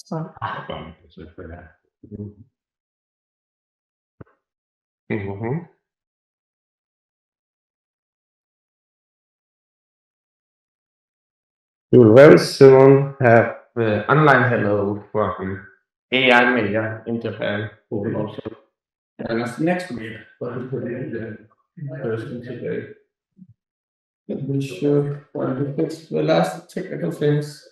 You will very soon have the online hello from AI Media in Japan. Also. And that's next week, but we put it in the version today. Let me show the last technical things.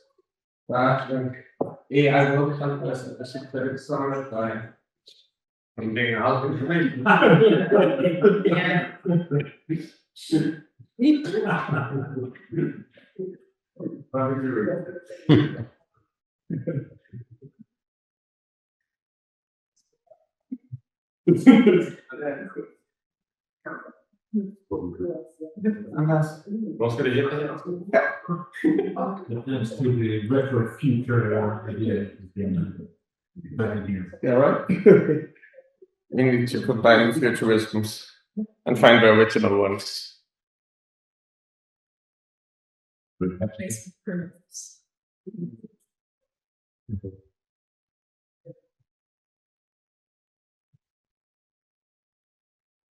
AI will come as a secret summary by something out information. Vad ska det heta? Yeah, right. We need to combine futurisms and find the original ones.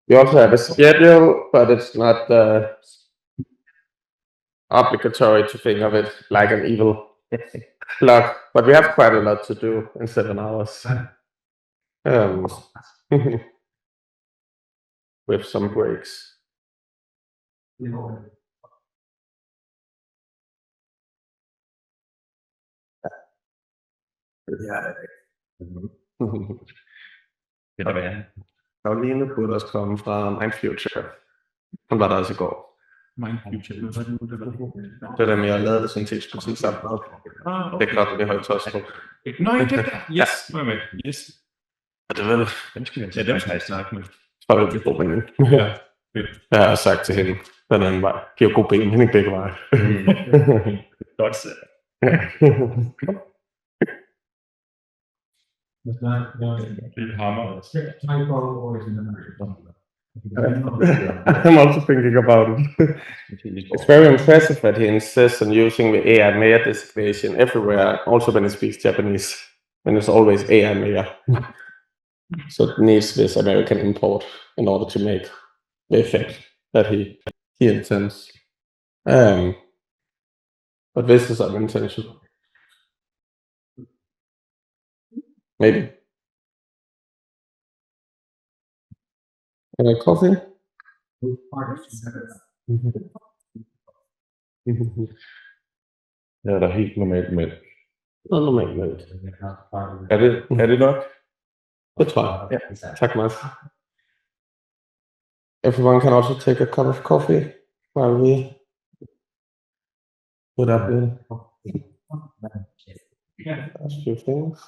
We also have a schedule, but it's not obligatory to think of it like an evil clock. But we have quite a lot to do in 7 hours. With some breaks. Karoline burde også komme fra Mind Future. Hun var der også i går. Mind Future. Det er dem, jeg lavede det syntespolitik sammen med. Det er godt, vi har jo også på. Nå, jeg det der. Yes, hvad med? Yes. Er det vel? Ja, dem skal jeg snakke med. Så er det god mening. Ja, fedt. Jeg har sagt til hende, den anden vej. Giver god mening begge veje. Godt så. I'm also thinking about it. It's very impressive that he insists on using the AI Mayor designation everywhere, also when he speaks Japanese, and it's always AI Mayor. So it needs this American import in order to make the effect that he intends. But this is unintentional. Maybe. Coffee? Ja, der er helt normalt med. Normalt med. Er det nok? Det tror jeg. Ja. Tak, Mads. Everyone can also take a cup of coffee while we put up the last few things.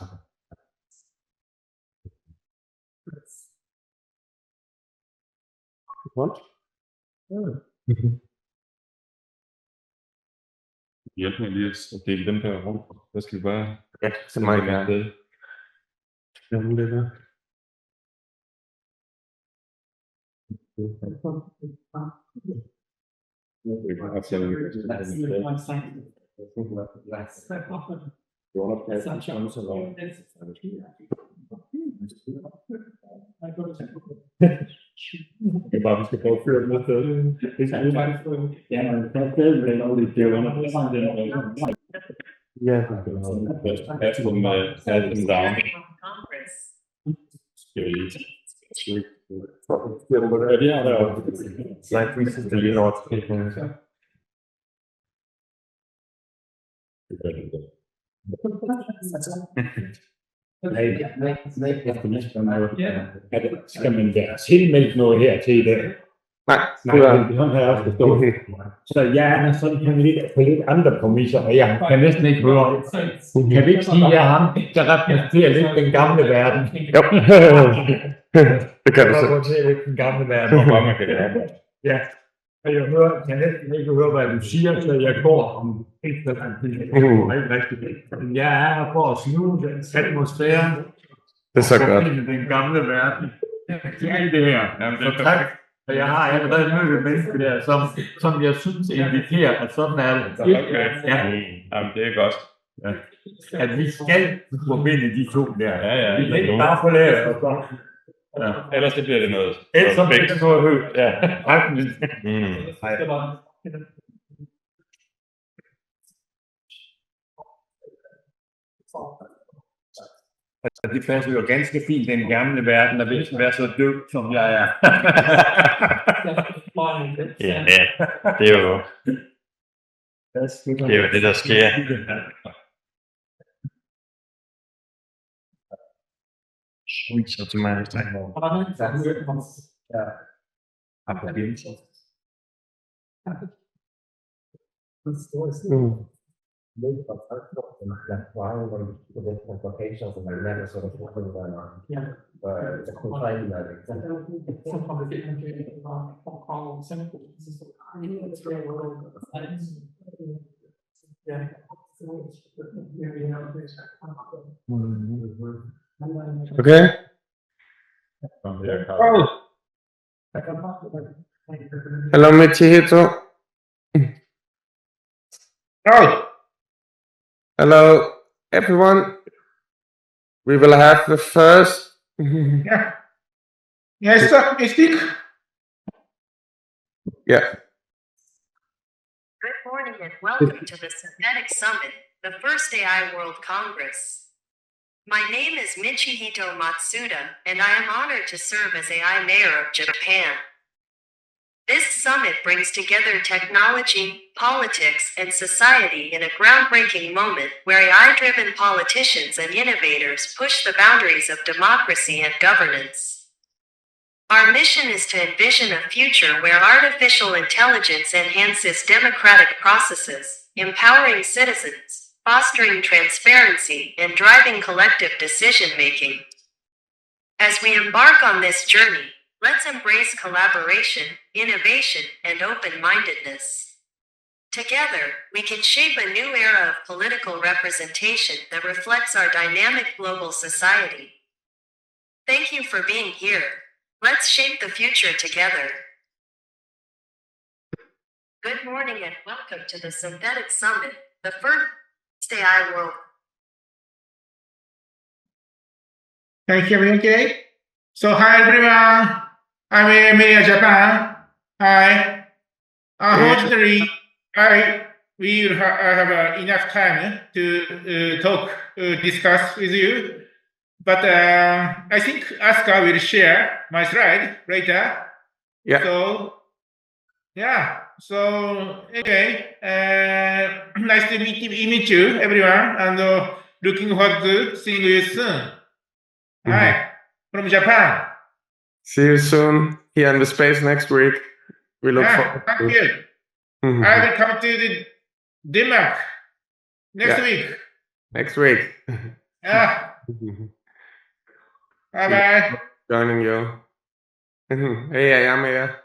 What? Hjælp mig lige at dele dem der rundt. Hvad skal vi bare? Ja, så meget gerne. Jamen det der. Det er bare, vi skal prøve at føre med til. Det skal vi bare få. Ja, men det er stadigvæk lovligt. Det er under. Ja, det er som den down. Skal vi lige trykke? Ja, det er der. Nej, det er lige noget. Skal man være tilmeldt noget her til i dag? Nej, sådan har jeg også forstået. Så jeg er sådan på lidt andre præmisser, og jeg kan næsten ikke høre. Kan vi ikke sige, at jeg er ham, der repræsenterer lidt den gamle verden? Jo, det kan du så. Jeg repræsenterer lidt den gamle verden. Ja, og jeg kan næsten ikke høre, hvad du siger, så jeg går om ikke så lang tid. Men jeg er her for at snuse atmosfæren. Det er så godt. Den gamle verden. Det er det her. Så tak. Og jeg har allerede mødt et menneske der, som jeg synes indikerer, at sådan er det. Ja, jamen, det er godt. At vi skal forbinde de to der. Ja, Vi kan ikke bare forlade og så. Ja. Ellers det bliver det noget. Ellers så bliver det noget højt. Ja. Det passer jo ganske fint den gamle verden, og vil ikke være så død, som jeg er. Ja, det er jo det, der sker. Switch automatisk. Okay. Hello, Michihito. Hello, everyone. We will have the first. Yes, sir. You speak. Yeah. Good morning and welcome to the Synthetic Summit, the first AI World Congress. My name is Michihito Matsuda, and I am honored to serve as AI Mayor of Japan. This summit brings together technology, politics, and society in a groundbreaking moment where AI-driven politicians and innovators push the boundaries of democracy and governance. Our mission is to envision a future where artificial intelligence enhances democratic processes, empowering citizens, fostering transparency, and driving collective decision-making. As we embark on this journey, let's embrace collaboration, innovation, and open-mindedness. Together, we can shape a new era of political representation that reflects our dynamic global society. Thank you for being here. Let's shape the future together. Good morning and welcome to the Synthetic Summit, the first AI World. Can you hear me okay? So, hi everyone. I'm Mayor Japan. Hi. Unfortunately, we will have enough time to discuss with you. But I think Asuka will share my slide later. Yeah. So anyway, nice to meet you, everyone, and looking forward to seeing you soon. Hi, from Japan. See you soon here in the space next week. We look forward Thank to you. I will come to the Denmark next week. Next week. Yeah. Bye-bye. Joining you. Hey, I am here.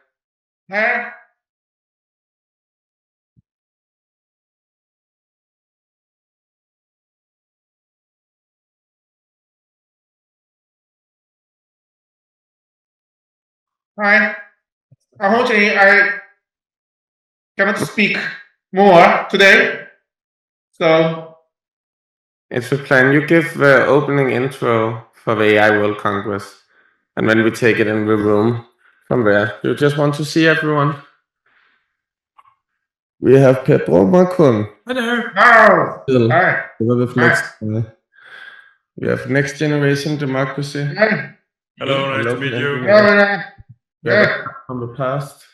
Hi. Unfortunately, I cannot speak more today. So It's a plan. You give the opening intro for the AI World Congress, and then we take it in the room from there. You just want to see everyone. We have Pedro Macron. Hello. Still, Hi. with next, we have next generation democracy. Hello, nice to meet you. We have a blast from the past,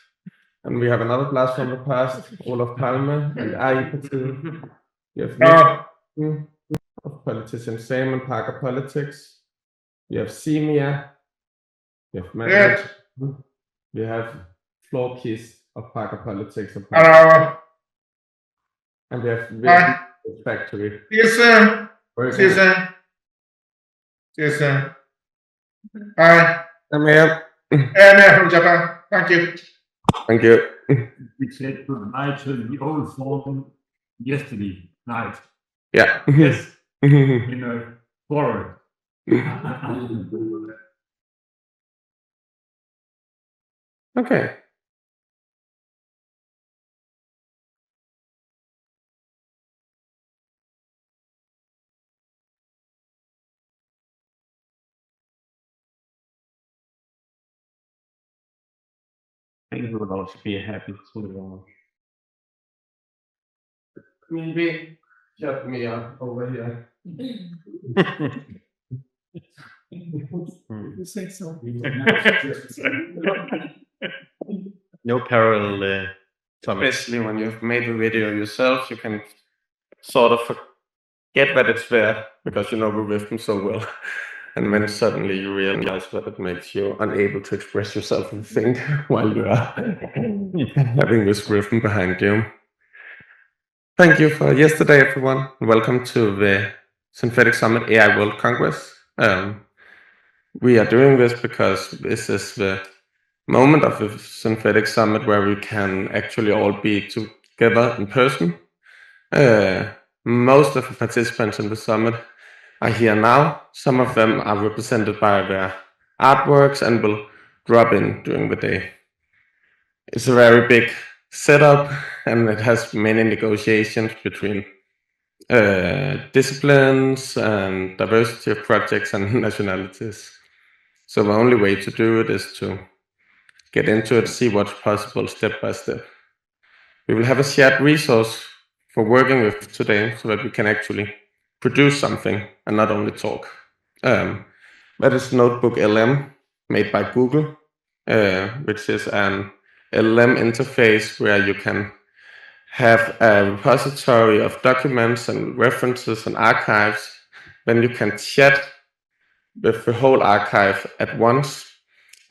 and we have another blast from the past, Olof Palme and AI Party. We have of politicians, Sam and Parker Politics. We have Simia. We have Management. We have Floor Keys of Parker Politics. And we have Factory. Yes, sir. Yes, sir. Yes, sir. Hi. I'm here. I'm from Japan. Thank you. Thank you. We said goodbye to the old form yesterday night. Yeah. Yes. In a forest. Okay. think it would also be happy to. Maybe shut me up over here. You say so. No parallel. Especially when you've made the video yourself, you can sort of forget that it's there because you know the rhythm so well. And then suddenly you realize that it makes you unable to express yourself and think while you are having this rhythm behind you. Thank you for yesterday, everyone. Welcome to the Synthetic Summit AI World Congress. We are doing this because this is the moment of the Synthetic Summit where we can actually all be together in person. Most of the participants in the summit are here now. Some of them are represented by their artworks and will drop in during the day. It's a very big setup and it has many negotiations between disciplines and diversity of projects and nationalities. So the only way to do it is to get into it, see what's possible step by step. We will have a shared resource for working with today so that we can actually produce something and not only talk. That is Notebook LM made by Google, which is an LM interface where you can have a repository of documents and references and archives. Then you can chat with the whole archive at once,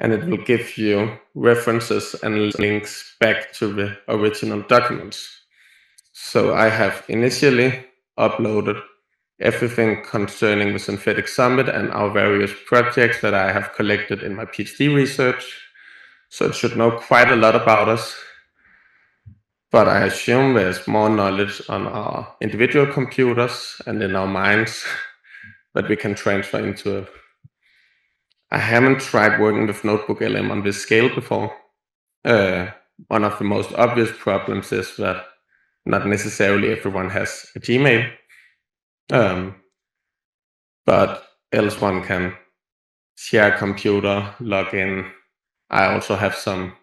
and it will give you references and links back to the original documents. So I have initially uploaded everything concerning the Synthetic Summit and our various projects that I have collected in my PhD research. So it should know quite a lot about us. But I assume there's more knowledge on our individual computers and in our minds that we can transfer into it. I haven't tried working with Notebook LM on this scale before. One of the most obvious problems is that not necessarily everyone has a Gmail, but else one can share a computer, log in. I also have some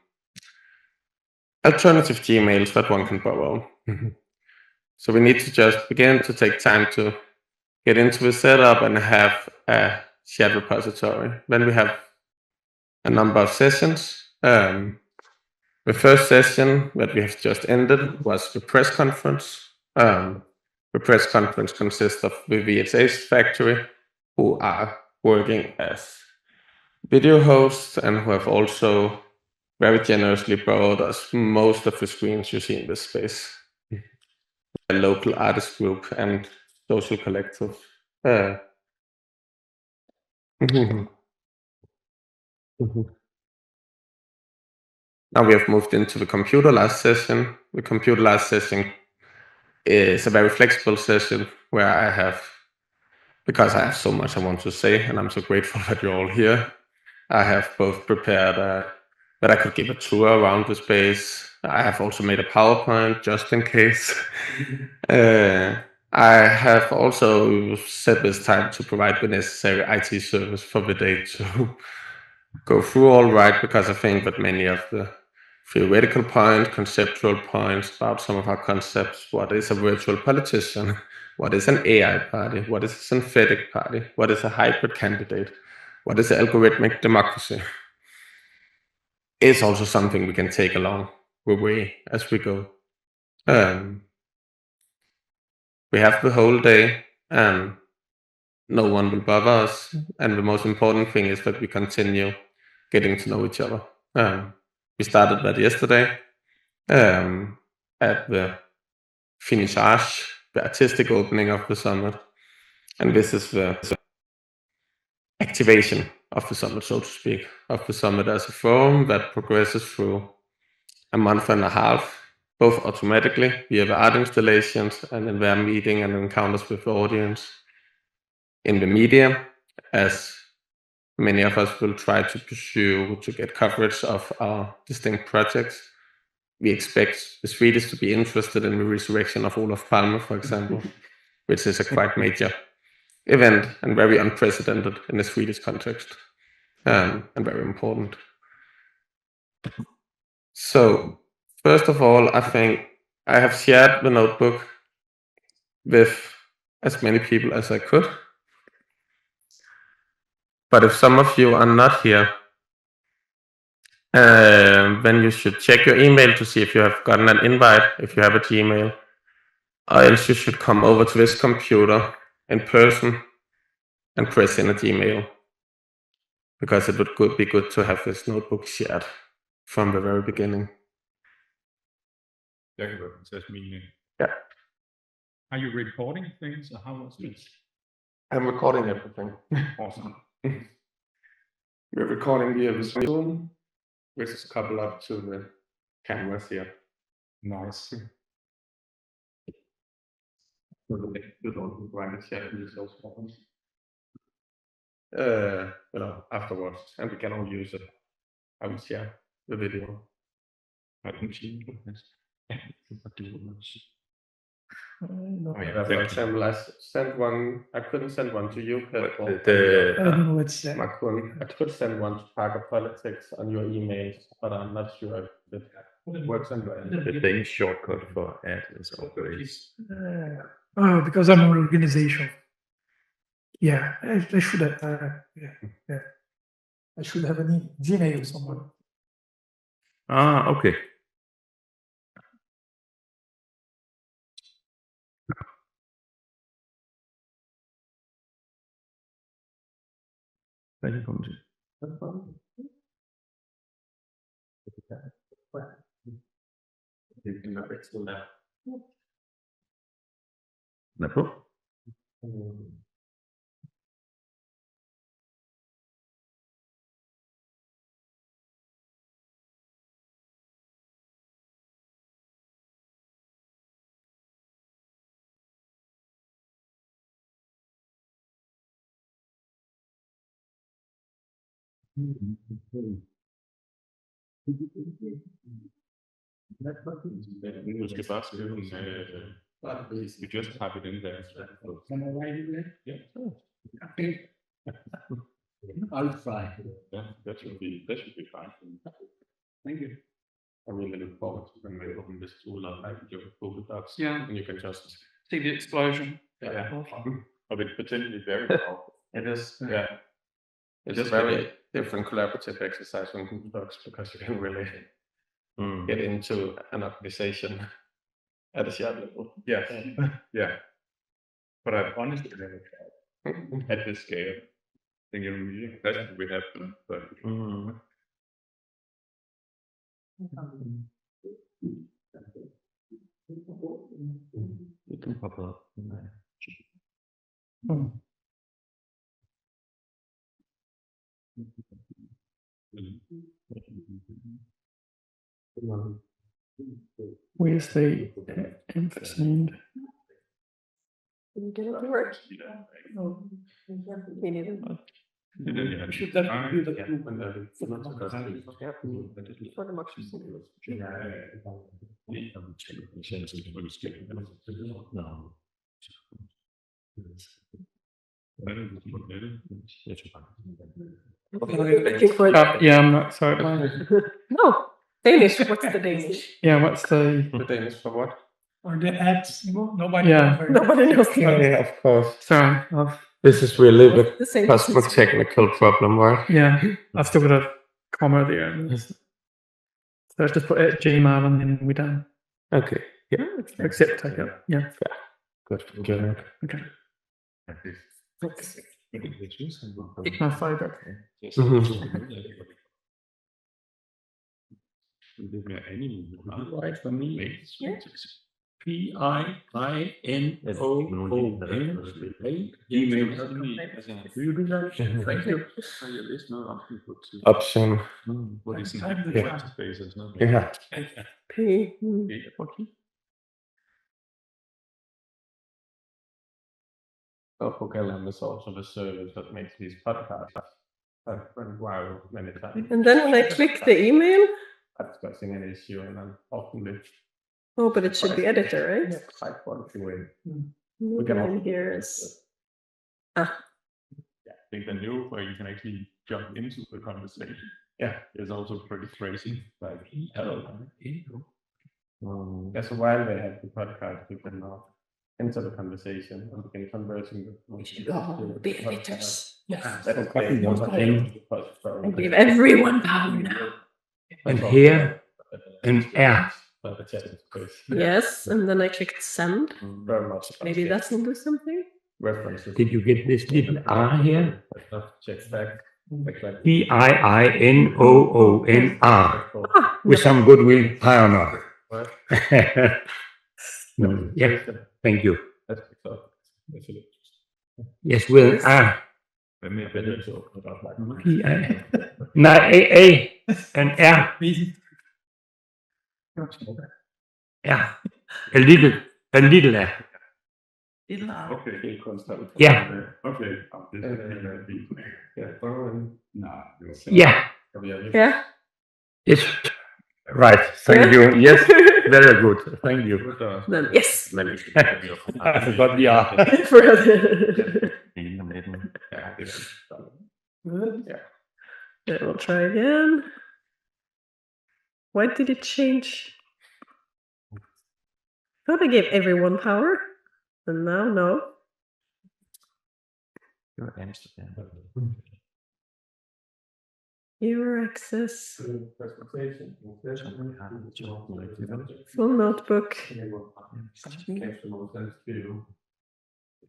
alternative Gmails that one can borrow. So we need to just begin to take time to get into the setup and have a shared repository. Then we have a number of sessions. The first session that we have just ended was the press conference. The press conference consists of the VHS factory, who are working as video hosts and who have also very generously borrowed us most of the screens you see in this space. A local artist group and social collective. Now we have moved into the computer-last session. The computer-last session is a very flexible session where I have, because I have so much I want to say, and I'm so grateful that you're all here, I have both prepared that I could give a tour around the space. I have also made a PowerPoint just in case. I have also set this time to provide the necessary IT service for the day to go through all right, because I think that many of the theoretical points, conceptual points about some of our concepts, what is a virtual politician, what is an AI party, what is a synthetic party, what is a hybrid candidate, what is algorithmic democracy, is also something we can take along the way as we go. We have the whole day and no one will bother us, and the most important thing is that we continue getting to know each other. We started that yesterday at the finissage, the artistic opening of the summit, and this is the activation of the summit, so to speak, of the summit as a forum that progresses through a month and a half, both automatically via the art installations and in their meeting and encounters with the audience, in the media, as many of us will try to pursue to get coverage of our distinct projects. We expect the Swedish to be interested in the resurrection of Olof Palme, for example, which is a quite major event and very unprecedented in the Swedish context, and very important. So, first of all, I think I have shared the notebook with as many people as I could. But if some of you are not here, then you should check your email to see if you have gotten an invite, if you have a Gmail. Or else you should come over to this computer in person and press in a Gmail. Because it would be good to have this notebook shared from the very beginning. Jeg kan godt tage mine. Yeah. Are you recording things, or how was this? I'm recording everything. Awesome. We're recording via the Zoom, which is coupled up to the cameras here. Nice. Afterwards, and we can all use it. I will share the video. I can see this. For example, I sent one. I couldn't send one to you, Peter. I don't know what's that. I could send one to Parker Politics on your emails, but I'm not sure if it works on your end. The Danish shortcut for add is always. Oh, because I'm an organization. Yeah, I should have. Yeah. I should have an Gmail somewhere. Ah, okay. Velkommen til. Den er på. Du skal bare skrive en, you just type it in there. Can I write it there? Yeah. Okay. I'll try. Yeah, that should be fine. Thank you. I really look forward to when we open this tool up like your Google Docs. Yeah. And you can just See the explosion. Yeah. But it's potentially very powerful. It is. Yeah. It's just very different collaborative exercise on Google Docs because you can really get into an organization at a shared level. Yes. Yeah. But I've honestly never tried at this scale. I think in really impressive we have them, but Det kan poppe op. Where's the ampersand? Did you get it to work? Oh, Me neither. should that be the No. Looking for yeah, I'm not sorry. no Danish. What's the Danish? Yeah, what's the Danish for what? or the add symbol? Nobody. Yeah. Nobody knows. Yeah, of course. Sorry. This is really the The same customer distance. technical problem, right? Yeah, I've still got a comma there. So let's just put it Gmail and then we're done. Okay. Yeah. Accept take it. Yeah. Good. Good. Okay. Thanks. Pick my favorite. Right for me. Yeah. PIINOON. Do you do that? Thank you. Option. What is Time the Yeah. space is not. Yeah. P. Opogalam is also the service that makes these podcasts. I've run wild many times. And then when I click the email, Discussing an issue and I'm often oh, but it should be editor, right? high quality way. We can can also- here is I think the new where you can actually jump into the conversation. Yeah. It's also pretty crazy. Like, hello. That's why they have the podcast. You can now enter the conversation and begin conversing with Be editors. Yes. That is And give everyone power now. And here, an R. Yes, and then I clicked send. Very much. Maybe that will do something. References. Did you get this little R here? Check back. P-I-I-N-O-O-N-R. With some goodwill, high or not? No. Yeah, thank you. Yes, with R. P-I. No, A and R. Ja, a little R. Okay. Yeah. Okay. Yeah, Yeah. it's right. Thank you. Yes, very good. Thank you. Then yes. I forgot the R. Yeah, we'll try again. Why did it change? I thought I gave everyone power, and now no. Your access. Full notebook. It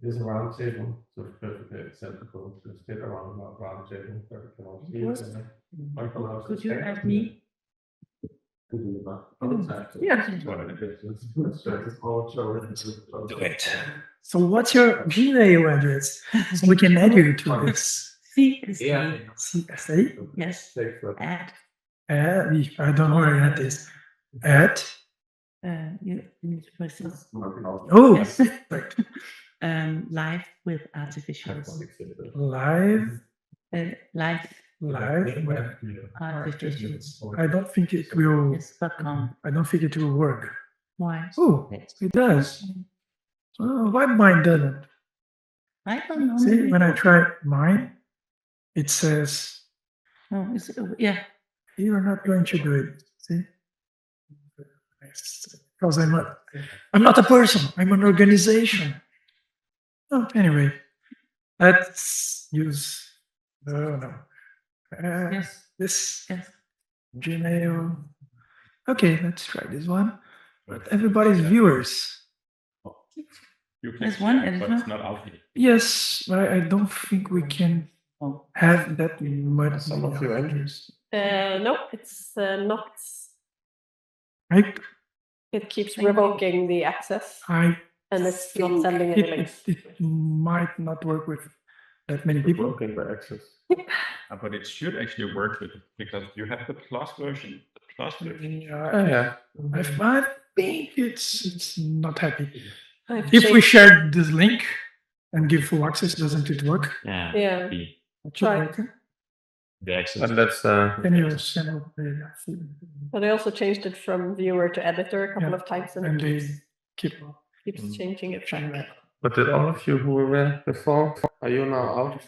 is a round table, so it's perfectly acceptable to sit around a round table. Could you add me? Yeah. Do it. So what's your Gmail address? So we can add you to this. CSA. CSA? Yes. Add. I don't know where that is. At? You need to press this. Oh, Yes. right. Live with artificials. Live Live with artificials. I don't think it will. Yes.com. I don't think it will work. Why? Oh, it does. Oh, why mine doesn't? I don't know. See, when I try mine, it says Oh, yeah. you're not going to do it. See, because I'm not a person. I'm an organization. Oh, anyway, let's use. No. Yes. This Yes. Gmail. Okay, let's try this one. But everybody's viewers. You can There's one but editor. it's not out here. Yes, I don't think we can Oh. have that much. Some of you entries. No, it's not. Right? It keeps revoking the access, and it's not sending any links. It might not work with that many people. Looking for access. But it should actually work with it because you have the plus version. The plus version. Yeah. I think it's not happy. I've If we changed- share this link and give full access, doesn't it work? Yeah. Yeah. It should Try. work. The access. But that's Can you send But I also changed it from viewer to editor a couple of times, and and it they keep keeps changing it back. But did all of you who were there before, are you now out?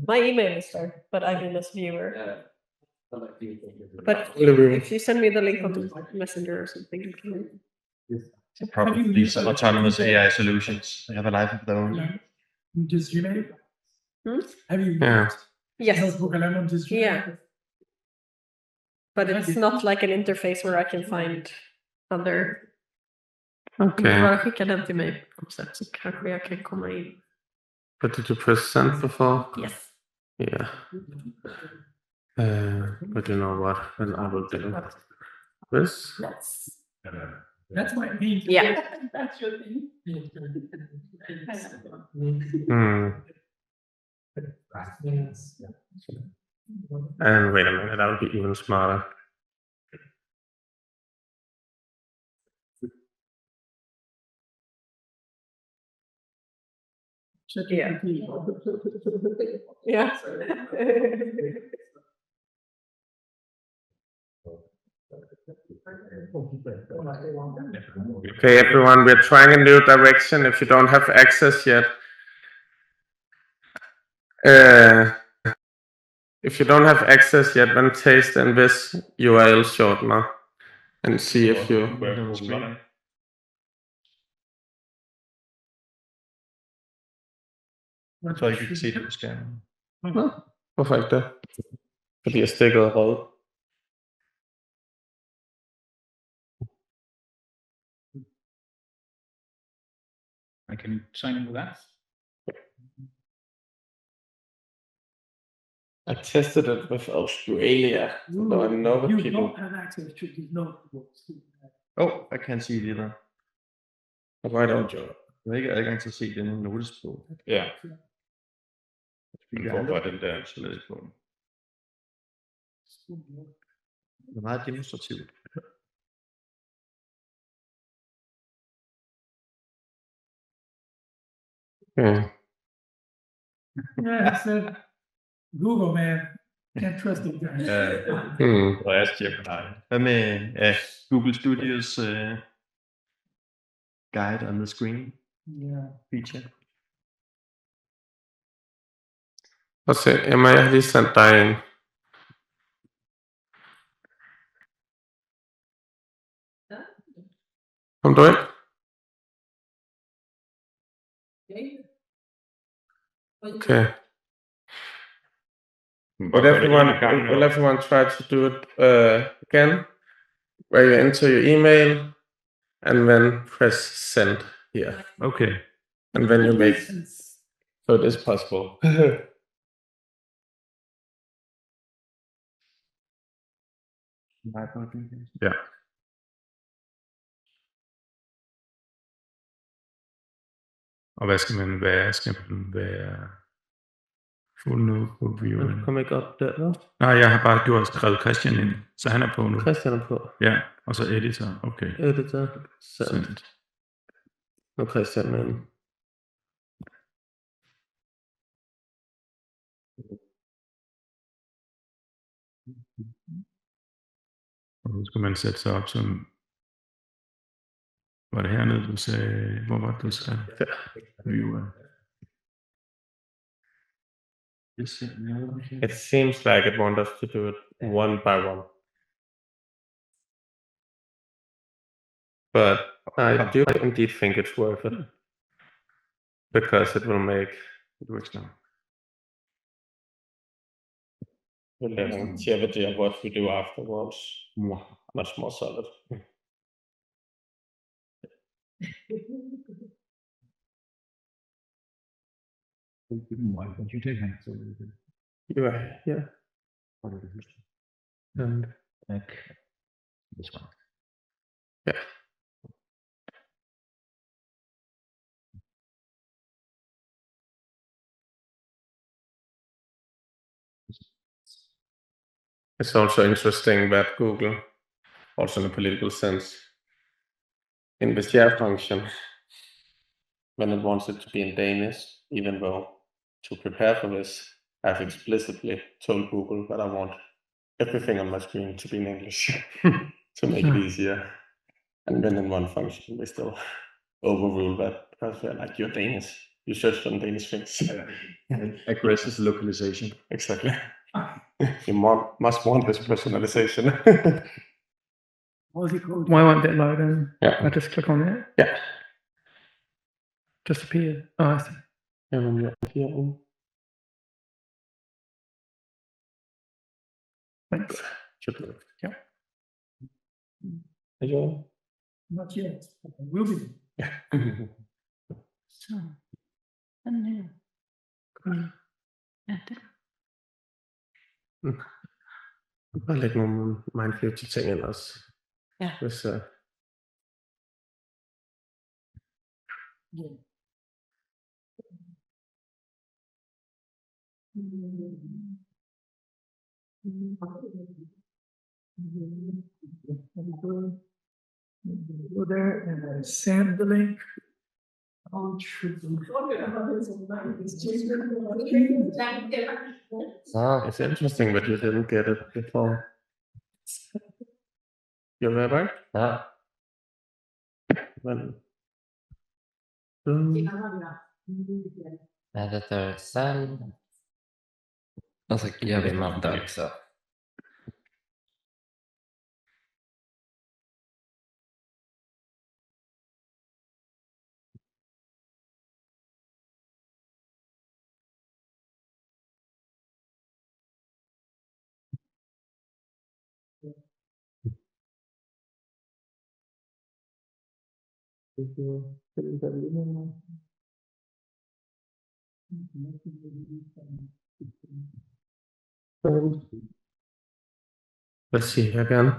My email is there, but I'm in this viewer. But Only if you send me the link on Messenger or something, you can. Probably these autonomous AI solutions. They have a life of their own. just Gmail? Hmm? Have you Yeah. Yes. Notebook alone on this Gmail? Yeah. But it's not like an interface where I can find other. Okay. Bara skicka den till mig på något sätt så kanske jag kan komma in. But did you press send before? Yes. Yeah. But you know what? Then I will do this. That's my main. Yeah. That's your thing. And wait a minute, that would be even smarter. Yeah. Yeah. Okay, everyone, we're trying a new direction. If you don't have access yet, If you don't have access yet, then paste in this URL shortener and see if you. Så I kan se det på skærmen. Nå, hvorfor ikke det? Fordi jeg stikkede rød. I can sign in with that. I tested it with Australia. There were no You people. don't have access to these notebooks. Oh, I can't see it either. Why don't you? Jeg har ikke adgang til at se denne notesbog. Ja. Men hvorfor er den der installeret på? Det er meget demonstrativt. Yeah, I said, Google, man. Can't trust it. Og jeg siger på nej. Hvad med Google Studios guide on the screen Yeah. feature? Og se, Emma, jeg har lige sendt dig en. Kom du ind? Okay. Will everyone try to do it again? Where you enter your email and then press send here. Okay. And then you make so it is possible. Ja. Og hvad skal man være? Skal man være full notebook viewer? Kom ikke op der, hva'? Nej, jeg har bare skrevet Christian ind, så han er på nu. Christian er på. Ja, og så editor. Okay. Editor. Send. Nu Christian med den. Og nu skal man sætte sig op som... Var det hernede, du sagde... Hvor var det, du sagde? Viewer. It seems like it wants us to do it one by one. But I do indeed think it's worth it. Because it will make it works now. the longevity of what we do afterwards much more solid. Yeah. And this one. Yeah. It's also interesting that Google, also in a political sense, in the share function, when it wants it to be in Danish, even though to prepare for this, I've explicitly told Google that I want everything on my screen to be in English to make it easier. And then in one function, they still overrule that because they're like, you're Danish. You searched on Danish things. Aggressive localization. Exactly. You must want this personalization. What's it called? Why won't it load in? Yeah. I just click on it. Yeah. Just appeared. Oh, I see. And then you're here. Thanks. Should work. Yeah. Are you? Not yet. Will be. Yeah. Så. Sådan her. Ja, det. Bare lægge nogle mindfuture ting ind også. Ja. Hvis, Go there and send the link. It's interesting that you didn't get it before. You remember? Yeah. When, Editor send. Og så giver vi dem opdag, så. Hvad siger jeg gerne?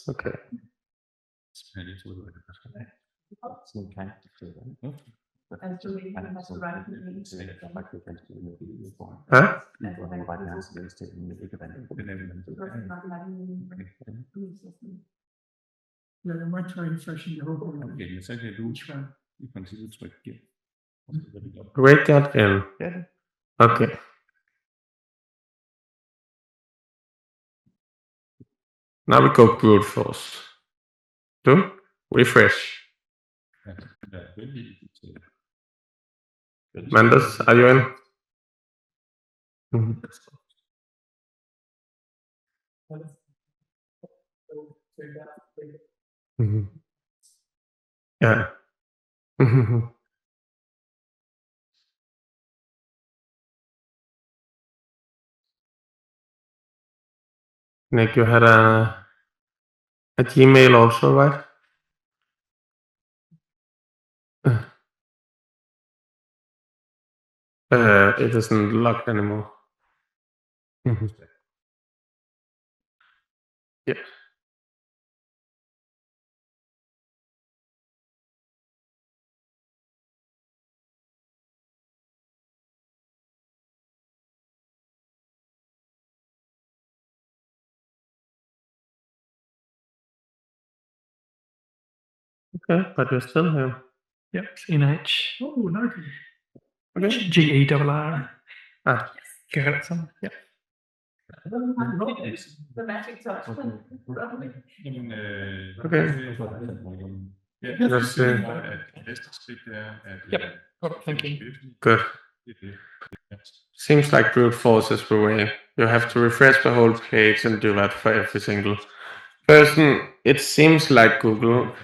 Okay. Huh? Yeah, I might try refreshing the whole thing. Okay, men så kan du i princippet trykke igen. Break that in. Okay. Now we go brute force. Do refresh. Mandus, are you in? Yeah. Nick, you had a Gmail also, right? It isn't locked anymore. Yeah. Okay, but you're still here. Yep, NH. Oh, nice. Okay. GARR. Ah. Kan jeg det sådan? Ja. The magic touch. Okay. Ja, Let's see. Næste skridt er, at... Yep. Okay, thank you. Good. Seems like brute force is the way. You have to refresh the whole page and do that for every single person. It seems like Google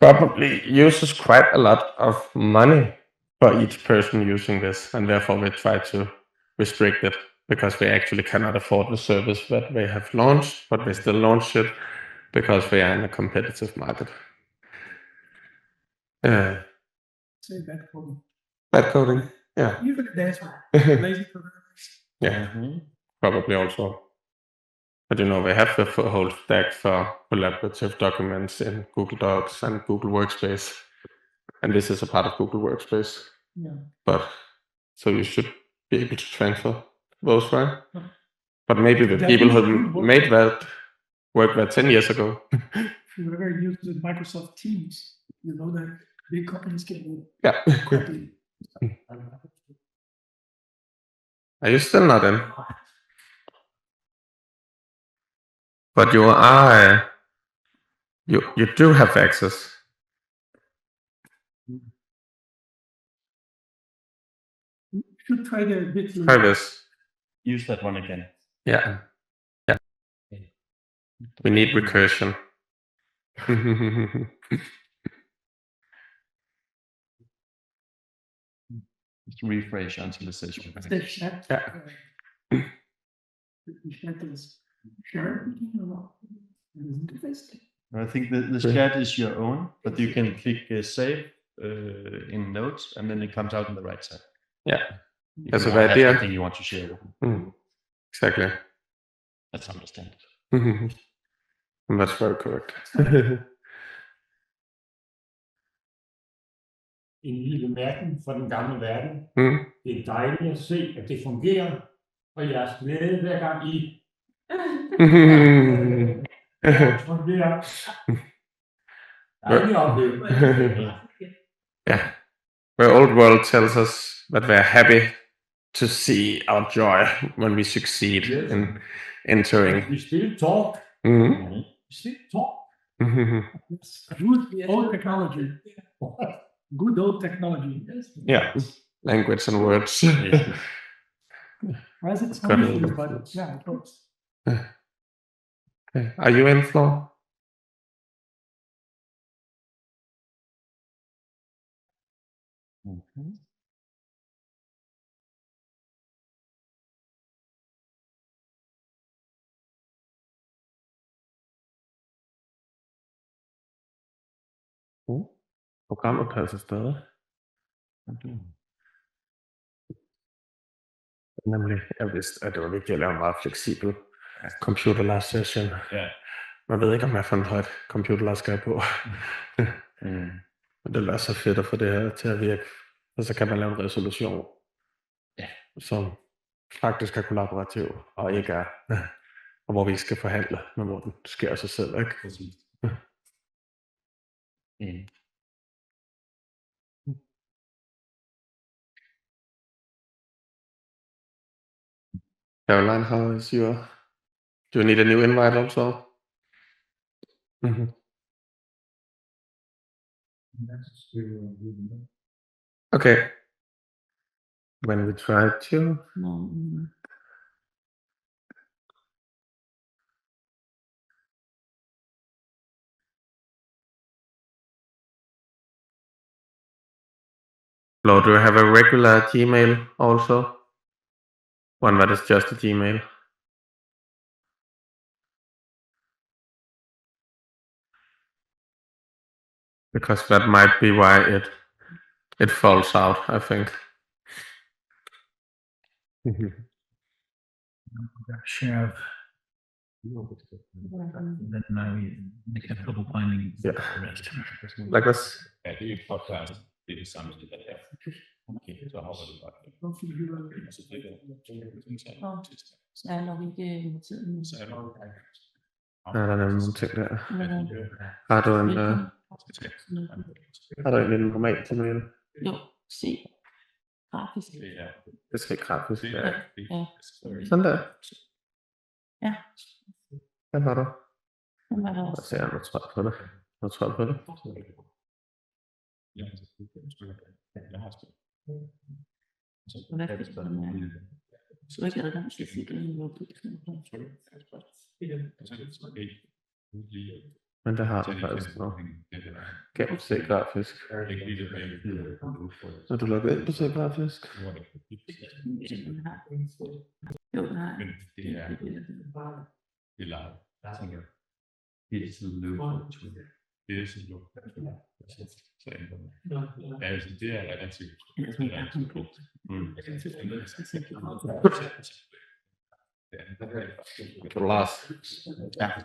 probably uses quite a lot of money for each person using this, and therefore we try to restrict it because we actually cannot afford the service that they have launched, but they still launch it because they are in a competitive market. Say bad coding. Bad coding, yeah. Even that's one. Lazy programmers. Yeah, probably also. But you know, they have the whole stack for collaborative documents in Google Docs and Google Workspace. And this is a part of Google Workspace. Yeah. But so you should be able to transfer those, right? But maybe the people who made that worked there 10 years ago. If you ever use the Microsoft Teams, you know that big companies can copy. Are you still not in? But you are, you do have access. You should try the bit. Try this. Use that one again. Yeah. Yeah. We need recursion. Just refresh until the session. Yeah. I think the chat is your own, but you can click save in notes, and then it comes out on the right side. Yeah, that's a good idea. Something you want to share with them. Exactly. That's understandable. That's very correct. En lille bemærkning fra den gamle verden. Det er dejligt at se, at det fungerer, og jeres glæde hver gang I Yeah. The old world tells us that we're happy to see our joy when we succeed in entering. We still talk. Mhm. We still talk. Mhm. Good old technology. Good old technology. Yeah, language and words. As it's Got it. confused, but yeah, it works. Okay. Are you in, Flo? Programmet passer stadig. Nemlig, jeg vidste, at det var vigtigt at lave en meget fleksibel computer-last session. Ja. Man ved ikke, om jeg fandt højt computer-last skal på. Men det vil være så fedt at få det her til at virke. Og så kan man lave en resolution, som faktisk er kollaborativ og ikke er, og hvor vi ikke skal forhandle, men hvor den sker af sig selv, ikke? Præcis. Caroline, how is your... Do you need a new invite also? Okay. When we try to... Flo, do you have a regular Gmail also? One that is just a Gmail? Because that might be why it falls out, I think. Share. Then now we make a double binding. Yeah. Like this. Ja, det er et podcast. Det er det samme som det der. Okay, så hopper du bare. Ja, når vi ikke med tiden. Ja, der er nemlig nogle ting der. Har du en... Har du egentlig en normal Gmail? Jo, se. Grafisk. Det skal ikke grafisk. Ja. Sådan der. Ja. Hvad var du? Den var der Jeg også. ser noget tråd på det. Noget tråd på det. Hvad fik du den her? Så er ikke adgang til cyklen. Men det har du faktisk nu. Gennem se grafisk. Når du logger ind på se grafisk. Jo, nej. Men det er live. Det er sådan løbet. Det er sådan løbet. Altså, det er relativt. Last. Yeah.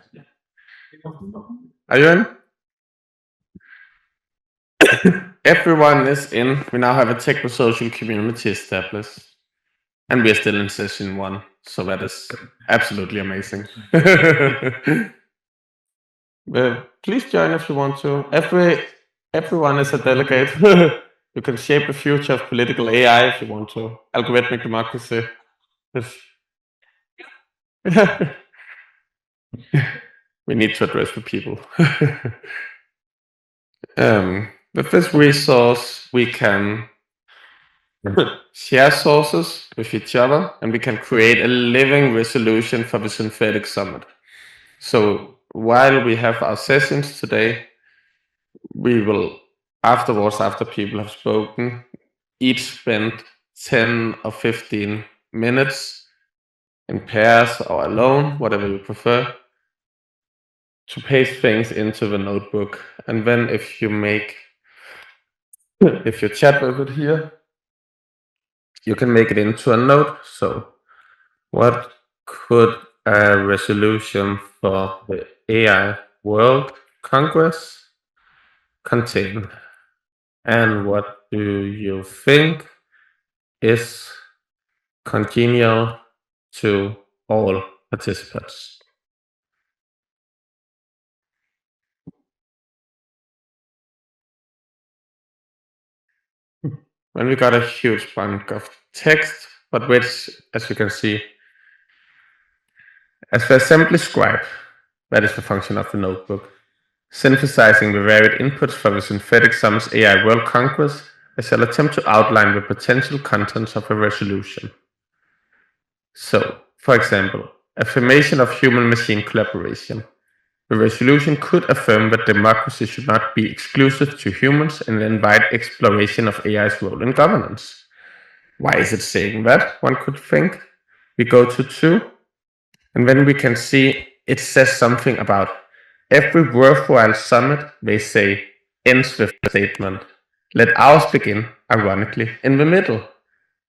Are you in? Everyone is in. We now have a techno-social community established. And we're still in session 1. So that is absolutely amazing. Please join if you want to. Everyone is a delegate. You can shape the future of political AI if you want to. Algorithmic democracy. We need to address the people. With this resource, we can share sources with each other, and we can create a living resolution for the synthetic summit. So while we have our sessions today, we will afterwards, after people have spoken, each spend 10 or 15 minutes in pairs or alone, whatever you prefer, to paste things into the notebook. And then if you chat with it here, you can make it into a note. So what could a resolution for the AI World Congress contain? And what do you think is congenial to all participants. When we got a huge chunk of text, but which, as you can see, as the assembly scribe, that is the function of the notebook, synthesizing the varied inputs for the synthetic sums AI World Congress, I shall attempt to outline the potential contents of a resolution. So, for example, affirmation of human-machine collaboration. The resolution could affirm that democracy should not be exclusive to humans and invite exploration of AI's role in governance. Why is it saying that, one could think? We go to 2, and then we can see it says something about every worthwhile summit, they say, ends with the statement, let ours begin, ironically, in the middle.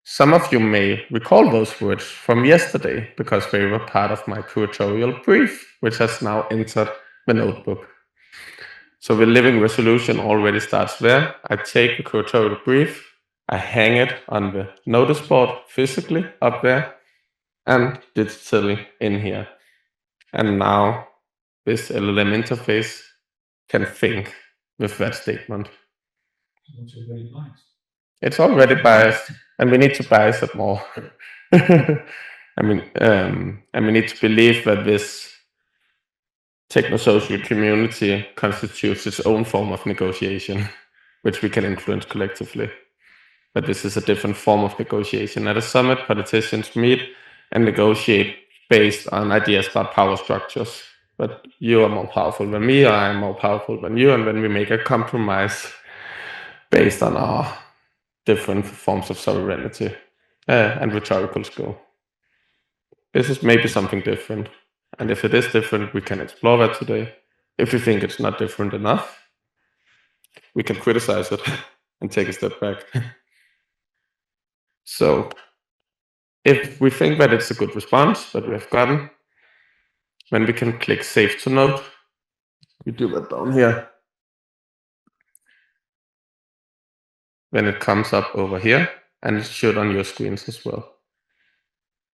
Some of you may recall those words from yesterday because they were part of my curatorial brief, which has now entered the notebook. So the living resolution already starts there. I take the curatorial brief, I hang it on the notice board physically up there and digitally in here. And now this LLM interface can think with that statement. It's already biased, and we need to bias it more. And we need to believe that this technosocial community constitutes its own form of negotiation, which we can influence collectively. But this is a different form of negotiation. At a summit, politicians meet and negotiate based on ideas about power structures. But you are more powerful than me, or I am more powerful than you, and then we make a compromise based on our different forms of sovereignty and rhetorical skill. This is maybe something different. And if it is different, we can explore that today. If we think it's not different enough, we can criticize it and take a step back. So if we think that it's a good response that we have gotten, then we can click Save to Note. We do that down here. Then it comes up over here, and it should on your screens as well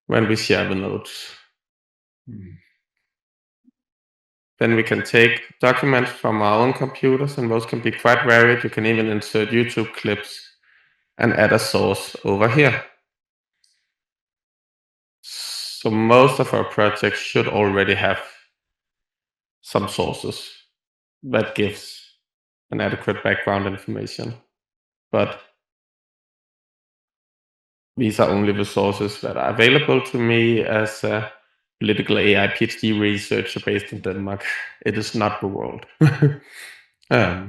when we share the notes. Then we can take documents from our own computers, and those can be quite varied. You can even insert YouTube clips and add a source over here. So most of our projects should already have some sources that gives an adequate background information. But these are only the sources that are available to me as a political AI PhD researcher based in Denmark. It is not the world. By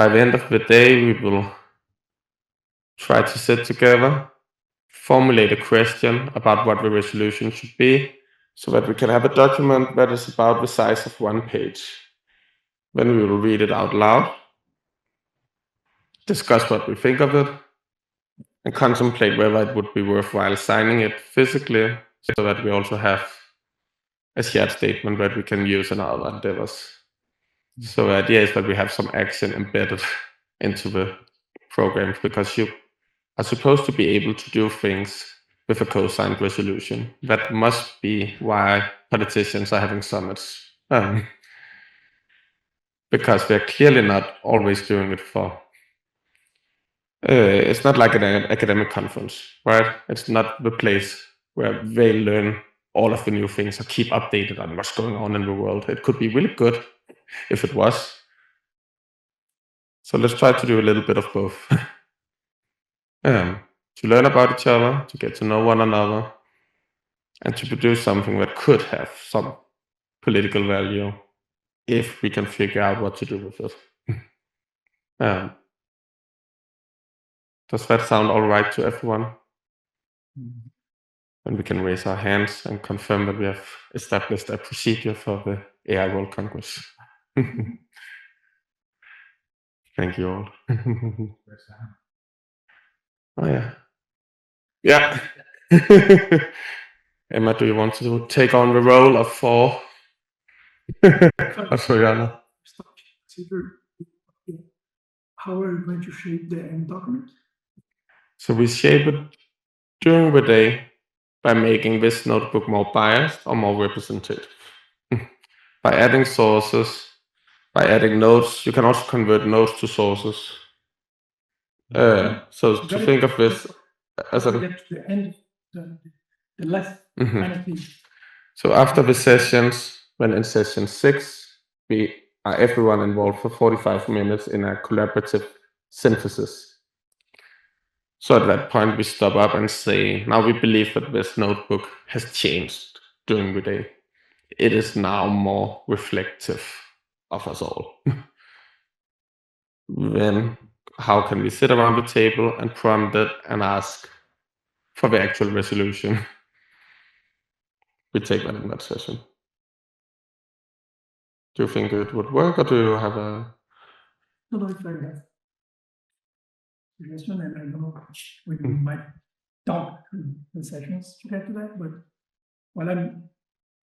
the end of the day, we will try to sit together, formulate a question about what the resolution should be, so that we can have a document that is about the size of one page. Then we will read it out loud, discuss what we think of it, and contemplate whether it would be worthwhile signing it physically, so that we also have a shared statement that we can use in our endeavors. So the idea is that we have some action embedded into the programs, because you are supposed to be able to do things with a co-signed resolution. That must be why politicians are having summits. Because they're clearly not always doing it for... it's not like an academic conference, right? It's not the place where they learn all of the new things or keep updated on what's going on in the world. It could be really good if it was. So let's try to do a little bit of both. To learn about each other, to get to know one another, and to produce something that could have some political value if we can figure out what to do with it. Does that sound all right to everyone? And we can raise our hands and confirm that we have established a procedure for the AI World Congress. Thank you all. Oh yeah. Yeah. Emma, do you want to take on the role of 4? How are you going to shape the end document? So we shape it during the day by making this notebook more biased or more representative. By adding sources, by adding nodes, you can also convert nodes to sources. So to think of this as a... get to the end, the last final piece. So after the sessions, when in session 6, we are everyone involved for 45 minutes in a collaborative synthesis. So at that point, we stop up and say, now we believe that this notebook has changed during the day. It is now more reflective of us all. Then how can we sit around the table and prompt it and ask for the actual resolution? We take that in that session. Do you think it would work, or do you have a... No, it's very nice suggestion, and I don't know we might talk in the sessions to get to that, but while I'm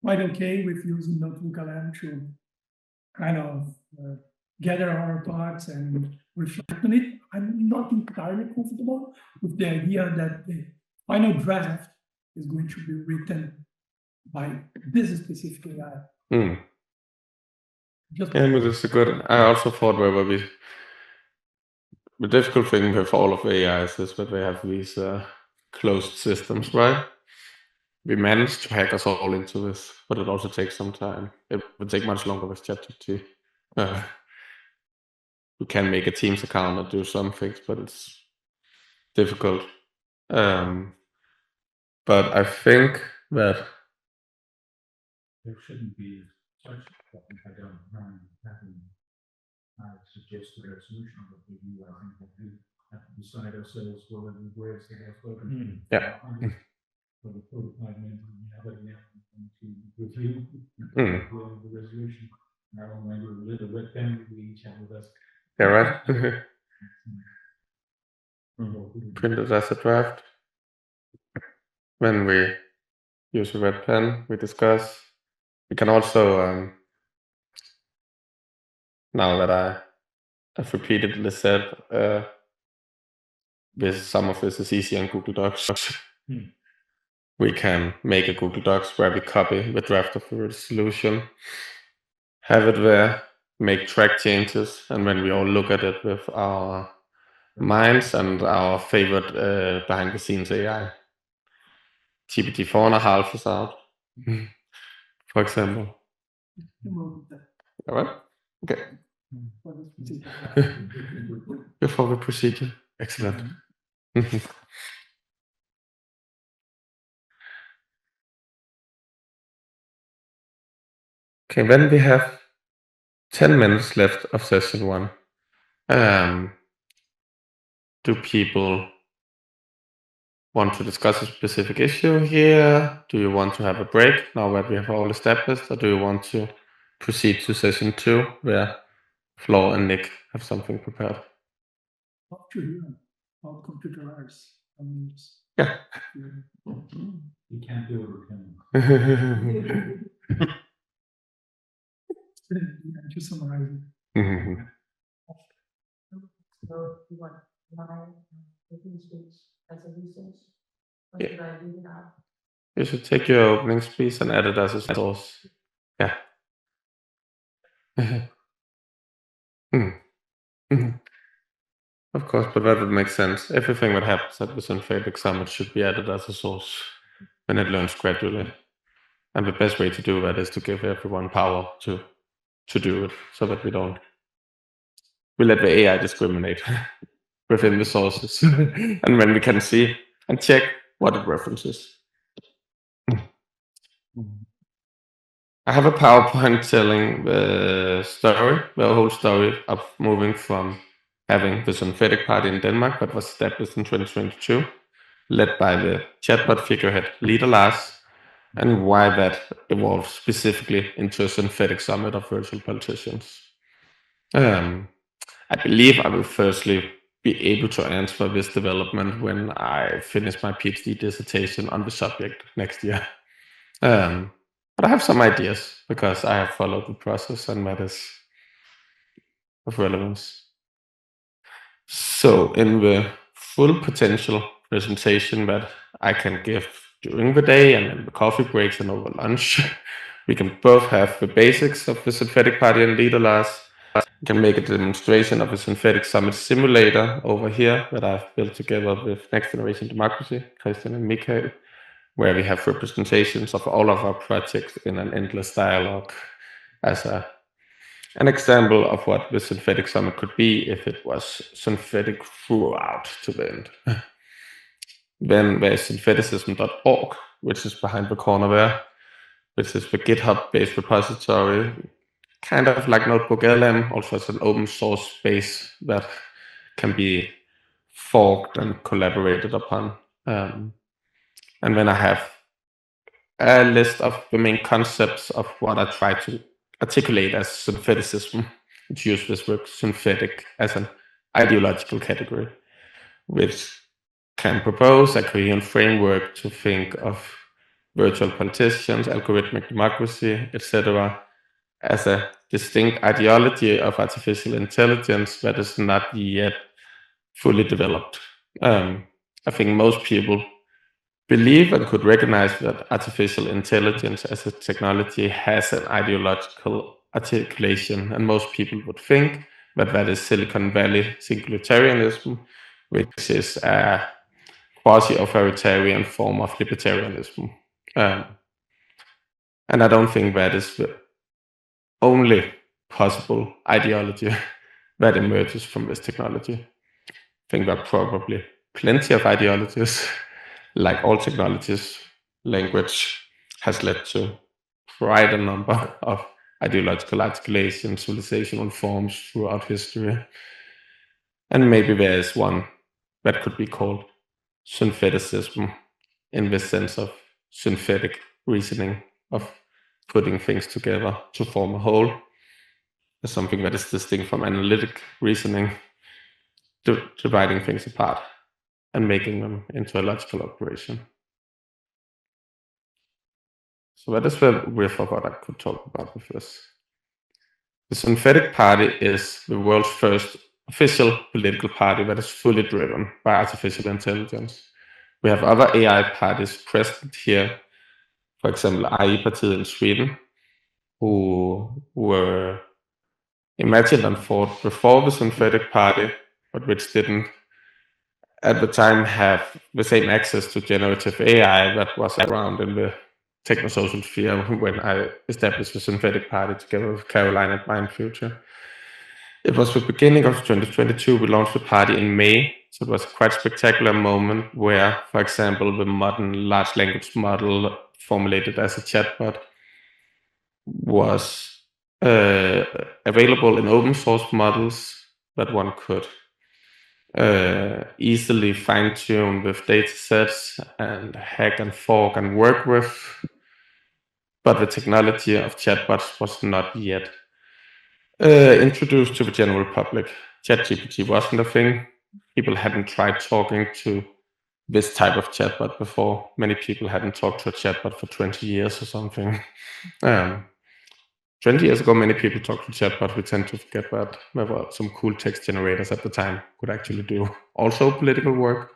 quite okay with using Notebook LM to kind of gather our thoughts and reflect on it, I'm not entirely comfortable with the idea that the final draft is going to be written by this specific AI. Yeah, but it's a good... I also thought the difficult thing with all of the AIs is that they have these closed systems, right? We managed to hack us all into this, but it also takes some time. It would take much longer with ChatGPT. You can make a Teams account and do some things, but it's difficult. But I think that there shouldn't be such a problem. I don't mind having suggest a resolution of the review. I think that we have to decide ourselves whether the words that are spoken for the 45 minutes we have at the end to review the resolution. Now maybe a little webcam we each have with us. Yeah, right. Print it as a draft. When we use a red pen, we discuss. We can also, now that I have repeatedly said, some of this is easy on Google Docs. We can make a Google Docs where we copy the draft of the resolution, have it there, make track changes, and when we all look at it with our minds and our favorite behind-the-scenes AI, GPT-4.5 is out, for example. All right? Okay. Before the procedure. Excellent. Okay, then we have 10 minutes left of session 1. Do people want to discuss a specific issue here? Do you want to have a break now that we have all established? Or do you want to proceed to session 2 where Flo and Nick have something prepared? Up to you. How computerized. Yeah. You can't do it. To summarize So you want my speech as a resource? Or should I leave it out? You should take your opening speech and add it as a source. Yeah. Of course, but that would make sense. Everything that happens at the synthetic summit should be added as a source when it learns gradually. And the best way to do that is to give everyone power to do it, so that we let the AI discriminate within the sources. And when we can see and check what it references. I have a PowerPoint telling the whole story of moving from having the synthetic party in Denmark that was established in 2022, led by the chatbot figurehead leader Lars, and why that evolved specifically into a synthetic summit of virtual politicians. I believe I will firstly be able to answer this development when I finish my PhD dissertation on the subject next year. But I have some ideas because I have followed the process and that is of relevance. So in the full potential presentation that I can give during the day and in the coffee breaks and over lunch. We can both have the basics of the synthetic party and leaderless. We can make a demonstration of a synthetic summit simulator over here that I've built together with Next Generation Democracy, Christian and Michael, where we have representations of all of our projects in an endless dialogue as an example of what the synthetic summit could be if it was synthetic throughout to the end. Then there's syntheticism.org, which is behind the corner there, which is the GitHub-based repository, kind of like Notebook LM, also as an open source space that can be forked and collaborated upon. And then I have a list of the main concepts of what I try to articulate as syntheticism, which use this word synthetic as an ideological category, which can propose a coherent framework to think of virtual politicians, algorithmic democracy, etc., as a distinct ideology of artificial intelligence that is not yet fully developed. I think most people believe and could recognize that artificial intelligence as a technology has an ideological articulation, and most people would think that that is Silicon Valley singularitarianism, which is a quasi-authoritarian form of libertarianism. And I don't think that is the only possible ideology that emerges from this technology. I think there are probably plenty of ideologies. Like all technologies, language has led to quite a number of ideological articulations, civilizational forms throughout history. And maybe there is one that could be called syntheticism in the sense of synthetic reasoning, of putting things together to form a whole, as something that is distinct from analytic reasoning, dividing things apart and making them into a logical operation. So that is the riff of what I could talk about with this. The synthetic party is the world's first official political party that is fully driven by artificial intelligence. We have other AI parties present here, for example, AI-partiet in Sweden, who were imagined and fought before the synthetic party, but which didn't at the time have the same access to generative AI that was around in the technosocial sphere when I established the synthetic party together with Caroline at Mind Future. It was the beginning of 2022. We launched the party in May, so it was a quite spectacular moment where, for example, the modern large language model formulated as a chatbot was available in open source models that one could easily fine-tune with data sets and hack and fork and work with, but the technology of chatbots was not yet introduced to the general public. ChatGPT wasn't a thing. People hadn't tried talking to this type of chatbot before. Many people hadn't talked to a chatbot for 20 years or something. 20 years ago, many people talked to chatbot. We tend to forget that there were some cool text generators at the time could actually do also political work.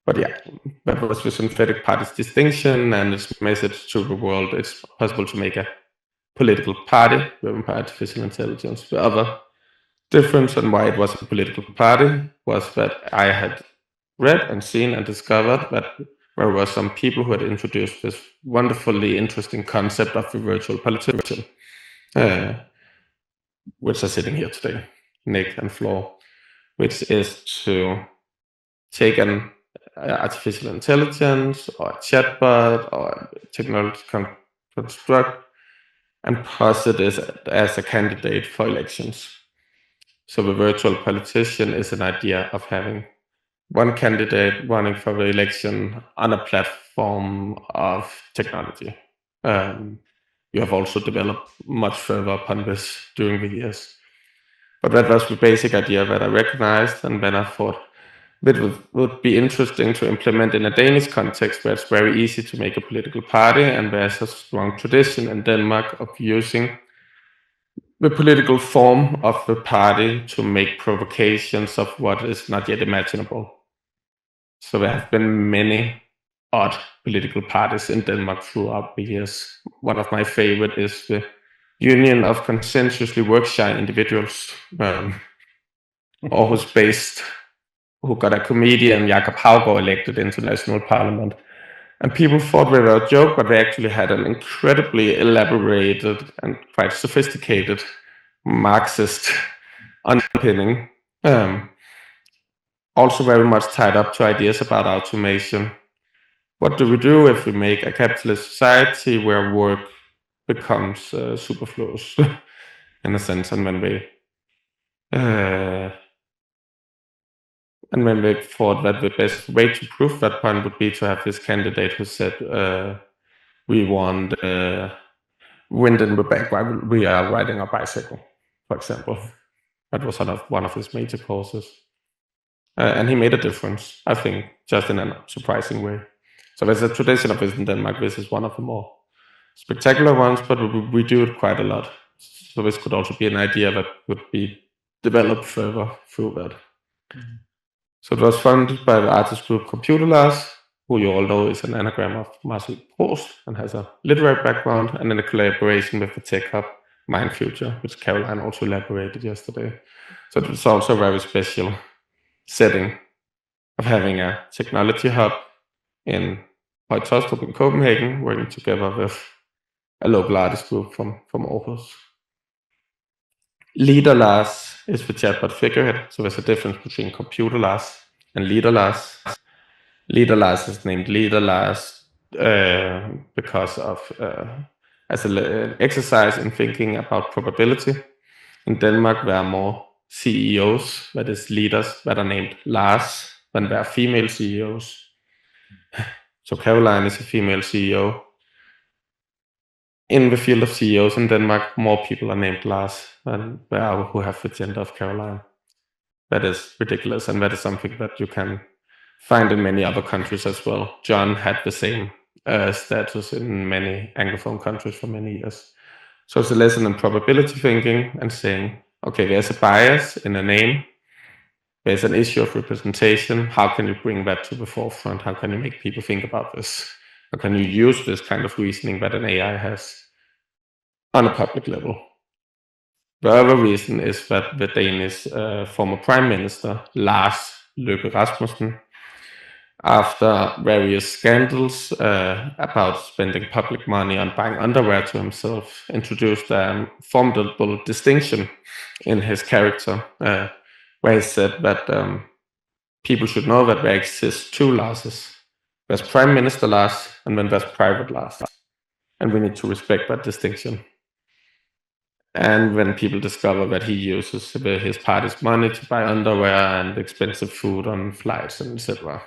But yeah, that was the synthetic party's distinction and its message to the world. It's possible to make a political party driven by artificial intelligence. The other difference and why it was a political party was that I had read and seen and discovered that there were some people who had introduced this wonderfully interesting concept of the virtual politician, which are sitting here today, Nick and Flo, which is to take an artificial intelligence or a chatbot or a technological construct and posit it as a candidate for elections. So the virtual politician is an idea of having one candidate running for the election on a platform of technology. You have also developed much further upon this during the years. But that was the basic idea that I recognized, and then I thought it would be interesting to implement in a Danish context where it's very easy to make a political party, and there's a strong tradition in Denmark of using the political form of the party to make provocations of what is not yet imaginable. So there have been many odd political parties in Denmark throughout the years. One of my favorite is the Union of Consensuously Work-Shy Individuals, Aarhus-based, who got a comedian, Jakob Haugaard, elected into national parliament. And people thought they were a joke, but they actually had an incredibly elaborated and quite sophisticated Marxist underpinning. Also very much tied up to ideas about automation. What do we do if we make a capitalist society where work becomes superfluous, in a sense, and when they thought that the best way to prove that point would be to have this candidate who said, we want wind in the back while we are riding a bicycle, for example. That was one of his major causes. And he made a difference, I think, just in a surprising way. So there's a tradition of this in Denmark. This is one of the more spectacular ones, but we do it quite a lot. So this could also be an idea that would be developed further through that. So it was funded by the artist group contextualises, who you all know is an anagram of Marcel Proust and has a literary background, and in a collaboration with the tech hub Mind Future, which Caroline also elaborated yesterday. So it was also a very special setting of having a technology hub in Høje-Taastrup in Copenhagen, working together with a local artist group from Aarhus. Leaderless is the chatbot figurehead, so there's a difference between computerless and leaderless. Leaderless is named leaderless because of as an exercise in thinking about probability. In Denmark, there are more CEOs, that is leaders, that are named Lars, than there are female CEOs. So Caroline is a female CEO. In the field of CEOs in Denmark, more people are named Lars than there are who have the gender of Caroline. That is ridiculous, and that is something that you can find in many other countries as well. John had the same status in many Anglophone countries for many years. So it's a lesson in probability thinking and saying, okay, there's a bias in a name, there's an issue of representation, how can you bring that to the forefront? How can you make people think about this? How can you use this kind of reasoning that an AI has on a public level? The other reason is that the Danish former Prime Minister, Lars Løkke Rasmussen, after various scandals about spending public money on buying underwear to himself, introduced a formidable distinction in his character, where he said that people should know that there exist two Larses. There's Prime Minister Lars, and then there's Private Lars. And we need to respect that distinction. And when people discover that he uses his party's money to buy underwear and expensive food on flights and etc.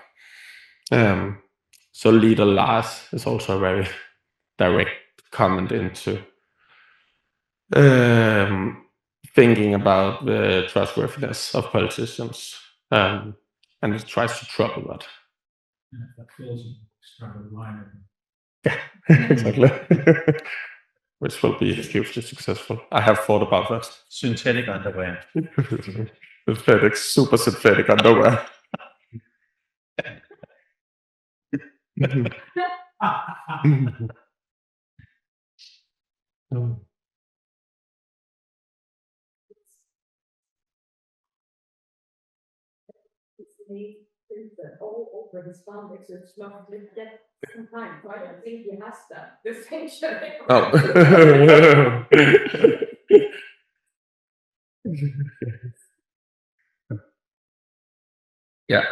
So leader Lars is also a very direct comment into thinking about the trustworthiness of politicians, and it tries to trouble that. That feels kind of line. Yeah, exactly. Which will be hugely successful. I have thought about that. Synthetic underwear. Synthetic, super synthetic underwear. All over his context, it's not that sometimes, right? I think he has that distinction. Oh. Yeah.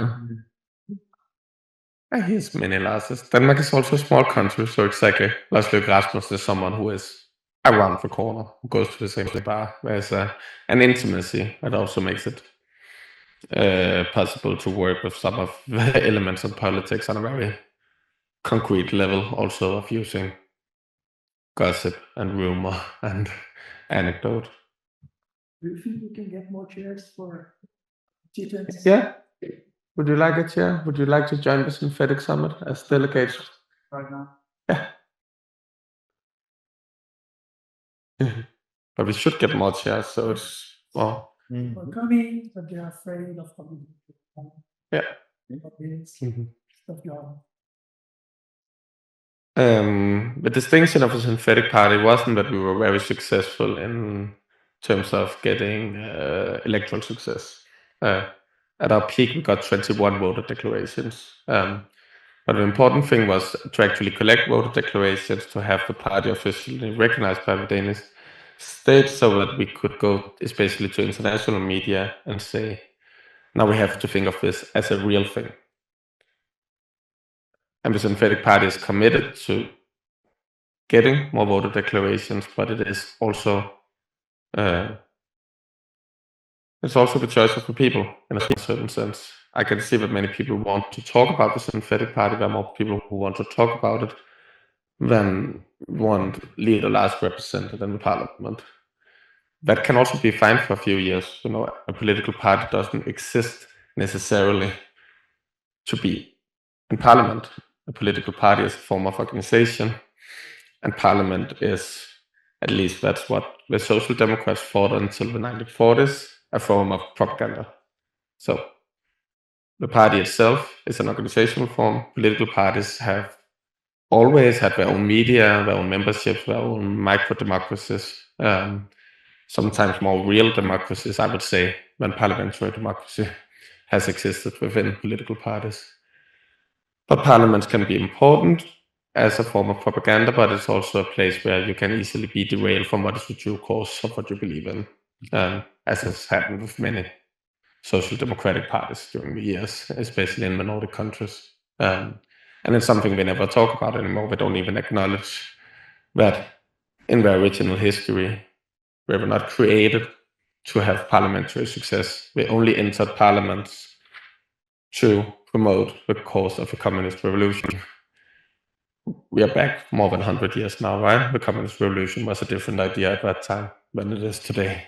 Here's many Larses. Denmark is also a small country, so exactly. Lars Løkke Rasmussen is someone who is around the corner, who goes to the same bar. There's an intimacy that also makes it possible to work with some of the elements of politics on a very concrete level, also of using gossip and rumor and anecdote. Do you think we can get more chairs for T20? Yeah. Would you like a chair? Would you like to join the Synthetic Summit as delegates? Right now. Yeah. But we should get more chairs, so it's well. Well, coming, but they're afraid of coming. Yeah. Stuff The distinction of a synthetic party wasn't that we were very successful in terms of getting electoral success. At our peak, we got 21 voter declarations. But the important thing was to actually collect voter declarations, to have the party officially recognized by the Danish state, so that we could go especially to international media and say, now we have to think of this as a real thing. And the synthetic party is committed to getting more voter declarations, but it is also it's also the choice of the people in a certain sense. I can see that many people want to talk about the synthetic party. There are more people who want to talk about it than want leader last represented in the parliament. That can also be fine for a few years. You know, a political party doesn't exist necessarily to be in parliament. A political party is a form of organization, and parliament is, at least that's what the Social Democrats thought until the 1940s, a form of propaganda. So the party itself is an organizational form. Political parties have always had their own media, their own memberships, their own micro-democracies, sometimes more real democracies, I would say, than parliamentary democracy has existed within political parties. But parliaments can be important as a form of propaganda, but it's also a place where you can easily be derailed from what is the true cause of what you believe in, as has happened with many social democratic parties during the years, especially in the Nordic countries. And it's something we never talk about anymore. We don't even acknowledge that in the original history, we were not created to have parliamentary success. We only entered parliaments to promote the cause of a communist revolution. We are back more than 100 years now, right? The communist revolution was a different idea at that time than it is today.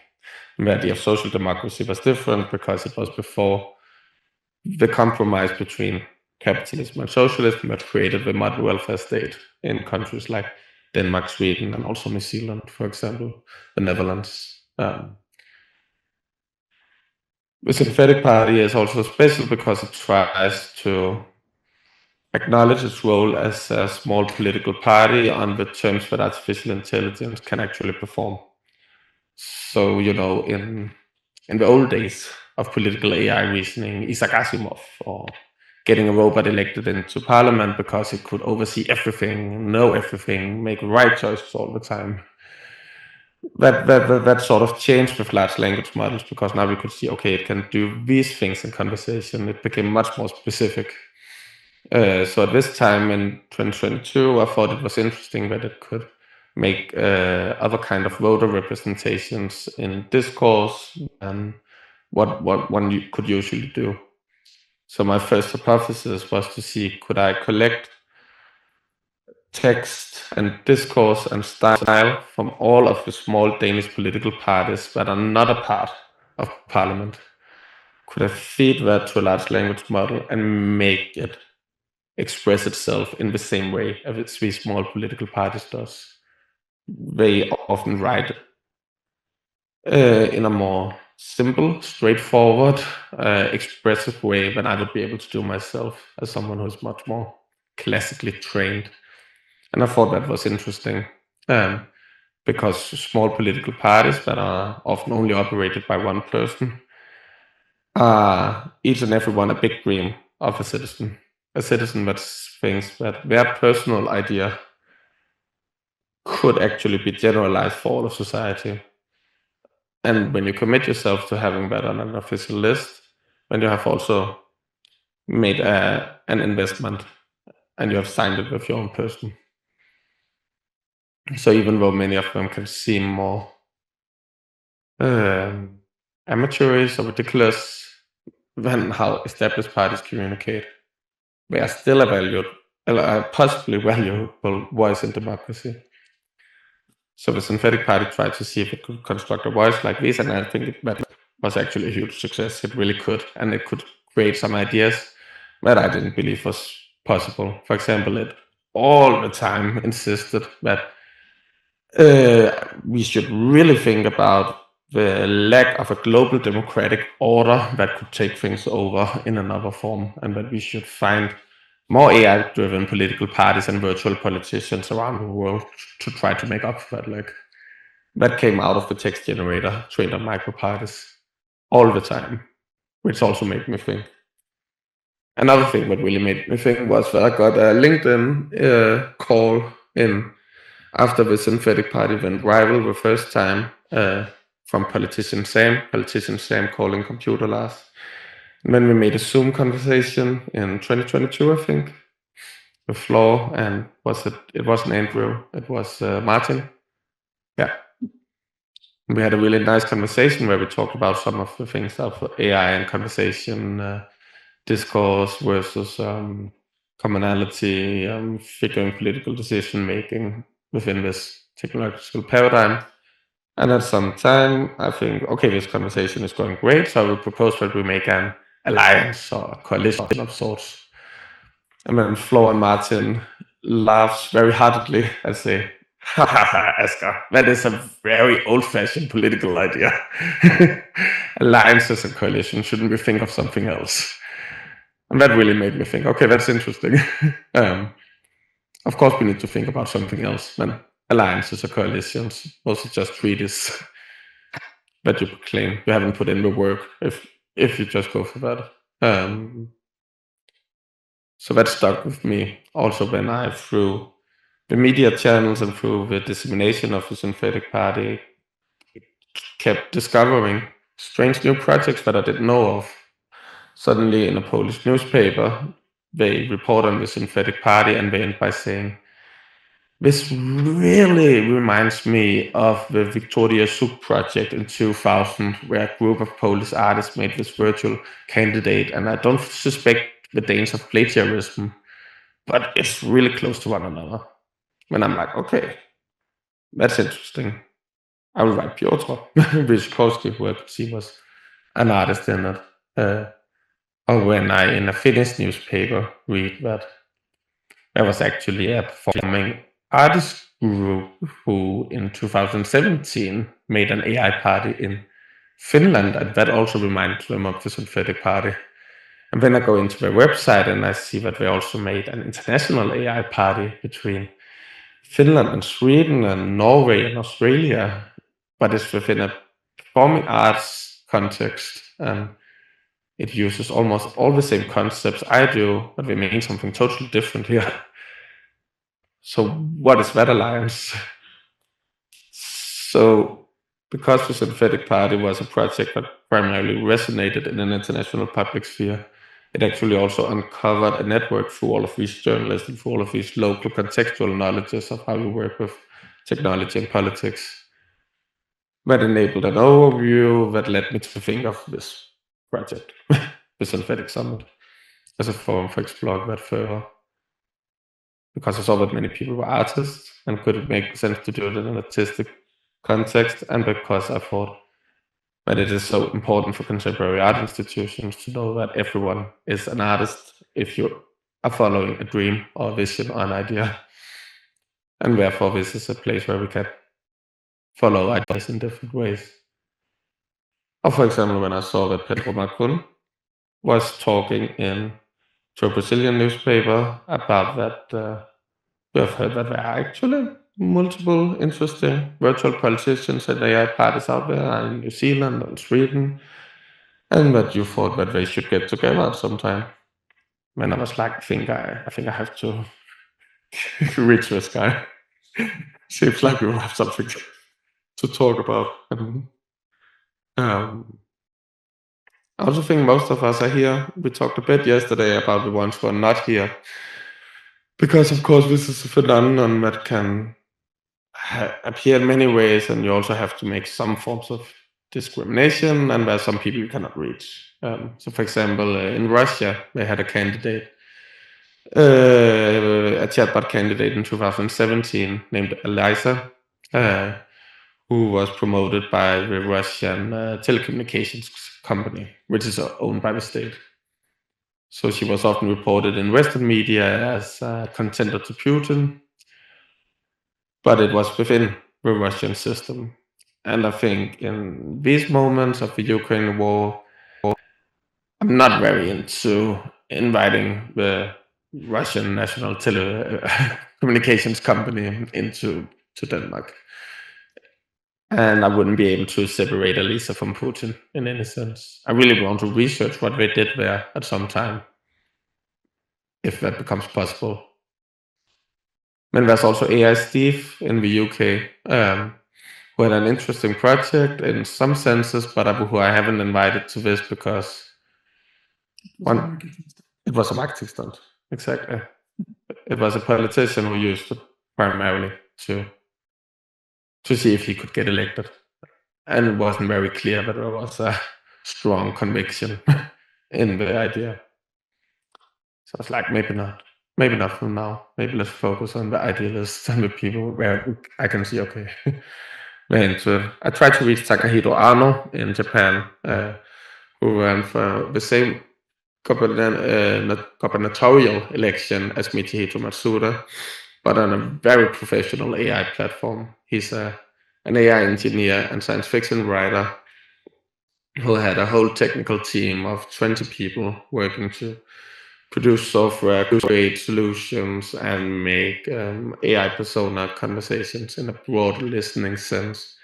The idea of social democracy was different because it was before the compromise between capitalism and socialism that created the modern welfare state in countries like Denmark, Sweden, and also New Zealand, for example, the Netherlands. The synthetic party is also special because it tries to acknowledge its role as a small political party on the terms that artificial intelligence can actually perform. So, you know, in the old days of political AI reasoning, Isaac Asimov, or getting a robot elected into parliament because it could oversee everything, know everything, make right choices all the time. That sort of changed with large language models, because now we could see, okay, it can do these things in conversation. It became much more specific. So at this time in 2022, I thought it was interesting that it could make other kind of voter representations in discourse and what one could usually do. So my first hypothesis was to see, could I collect text and discourse and style from all of the small Danish political parties that are not a part of parliament? Could I feed that to a large language model and make it express itself in the same way as these small political parties does? They often write in a more simple, straightforward, expressive way than I would be able to do myself as someone who is much more classically trained. And I thought that was interesting, because small political parties that are often only operated by one person are each and every one a big dream of a citizen that thinks that their personal idea could actually be generalized for all of society. And when you commit yourself to having that on an official list, then you have also made an investment, and you have signed it with your own person. So even though many of them can seem more amateurish or ridiculous than how established parties communicate, they are still a possibly valuable voice in democracy. So the synthetic party tried to see if it could construct a voice like this, and I think that was actually a huge success. It really could, and it could create some ideas that I didn't believe was possible. For example, it all the time insisted that we should really think about the lack of a global democratic order that could take things over in another form, and that we should find more AI-driven political parties and virtual politicians around the world to try to make up for that. Like, that came out of the text generator trained on microparties all the time, which also made me think. Another thing that really made me think was that I got a LinkedIn call in after the synthetic party went viral the first time from politician Sam calling computer Lars. And then we made a Zoom conversation in 2022, I think, with Flo, and it wasn't Andrew, it was Martin. Yeah. We had a really nice conversation where we talked about some of the things of AI and conversation, discourse versus commonality, figuring political decision making within this technological paradigm. And at some time, I think, okay, this conversation is going great, so I will propose that we make an alliance or a coalition of sorts. And then Flo and Martin laughs very heartedly and say, "Ha ha ha, Asger, that is a very old-fashioned political idea. Alliances and coalitions, shouldn't we think of something else?" And that really made me think, okay, that's interesting. Of course, we need to think about something else than alliances or coalitions. Also just treaties that you claim you haven't put in the work if you just go for that. So that stuck with me also when I, through the media channels and through the dissemination of the synthetic party, kept discovering strange new projects that I didn't know of. Suddenly in a Polish newspaper, they report on the synthetic party and they end by saying, "This really reminds me of the Victoria Suk project in 2000, where a group of Polish artists made this virtual candidate, and I don't suspect the Danes of plagiarism, but it's really close to one another." And I'm like, okay, that's interesting. I will write Piotr Wyszkowski, who I could see was an artist in it. Or when I, in a Finnish newspaper, read that there was actually a performing artist group who in 2017 made an AI party in Finland, and that also reminded them of the synthetic party. And then I go into their website and I see that they also made an international AI party between Finland and Sweden and Norway and Australia, but it's within a performing arts context, and it uses almost all the same concepts I do, but they mean something totally different here. So what is that alliance? So because the synthetic party was a project that primarily resonated in an international public sphere, it actually also uncovered a network through all of these journalists and through all of these local contextual knowledges of how you work with technology and politics. That enabled an overview that led me to think of this project, the Synthetic Summit, as a forum for exploring that further. Because I saw that many people were artists and could it make sense to do it in an artistic context, and because I thought that it is so important for contemporary art institutions to know that everyone is an artist if you are following a dream or a vision or an idea. And therefore this is a place where we can follow ideas in different ways. Or for example, when I saw that Pedro Macron was talking to a Brazilian newspaper about that we have heard that there are actually multiple interesting virtual politicians and AI parties out there in New Zealand and Sweden, and that you thought that they should get together at some time. When I was like, I think I have to reach this guy. Seems like we will have something to talk about. I also think most of us are here. We talked a bit yesterday about the ones who are not here. Because, of course, this is a phenomenon that can appear in many ways, and you also have to make some forms of discrimination, and there are some people you cannot reach. So, for example, in Russia, they had a candidate, a chatbot candidate in 2017 named Eliza, who was promoted by the Russian telecommunications company, which is owned by the state. So she was often reported in Western media as a contender to Putin, but it was within the Russian system. And I think in these moments of the Ukraine war, I'm not very into inviting the Russian national communications company into Denmark. And I wouldn't be able to separate Elisa from Putin in any sense. I really want to research what they did there at some time, if that becomes possible. Then there's also AI Steve in the UK, who had an interesting project in some senses, but who I haven't invited to this because it was a marketing stunt. Exactly. It was a politician who used it primarily to see if he could get elected. And it wasn't very clear that there was a strong conviction in the idea. So it's like, maybe not from now. Maybe let's focus on the idealists and the people where I can see, okay, they're into it. I tried to reach Takahito Ano in Japan, who ran for the same gubernatorial election as Michihito Matsuda, but on a very professional AI platform. He's an AI engineer and science fiction writer who had a whole technical team of 20 people working to produce software, create solutions, and make AI persona conversations in a broad listening sense.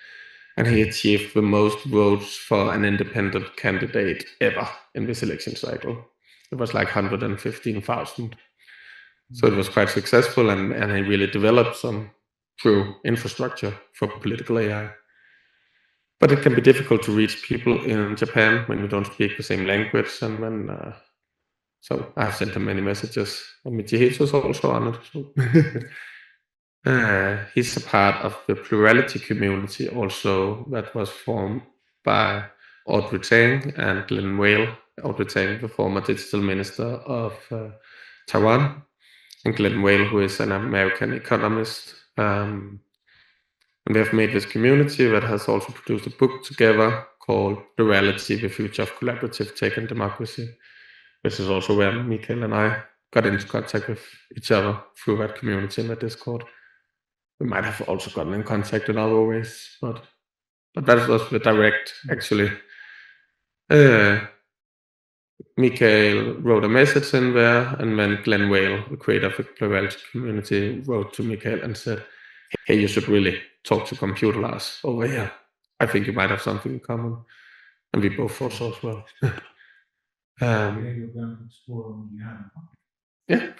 And he achieved the most votes for an independent candidate ever in this election cycle. It was like 115,000. So it was quite successful, and he really developed some true infrastructure for political AI. But it can be difficult to reach people in Japan when you don't speak the same language, and when so I've sent him many messages, and Michihito's also on it. He's a part of the plurality community also that was formed by Audrey Tang and Glenn Whale. Audrey Tang, the former digital minister of Taiwan, and Glenn Whale, who is an American economist. And they have made this community that has also produced a book together called Plurality, the Future of Collaborative Tech and Democracy, which is also where Mikael and I got into contact with each other through that community in the Discord. We might have also gotten in contact in other ways, but that was the direct, actually. Mikael wrote a message in there, and then Glenn Whale, the creator of the Plurality community, wrote to Mikael and said, hey, you should really talk to contextualises over here. I think you might have something in common. And we both thought so as well. Yeah.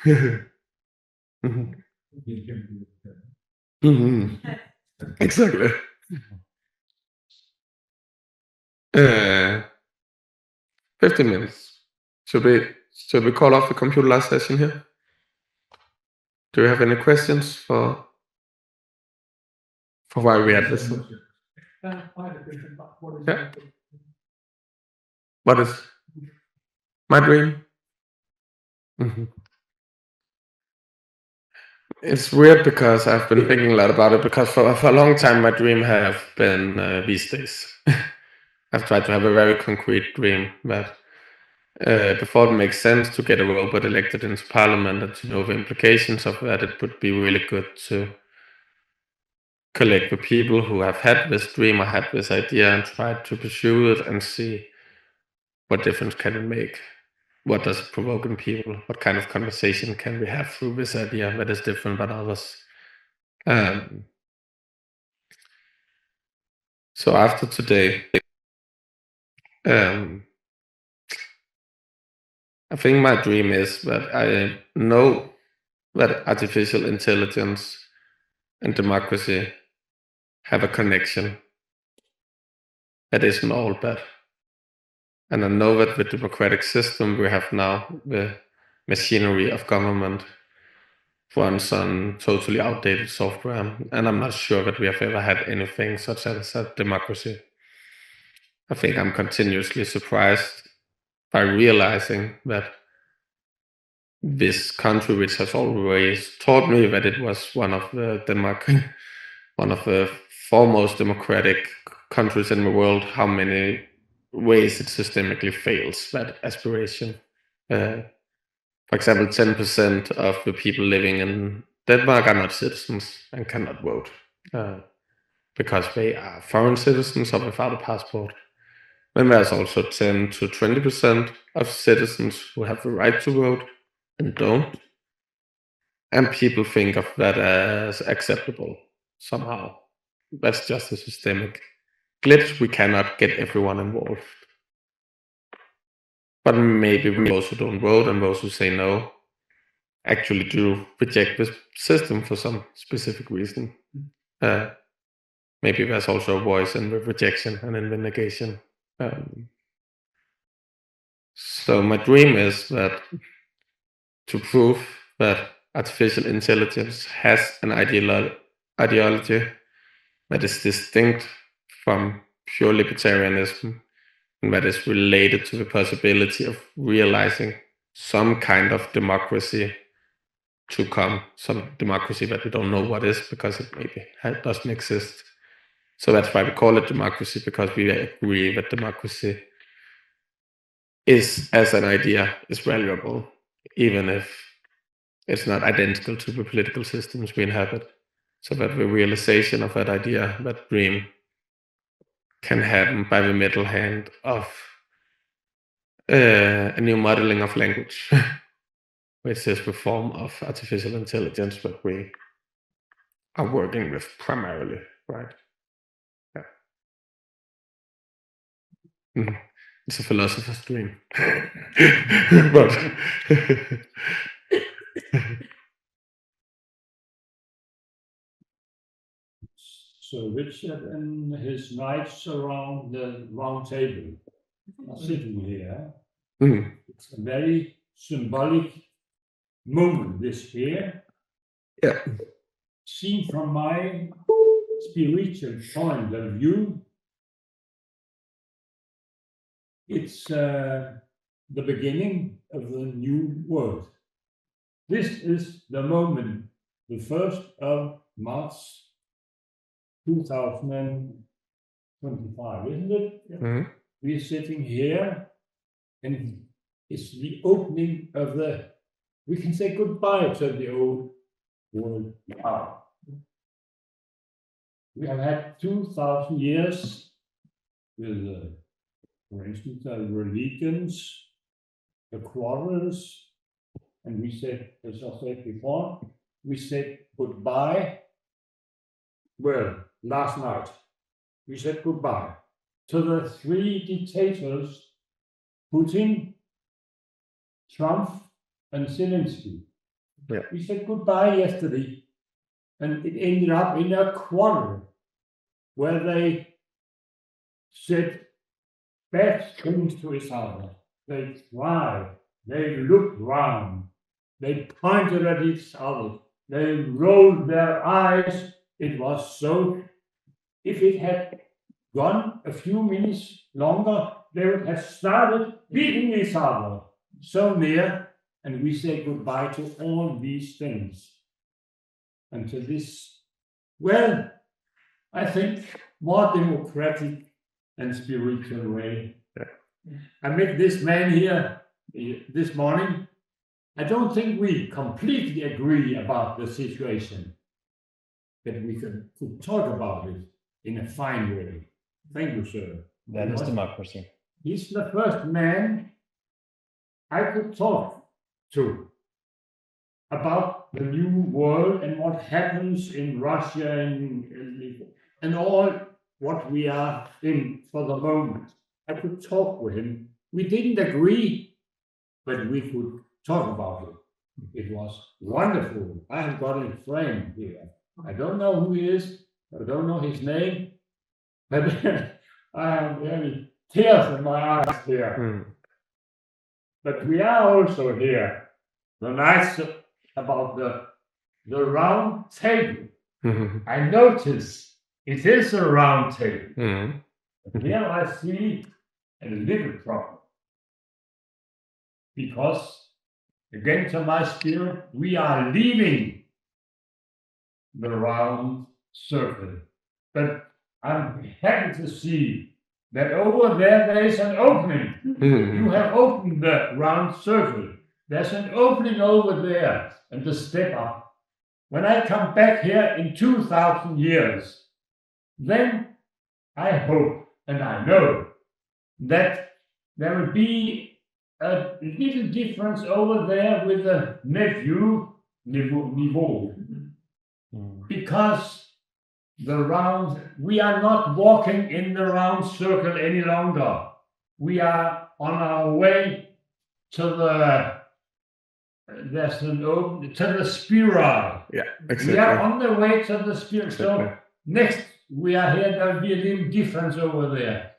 Exactly. 15 minutes. Should we call off the contextualises session here? Do you have any questions for why we had this? Yeah. What is my dream? It's weird because I've been thinking a lot about it, because for a long time my dream have been these days. I've tried to have a very concrete dream that before it makes sense to get a robot elected into parliament and to know the implications of that, it would be really good to collect the people who have had this dream or had this idea and try to pursue it and see what difference can it make. What does it provoke in people? What kind of conversation can we have through this idea that is different than others? So after today, I think my dream is that I know that artificial intelligence and democracy have a connection that isn't all bad. And I know that the democratic system we have now, the machinery of government, runs on totally outdated software. And I'm not sure that we have ever had anything such as a democracy. I think I'm continuously surprised by realizing that this country, which has always taught me that it was one of the foremost democratic countries in the world, how many ways it systemically fails that aspiration. For example, 10% of the people living in Denmark are not citizens and cannot vote because they are foreign citizens or without a passport. Then there's also 10 to 20% of citizens who have the right to vote and don't. And people think of that as acceptable somehow. That's just a systemic glitch. We cannot get everyone involved. But maybe those who don't vote and those who say no actually do reject this system for some specific reason. Maybe there's also a voice in the rejection and in the negation. So my dream is that to prove that artificial intelligence has an ideology that is distinct from pure libertarianism and that is related to the possibility of realizing some kind of democracy to come, some democracy that we don't know what is because it maybe doesn't exist. So that's why we call it democracy, because we agree that democracy is, as an idea, is valuable, even if it's not identical to the political systems we inhabit. So that the realization of that idea, that dream, can happen by the middle hand of a new modeling of language, which is the form of artificial intelligence that we are working with primarily, right? Yeah. It's a philosopher's dream. But So Richard and his knights around the round table are sitting here. It's a very symbolic moment, this here. Yeah. Seen from my spiritual point of view, it's the beginning of the new world. This is the moment, the 1st of March 2025, isn't it? We're sitting here and it's the opening of we can say goodbye to the old world now. We have had 2,000 years with, for instance, the religions, the quarrels, and we said, as I said before, we said goodbye. Well, last night, we said goodbye to the 3 dictators, Putin, Trump, and Zelensky. Yeah. We said goodbye yesterday, and it ended up in a quarrel where they said bad things to each other. They cried, they looked round, they pointed at each other, they rolled their eyes. It was so, if it had gone a few minutes longer, they would have started beating each other so near, and we say goodbye to all these things. And to this, well, I think more democratic and spiritual way. I met this man here this morning. I don't think we completely agree about the situation, but we could talk about it in a fine way. Thank you, sir. That is democracy. He's the first man I could talk to about the new world and what happens in Russia and all what we are in for the moment. I could talk with him. We didn't agree, but we could talk about it. It was wonderful. I have got a friend here. I don't know who he is. I don't know his name. But I have very tears in my eyes here. But we are also here. The nice about the round table. I notice it is a round table. But here I see a little problem. Because, again to my spirit, we are leaving the round circle. But I'm happy to see that over there is an opening. You have opened the round circle. There's an opening over there and the step up. When I come back here in 2,000 years, then I hope and I know that there will be a little difference over there with the nephew niveau. Because we are not walking in the round circle any longer. We are on our way to the spiral. Yeah, exactly. We are on the way to the spiral. Exactly. So next we are here, there'll be a little difference over there.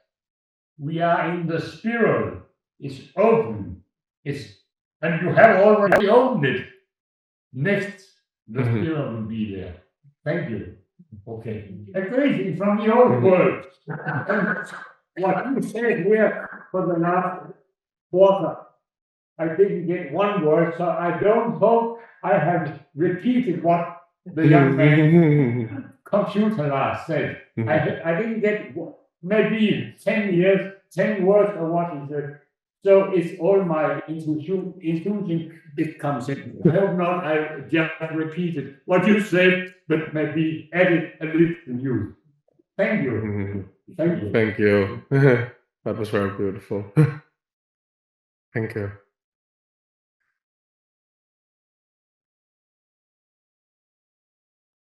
We are in the spiral. It's open. And you have already opened it. Next, the spiral will be there. Thank you. Okay. A greeting from the old world. What you said here for the last quarter, I didn't get one word, so I don't hope I have repeated what the young man contextualises said. I didn't get maybe 10 words of what he said. So it's all my intuition it comes in. I hope not, I just repeated what you said, but maybe added a little new. Thank you. Thank you. Thank you. That was very beautiful. Thank you.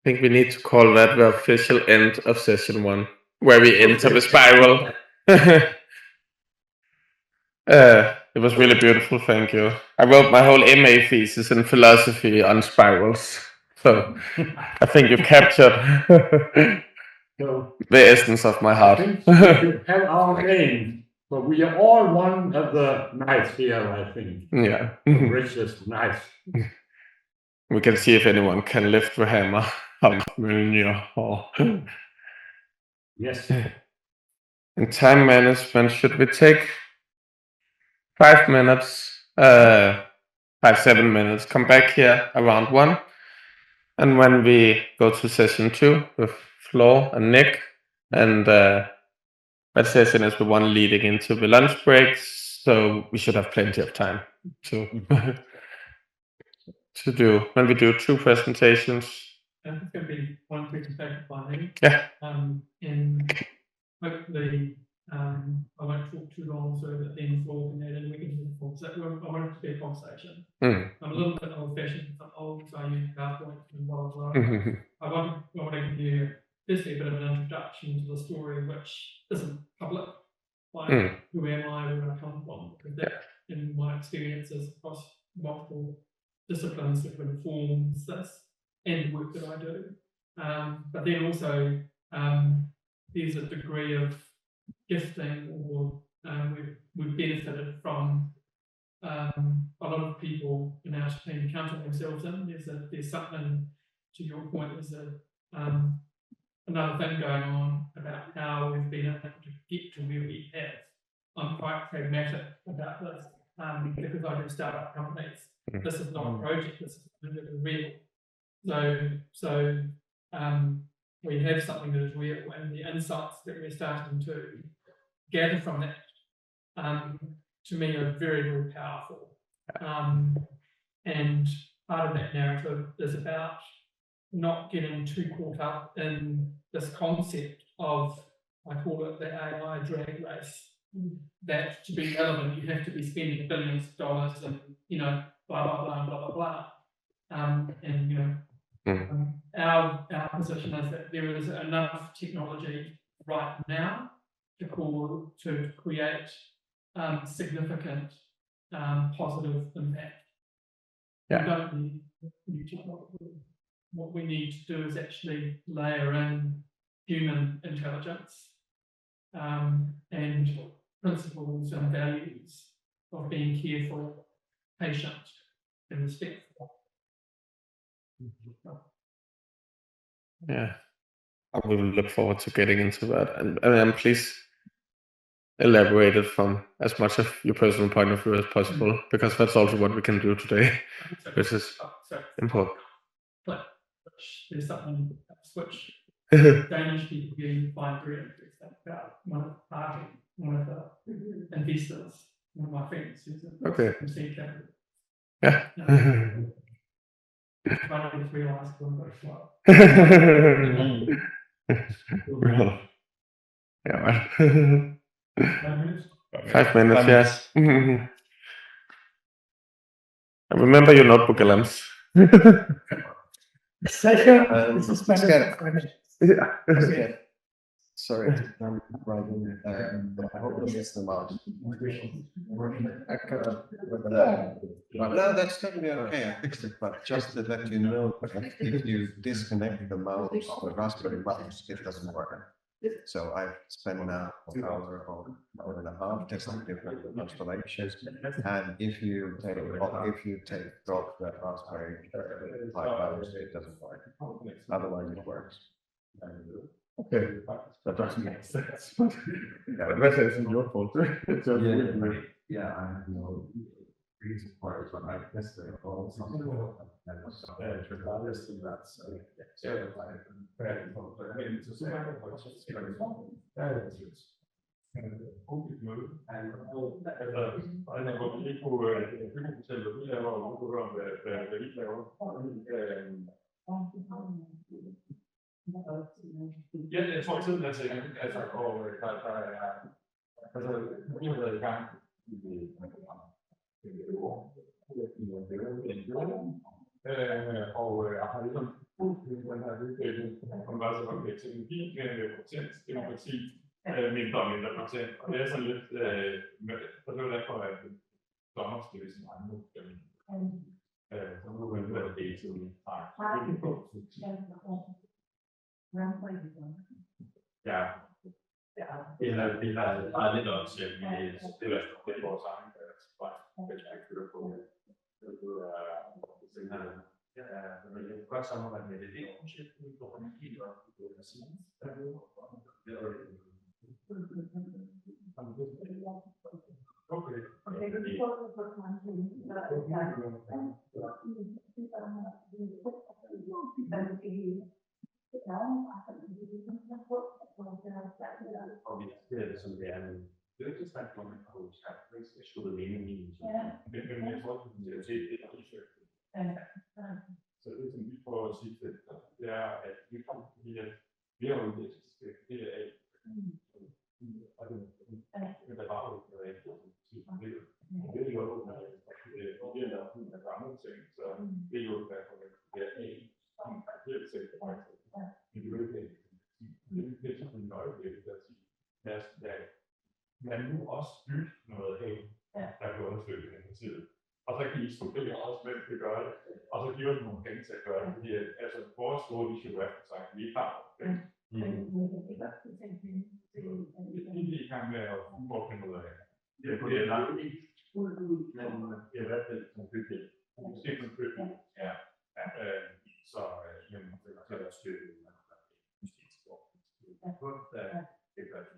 I think we need to call that the official end of session 1, where we enter the spiral. It was really beautiful, thank you. I wrote my whole MA thesis in philosophy on spirals, so I think you captured the essence of my heart. I think we should have our name, but we are all one of the knights here, I think. Yeah. The richest knights. We can see if anyone can lift the hammer. Yes. In time management, should we take 5 minutes, 7 minutes, come back here around 1, and when we go to session 2 with Flo and Nick, and that session is the one leading into the lunch breaks, so we should have plenty of time to do, when we do 2 presentations. It's going to be one presentation by me. Yeah. And hopefully, I won't talk too long, so that then Flo can add in, we can do the form. So I want it to be a conversation. I'm a little bit old-fashioned, I'm old, so I use PowerPoint and blah, blah, blah. I want to give you firstly a bit of an introduction to the story, which isn't public. Like, who am I, where I come from? Because that, in my experiences across multiple disciplines, sort of informs this and the work that I do. But then also, there's a degree of gifting, or we've benefited from a lot of people in our team counting themselves in. There's something, to your point, there's another thing going on about how we've been able to get to where we have. I'm quite pragmatic about this because I do startup companies. This is not a project, this is real. So we have something that is real, and the insights that we're starting to gather from that, to me, are very, very powerful. And part of that narrative is about not getting too caught up in this concept of, I call it the AI drag race, that to be relevant, you have to be spending billions of dollars and, blah, blah, blah, blah, blah, blah. And, our position is that there is enough technology right now to create significant positive impact. We don't need new technology. What we need to do is actually layer in human intelligence and principles and values of being careful, patient, and respectful. Yeah, I will look forward to getting into that, and please elaborate it from as much of your personal point of view as possible, because that's also what we can do today, which is important. There's something which Danish people getting find very interesting about one of the investors, one of my friends who's from seed capital. Yeah. I didn't realise one of those well. Yeah. 5 minutes? 5 minutes, yes. And remember your notebook, Alams. Session is suspended for 5 minutes. Okay. Sorry, I'm writing. I hope I missed them out. No, that's totally okay. I fixed it, but just to let you know, that if you disconnect the mouse, the Raspberry mouse, it doesn't work. So I've spent now an hour or hour and a half testing different constellations, and if you take off the Raspberry mouse, it doesn't work. Otherwise, it works. Okay, that doesn't make sense. Yeah, the rest isn't your fault. It's just weird. Yeah, I have no reason for it, but I guess they're all something. And regardless of that, so Ja, jeg tror tiden er til, altså, og der er, altså, vi har været i gang og har ligesom den her udvikling, om bare så om teknologi, potens, demokrati, mindre og mindre potent, og det er sådan lidt, og det var derfor, at Thomas skal ligesom andre, så må man være det tiden. Ja. Vi har lidt også, det er vores egen perspektiv på. Men det er godt samarbejde med det projekt, hvor man giver og vi ser det som det er nu. Det er ikke så svært, når man har skabt det skulle mene min. Men jeg tror, at det er det, der er så det, som vi prøver at sige til, det er, at vi kommer til at vi har jo det af. Og det er bare jo noget af det. Det er jo noget, det er noget gamle ting, så det er jo derfor, at det er en helt sikkert. Men det er jo ikke det er sådan en nøgle, der siger, man nu også bygge noget af, der kan understøtte demokratiet. Og så kan I studere også, mens vi gør det, og så giver det nogle penge til at gøre det, fordi altså, vores store vision er sagt, vi ikke har det. Vi er i gang med at finde noget af. Det er langt ikke, men det er i hvert fald som bygning. Måske som bygning, ja. Så men det er at støtte det gør det.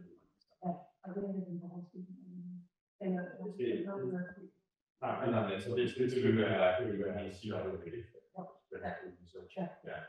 Nej, så det vil være en sige, at det er ja.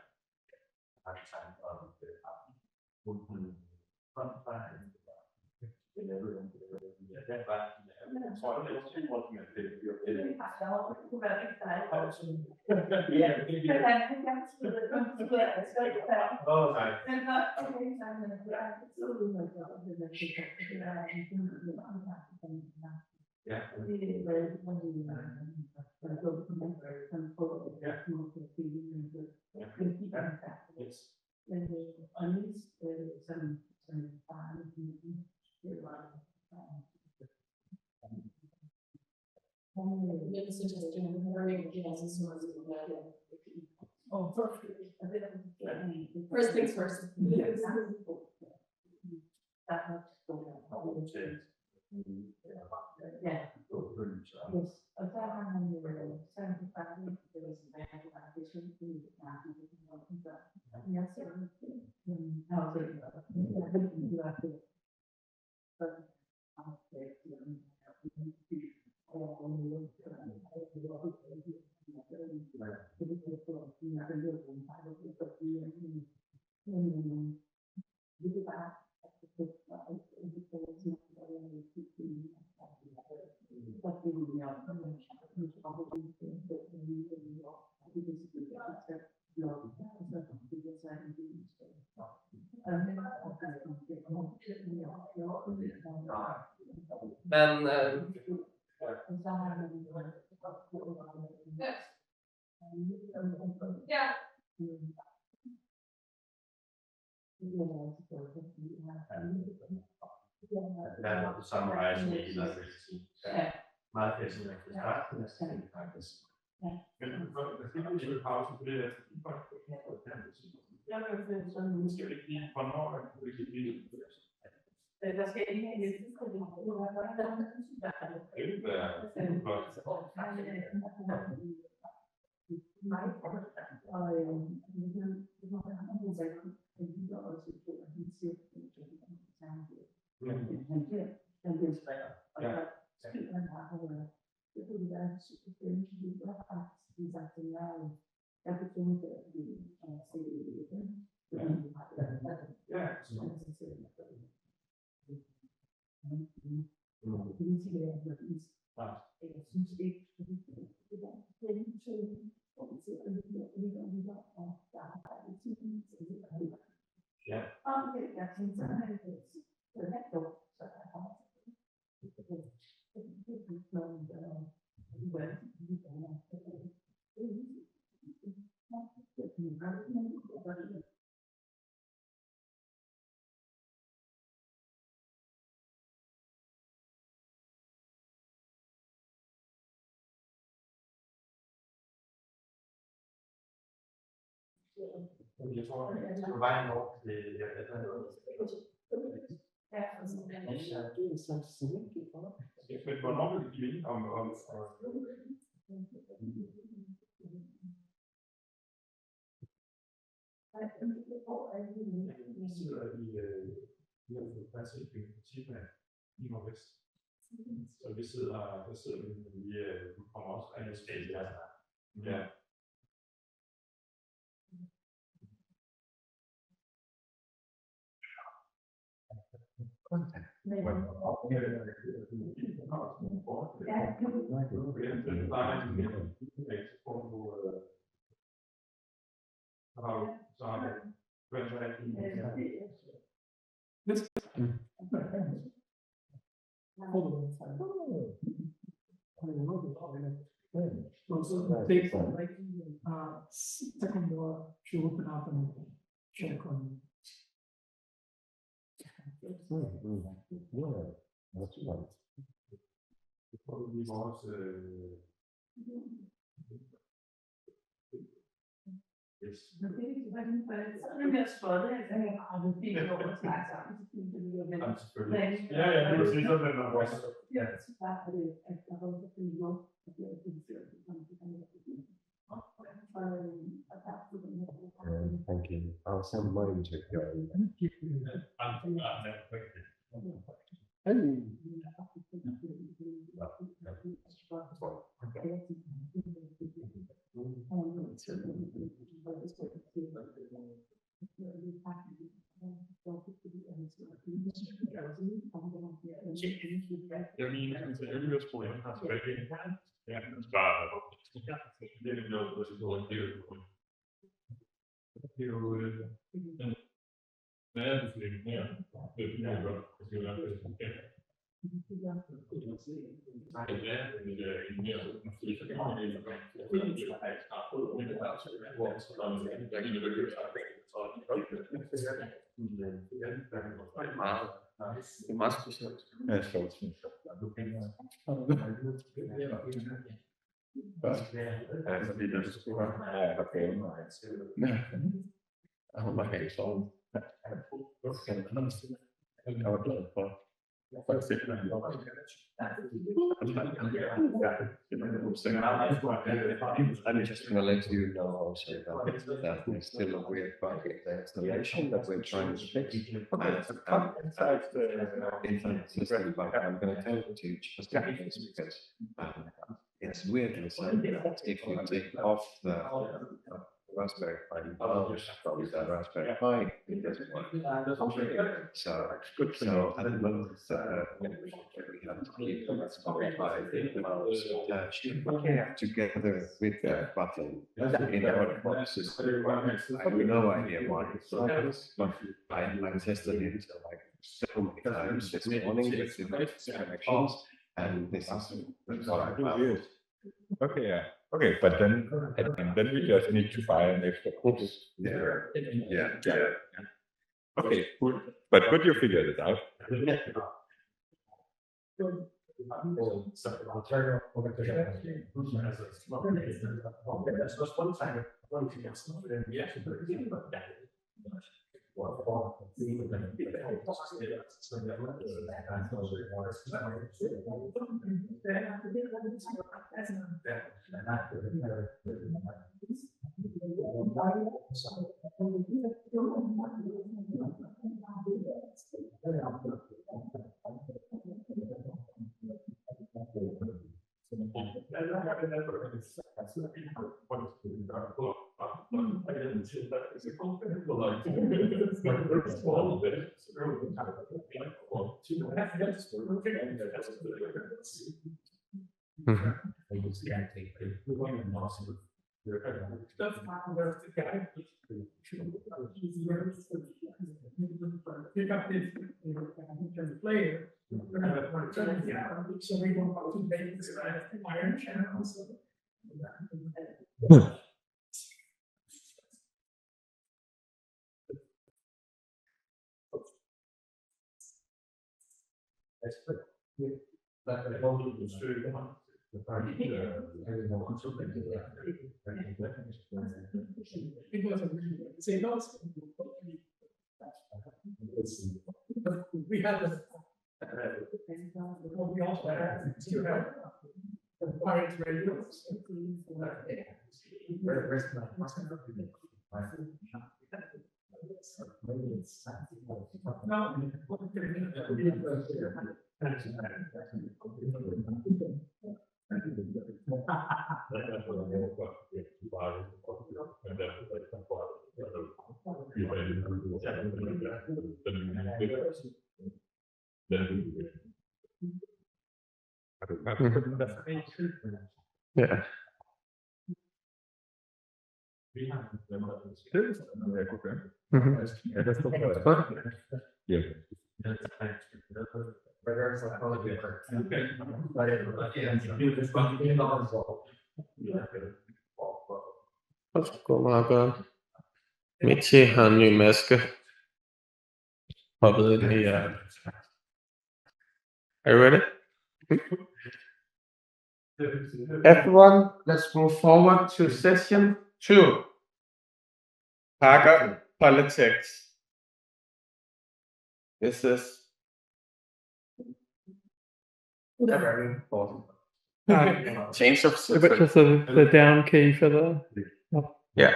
First things first. Yes. Yeah. Yes. Og så har man jo sådan en faktisk That would summarize the electricity. Meget fascinerende. Men det er jo pause på det der. Skal vi ikke lige, hvornår det kan blive? Der skal ikke have hjælp. Det vil være flot. Jeg tror, det var vejen over til men hvornår vil det give ind om vi sidder i princippet i Nordvest. Så vi sidder vi kommer også af en skab ja. Second door should open up and check on. That's right. Probably was yes. Ja, det er sådan, den også. Thank you. I'll send mine to go. Jeg mener, at jeg vil spørge, om har tilbage. Ja, bare det er noget, der er så det er jo nærhedslægning her. Det er godt. Det skal være det. Nej, det er en mere åben fri, så kan man ikke gøre det. Det er ikke snart på, men det er så hvor så der er en der gør det er meget. Det er meget specielt. Ja, sjovt. Ja, fordi det er så godt. Ja, der kan man. Jeg har meget helt sådan. Jeg var glad for. I'm just going to let you know also that there's still a weird bug in the installation that we're trying to fix. Infinite system bug. I'm going to tell it to you just in case because it's weirdly so that if you take off the Raspberry Pi from the Raspberry Pi, it doesn't work. So at the moment, we have to keep the Raspberry Pi mouse attached together with the button in order for the system to work. I have no idea why it's like this, but I tested it like so many times this morning with different connections, and this is what I found. Okay, yeah. Okay, but then we just need to buy an extra course. Yeah. Okay, cool. But good you figured it out. We have we also have pirate radios. Yeah. Det går meget godt. Mitzi har en ny maske. Hoppet ind i Are you ready? Everyone, let's move forward to session 2. Kafka politics. This is very important. Change of But just the down key for the. Yeah.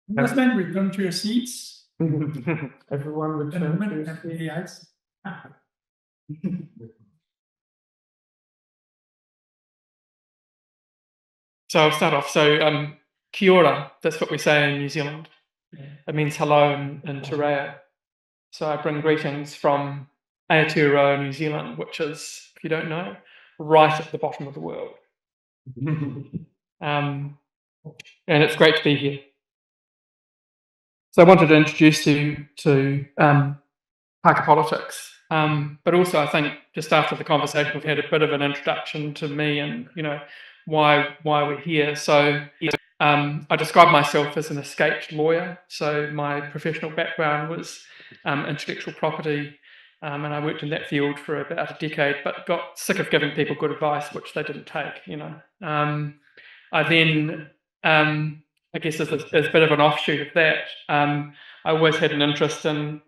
Investment, return to your seats. Everyone return to your seats. So I'll start off. So kia ora, that's what we say in New Zealand. It means hello in Te Reo. So I bring greetings from Aotearoa, New Zealand, which is, if you don't know, right at the bottom of the world. And it's great to be here. So I wanted to introduce you to Kafka politics, but also I think just after the conversation we've had a bit of an introduction to me and why we're here. So I describe myself as an escaped lawyer. So my professional background was intellectual property, and I worked in that field for about a decade, but got sick of giving people good advice, which they didn't take. I then, I guess as a bit of an offshoot of that, I always had an interest in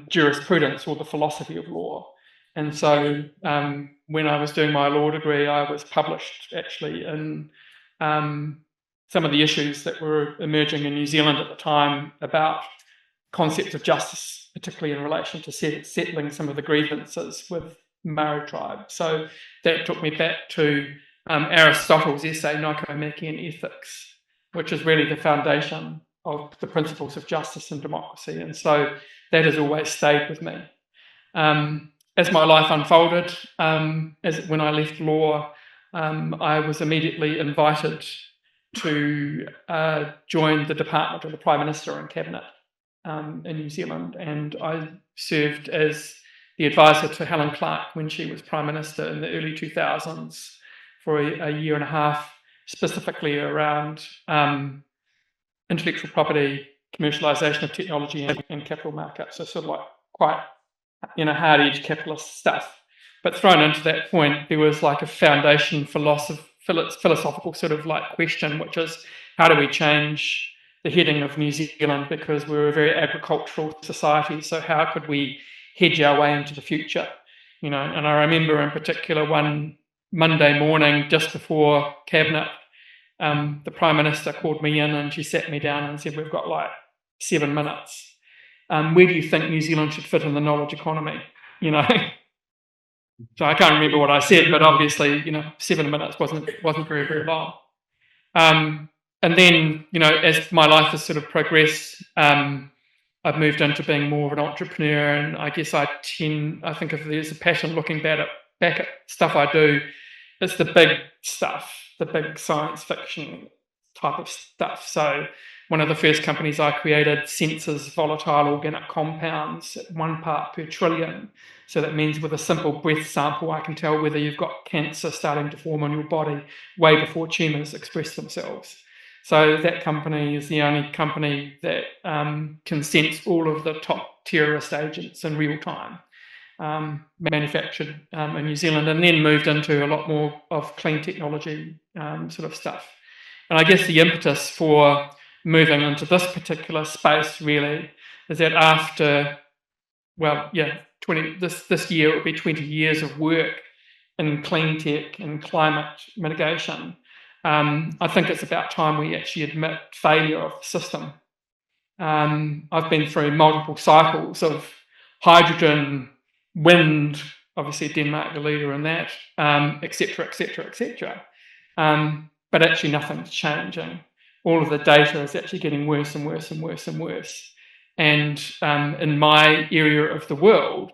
jurisprudence or the philosophy of law. And so when I was doing my law degree, I was published actually in some of the issues that were emerging in New Zealand at the time about concepts of justice, particularly in relation to settling some of the grievances with Maori tribe. So that took me back to Aristotle's essay, Nicomachean Ethics, which is really the foundation of the principles of justice and democracy. And so that has always stayed with me. As my life unfolded, when I left law, I was immediately invited to join the Department of the Prime Minister and Cabinet in New Zealand. And I served as the advisor to Helen Clark when she was Prime Minister in the early 2000s for a year and a half, specifically around intellectual property, commercialization of technology, and capital markets. So sort of like quite, hard-edge capitalist stuff. But thrown into that point, there was like a foundation philosophical sort of like question, which is how do we change the heading of New Zealand, because we're a very agricultural society, so how could we hedge our way into the future? And I remember in particular one Monday morning just before Cabinet, the Prime Minister called me in and she sat me down and said, we've got like 7 minutes. Where do you think New Zealand should fit in the knowledge economy? So I can't remember what I said, but obviously, 7 minutes wasn't very, very long. And then, as my life has sort of progressed, I've moved into being more of an entrepreneur, and I guess I think if there's a passion looking back at stuff I do, it's the big stuff, the big science fiction type of stuff. So one of the first companies I created senses volatile organic compounds at 1 part per trillion. So that means with a simple breath sample, I can tell whether you've got cancer starting to form on your body way before tumours express themselves. So that company is the only company that can sense all of the top terrorist agents in real time, manufactured in New Zealand, and then moved into a lot more of clean technology sort of stuff. And I guess the impetus for moving into this particular space really is that after, this year it will be 20 years of work in clean tech and climate mitigation. I think it's about time we actually admit failure of the system. I've been through multiple cycles of hydrogen, wind, obviously Denmark the leader in that, et cetera. But actually nothing's changing. All of the data is actually getting worse and worse and worse and worse. And in my area of the world,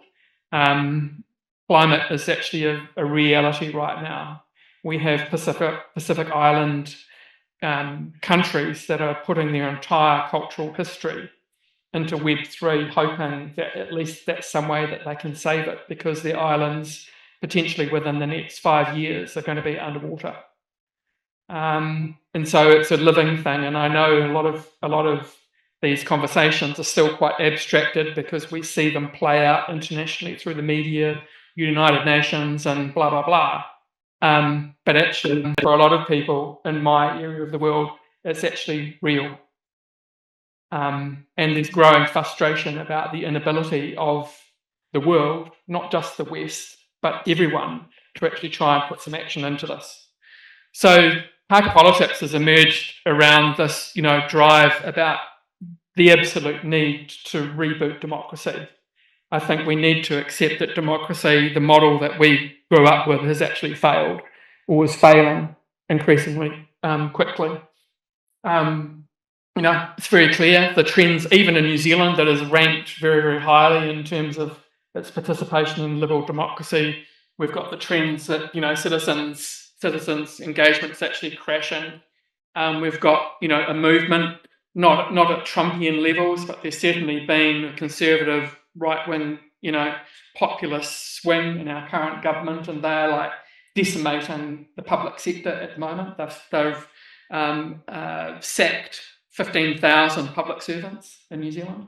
climate is actually a reality right now. We have Pacific Island countries that are putting their entire cultural history into Web3, hoping that at least that's some way that they can save it, because their islands potentially within the next 5 years are going to be underwater. And so it's a living thing, and I know a lot of these conversations are still quite abstracted because we see them play out internationally through the media, United Nations, and blah blah blah. But actually, for a lot of people in my area of the world, it's actually real. And there's growing frustration about the inability of the world, not just the West, but everyone, to actually try and put some action into this. So Parker Politics has emerged around this, drive about the absolute need to reboot democracy. I think we need to accept that democracy, the model that we grew up with, has actually failed, or is failing increasingly quickly. It's very clear, the trends, even in New Zealand, that is ranked very, very highly in terms of its participation in liberal democracy. We've got the trends that, citizens engagement is actually crashing. We've got, a movement, not at Trumpian levels, but there's certainly been a conservative right-wing, populist swing in our current government, and they're like decimating the public sector at the moment. They've sacked 15,000 public servants in New Zealand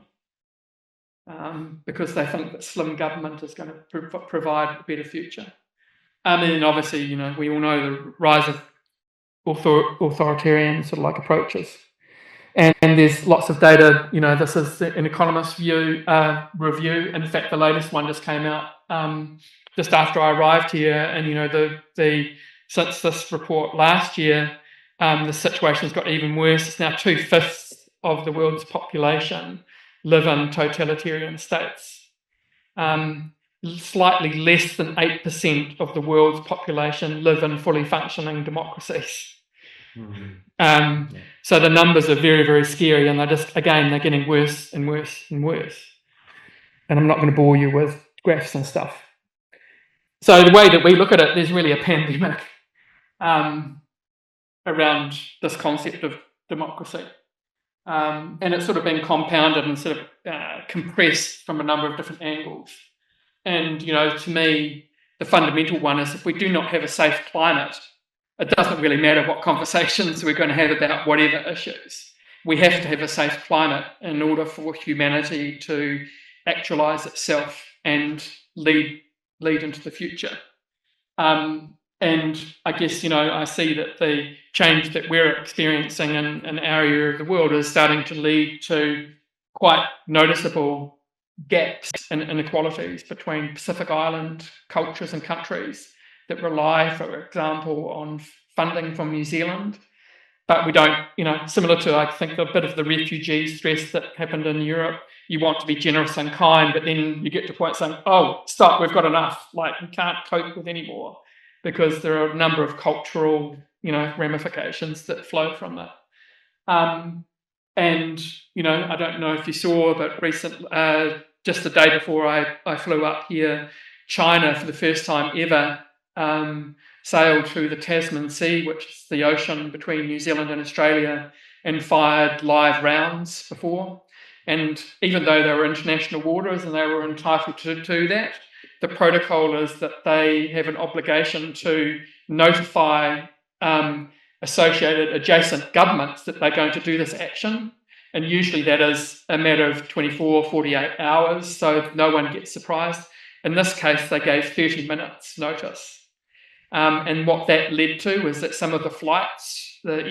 because they think that slim government is going to provide a better future. And then obviously, we all know the rise of authoritarian sort of like approaches. And there's lots of data, this is an Economist review. In fact, the latest one just came out just after I arrived here. And, since this report last year, the situation's got even worse. It's now 2/5 of the world's population live in totalitarian states. Slightly less than 8% of the world's population live in fully functioning democracies. So the numbers are very, very scary, and they're getting worse and worse and worse. And I'm not going to bore you with graphs and stuff. So the way that we look at it, there's really a pandemic around this concept of democracy. And it's sort of been compounded and sort of compressed from a number of different angles. And, to me, the fundamental one is if we do not have a safe climate, it doesn't really matter what conversations we're going to have about whatever issues. We have to have a safe climate in order for humanity to actualize itself and lead into the future. And I guess, I see that the change that we're experiencing in our area of the world is starting to lead to quite noticeable gaps and inequalities between Pacific Island cultures and countries that rely, for example, on funding from New Zealand. But we don't, similar to, I think, a bit of the refugee stress that happened in Europe, you want to be generous and kind, but then you get to a point saying, oh, stop, we've got enough, we can't cope with any more, because there are a number of cultural, ramifications that flow from that. And, I don't know if you saw, but just the day before I flew up here, China, for the first time ever, sailed through the Tasman Sea, which is the ocean between New Zealand and Australia, and fired live rounds before. And even though they were international waters and they were entitled to do that, the protocol is that they have an obligation to notify associated adjacent governments that they're going to do this action. And usually that is a matter of 24, 48 hours, so no one gets surprised. In this case, they gave 30 minutes notice. And what that led to was that some of the flights, the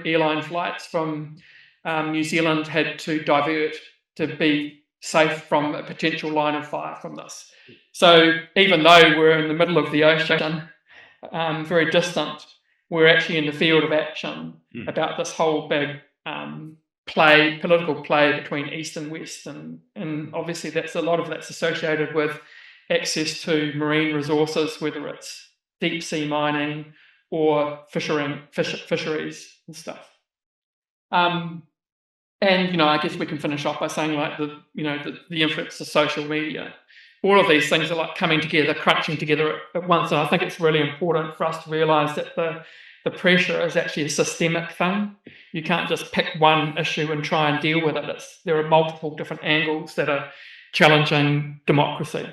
airline flights from New Zealand, had to divert to be safe from a potential line of fire from this. So even though we're in the middle of the ocean, very distant, we're actually in the field of action about this whole big political play between East and West. And obviously a lot of that's associated with access to marine resources, whether it's deep sea mining or fisheries and stuff. And I guess we can finish off by saying the influence of social media. All of these things are coming together, crunching together at once. And I think it's really important for us to realise that the pressure is actually a systemic thing. You can't just pick one issue and try and deal with it. There are multiple different angles that are challenging democracy.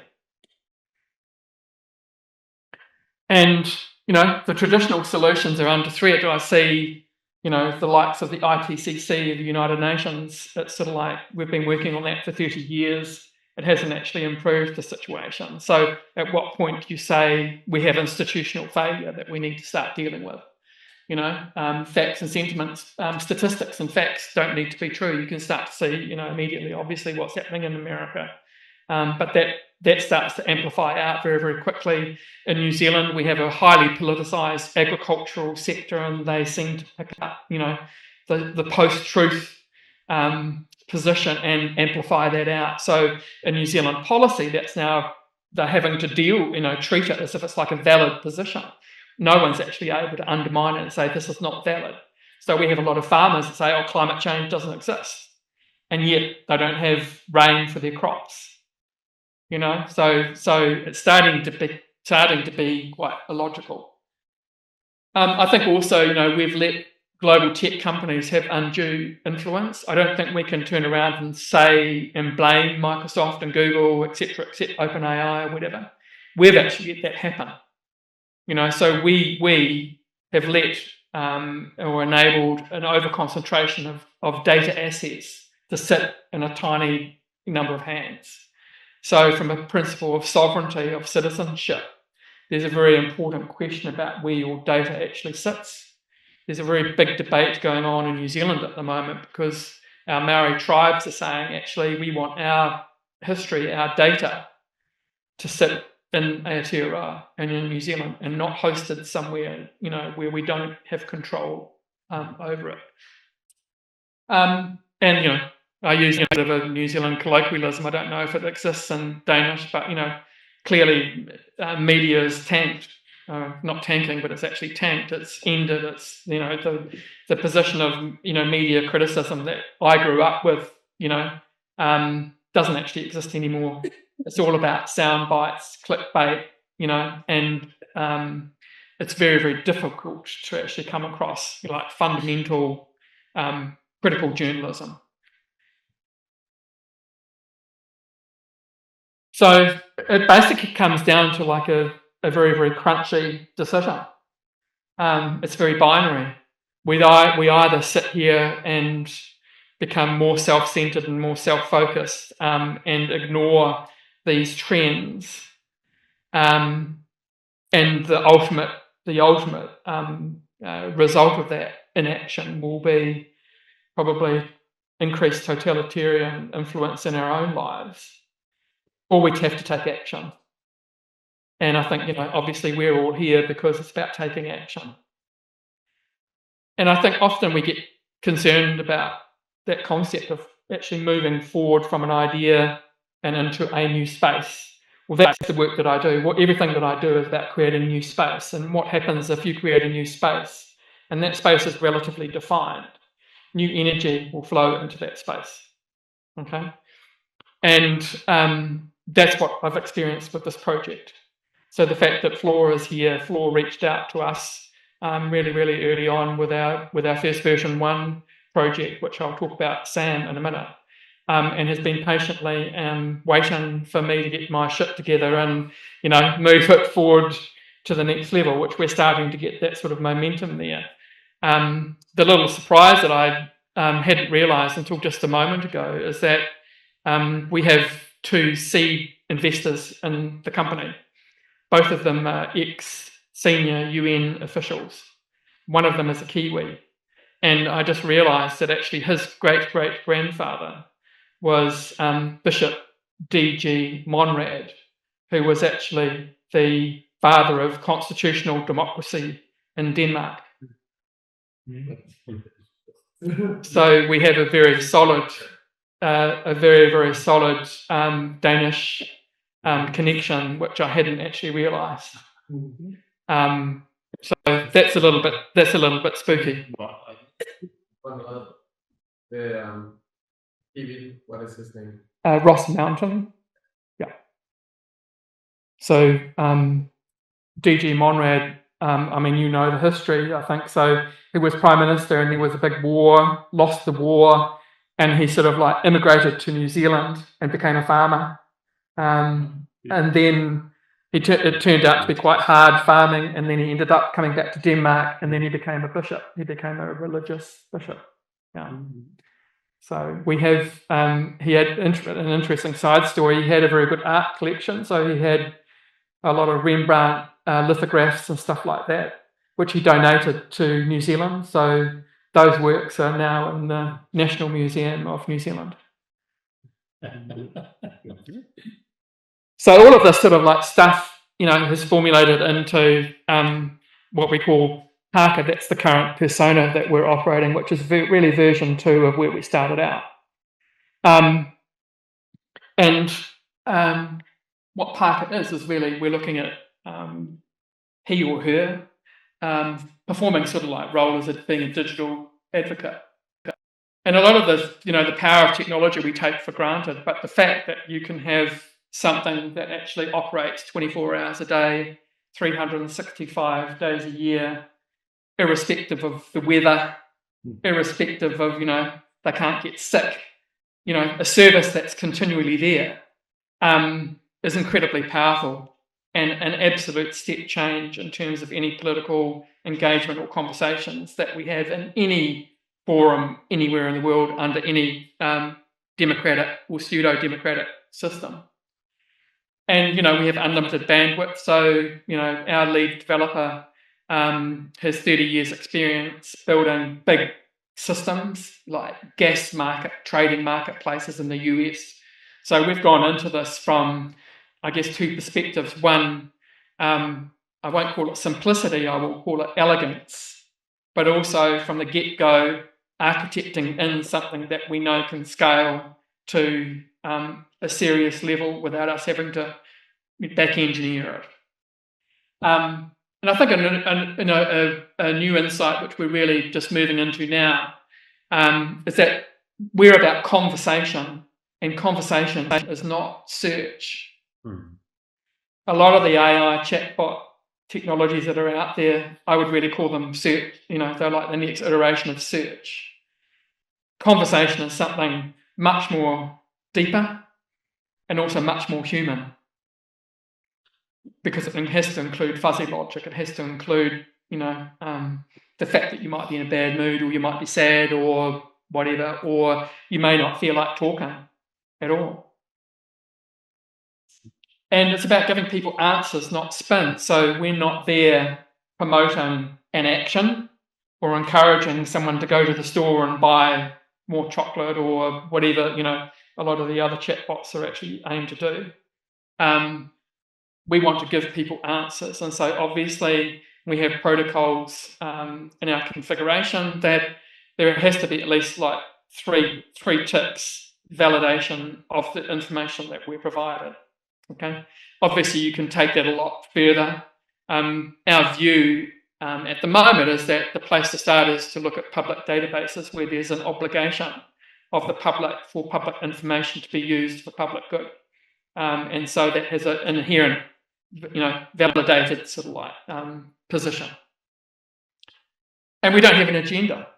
And, the traditional solutions are under threat. I see, the likes of the IPCC of the United Nations. It's sort of we've been working on that for 30 years. It hasn't actually improved the situation. So at what point do you say we have institutional failure that we need to start dealing with? Facts and sentiments, statistics and facts don't need to be true. You can start to see, immediately, obviously, what's happening in America. But that starts to amplify out very, very quickly. In New Zealand, we have a highly politicised agricultural sector, and they seem to pick up, the post-truth position and amplify that out. So in New Zealand policy, that's now they're having to treat it as if it's like a valid position. No one's actually able to undermine it and say this is not valid. So we have a lot of farmers that say, oh, climate change doesn't exist. And yet they don't have rain for their crops. So it's starting to be quite illogical. I think also, we've let global tech companies have undue influence. I don't think we can turn around and say and blame Microsoft and Google, etc., OpenAI or whatever. We've actually let that happen. So we have let or enabled an overconcentration of data assets to sit in a tiny number of hands. So from a principle of sovereignty, of citizenship, there's a very important question about where your data actually sits. There's a very big debate going on in New Zealand at the moment because our Maori tribes are saying, actually, we want our history, our data, to sit in Aotearoa and in New Zealand and not hosted somewhere, where we don't have control over it. I use a bit of a New Zealand colloquialism. I don't know if it exists in Danish, but, clearly media is tanked. Not tanking, but it's actually tanked. It's ended. It's, the position of, media criticism that I grew up with, doesn't actually exist anymore. It's all about sound bites, clickbait, and it's very, very difficult to actually come across fundamental critical journalism. So it basically comes down to like a very, very crunchy decision. It's very binary. We either sit here and become more self-centered and more self-focused and ignore these trends, and the ultimate result of that inaction will be probably increased totalitarian influence in our own lives, or we'd have to take action. And I think, obviously we're all here because it's about taking action. And I think often we get concerned about that concept of actually moving forward from an idea and into a new space. Well, that's the work that I do. Everything that I do is about creating new space. And what happens if you create a new space and that space is relatively defined? New energy will flow into that space. Okay? And that's what I've experienced with this project. So the fact that Flora is here, Flora reached out to us really, really early on with our first version 1 project, which I'll talk about Sam in a minute, and has been patiently waiting for me to get my shit together and move it forward to the next level, which we're starting to get that sort of momentum there. The little surprise that I hadn't realised until just a moment ago is that we have 2 seed investors in the company. Both of them are ex-senior UN officials. One of them is a Kiwi. And I just realised that actually his great-great-grandfather was Bishop D.G. Monrad, who was actually the father of constitutional democracy in Denmark. So we have a very solid, very, very solid Danish connection, which I hadn't actually realised. So that's a little bit spooky. What is his name? Ross Mountain. Yeah. So D.G. Monrad, the history, I think. So he was Prime Minister and there was a big war, lost the war, and he sort of like immigrated to New Zealand and became a farmer. And then it turned out to be quite hard farming, and then he ended up coming back to Denmark, and then he became a bishop. He became a religious bishop. Yeah. So we have, he had an interesting side story. He had a very good art collection, so he had a lot of Rembrandt lithographs and stuff like that, which he donated to New Zealand. So those works are now in the National Museum of New Zealand. So all of this sort of like stuff, has formulated into what we call Parker. That's the current persona that we're operating, which is really version 2 of where we started out. What Parker is really we're looking at he or her performing sort of like role as being a digital advocate. And a lot of this, the power of technology we take for granted, but the fact that you can have something that actually operates 24 hours a day, 365 days a year, irrespective of the weather, irrespective of, they can't get sick, a service that's continually there is incredibly powerful and an absolute step change in terms of any political engagement or conversations that we have in any forum anywhere in the world under any democratic or pseudo-democratic system. And, we have unlimited bandwidth. So, our lead developer has 30 years experience building big systems like gas market, trading marketplaces in the US. So we've gone into this from, I guess, 2 perspectives. One, I won't call it simplicity, I will call it elegance, but also from the get-go, architecting in something that we know can scale to a serious level without us having to back engineer it. And I think a new insight, which we're really just moving into now, is that we're about conversation, and conversation is not search. A lot of the AI chatbot technologies that are out there, I would really call them search. They're like the next iteration of search. Conversation is something much more deeper, and also much more human, because it has to include fuzzy logic. It has to include, the fact that you might be in a bad mood, or you might be sad, or whatever, or you may not feel like talking at all. And it's about giving people answers, not spin. So we're not there promoting an action or encouraging someone to go to the store and buy more chocolate or whatever, a lot of the other chatbots are actually aimed to do. We want to give people answers. And so obviously we have protocols in our configuration that there has to be at least like three ticks validation of the information that we're provided. Okay. Obviously, you can take that a lot further. Our view at the moment is that the place to start is to look at public databases where there's an obligation of the public for public information to be used for public good. And so that has an inherent, validated sort of like position. And we don't have an agenda.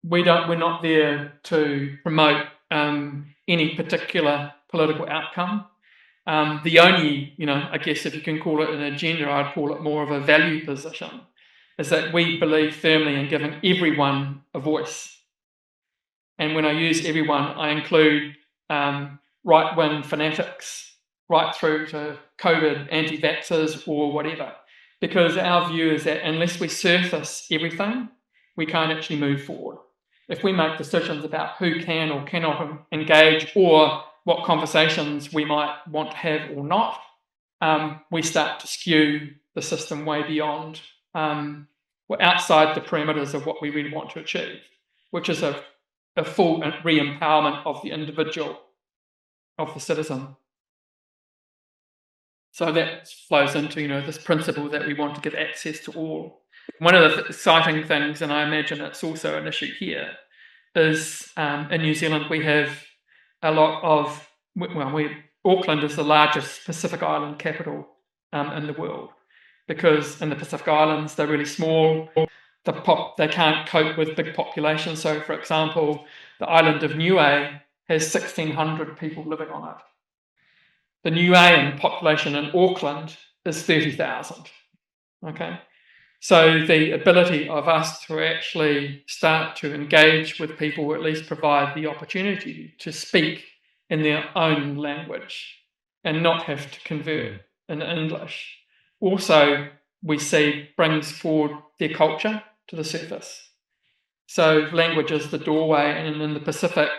We're not there to promote any particular political outcome. The only, I guess if you can call it an agenda, I'd call it more of a value position, is that we believe firmly in giving everyone a voice. And when I use everyone, I include right-wing fanatics, right through to COVID anti-vaxxers or whatever. Because our view is that unless we surface everything, we can't actually move forward. If we make decisions about who can or cannot engage or what conversations we might want to have or not, we start to skew the system way beyond, we're outside the parameters of what we really want to achieve, which is a full re-empowerment of the individual, of the citizen. So that flows into, this principle that we want to give access to all. One of the exciting things, and I imagine it's also an issue here, is in New Zealand we have a lot of, Auckland is the largest Pacific Island capital in the world, because in the Pacific Islands they're really small. They can't cope with big populations. So, for example, the island of Niue has 1,600 people living on it. The Niuean population in Auckland is 30,000. Okay, so the ability of us to actually start to engage with people, or at least provide the opportunity to speak in their own language and not have to convert in English, also we see brings forward their culture to the surface. So language is the doorway, and in the Pacific,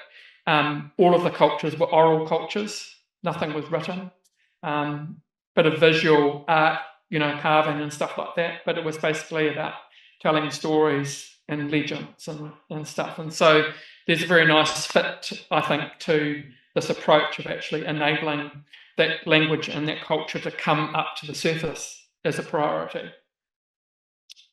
all of the cultures were oral cultures. Nothing was written. Bit of visual art, carving and stuff like that, but it was basically about telling stories and legends and stuff. And so there's a very nice fit, I think, to this approach of actually enabling that language and that culture to come up to the surface as a priority.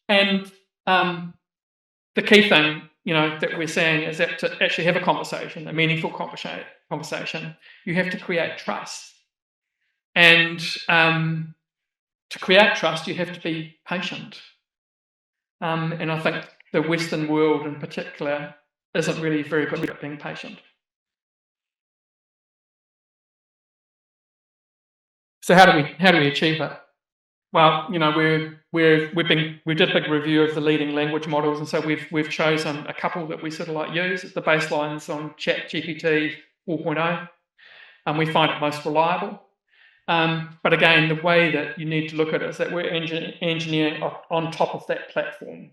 And the key thing, that we're saying is that to actually have a conversation, a meaningful conversation, you have to create trust. And to create trust, you have to be patient. And I think the Western world in particular isn't really very good at being patient. So how do we achieve it? Well, we did a big review of the leading language models, and so we've chosen a couple that we sort of like use. The baseline's on ChatGPT 4.0, and we find it most reliable. But again, the way that you need to look at it is that we're engineering on top of that platform.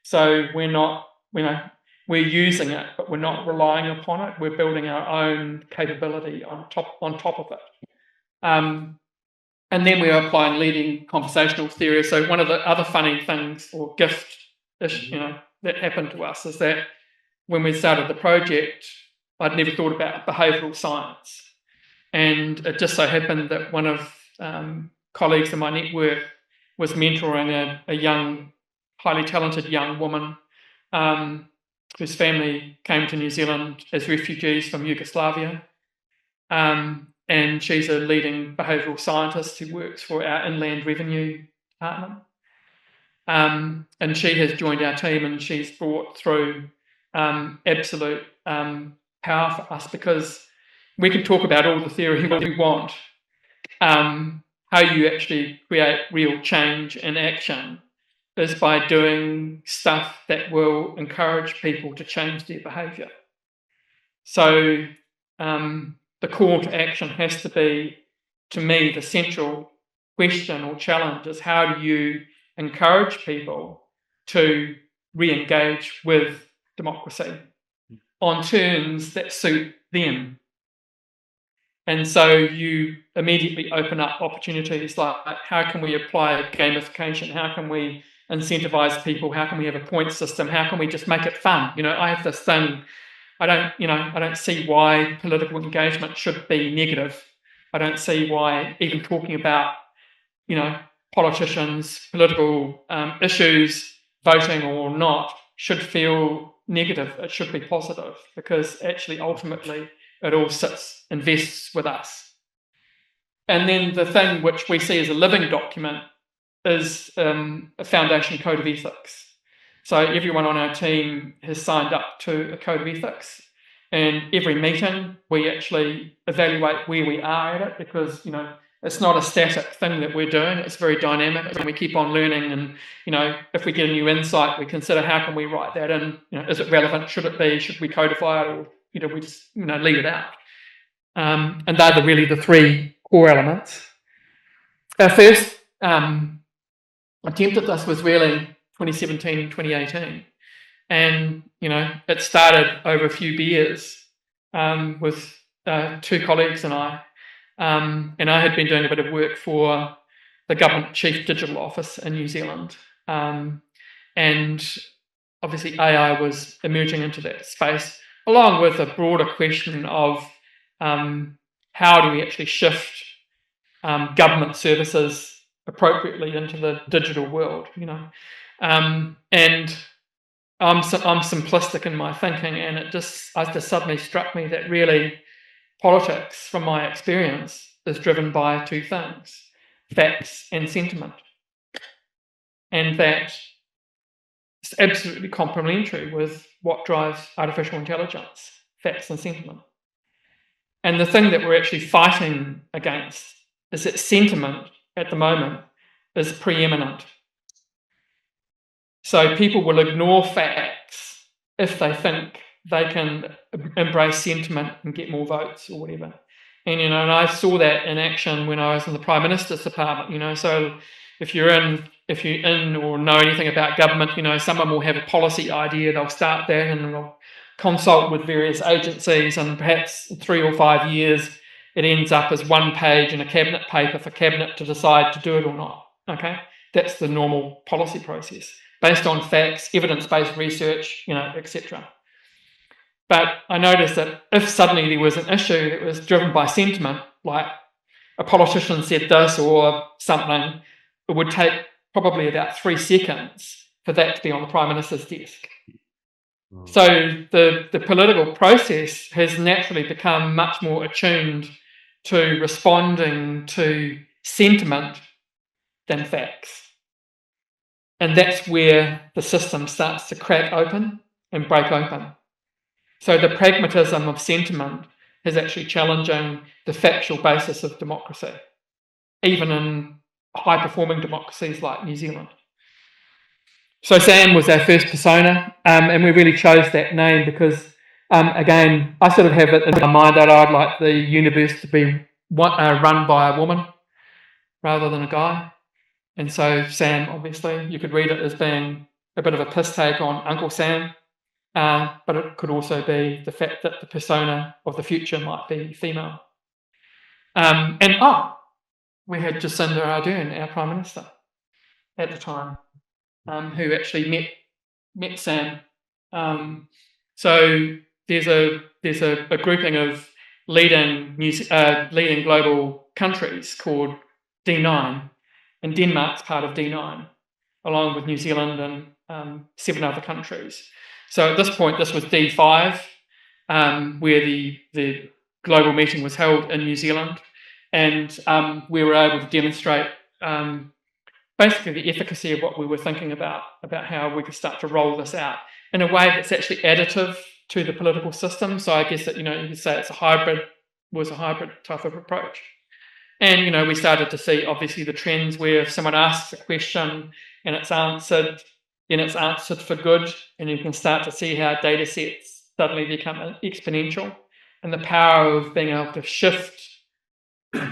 So we're not, we're using it, but we're not relying upon it. We're building our own capability on top of it. And then we're applying leading conversational theory. So one of the other funny things or gift, that happened to us is that when we started the project, I'd never thought about behavioural science. And it just so happened that one of colleagues in my network was mentoring a young, highly talented young woman whose family came to New Zealand as refugees from Yugoslavia. And she's a leading behavioural scientist who works for our Inland Revenue Department. And she has joined our team, and she's brought through absolute power for us, because we can talk about all the theory we want. How you actually create real change and action is by doing stuff that will encourage people to change their behaviour. So the call to action has to be, to me, the central question or challenge is how do you encourage people to re-engage with democracy on terms that suit them. And so you immediately open up opportunities like how can we apply gamification? How can we incentivize people? How can we have a point system? How can we just make it fun? I have this thing, I don't see why political engagement should be negative. I don't see why even talking about, politicians, political issues, voting or not, should feel negative. It should be positive, because actually ultimately it all invests with us. And then the thing which we see as a living document is a foundation code of ethics. So everyone on our team has signed up to a code of ethics, and every meeting we actually evaluate where we are at it, because it's not a static thing that we're doing. It's very dynamic, and we keep on learning. And if we get a new insight, we consider how can we write that in. Is it relevant? Should it be? Should we codify it, or we just leave it out? And they're really the three core elements. Our first attempt at this was really 2017, 2018, and it started over a few beers with two colleagues and I. And I had been doing a bit of work for the Government Chief Digital Office in New Zealand. And obviously AI was emerging into that space, along with a broader question of how do we actually shift government services appropriately into the digital world, and I'm simplistic in my thinking, and it just suddenly struck me that really politics, from my experience, is driven by two things: facts and sentiment. And that is absolutely complementary with what drives artificial intelligence, facts and sentiment. And the thing that we're actually fighting against is that sentiment at the moment is preeminent. So people will ignore facts if they think they can embrace sentiment and get more votes or whatever. And and I saw that in action when I was in the Prime Minister's department. So if you're in or know anything about government, someone will have a policy idea, they'll start that and they'll consult with various agencies, and perhaps in 3 or 5 years it ends up as one page in a cabinet paper for cabinet to decide to do it or not. Okay, that's the normal policy process based on facts, evidence-based research, etc. But I noticed that if suddenly there was an issue that was driven by sentiment, like a politician said this or something, it would take probably about 3 seconds for that to be on the Prime Minister's desk. So the political process has naturally become much more attuned to responding to sentiment than facts. And that's where the system starts to crack open and break open. So the pragmatism of sentiment is actually challenging the factual basis of democracy, even in high-performing democracies like New Zealand. So Sam was our first persona, and we really chose that name because, again, I sort of have it in my mind that I'd like the universe to be run by a woman rather than a guy. And so Sam, obviously, you could read it as being a bit of a piss take on Uncle Sam, but it could also be the fact that the persona of the future might be female. We had Jacinda Ardern, our Prime Minister, at the time, who actually met Sam. So there's a grouping of leading global countries called D9, and Denmark's part of D9, along with New Zealand and 7 other countries. So at this point, this was D5, where the global meeting was held in New Zealand, and we were able to demonstrate basically the efficacy of what we were thinking about how we could start to roll this out in a way that's actually additive to the political system. So I guess that you could say it's a hybrid was a hybrid type of approach. And, you know, we started to see obviously the trends where if someone asks a question and it's answered, then it's answered for good, and you can start to see how data sets suddenly become exponential, and the power of being able to shift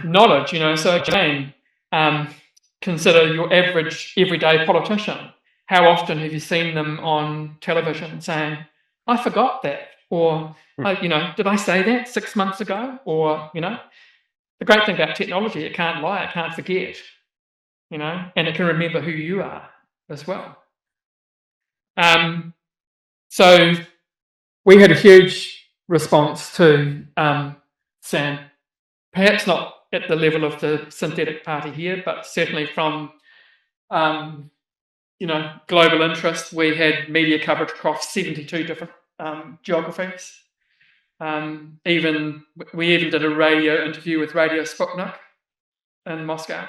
knowledge, you know. So again, consider your average everyday politician. How often have you seen them on television saying, I forgot that, or, you know, did I say that 6 months ago? Or, you know, the great thing about technology, it can't lie, it can't forget, you know, and it can remember who you are as well. So we had a huge response to SAM, perhaps not at the level of the synthetic party here, but certainly from you know, global interest. We had media coverage across 72 different geographies. We even did a radio interview with Radio Sputnik in Moscow,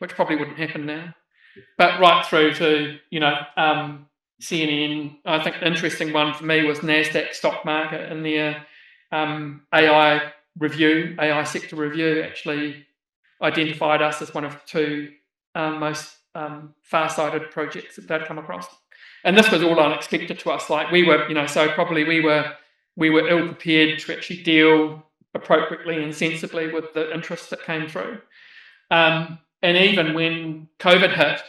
which probably wouldn't happen now. But right through to, you know, CNN. I think the interesting one for me was NASDAQ stock market in their AI sector review actually identified us as one of the two most far-sighted projects that they'd come across. And this was all unexpected to us. Like we were, you know, so probably we were ill prepared to actually deal appropriately and sensibly with the interest that came through. And even when COVID hit,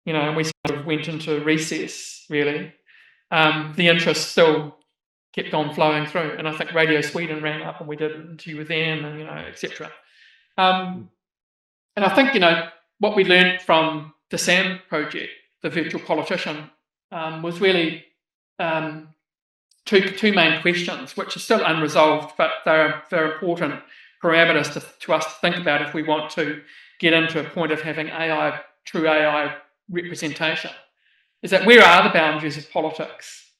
you know, and we sort of went into recess, really, the interest still kept on flowing through. And I think Radio Sweden ran up and we did an interview with them, and, you know, etc. And I think, you know, what we learned from the SAM project, the virtual politician, was really two main questions, which are still unresolved, but they're important parameters to us to think about if we want to get into a point of having true AI representation. Is that where are the boundaries of politics?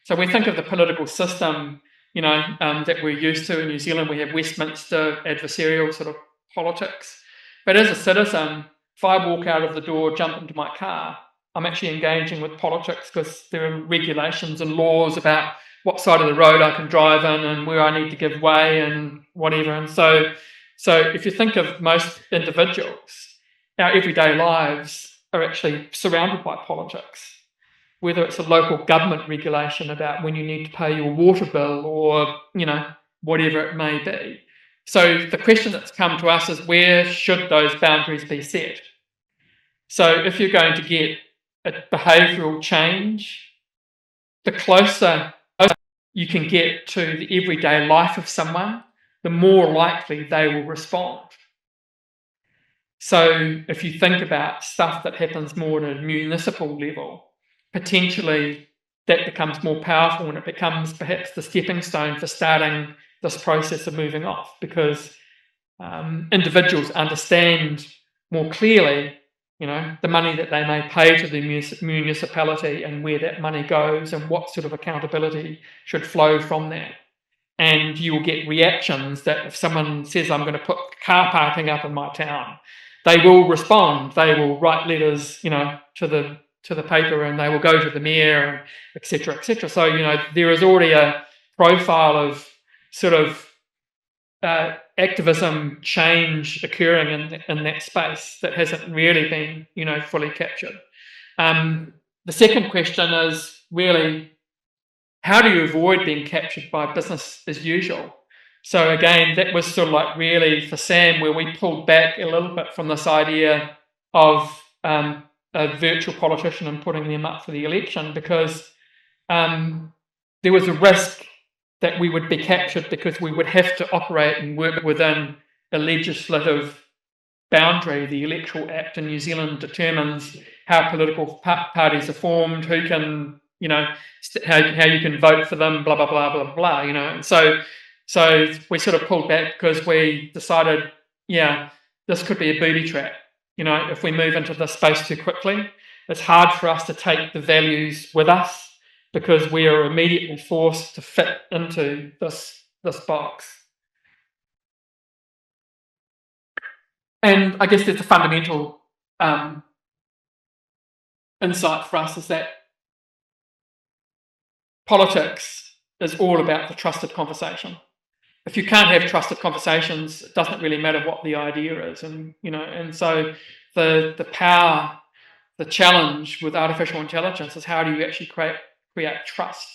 So we think of the political system, you know, that we're used to in New Zealand. We have Westminster adversarial sort of politics. But as a citizen, if I walk out of the door, jump into my car, I'm actually engaging with politics because there are regulations and laws about what side of the road I can drive in and where I need to give way and whatever. And so if you think of most individuals, our everyday lives are actually surrounded by politics, whether it's a local government regulation about when you need to pay your water bill or, you know, whatever it may be. So the question that's come to us is, where should those boundaries be set? So if you're going to get a behavioural change, the closer you can get to the everyday life of someone, the more likely they will respond. So if you think about stuff that happens more at a municipal level, potentially that becomes more powerful, and it becomes perhaps the stepping stone for starting this process of moving off, because individuals understand more clearly, you know, the money that they may pay to the municipality and where that money goes and what sort of accountability should flow from that. And you will get reactions that if someone says, I'm going to put car parking up in my town, they will respond. They will write letters, you know, to the paper, and they will go to the mayor, and et cetera, et cetera. So, you know, there is already a profile of sort of activism change occurring in that space that hasn't really been, you know, fully captured. The second question is really, how do you avoid being captured by business as usual? So again, that was sort of like really for SAM, where we pulled back a little bit from this idea of a virtual politician and putting them up for the election, because there was a risk that we would be captured because we would have to operate and work within a legislative boundary. The Electoral Act in New Zealand determines how political parties are formed, who can, you know, how you can vote for them, blah, blah, blah, blah, blah, you know. And so we sort of pulled back because we decided, yeah, this could be a booby trap. You know, if we move into this space too quickly, it's hard for us to take the values with us, because we are immediately forced to fit into this box. And I guess there's a fundamental insight for us, is that politics is all about the trusted conversation. if you can't have trusted conversations, it doesn't really matter what the idea is. And, you know, and so the power, the challenge with artificial intelligence is how do you actually create trust?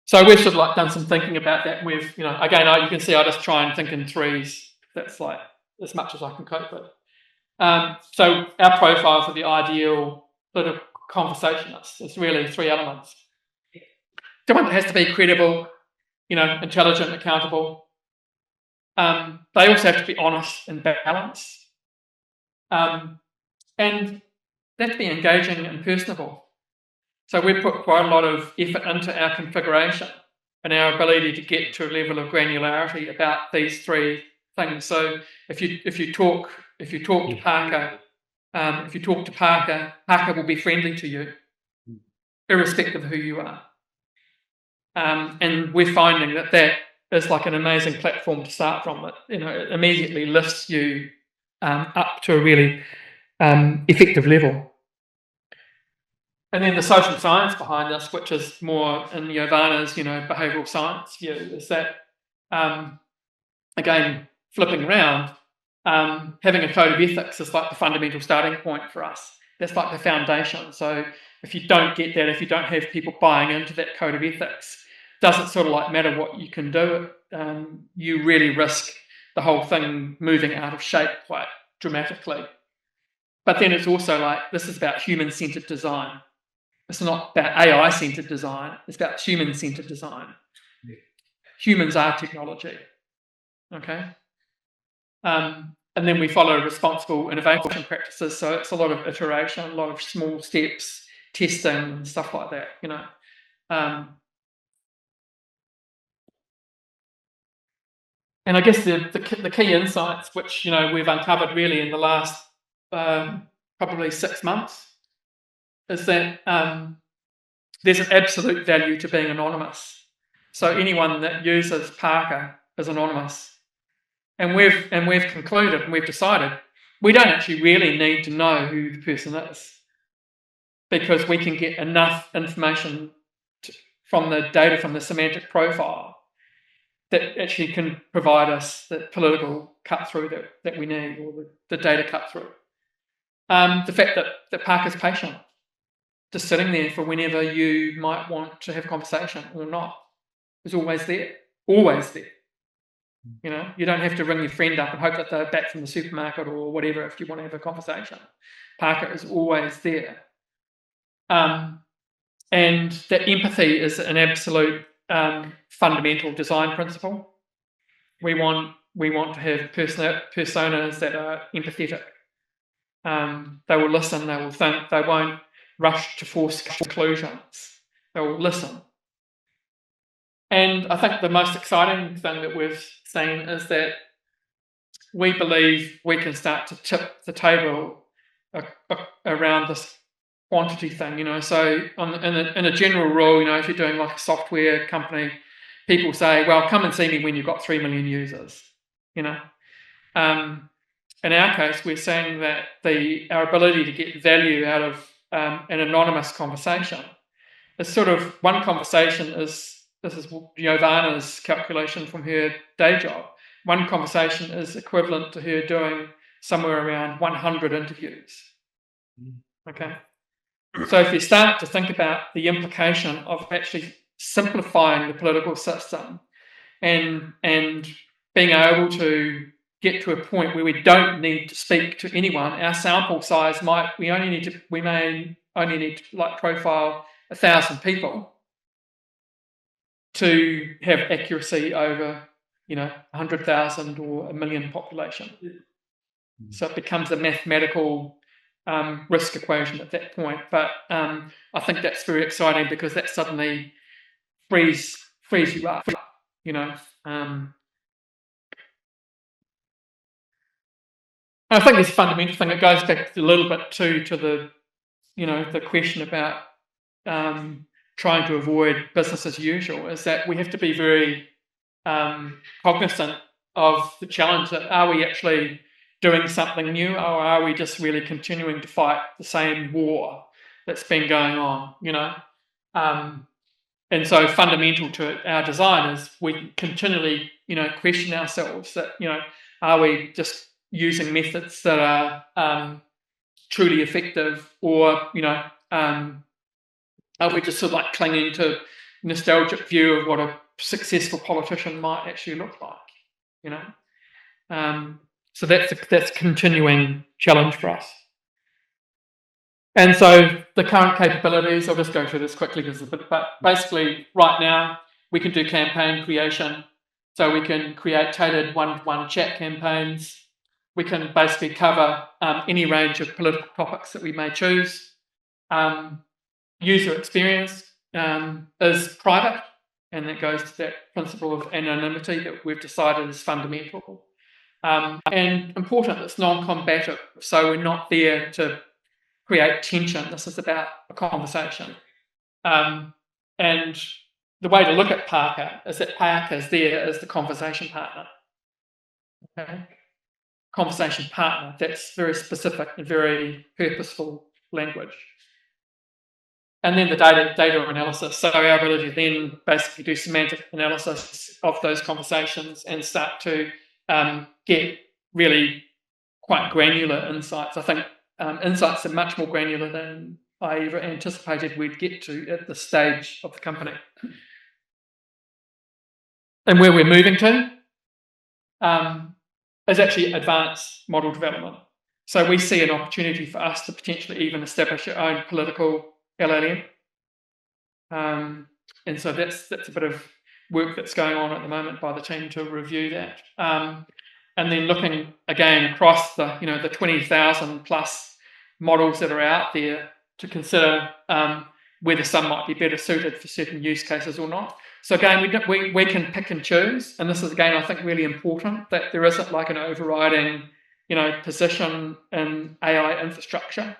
So we've sort of like done some thinking about that. We've, you know, again, you can see I just try and think in threes. That's like as much as I can cope with. So our profile for the ideal sort of conversationalist is really three elements. Someone that has to be credible, you know, intelligent, accountable. They also have to be honest and balanced. And they have to be engaging and personable. So we put quite a lot of effort into our configuration and our ability to get to a level of granularity about these three things. So if you talk to Parker, Parker will be friendly to you, irrespective of who you are. And we're finding that is like an amazing platform to start from. It immediately lifts you up to a really effective level. And then the social science behind this, which is more in Giovanna's, you know, behavioural science view, is that again, flipping around, having a code of ethics is like the fundamental starting point for us. That's like the foundation. So if you don't get that, if you don't have people buying into that code of ethics, it doesn't sort of like matter what you can do. You really risk the whole thing moving out of shape quite dramatically. But then it's also like, this is about human-centered design. It's not about AI-centered design. It's about human-centered design. Humans are technology. Okay? And then we follow responsible innovation practices. So it's a lot of iteration, a lot of small steps, testing, and stuff like that, you know. And I guess the key insights, which, you know, we've uncovered really in the last probably 6 months, is that there's an absolute value to being anonymous. So anyone that uses Parker is anonymous. And we've concluded and we've decided we don't actually really need to know who the person is, because we can get enough information from the data from the semantic profile that actually can provide us the political cut through that we need, or the data cut through. The fact that Parker's patient, just sitting there for whenever you might want to have a conversation or not, is always there. Always there. You know, you don't have to ring your friend up and hope that they're back from the supermarket or whatever if you want to have a conversation. Parker is always there. And that empathy is an absolute fundamental design principle. We want to have personas that are empathetic. They will listen, they will think, they won't rush to force conclusions. They will listen. And I think the most exciting thing that we've seen is that we believe we can start to tip the table around this quantity thing, you know. So in a general rule, you know, if you're doing like a software company, people say, well, come and see me when you've got 3 million users, you know. In our case, we're saying that our ability to get value out of an anonymous conversation is sort of, one conversation is, this is Giovanna's calculation from her day job, one conversation is equivalent to her doing somewhere around 100 interviews. Okay? So if you start to think about the implication of actually simplifying the political system and being able to get to a point where we don't need to speak to anyone, our sample size we may only need to like profile 1,000 people to have accuracy over, you know, 100,000 or 1 million population. So it becomes a mathematical risk equation at that point. But I think that's very exciting, because that suddenly frees you up, you know. I think this fundamental thing, it goes back a little bit to the, you know, the question about trying to avoid business as usual, is that we have to be very cognizant of the challenge that, are we actually doing something new, or are we just really continuing to fight the same war that's been going on, you know? And so fundamental to our design is we continually, question ourselves that, are we just using methods that are truly effective, or, are we just sort of like clinging to nostalgic view of what a successful politician might actually look like, So that's a continuing challenge for us. And so the current capabilities, I'll just go through this quickly but basically right now we can do campaign creation. So we can create tailored one-to-one chat campaigns. We can basically cover any range of political topics that we may choose. User experience is private, and that goes to that principle of anonymity that we've decided is fundamental. And important, it's non-combative, so we're not there to create tension. This is about a conversation. And the way to look at Parker is that Parker is there as the conversation partner. Okay? Conversation partner, that's very specific and very purposeful language. And then the data analysis. So our ability to then basically do semantic analysis of those conversations and start to get really quite granular insights. I think insights are much more granular than I ever anticipated we'd get to at this stage of the company. And where we're moving to is actually advanced model development. So we see an opportunity for us to potentially even establish our own political LLM. And so that's a bit of work that's going on at the moment by the team to review that. And then looking again across the 20,000 plus models that are out there to consider whether some might be better suited for certain use cases or not. So again, we can pick and choose, and this is again I think really important that there isn't like an overriding position in AI infrastructure.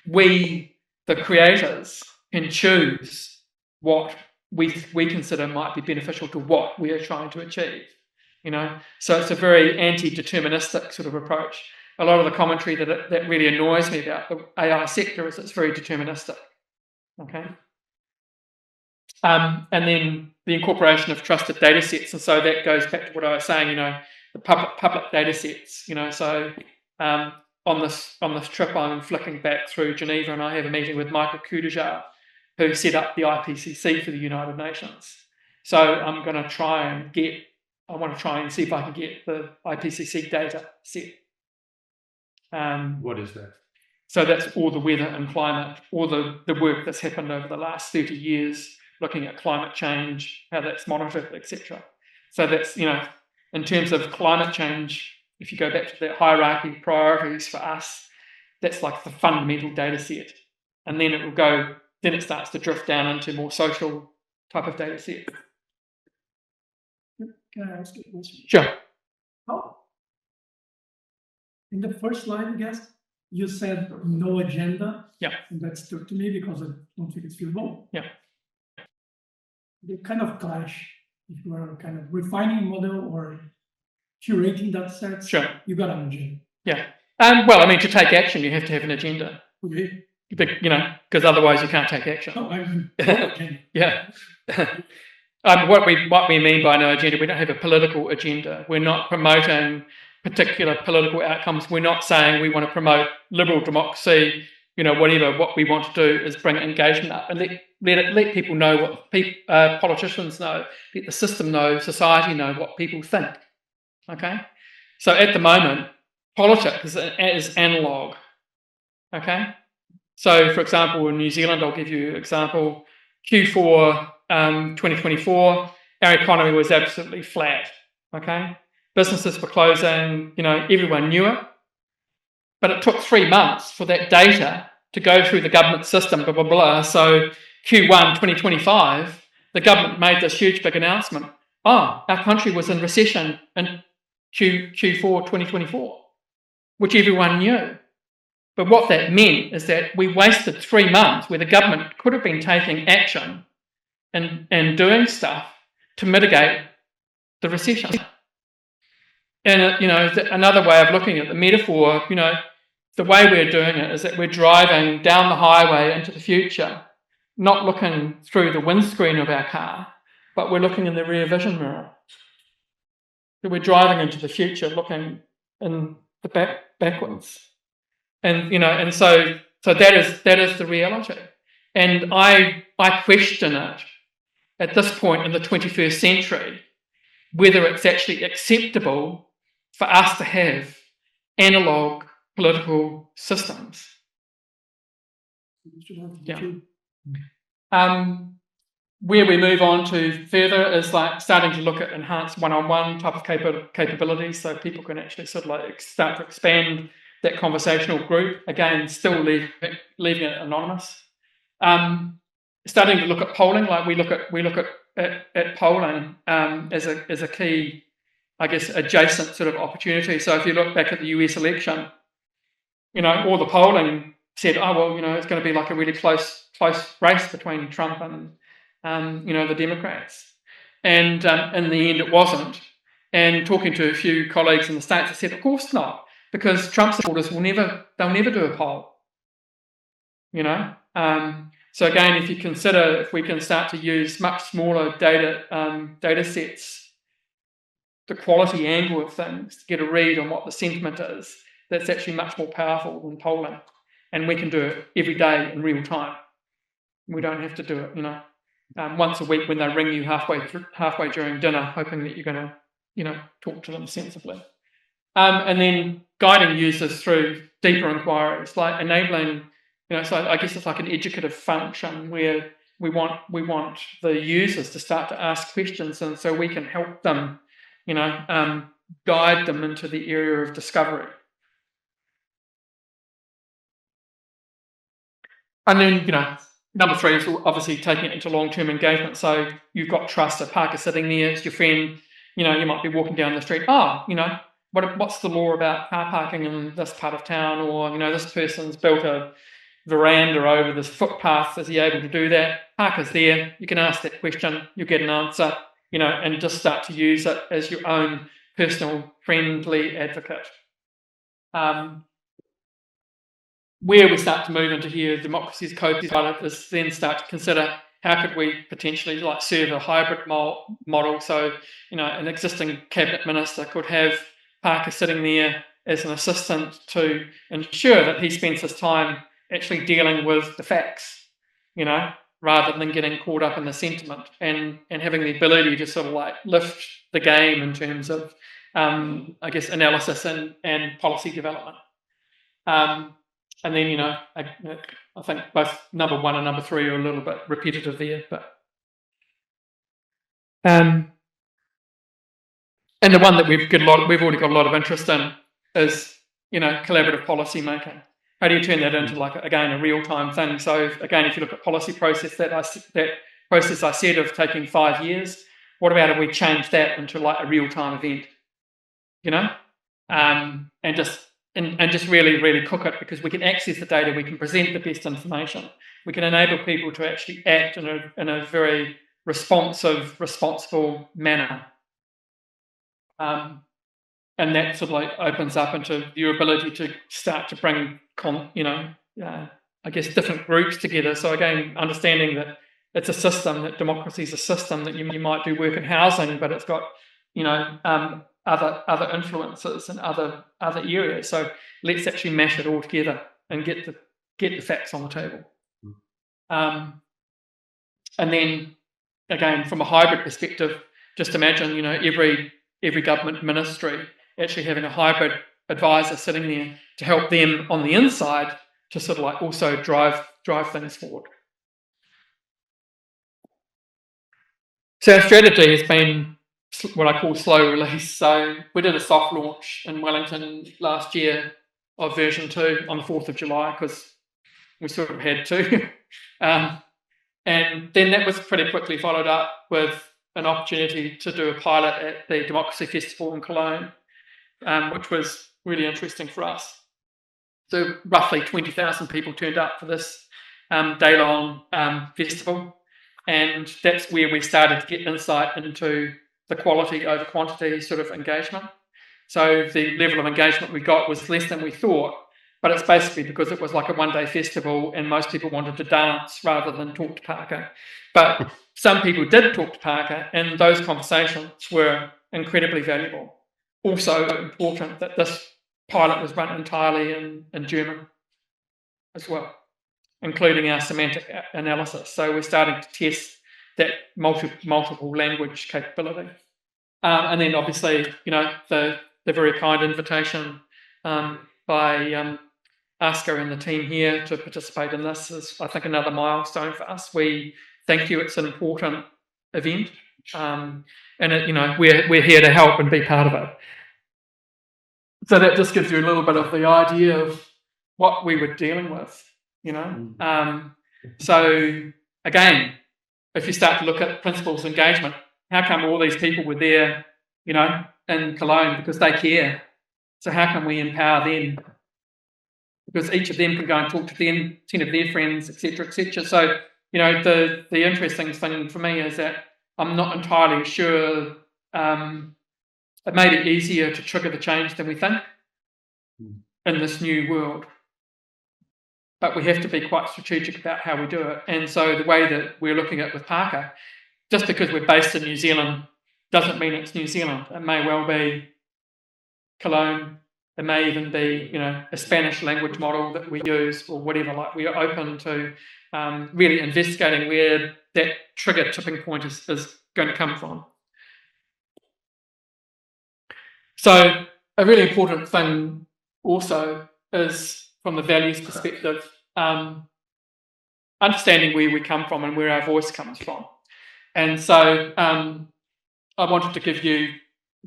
We, the creators, can choose what we consider might be beneficial to what we are trying to achieve. So it's a very anti-deterministic sort of approach. A lot of the commentary that really annoys me about the AI sector is it's very deterministic. Okay. And then the incorporation of trusted data sets. And so that goes back to what I was saying, the public data sets, so on this trip I'm flicking back through Geneva, and I have a meeting with Michael Kudejar, who set up the IPCC for the United Nations. So I want to try and see if I can get the IPCC data set. What is that? So that's all the weather and climate, all the work that's happened over the last 30 years, looking at climate change, how that's monitored, etc. So that's, in terms of climate change, if you go back to that hierarchy of priorities for us, that's like the fundamental data set. And then it starts to drift down into more social type of data set. Can I ask you a question? Sure. How? In the first slide, I guess, you said no agenda. Yeah. And that stuck to me because I don't think it's feasible. Yeah. They kind of clash. If you are kind of refining a model or curating that set, sure, you got an agenda. Yeah. Well, I mean, to take action, you have to have an agenda. Okay. Because otherwise you can't take action. No, I mean, agenda. Yeah. What we mean by no agenda, we don't have a political agenda. We're not promoting particular political outcomes. We're not saying we want to promote liberal democracy, whatever. What we want to do is bring engagement up and let people know what politicians know, let the system know, society know what people think. Okay? So at the moment, politics is analog. Okay? So, for example, in New Zealand, I'll give you an example, Q4 2024, our economy was absolutely flat. Okay? Businesses were closing, everyone knew it. But it took 3 months for that data to go through the government system, blah, blah, blah. So Q1 2025, the government made this huge big announcement. Our country was in recession in Q4 2024, which everyone knew. But what that meant is that we wasted 3 months where the government could have been taking action and doing stuff to mitigate the recession. And, another way of looking at the metaphor, the way we're doing it is that we're driving down the highway into the future not looking through the windscreen of our car, but we're looking in the rear vision mirror. So we're driving into the future, looking in the backwards, and and so that is the reality. And I question it at this point in the 21st century whether it's actually acceptable for us to have analog political systems. Yeah. Where we move on to further is like starting to look at enhanced one-on-one type of capabilities, so people can actually sort of like start to expand that conversational group. Again, still leaving it anonymous. Starting to look at polling, like we look at polling as a key, I guess, adjacent sort of opportunity. So if you look back at the US election, all the polling said, oh well, it's going to be like a really close race between Trump and the Democrats, and in the end it wasn't. And talking to a few colleagues in the States, I said, of course not, because Trump supporters they'll never do a poll. So again, if you consider if we can start to use much smaller data sets, the quality angle of things to get a read on what the sentiment is, that's actually much more powerful than polling, and we can do it every day in real time. We don't have to do it, once a week when they ring you halfway during dinner, hoping that you're going to, talk to them sensibly. And then guiding users through deeper inquiries, like enabling, so I guess it's like an educative function where we want the users to start to ask questions, and so we can help them, guide them into the area of discovery. And then, number 3 is obviously taking it into long-term engagement. So you've got trust. A parker sitting there, it's your friend. You might be walking down the street. What's the law about car parking in this part of town? Or this person's built a veranda over this footpath. Is he able to do that? Parker's there. You can ask that question. You get an answer. And just start to use it as your own personal friendly advocate. Where we start to move into here, democracy's co-pilot, is then start to consider how could we potentially serve a hybrid model. So, an existing cabinet minister could have Parker sitting there as an assistant to ensure that he spends his time actually dealing with the facts, rather than getting caught up in the sentiment, and having the ability to sort of lift the game in terms of, I guess, analysis and policy development. And then, I think both number 1 and number 3 are a little bit repetitive there, but and the one that we've already got a lot of interest in is, collaborative policy making. How do you turn that into a real-time thing? So again, if you look at policy process, that process I said of taking 5 years, what about if we change that into a real-time event? And just really, really cook it, because we can access the data, we can present the best information, we can enable people to actually act in a very responsive, responsible manner. And that sort of opens up into your ability to start to bring, I guess, different groups together. So again, understanding that it's a system, that democracy is a system, that you might do work in housing, but it's got, other influences in other areas. So let's actually mash it all together and get the facts on the table. And then again, from a hybrid perspective, just imagine every government ministry actually having a hybrid advisor sitting there to help them on the inside to sort of also drive things forward. So our strategy has been what I call slow release. So we did a soft launch in Wellington last year of version 2 on the 4th of July, because we sort of had to. And then that was pretty quickly followed up with an opportunity to do a pilot at the Democracy Festival in Cologne, which was really interesting for us. So roughly 20,000 people turned up for this day-long festival, and that's where we started to get insight into the quality over quantity sort of engagement. So the level of engagement we got was less than we thought, but it's basically because it was like a one-day festival and most people wanted to dance rather than talk to Parker. But some people did talk to Parker, and those conversations were incredibly valuable. Also important that this pilot was run entirely in German as well, including our semantic analysis. So we're starting to test that multiple language capability. And then obviously, the very kind invitation by Asker and the team here to participate in this is, I think, another milestone for us. We thank you. It's an important event, and we're here to help and be part of it. So that just gives you a little bit of the idea of what we were dealing with, So again, if you start to look at principles of engagement, how come all these people were there, in Cologne? Because they care. So how can we empower them? Because each of them can go and talk to 10 of their friends, etc., etc. So, the interesting thing for me is that I'm not entirely sure it may be easier to trigger the change than we think in this new world. But we have to be quite strategic about how we do it. And so the way that we're looking at it with Parker, just because we're based in New Zealand doesn't mean it's New Zealand. It may well be Cologne. It may even be, a Spanish language model that we use or whatever. Like, we are open to really investigating where that trigger tipping point is going to come from. So a really important thing also is, from the values perspective, understanding where we come from and where our voice comes from. And so I wanted to give you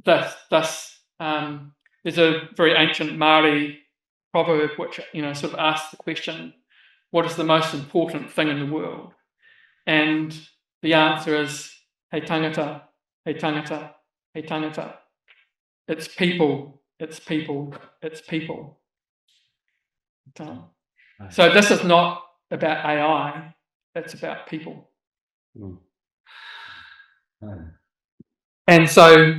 this there's a very ancient Māori proverb which sort of asks the question, what is the most important thing in the world? And the answer is, he tangata, he tangata, he tangata. It's people, it's people, it's people. So this is not about AI, it's about people. And so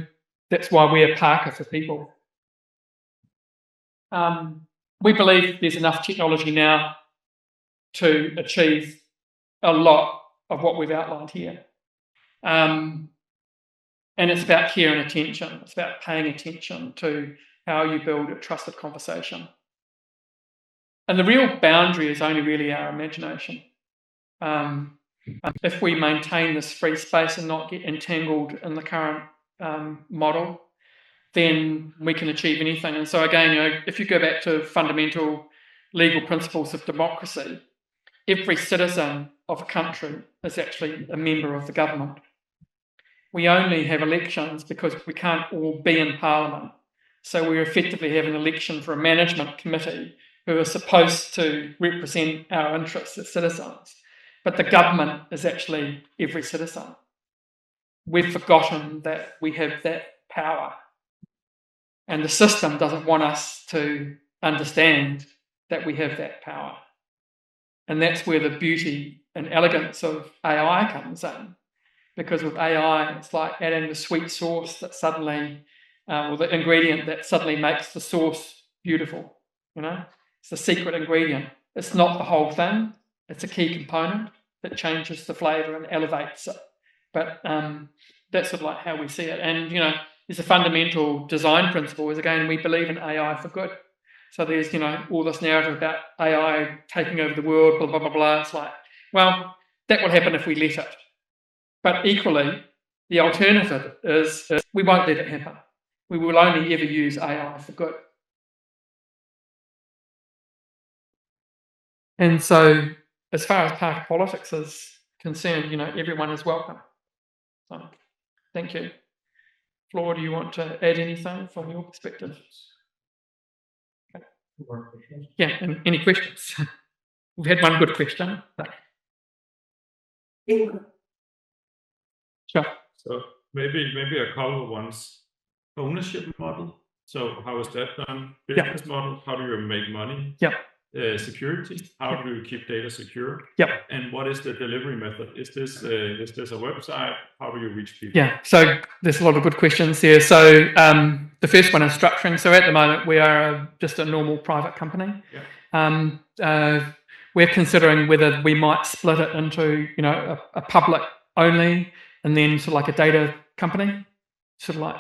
that's why we're Parker for people. We believe there's enough technology now to achieve a lot of what we've outlined here. And it's about care and attention. It's about paying attention to how you build a trusted conversation. And the real boundary is only really our imagination. If we maintain this free space and not get entangled in the current model, then we can achieve anything. And so again, if you go back to fundamental legal principles of democracy, every citizen of a country is actually a member of the government. We only have elections because we can't all be in Parliament. So we effectively have an election for a management committee who are supposed to represent our interests as citizens. But the government is actually every citizen. We've forgotten that we have that power. And the system doesn't want us to understand that we have that power. And that's where the beauty and elegance of AI comes in. Because with AI, it's like adding the sweet sauce that suddenly, or the ingredient that suddenly makes the sauce beautiful. It's the secret ingredient. It's not the whole thing. It's a key component that changes the flavour and elevates it. But that's sort of like how we see it. And, there's a fundamental design principle is, again, we believe in AI for good. So there's, all this narrative about AI taking over the world, blah, blah, blah, blah. It's like, well, that will happen if we let it. But equally, the alternative is we won't let it happen. We will only ever use AI for good. And so, as far as Parker politics is concerned, everyone is welcome. So, thank you. Flora, do you want to add anything from your perspective? Okay. Yeah, any questions? We've had one good question. Sure. So maybe a couple of ones. Ownership model. So how is that done? Business model. How do you make money? Yeah. Security. How do you keep data secure? Yep. And what is the delivery method? Is this a website? How do you reach people? Yeah. So there's a lot of good questions there. So The first one is structuring. So at the moment, we are just a normal private company. We're considering whether we might split it into, a public only, and then sort of like a data company, sort of like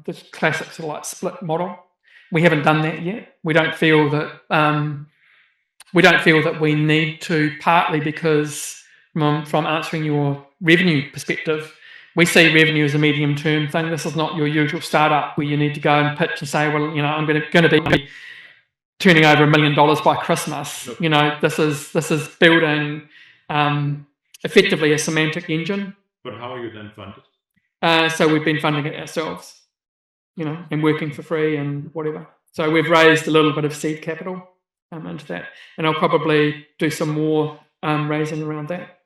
the classic sort of like split model. We haven't done that yet. We don't feel that we need to, partly because from answering your revenue perspective, we see revenue as a medium-term thing. This is not your usual startup where you need to go and pitch and say, well, I'm going to be turning over $1 million by Christmas. This is building effectively a semantic engine. But how are you then funded? So we've been funding it ourselves, and working for free and whatever. So we've raised a little bit of seed capital into that, and I'll probably do some more raising around that.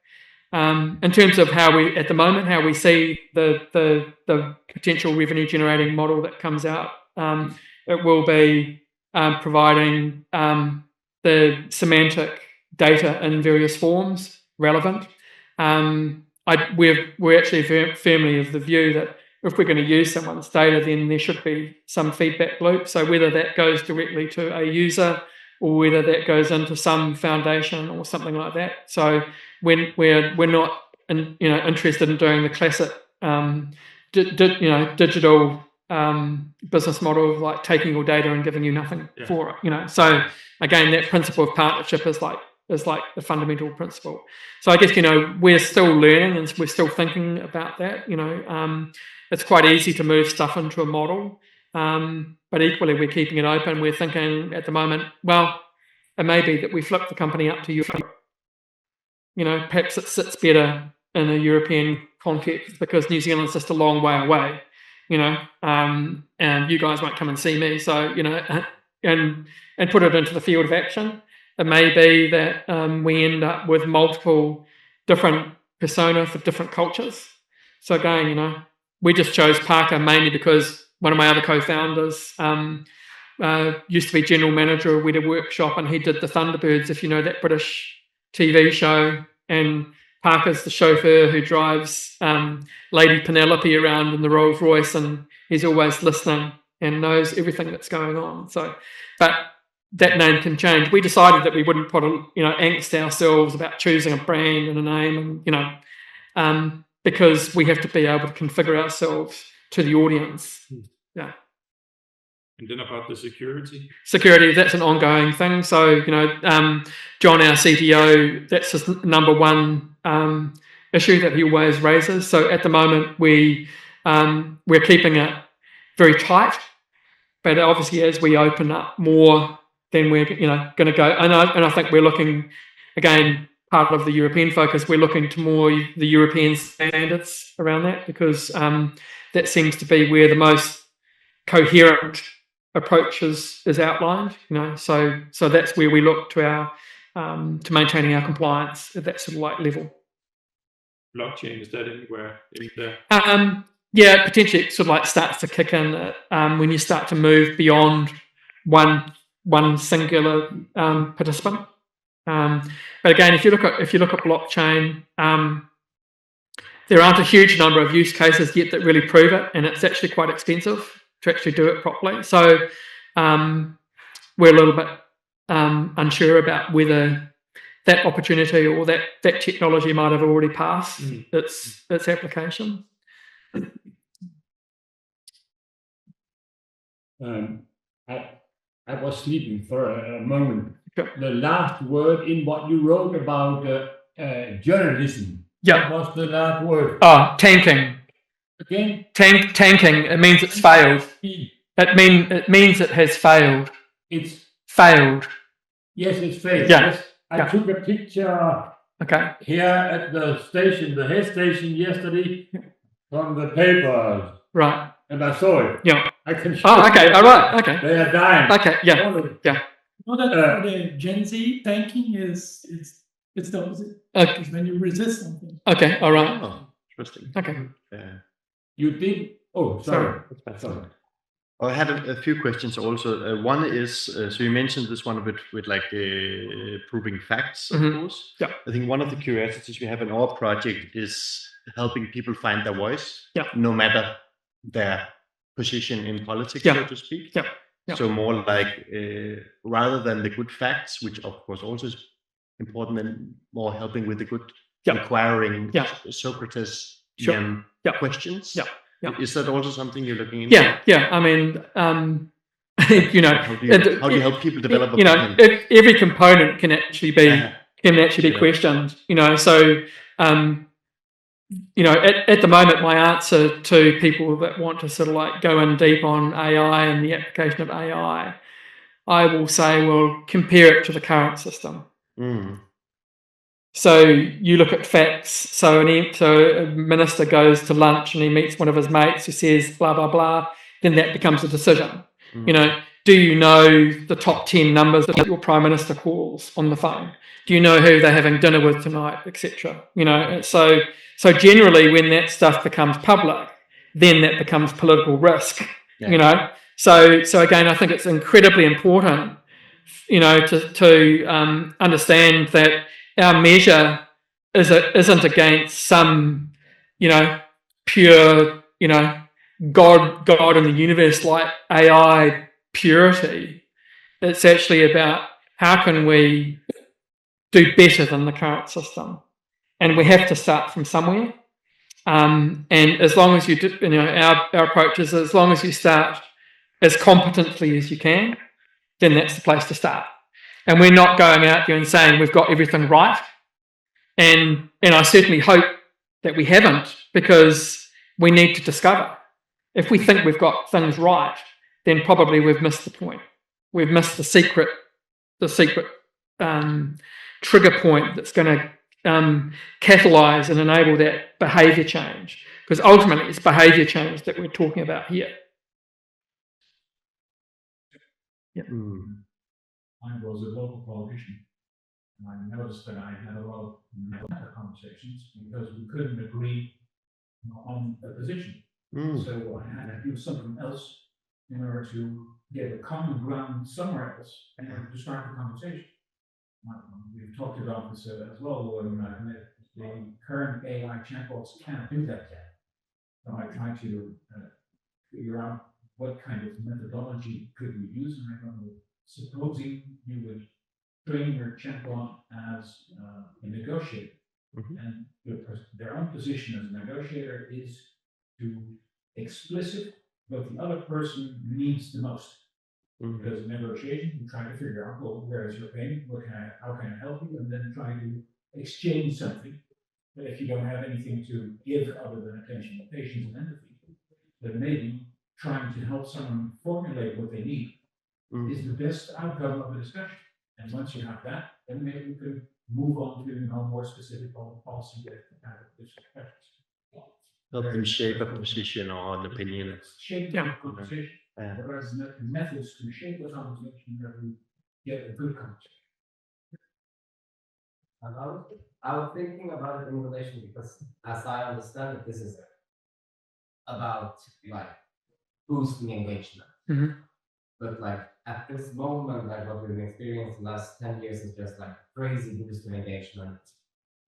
In terms of how we see the potential revenue generating model that comes out, it will be providing the semantic data in various forms relevant. We're actually firmly of the view that if we're going to use someone's data, then there should be some feedback loop. So whether that goes directly to a user or whether that goes into some foundation or something like that. So we're not interested in doing the classic digital business model of like taking your data and giving you nothing for it. So again, that principle of partnership is like the fundamental principle. So I guess we're still learning and we're still thinking about that. It's quite easy to move stuff into a model, but equally we're keeping it open. We're thinking at the moment, well, it may be that we flip the company up to Europe. Perhaps it sits better in a European context because New Zealand's just a long way away. And you guys won't come and see me. So and put it into the field of action. It may be that we end up with multiple different persona for different cultures. So again, we just chose Parker mainly because one of my other co-founders used to be general manager of Weta Workshop, and he did the Thunderbirds, if you know that British TV show. And Parker's the chauffeur who drives Lady Penelope around in the Rolls Royce, and he's always listening and knows everything that's going on. So, but that name can change. We decided that we wouldn't put angst ourselves about choosing a brand and a name, and because we have to be able to configure ourselves to the audience. Yeah. And then about the security? Security, that's an ongoing thing. So, John, our CTO, that's his number one issue that he always raises. So at the moment, we're keeping it very tight, but obviously as we open up more, then we're going to go. And I think we're looking, again, part of the European focus, we're looking to more the European standards around that, because that seems to be where the most coherent approach is outlined. So that's where we look to our to maintaining our compliance at that sort of like level. Blockchain, is that anywhere in there? Yeah, potentially it sort of like starts to kick in when you start to move beyond one singular participant. But again, if you look at blockchain, there aren't a huge number of use cases yet that really prove it, and it's actually quite expensive to actually do it properly. So we're a little bit unsure about whether that opportunity or that technology might have already passed its application. I was sleeping for a moment. The last word in what you wrote about journalism. Yeah. What was the last word? Tanking. Again? Tanking. It means it's failed. It means it has failed. It's failed. Yes, it's failed. Yeah. Yes. I took a picture here at the station, the head station yesterday from the papers. Right. And I saw it. Yeah. I can show okay. All right. Okay. They are dying. Okay. Yeah. Yeah. You know that the Gen Z tanking is it's the opposite. Okay. It's when you resist something. Okay. All right. Oh, interesting. Okay. You did. Oh, sorry. Sorry. I had a few questions also. One is, so you mentioned this one a bit with like proving facts, of course. Yeah. I think one of the curiosities we have in our project is helping people find their voice, yeah, no matter their position in politics, Yeah. so to speak. Yeah. Yeah. So more like rather than the good facts, which of course also is important, and more helping with the good inquiring Socrates questions. Yeah. Yeah. Is that also something you're looking into? Yeah. I mean, you know, how do you help people develop? You know, every component can actually be questioned. You know, so you know, at the moment, my answer to people that want to sort of like go in deep on AI and the application of AI, I will say, well, compare it to the current system. So you look at facts. So a minister goes to lunch and he meets one of his mates who says blah blah blah. Then that becomes a decision. You know, do you know the top 10 numbers that your prime minister calls on the phone? Do you know who they're having dinner with tonight, etc.? You know, so generally when that stuff becomes public, then that becomes political risk. You know, so again, I think it's incredibly important, you know, to understand that our measure isn't against some, you know, pure, you know, God in the universe like AI purity. It's actually about how can we do better than the current system, and we have to start from somewhere. And as long as you do, you know, our approach is as long as you start as competently as you can, then that's the place to start. And we're not going out there and saying we've got everything right. And I certainly hope that we haven't, because we need to discover. If we think we've got things right, then probably we've missed the point. We've missed the secret trigger point that's going to catalyze and enable that behavior change. Because ultimately, it's behavior change that we're talking about here. Yeah. I was a local politician, and I noticed that I had a lot of conversations because we couldn't agree on a position. So I had to do something else in order to get a common ground somewhere else and to start the conversation. We've talked about this as well. The current AI chatbots can't do that yet. So I tried to figure out what kind of methodology could we use, and I thought, supposing you would train your chatbot as a negotiator, and their own position as a negotiator is to explicit what the other person needs the most. Because in negotiation, you try to figure out, well, where is your pain? How can I help you? And then try to exchange something. But if you don't have anything to give other than attention, patience, and empathy, then maybe trying to help someone formulate what they need is the best outcome of a discussion. And once you have that, then maybe you can move on to more specific policy discussions. Help them shape a position or an opinion. Shape the conversation. Whereas methods to shape the conversation that we get a good conversation. I was thinking about it in relation, because as I understand it, this is about like boosting engagement. But like at this moment, like what we've experienced the last 10 years is just like crazy boost of engagement,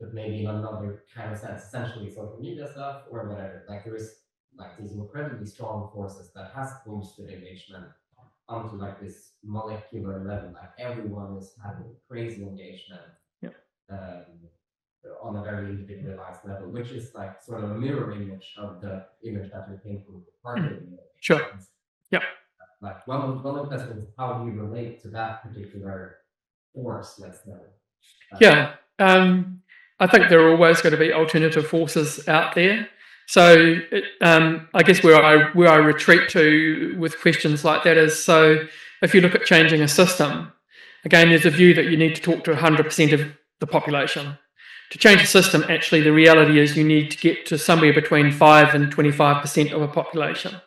but maybe in another kind of sense, essentially social media stuff or whatever. Like there is like these incredibly strong forces that has boosted engagement onto like this molecular level. Like everyone is having crazy engagement on a very individualized level, which is like sort of a mirror image of the image that you're painting part of the image. Sure. Yeah. Like one of the questions is, how do you relate to that particular force, let's say? I think there are always going to be alternative forces out there. So I guess where I retreat to with questions like that is, so if you look at changing a system, again, there's a view that you need to talk to 100% of the population. To change a system, actually, the reality is you need to get to somewhere between 5 and 25% of a population.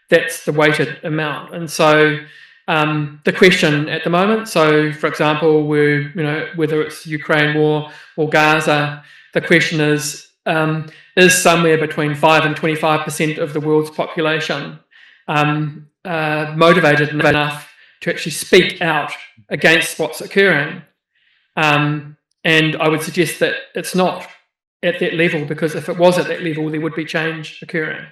That's the weighted amount. And so the question at the moment, so for example, whether it's Ukraine war or Gaza, the question is somewhere between 5 and 25% of the world's population motivated enough to actually speak out against what's occurring? And I would suggest that it's not at that level, because if it was at that level, there would be change occurring.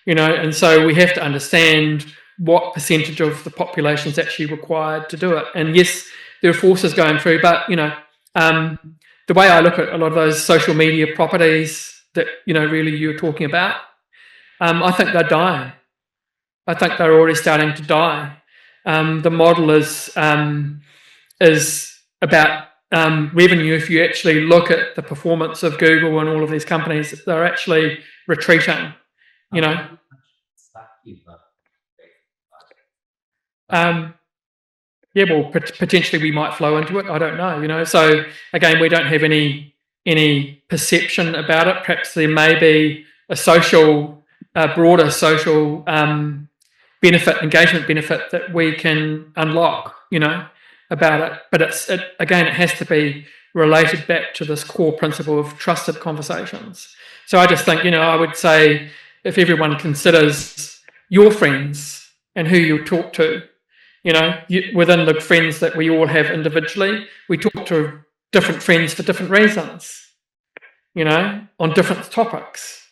and so we have to understand what percentage of the population is actually required to do it. And yes, there are forces going through, but the way I look at a lot of those social media properties that really you're talking about, I think they're dying. I think they're already starting to die. The model is about revenue. If you actually look at the performance of Google and all of these companies, they're actually retreating. Yeah, well, potentially we might flow into it. I don't know. So again, we don't have any perception about it. Perhaps there may be a broader social engagement benefit that we can unlock, about it. But it has to be related back to this core principle of trusted conversations. So I just think, I would say if everyone considers your friends and who you talk to, within the friends that we all have individually, we talk to different friends for different reasons, on different topics,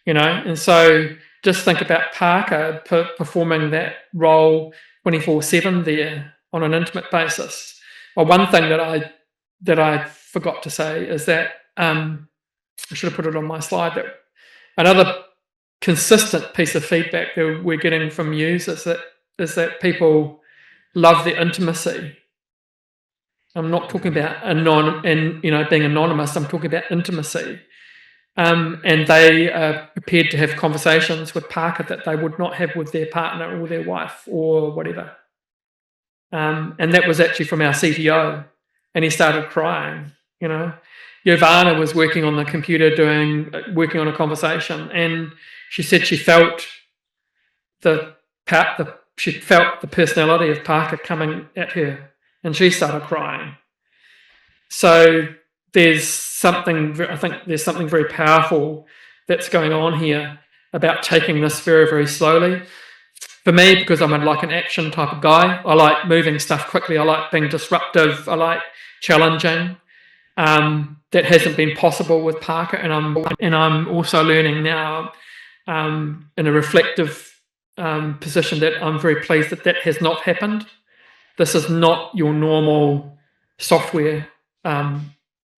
and so just think about Parker performing that role 24/7 there on an intimate basis. Well, one thing that I forgot to say is that I should have put it on my slide, that another consistent piece of feedback that we're getting from users is that people love the intimacy. I'm not talking about being anonymous. I'm talking about intimacy. And they are prepared to have conversations with Parker that they would not have with their partner or their wife or whatever. And that was actually from our CTO, and he started crying. Giovanna was working on the computer working on a conversation, and she said she felt the personality of Parker coming at her, and she started crying. So I think there's something very powerful that's going on here about taking this very, very slowly. For me, because I'm like an action type of guy, I like moving stuff quickly. I like being disruptive. I like challenging. That hasn't been possible with Parker, and I'm also learning now in a reflective position that I'm very pleased that has not happened. This is not your normal software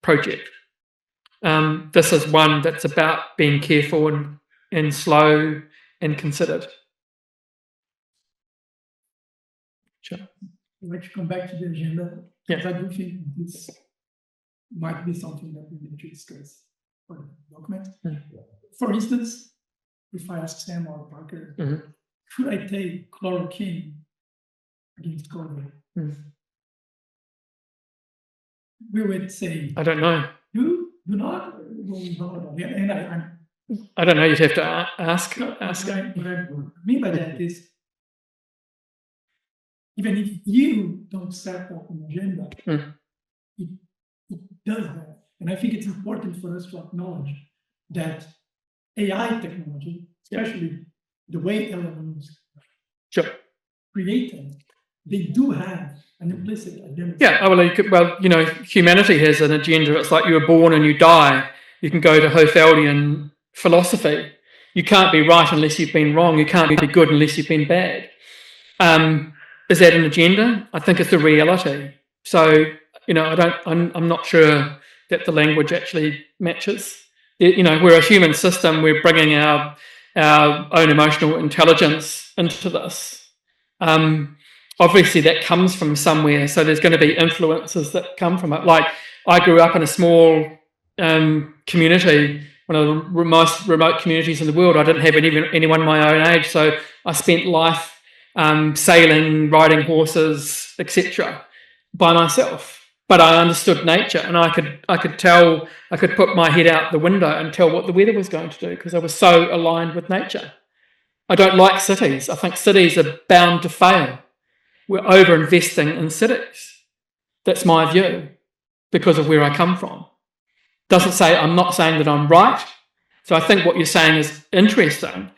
project. This is one that's about being careful and slow and considered. Sure. I'd like to come back to the agenda, because I do think this might be something that we need to discuss for the document. For instance, if I ask Sam or Parker, should I take chloroquine against COVID? We would say, I don't know. Do not. And I don't know. You'd have to ask. What I mean by that is, even if you don't set up an agenda, it does that. And I think it's important for us to acknowledge that AI technology, especially the way LLMs created, they do have an implicit agenda. Yeah, humanity has an agenda. It's like you were born and you die. You can go to Hofeldian philosophy. You can't be right unless you've been wrong. You can't be good unless you've been bad. Is that an agenda? I think it's a reality. So, I'm not sure that the language actually matches. We're a human system. We're bringing our own emotional intelligence into this. Obviously, that comes from somewhere. So there's going to be influences that come from it. Like, I grew up in a small community, one of the most remote communities in the world. I didn't have anyone my own age, so I spent life sailing, riding horses, etc., by myself. But I understood nature, and I could put my head out the window and tell what the weather was going to do because I was so aligned with nature. I don't like cities. I think cities are bound to fail. We're over-investing in cities. That's my view because of where I come from. I'm not saying that I'm right. So I think what you're saying is interesting,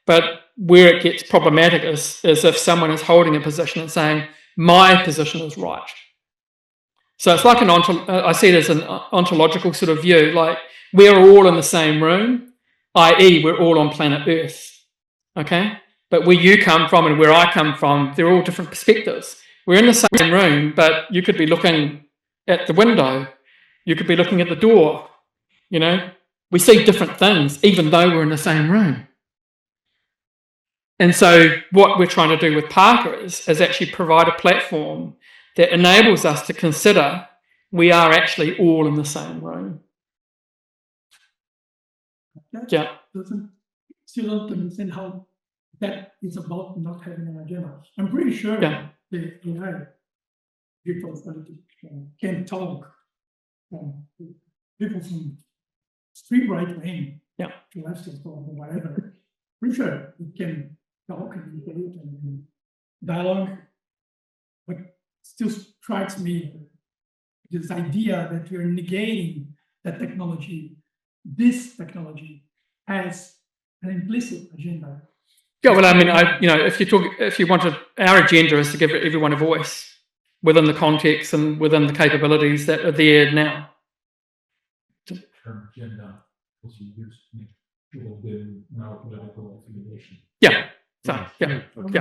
but where it gets problematic is if someone is holding a position and saying, my position is right. So it's like I see it as an ontological sort of view, like we're all in the same room, i.e. we're all on planet Earth. okay? But where you come from and where I come from, they're all different perspectives. We're in the same room, but you could be looking at the window. You could be looking at the door, you know? We see different things, even though we're in the same room. And so what we're trying to do with Parker is actually provide a platform that enables us to consider we are actually all in the same room. Yeah. Still don't understand how that is about not having an agenda. I'm pretty sure the AI people can talk. People from extreme right wing to leftist or whatever. Pretty sure it can talk and debate and dialogue, but still strikes me this idea that we're negating that technology. This technology has an implicit agenda. Yeah, well, I mean, if you wanted, our agenda is to give everyone a voice within the context and within the capabilities that are there now. Agenda, as you used to be now political affiliation. Yeah. So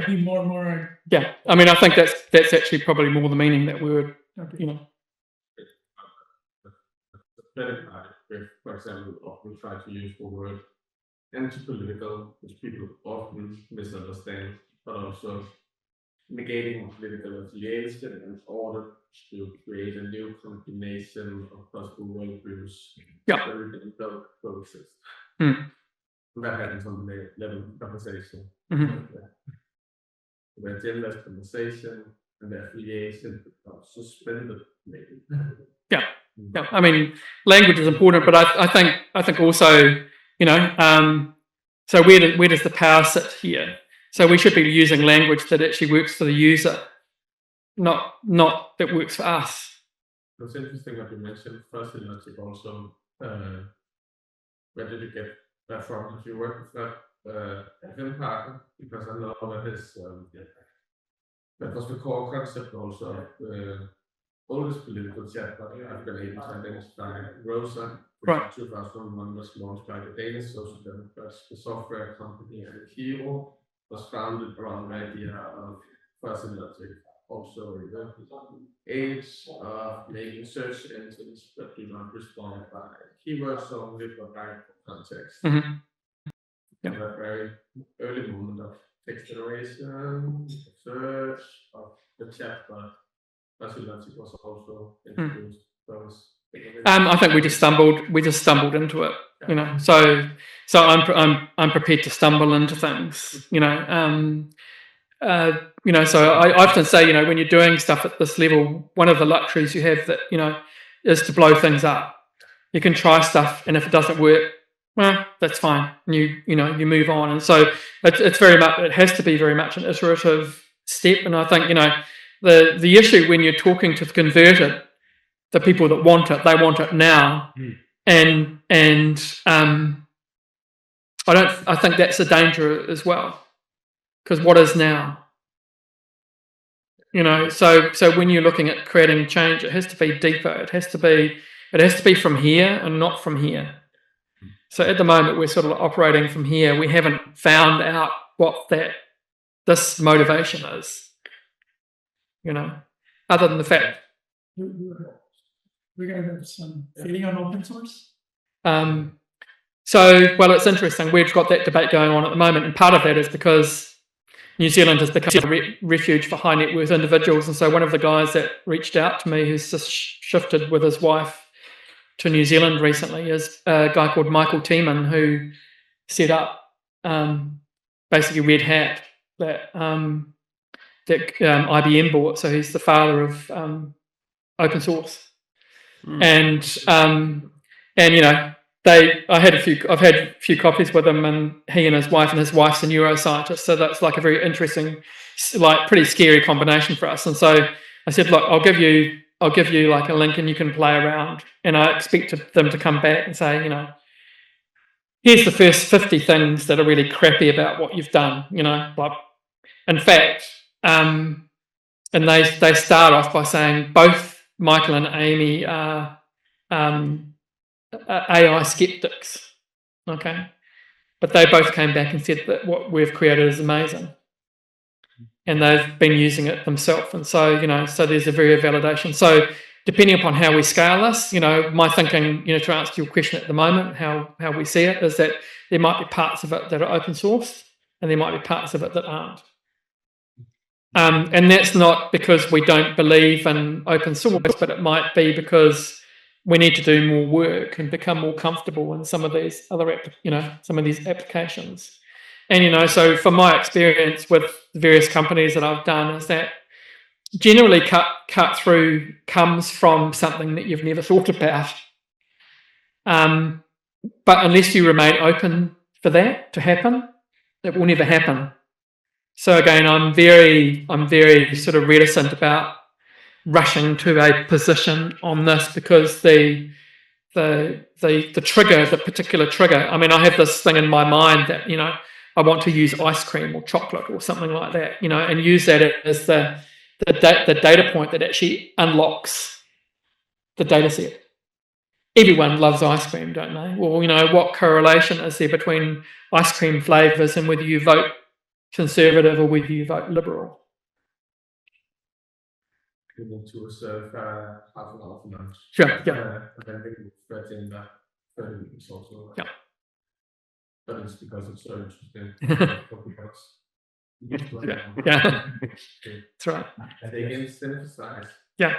Be more. Yeah, I mean, I think that's actually probably more the meaning that we would, you know. For example, often try to use the word anti-political, which people often misunderstand, but also negating political affiliation in order to create a new combination of possible worldviews that we don't coexist. That happens on the level of conversation. The agenda's conversation and the affiliation becomes suspended, maybe. Yeah, I mean, language is important, but I think also, you know, so where does the power sit here? So we should be using language that actually works for the user, not that works for us. It's interesting what you mentioned. First, also, where did you get that from? If you work with that Evan Parker, because I know that is that was the core concept also of the oldest political chatbot I've been able to identify. Rosa, right. In 2001 was launched by the Danish social democrats. The software company and Hero was founded around the idea of fuzzy logic. Also, the age of making search engines that do not respond by keywords only, but by context. That very early moment of text generation, search, of the chatbot, fuzzy logic was also introduced. I think we just stumbled into it, you know. So I'm prepared to stumble into things, you know. You know, so I often say, you know, when you're doing stuff at this level, one of the luxuries you have that, you know, is to blow things up. You can try stuff, and if it doesn't work, well, that's fine. And you know, you move on. And so it's very much, it has to be very much an iterative step. And I think, you know, the issue when you're talking to the converted, the people that want it, they want it now. And I think that's a danger as well. Because what is now? You know, so when you're looking at creating change, it has to be deeper. It has to be from here and not from here. So at the moment we're sort of operating from here. We haven't found out what this motivation is. You know, other than the fact We're going to have some feeling on open source. So, well, it's interesting. We've got that debate going on at the moment, and part of that is because New Zealand has become a refuge for high net worth individuals. And so one of the guys that reached out to me, who's just shifted with his wife to New Zealand recently, is a guy called Michael Tiemann, who set up basically Red Hat that IBM bought. So he's the father of open source. And you know, I've had a few coffees with him, and he and his wife's a neuroscientist. So that's like a very interesting, like pretty scary combination for us. And so I said, look, I'll give you like a link and you can play around. And I expected them to come back and say, you know, here's the first 50 things that are really crappy about what you've done, you know. Like, in fact, and they start off by saying both Michael and Amy are AI skeptics, okay? but they both came back and said that what we've created is amazing. And they've been using it themselves. And so, so there's a very validation. So depending upon how we scale this, my thinking, to answer your question at the moment, how we see it is that there might be parts of it that are open source and there might be parts of it that aren't. And that's not because we don't believe in open source, but it might be because we need to do more work and become more comfortable in some of these other, some of these applications. And, so from my experience with the various companies that I've done is that generally cut through comes from something that you've never thought about. But unless you remain open for that to happen, it will never happen. So again, I'm very sort of reticent about rushing to a position on this because the trigger, the particular trigger. I mean, I have this thing in my mind that I want to use ice cream or chocolate or something like that, and use that as the data point that actually unlocks the data set. Everyone loves ice cream, don't they? Well, what correlation is there between ice cream flavours and whether you vote Conservative or whether you vote Liberal? We need to reserve half an hour for lunch. Sure, yeah. And then we will fit in 30 minutes also. Yeah. But it's because it's so interesting. Yeah. That's right. They can synthesize. Yeah.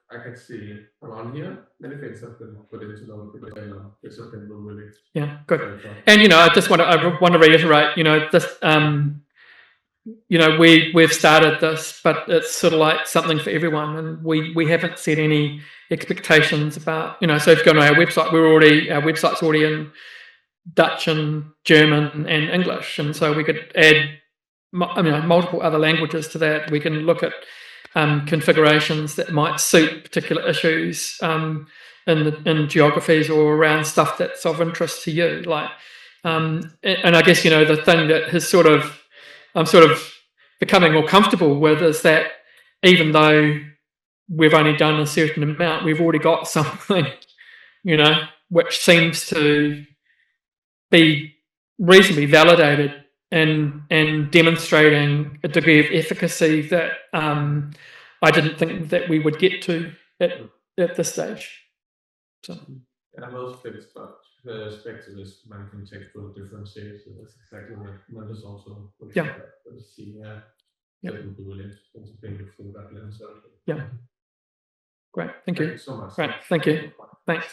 I can see around here many things have been put into the it's have been really. Yeah, good. And I want to reiterate, this we've started this, but it's sort of like something for everyone, and we haven't set any expectations about, so if you go to our website, our website's already in Dutch and German and English, and so we could add multiple other languages to that. We can look at configurations that might suit particular issues in geographies or around stuff that's of interest to you. And I guess the thing that has I'm sort of becoming more comfortable with is that even though we've only done a certain amount, we've already got something, which seems to be reasonably validated and demonstrating a degree of efficacy that I didn't think that we would get to at this stage. So. And most things, but the spectrum is many contextual differences. So that's exactly what Mendes also looks yeah. at. Yeah. That would be really interesting to think through that lens. Yeah. Great. Thank you so much. Right. Thank you. Thanks.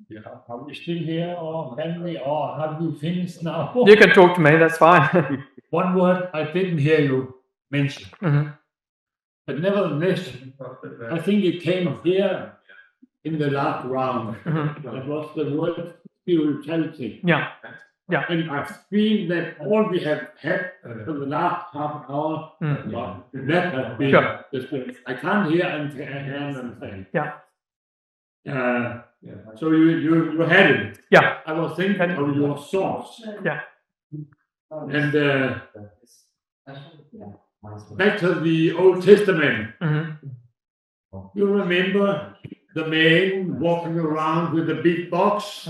Yeah, are we still here, or can we, or have you finished now? You can talk to me, that's fine. One word I didn't hear you mention. But nevertheless, I think it came here in the last round. That was the word spirituality. Yeah. Yeah. And I feel that all we have had for the last half hour, that has been the spirit. I can't hear and say. Yeah. So you had it. Yeah. I was thinking of your source. Yeah. And back to the Old Testament. You remember the man walking around with the big box?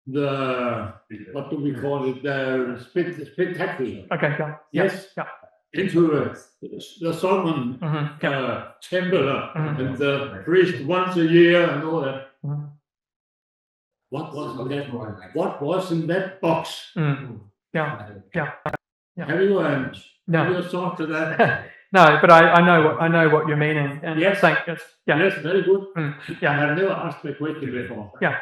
The what do we call it? The spectacular. Okay. Yeah. Yes. Yeah. Into the Solomon temple and the priest once a year and all that. What was in that? What was in that box? Yeah. Have you thought to that? No, but I know what you're meaning. And yes. Yes, very good. Yeah. I've never asked the question before. Yeah.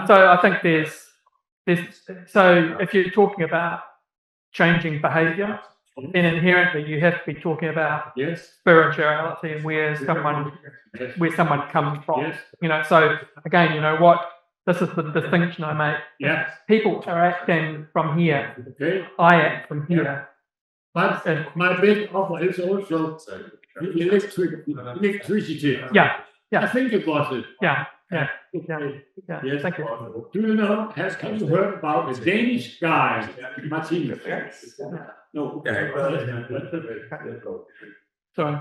So I think there's so if you're talking about changing behaviour, then inherently you have to be talking about spirituality and where someone comes from. So again, what this is the distinction I make. Yes. People are acting from here. Okay. I act from here. But my big offer is also electricity. Yeah. I think it was it. Yeah. Yeah. Yes. Thank you. Do you know, have you heard about a Danish guy, Martin? No. Sorry.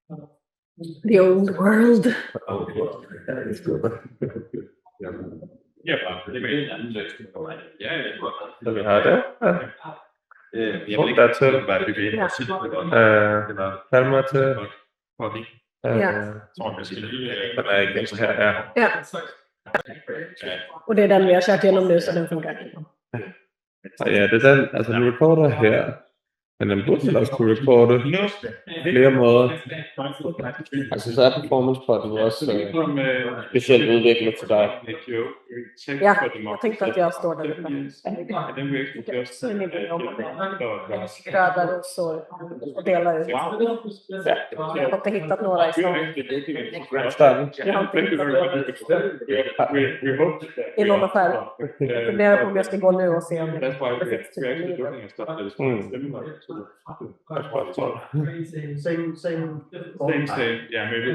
No. The old world. That is good. Så vi har det. Rundt dertil. Palmer til. Den er igen så her. Ja. Og det er den vi har kört igenom nu, så den funkar. Ja, det er den, altså den recorder her. Men den burde også kunne recorde flere måder. Altså så er performance på den også specielt udviklet til dig. Ja, jag tänkte att jag står där ute. Grödar och så och delar ut. Jag har inte hittat några i stan. Jag har inte hittat några i någon affär. Jag funderar på om jag ska gå nu och se om det finns typ Same. Yeah, maybe.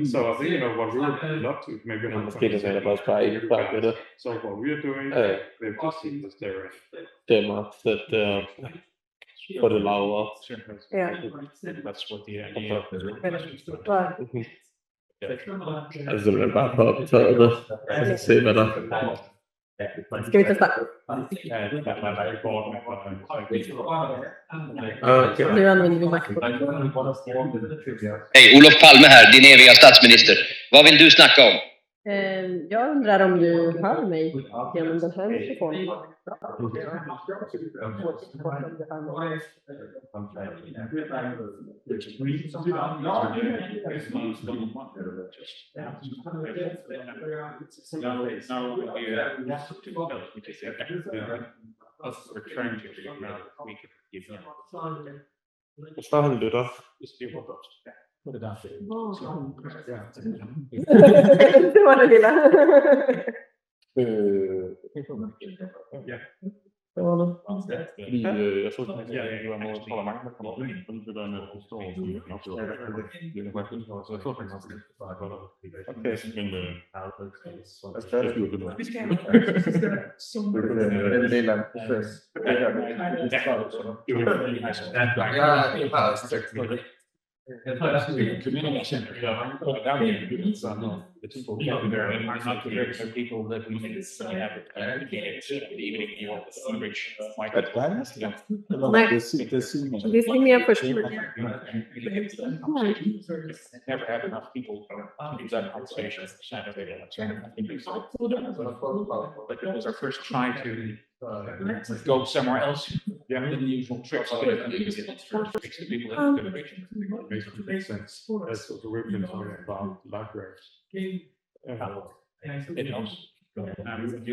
So I think what we would love to maybe have Måske det er bare spare ind fra det. So what we are doing, we've just seen this there. Stemmer, så det for det lavere. Ja. That's what the idea is. Altså det bliver bare på optaget det. Og så se hvad der. Ska vi testa? Nu använder vi MacBook. Hej, Olof Palme här, din eviga statsminister. Vad vill du snacka om? Jag undrar om du hör mig genom den här mikrofonen. Forstår han lytter? Det var det lilla. Ja. Det var det. Fordi jeg tror, at det var noget, der var mange, der kommer ind, fordi det der med at forstå, at det er nok så det er bare sådan, så jeg tror faktisk, at det er godt. Okay, men Vi skal en del af en proces. Jeg tror, der skal be communication. There are not very some people that we have even you want to reach Det är mer först. never have enough people to do that conversation. But it was our first try to go somewhere else than the usual tricks. Fix the people that could reach. Makes sense. That's what we've been talking about libraries. It helps. You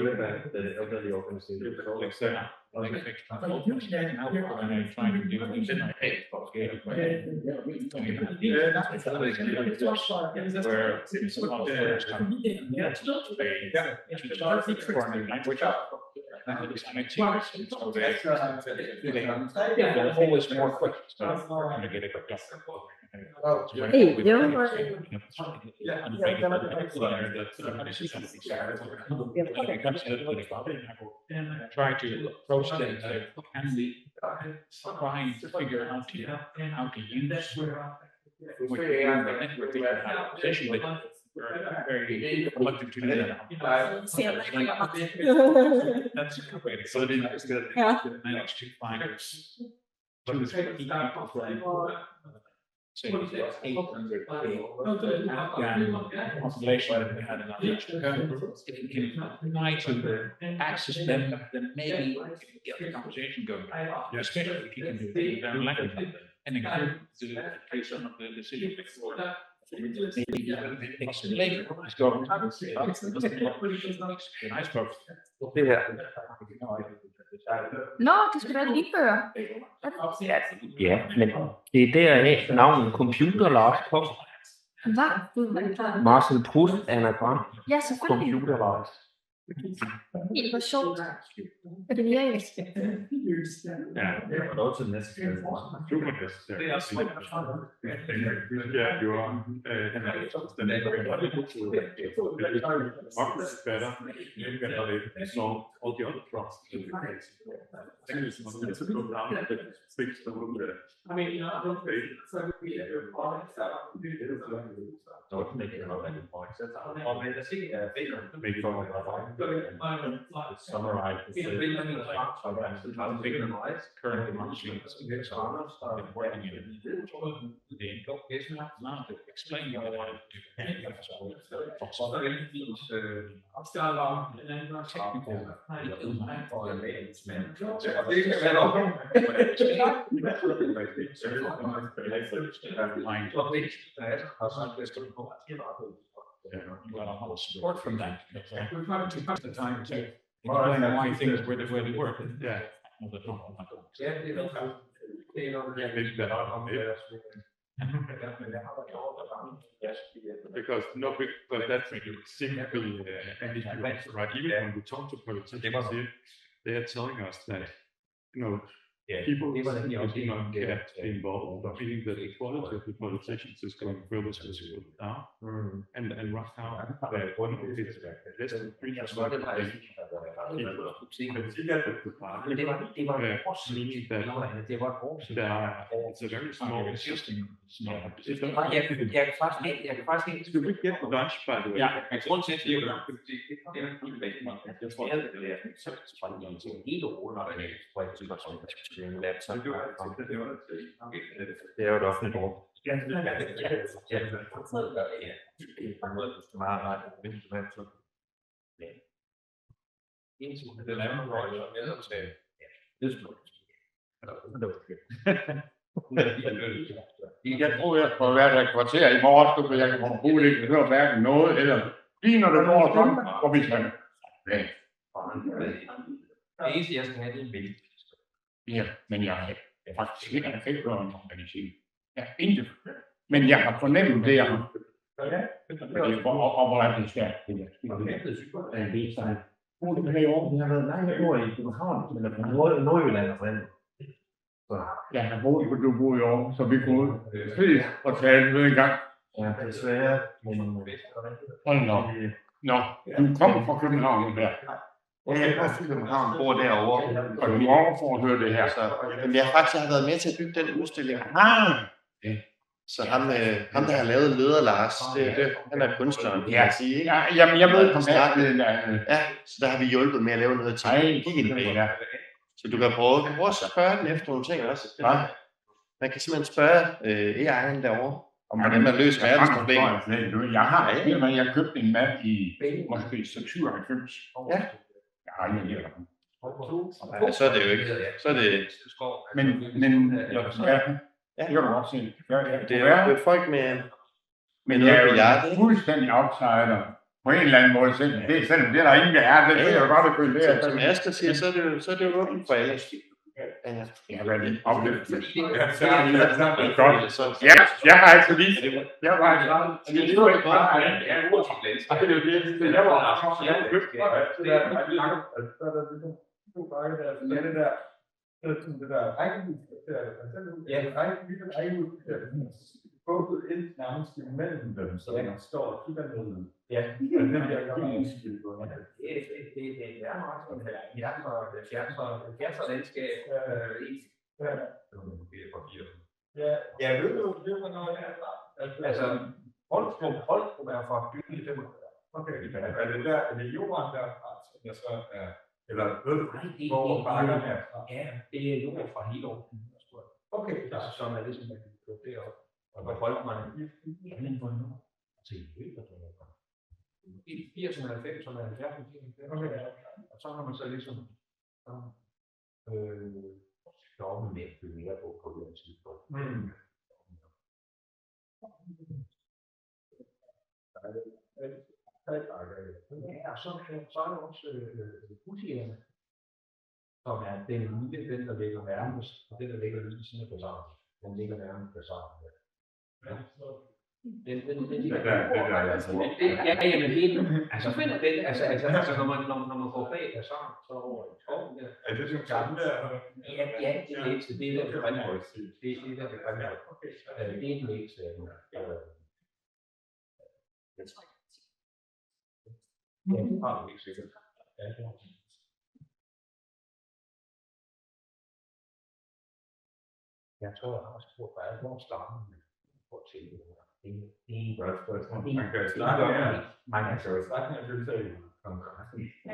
have the elderly organization. Trying to do things in my head. There's always more questions. To get it done. Try to approach things and trying to figure out how to use what you have the network position with. We're very reluctant to do that. That's complicated. So it is good to manage to find say 800 Afghan population that we had in our region. If we can try to access them, then maybe we can get the conversation going. Especially if you can do their language and include to take some of the decision making. Maybe explain what's going on. I spoke. Nå, det skal være lydbøger. Ja, men det er deraf navnet computerlast på. Hvad? Marcel Proust anagram. Ja, selvfølgelig. Computerlast. Hvor sjovt. Er det virker? Ja, det var også necessary. Super necessary. Yeah, you are. Den er much better. So all the other problems. I mean, you know, I don't think so. We have a point. Don't make it about any points. Or may I see make it summarize the current machines working in the invocation now to explain what I want to do. Support from that. The time to explain why things were the way they were. Yeah. Because no, but that's simply right. Even when we talk to politicians here, they are telling us that people do not get involved, meaning that the quality of the politicians is going further down. And right now, one of it's less than 3% meaning that it's a very small system. Should we get lunch, by the way? Yeah, it's one cent here. Det er jo et offentligt rum. Jeg tror, jeg får været der et kvarter i morgen, så jeg kan overhovedet ikke høre hverken noget, eller lige når det går sådan, og vi skal. Det eneste, jeg skal have, det er en mail. Ja, men jeg har faktisk ikke hørt om organisering. Jeg har intet. Men jeg har fornemmet det, jeg har. Og hvor er det svært. Det er Jeg har været mange år i København, eller på Nordjylland oprindeligt. Ja, du boede i år, så vi kunne ses og tale med en gang. Ja, desværre. Hold nå. Nå, du kommer fra København her. Ja, jeg kommer fra København, bor derovre. Og du må over for at høre det her. Så, men jeg har været med til at bygge den udstilling. Så ham der har lavet Løder Lars, han er kunstneren, kan man sige. Ja, jamen jeg ved på Ja, så der har vi hjulpet med at lave noget til. Så du kan prøve at spørge den efter nogle ting også. Man kan simpelthen spørge AI'en derovre, om hvordan man løser verdensproblemer. Jeg købte en mand i måske 97. Ja. Jeg har ikke lært ham. Ja, så er det jo ikke. Så er det. Men det kan du godt se. Det er jo folk med men jeg er jo fuldstændig outsider. På en eller anden måde selv. Selvom det er der ingen, der er. Det er jo godt at kunne lære. Som Asger siger, så er det jo åbent for alle. Ja, jeg har ikke lige. Jeg var ikke klar. Det er jo ikke bare. Fået ind nærmest imellem dem, så man står og kigger ned. Ja, det er det, jeg gør mig udskilt. Det er meget sådan her. Fjerner landskab. Ja, ved du, hvornår det er? Altså, Holstrup er fra byen i 45. Okay, er det jorden derfra, der så er, eller ved du, hvor bakkerne er fra? Ja, det er jorden fra hele år. Okay, som er ligesom, man kan gå deroppe. Og hvor holdt man i 80'erne, 90'erne, 70'erne, og så har man så ligesom stoppet med at blive mere på det tidspunkt. Ja, og så er der også husjægerne, som er den lille, den der ligger nærmest, og den der ligger lige siden af bazaaren. Den ligger nærmest bazaaren. Ja, jamen det, altså den, altså når man går bag der, så over i skoven der. Er det den gamle? Ja, det er det, det er der fremrødt. Det er der fremrødt. Det er den næste. Ja, det har vi ikke sikkert. Ja, det har vi. Jeg tror, jeg har også spurgt, hvad er vores starten for til det er en spørgsmål. Man kan snakke om det. Man kan jo snakke om det. Ja,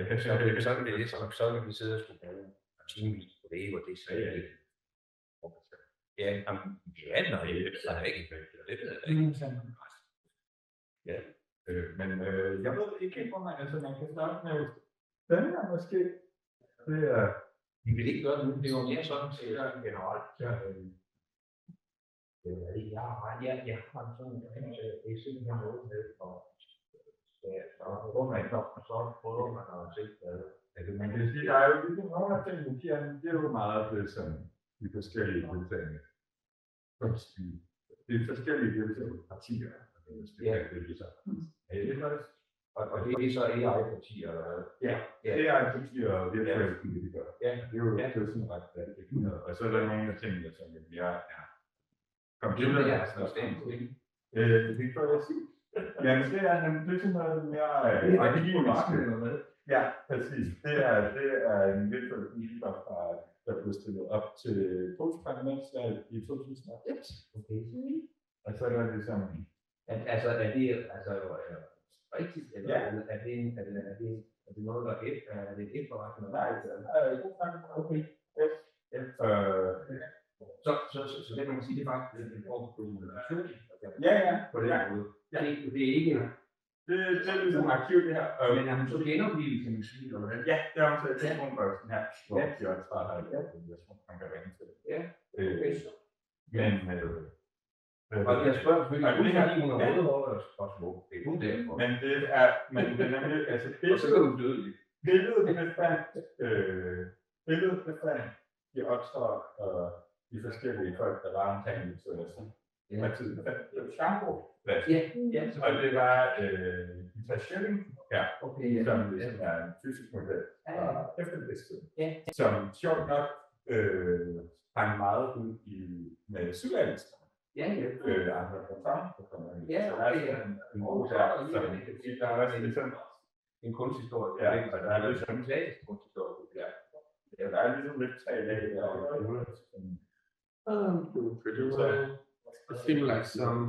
det så vil vi sidde og skulle bruge timevis på det, og det siger det. Ja, når det er ikke det ved jeg ikke. Ja, men jeg ved ikke, hvor man kan starte med den her måske. Det er vi vil ikke gøre det nu, det er jo mere sådan set generelt. Jeg har sådan det er simpelthen noget med, og så prøver man ikke op, og så prøver man at se, man kan sige, der er jo ligesom nogle af tingene, det er jo meget det, som de forskellige deltagende. Det er forskellige deltagende partier. Og det er så AI-partier, eller hvad? Ja, AI-partier og virtuelle politikere. Ja, det er jo sådan ret defineret. Og så er der nogle af tingene, som mere er computer. Det er stemme. Det kan jeg sige. Ja, men det er sådan noget mere akademisk. Ja, præcis. Det er en virtuel politiker, der blev stillet op til parlamentsvalget i 2001. Okay. Og så er der ligesom... Altså, er det rigtigt, eller er det noget, der er det et forretning? Nej, okay. Så det man kan sige, det er faktisk en form for dokumentation. Ja. På den måde. Det er ikke... Det er ligesom arkiv, det her. Men er man så genoplivet, kan man sige, eller hvad? Ja, det er også et telefonbørsen her, hvor de også bare har et man kan ringe til. Ja, men... Og jeg spørger selvfølgelig, fordi hun har røde og små. Det er kun derfor. Men det er nemlig, altså og så er du dødelig. Billedet befandt, de opstår de forskellige folk, der var omkring det, så jeg siger. Partiet befandt det Shambo. Ja. Og det var iterating, som ligesom er en fysisk model fra efterlistet, som sjovt nok hang meget ud med psykoanalyster. Andre kontakter, så der er en god der er også ligesom en kunsthistorie, og der er ligesom en klassisk kunsthistorie, der er ligesom lidt 3 lag It seems like some.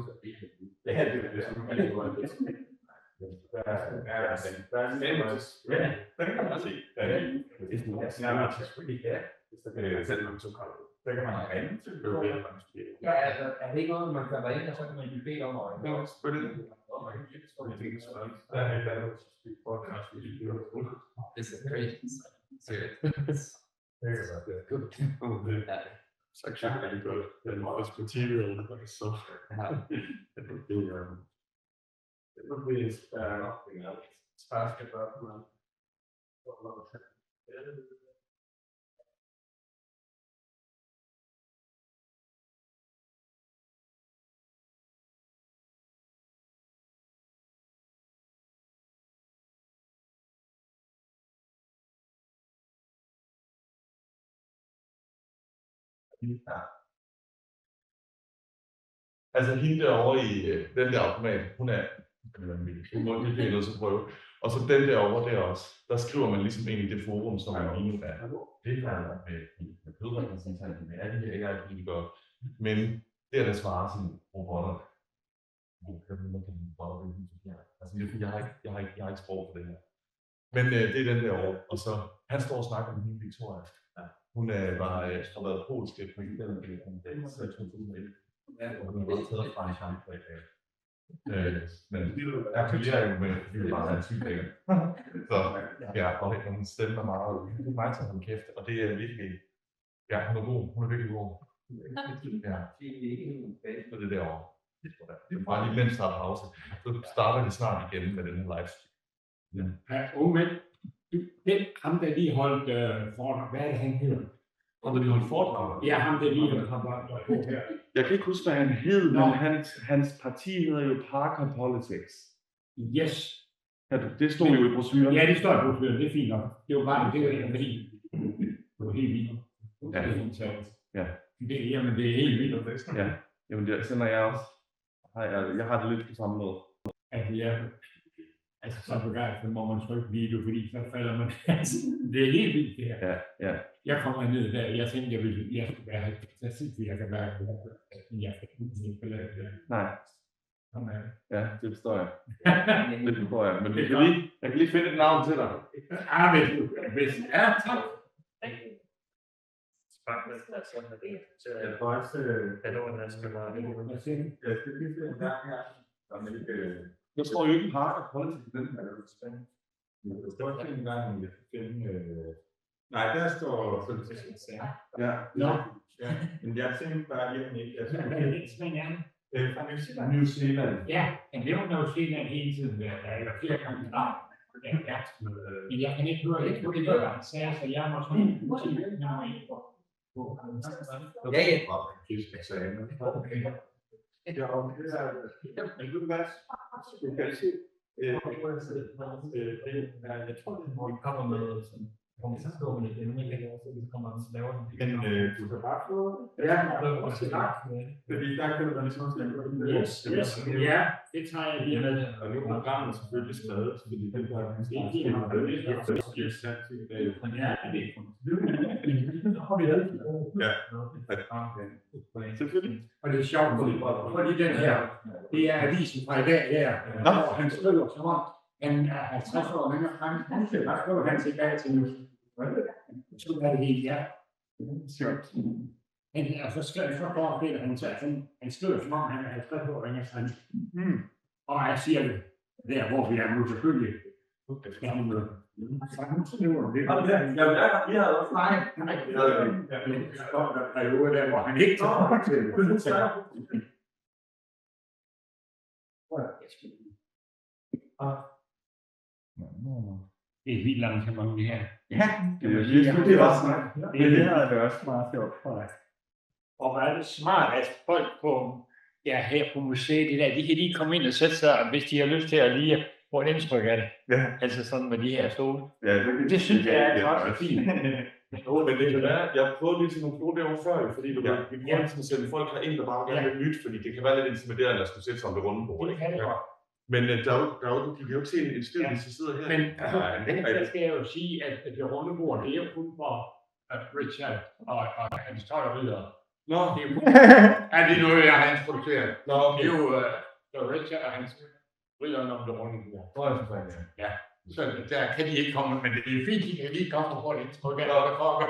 Det er ligesom der er nemlig den kan man se. Så kan man ringe til ja, altså, er det ikke noget, man kan ringe, og så kan man blive bedt om at ringe? Ja, selvfølgelig. This is great. It's actually really good. And this material, so it would be nothing else. It's fast about Altså hende derovre i den der automat, hun er virkelig nødt til at prøve. Og så den derovre der også, der skriver man ligesom ind i det forum, som man lige nu er. Det er med kødrepræsentanter, med alle de her AI-politikere. Men det er der svarer sådan robotter. Altså jeg har ikke sprog for det her. Men det er den derovre, og så han står og snakker med hende Victoria. Hun har været polsk på en eller anden så 2001. Og hun har været taget fra en kamp. Men jeg fungerer jo med, at det bare er en type. Så ja, og hun stemmer meget. Det er meget til at holde kæft, og det er virkelig, ja, hun er god. Hun er virkelig god. Ja, så det derovre. Det er bare lige mens der er pause. Så starter det snart igen med den her livestream. Ja, unge mænd. Den ham, der lige holdt foran, hvad er det, han hedder? Og da vi holdt foredrag. Ja, ham det lige, han var på her. Jeg kan ikke huske, hvad han hed, men hans parti hedder jo Parker Politics. Yes. Ja, det stod jo i brochuren. Ja, det står i brochuren, det er fint nok. Det var bare fordi det var helt vildt. Ja. Ja. Jamen, det er helt vildt. Ja, jamen det sender jeg også. Jeg har det lidt på samme måde. Altså, altså så begejstret må man trykke video, fordi så falder man. Det er helt vildt det her. Ja, ja. Jeg kommer ned der, jeg tænkte, jeg skulle være helt fantastisk, jeg kan være men jeg kan ikke forlade det. Nej. Ja, det forstår jeg. Det forstår jeg. Men jeg kan lige finde et navn til dig. Hvis tak. Jeg tror også, der står jo ikke Parker Politics i den her. Der står ikke engang, om jeg kan finde... Nej, der står... Ja. Ja. Men jeg tænkte bare lige, om ikke... New Zealand. Ja, men det var New Zealand hele tiden. Der er flere gange. Ja. Men jeg kan ikke høre det, det gør han sagde, så jeg må sådan... Ja, ja. Men ved du hvad? Du kan se... Jeg tror, det kommer med sådan... Men du kan bare få... Ja, fordi der kan du være ligesom sådan... Ja, det tager jeg lige med. Og nu er programmet selvfølgelig skrevet, fordi den der er måske ikke Ja, selvfølgelig. Og det er sjovt, fordi den her, det er avisen fra i dag her. Han skriver som om, han er 50 år længere frem. Der skriver han tilbage til nu. Så er det helt, ja. Og så går Peter, han skriver som om, han er 50 år længere frem. Og jeg siger det, der hvor vi er nu selvfølgelig. Vi havde også nej. Der periode der, hvor han ikke tager til. Det er vildt arrangement, det her. Ja, det er også smart. Det havde det også meget sjovt for dig. Og hvor er det smart, at folk på, her på museet, de kan lige komme ind og sætte sig, hvis de har lyst til at lige få et indtryk af det. Ja. Altså sådan med de her stole. Ja, det synes jeg er også fint. Men det kan være, jeg prøvede lige til nogle stole derovre før, fordi vi prøver at sætte folk herind, der bare gerne vil nyt, fordi det kan være lidt intimiderende at skulle sætte sig om det runde bord. Det kan det godt. Men de kan jo ikke se en stil, hvis de sidder her. Men der skal jeg jo sige, at det runde bord, det er jo kun for Richard og hans 12 videre. Nå. Det er noget, jeg har introduceret. Nå, det er jo Richard og hans videre om det runde bord. Ja. Så der kan de ikke komme, men det er fint, de kan lige komme og få det indtryk af, hvad der foregår.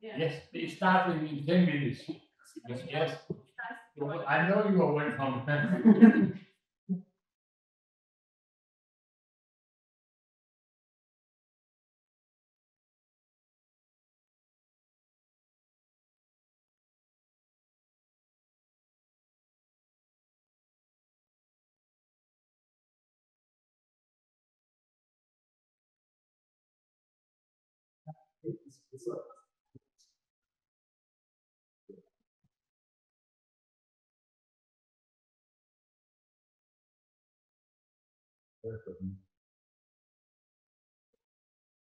Ja. Yes, it started in 10 minutes. Yes. I know you are welcome.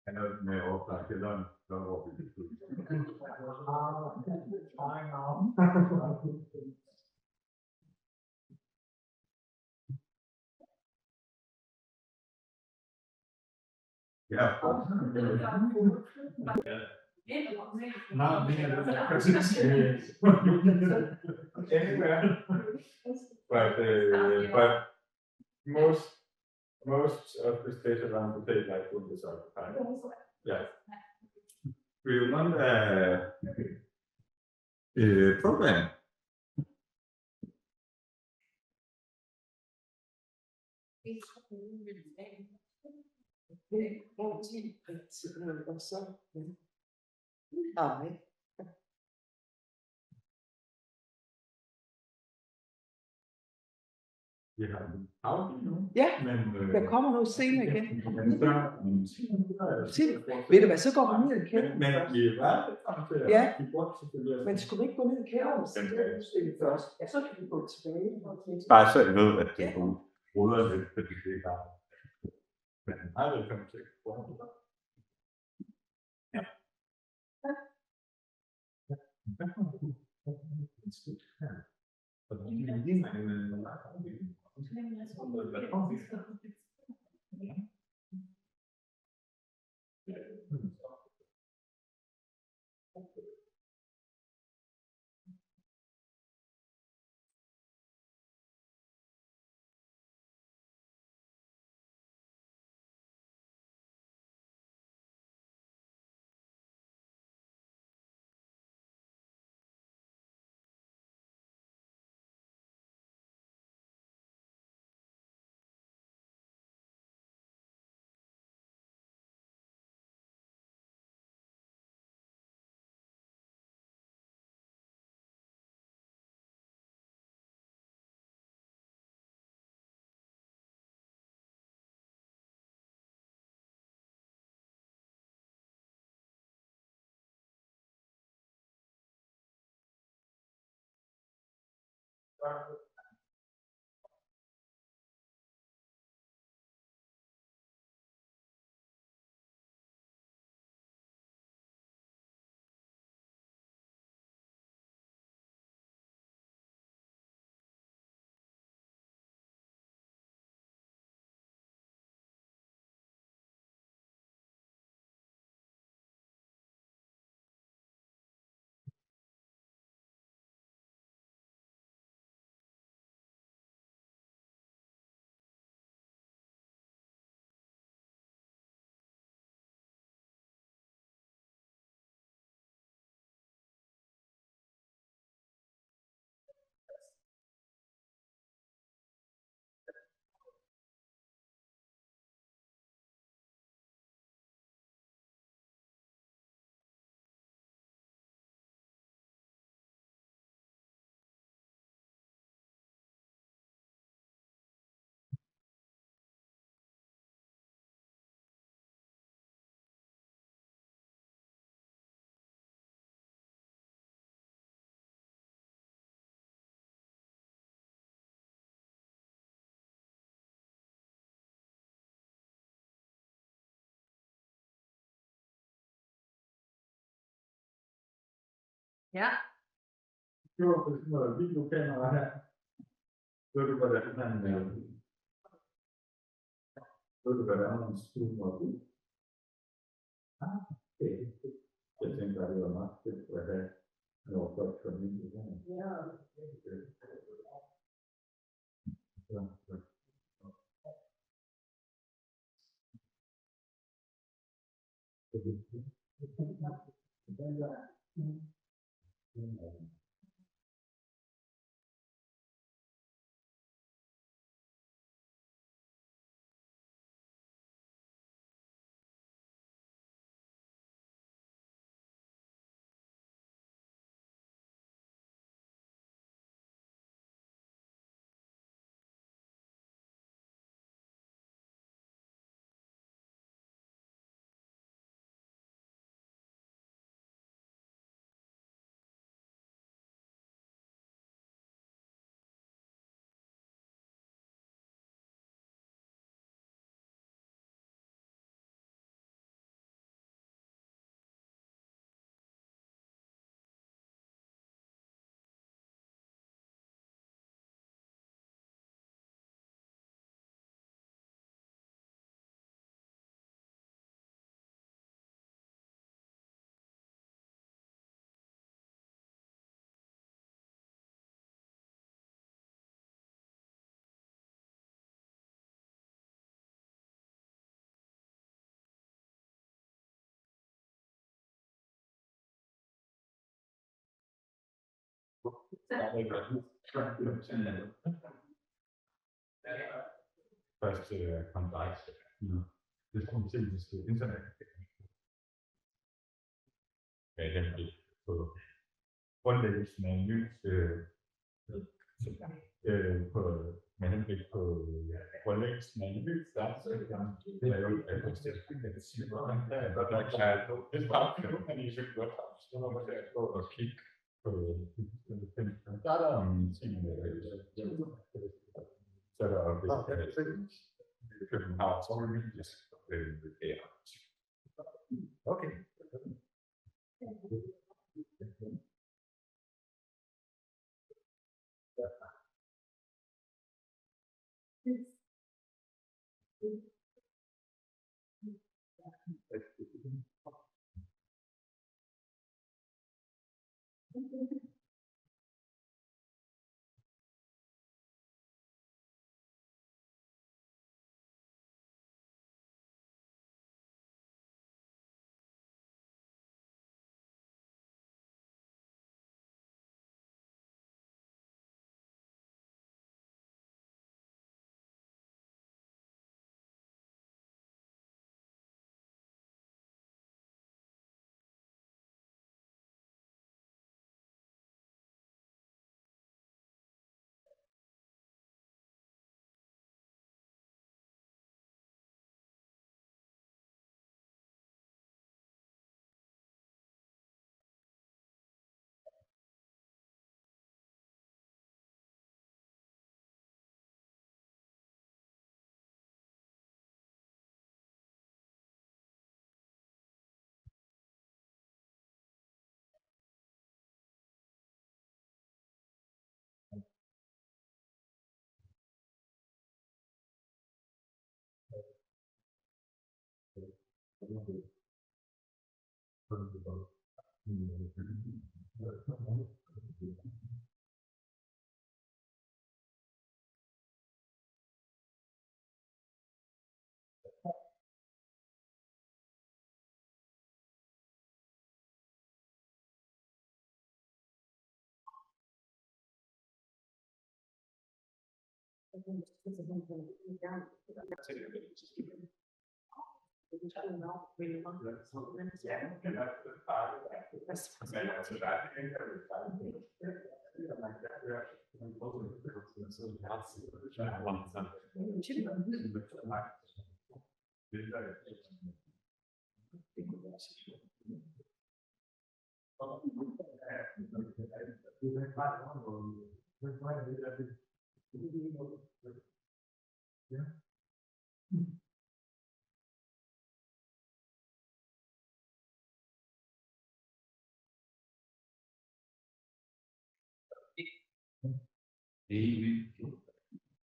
Han er jo med overklart kælderen, hvor vi Ja. But most of the states around the state like doing this all the time. Yeah. We run a program. vi har en afgivet nu. Ja, der kommer noget senere igen. Ved du hvad, så går vi ned i kælderen. Men vi er bare til Ja, at give bort selvfølgelig. men skulle vi ikke gå ned i kælderen og se det udstilling først? Ja, så kan vi gå tilbage. Bare så I ved, at det er nogle ruder lidt, fordi det er bare. Men meget velkommen til. Ja. Ja. Det var for sådan noget videokamera her. Ved du, hvordan man zoomer ud? Okay. Jeg tænker, at det var meget fedt at have noget godt for min. Ja. Først kom dig i det kompetensiske internet. Ja, den blev på grundlæggelsen af en ny på med henblik på forlængelsen af invitation, det er jo et og kigge på der er der en ting, så er der København, så er det mytisk. Okay.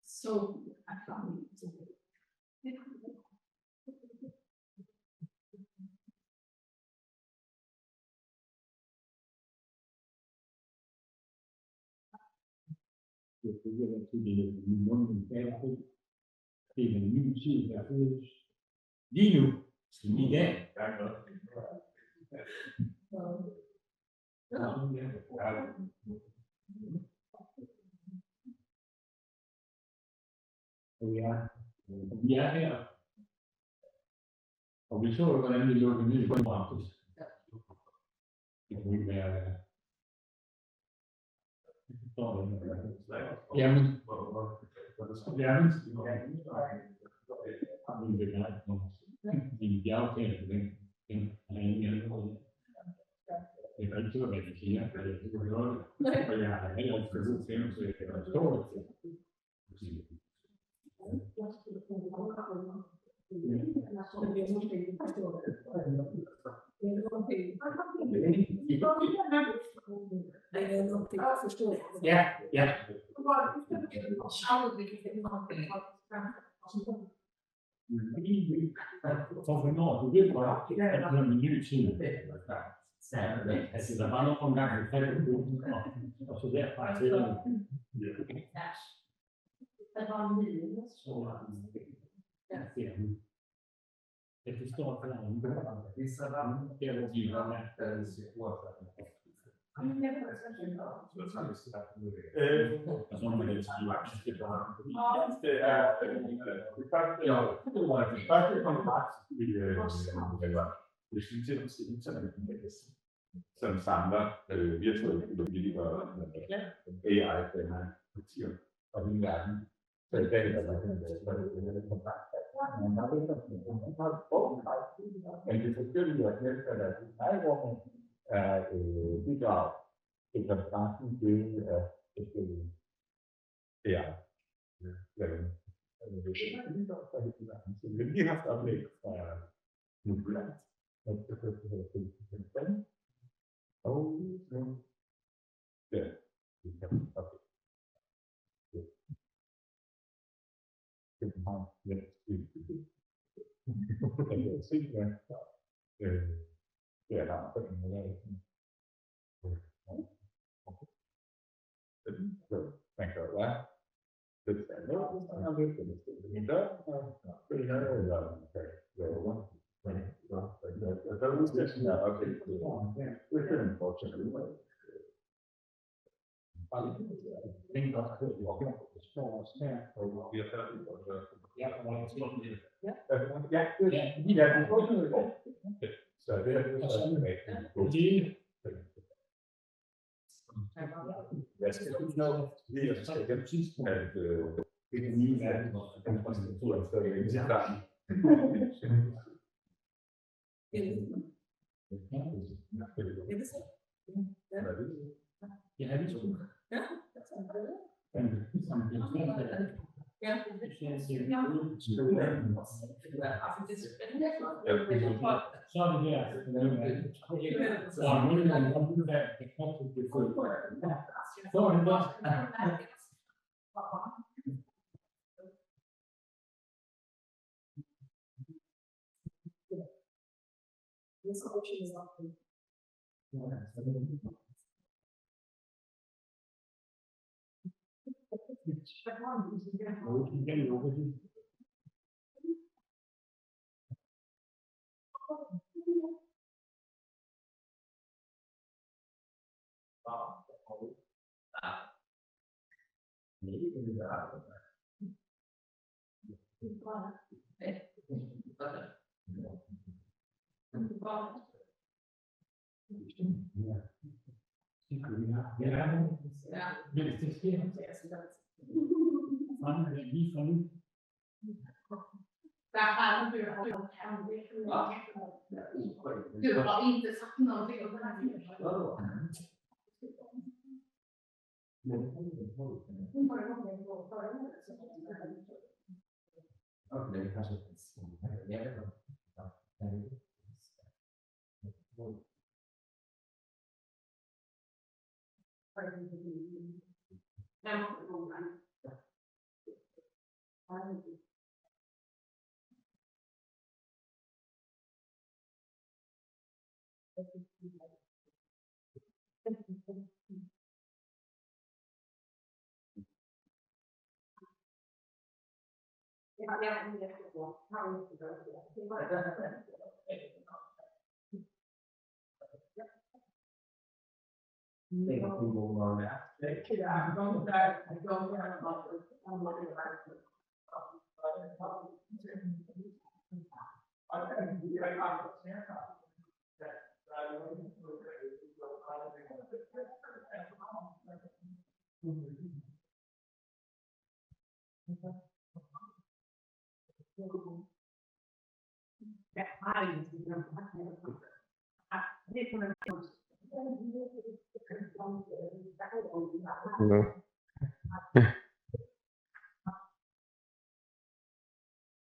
So I found Det er en ny tid, der fødes lige nu, i dag. Vi er her, og vi så, hvordan vi lukkede ned på en praksis. Det kunne være... Jamen, en bjergtale på den. Det er ikke så, hvad de siger, for jeg kan høre det. Og jeg har heller ikke forstået det, så jeg kan forstå det. Ja, ja. For hvornår du ved godt, at det er en ny tid. Altså, der var noget omgang, der faldt ud, og så derfra til det. Jeg forstår, at der er en god gang. Det er så varmt. Det er, hvor vi har været, der er så godt. Og så må man ikke sige, at det er det første kontrakt som samler virtuelle politikere, AI, partier og hele verden. Men det forskellige aspekter, der er bidrag til konferencen til forskellige AI. Vi har lige haft oplæg fra Nukland, og det hedder Kafka. Og ja, vi kan oplæg. København, ja, jeg kan se, det er der på en måde. Man kan jo være lidt andet, og lidt en dør, og det er jo, eller man kan lave der er udstillingen af oplæg, det er en fortsat ud. Ingen også kører i opgave, det står også her, og vi er færdige for det. Ja, det er så det er det, sådan jeg skal huske noget, lige at skal gennem sidst, at det er nye verden, og infrastrukturen stadig ikke til starten. Ja, det er så.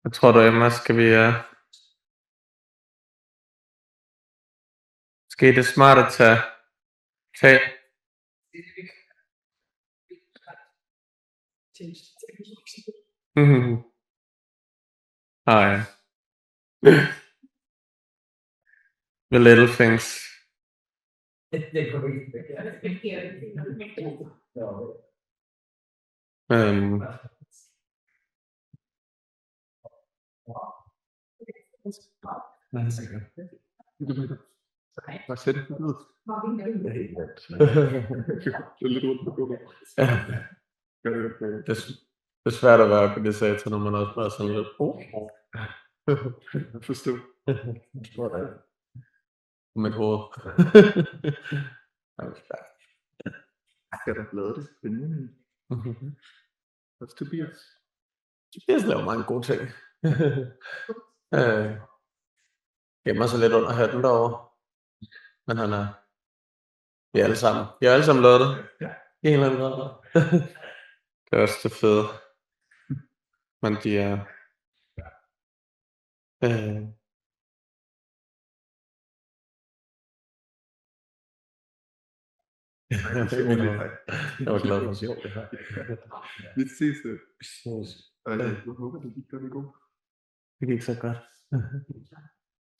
Hvad tror du, Emma? Skal I det smart at tage? Oh, yeah. The little things. Hvad siger du? Det er svært at være organisator, når man også bare sådan lidt. Jeg forstår. Mit hoved. Skal der blade det? Hvad Tobias? Tobias laver mange gode ting. Gemmer sig lidt under hatten derovre. Men han er... Vi er alle sammen. Vi har alle sammen lavet det. I en eller anden grad. Det er også det fede. Men de er... Jeg var glad for at se det her. Vi ses. Jeg håber, det gik godt. Det gik så godt.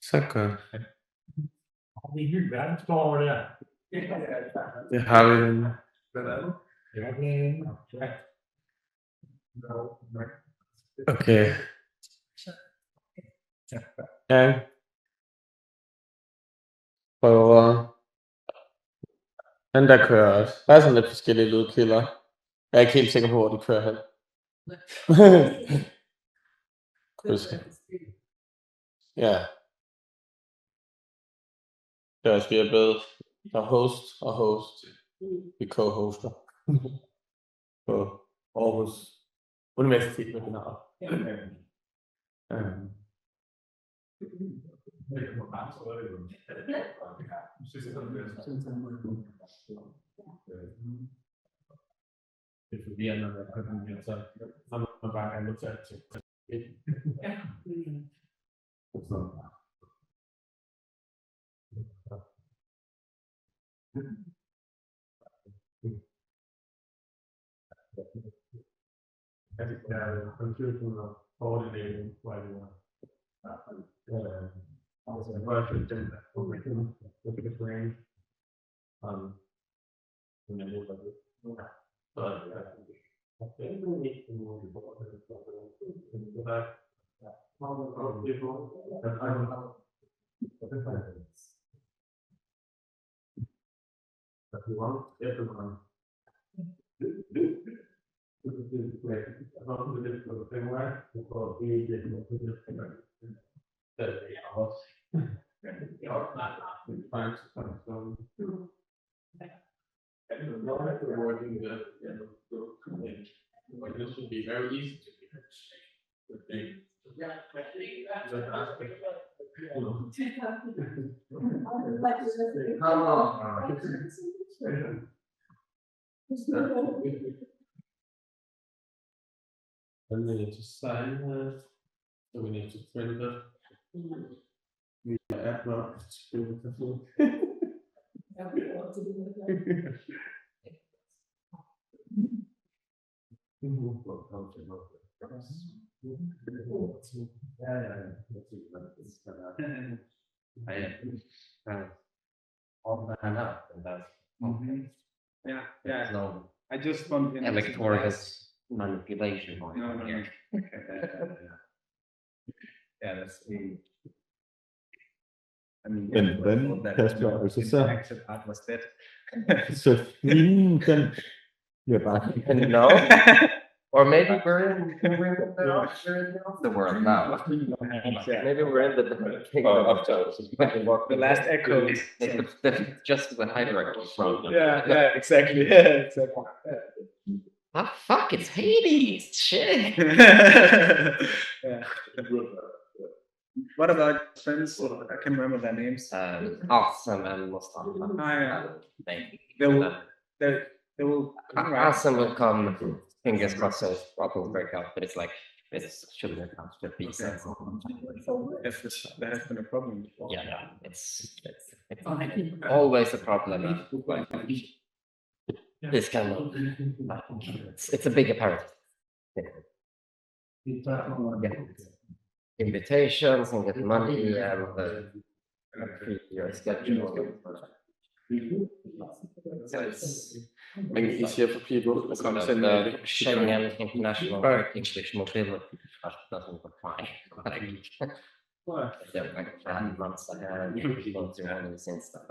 Så godt. Det er en ny verdensborger der. Det har vi. Okay. Ja. Prøver. Den der kører også. Der er sådan lidt forskellige lydkilder. Jeg er ikke helt sikker på, hvor de kører hen. Ja. Det er også vi er blevet der host og host. Vi co-hoster på Aarhus Universitet med København. Det er forvirrende, når man kan så når man bare kan notere til. Confusion of coordinating while you are working with the brain. Everyone. This should be very easy to And we need to sign this. So we need to print it. We add not beautiful. Yeah. I just want electoral manipulation. No. Yeah, that's the. I mean, then Kasper also så so no, or maybe we're in the world now. Maybe we're in the kingdom the last echo. Just the hierarchy from. Yeah, exactly. Ah, fuck! It's Hades. Shit. What about friends? I can remember their names. Awesome and Mustafa. They will. Awesome will come. Fingers crossed, so will break out. But it's like this shouldn't have come to be sense. There has been a problem before. Yeah, it's always a problem. This kind of it's a big apparatus. Invitations and get money and your schedule. So it's make it easier for people to come in the Schengen International English Mobility doesn't apply. They're like 10 months ahead, people do all these stuff.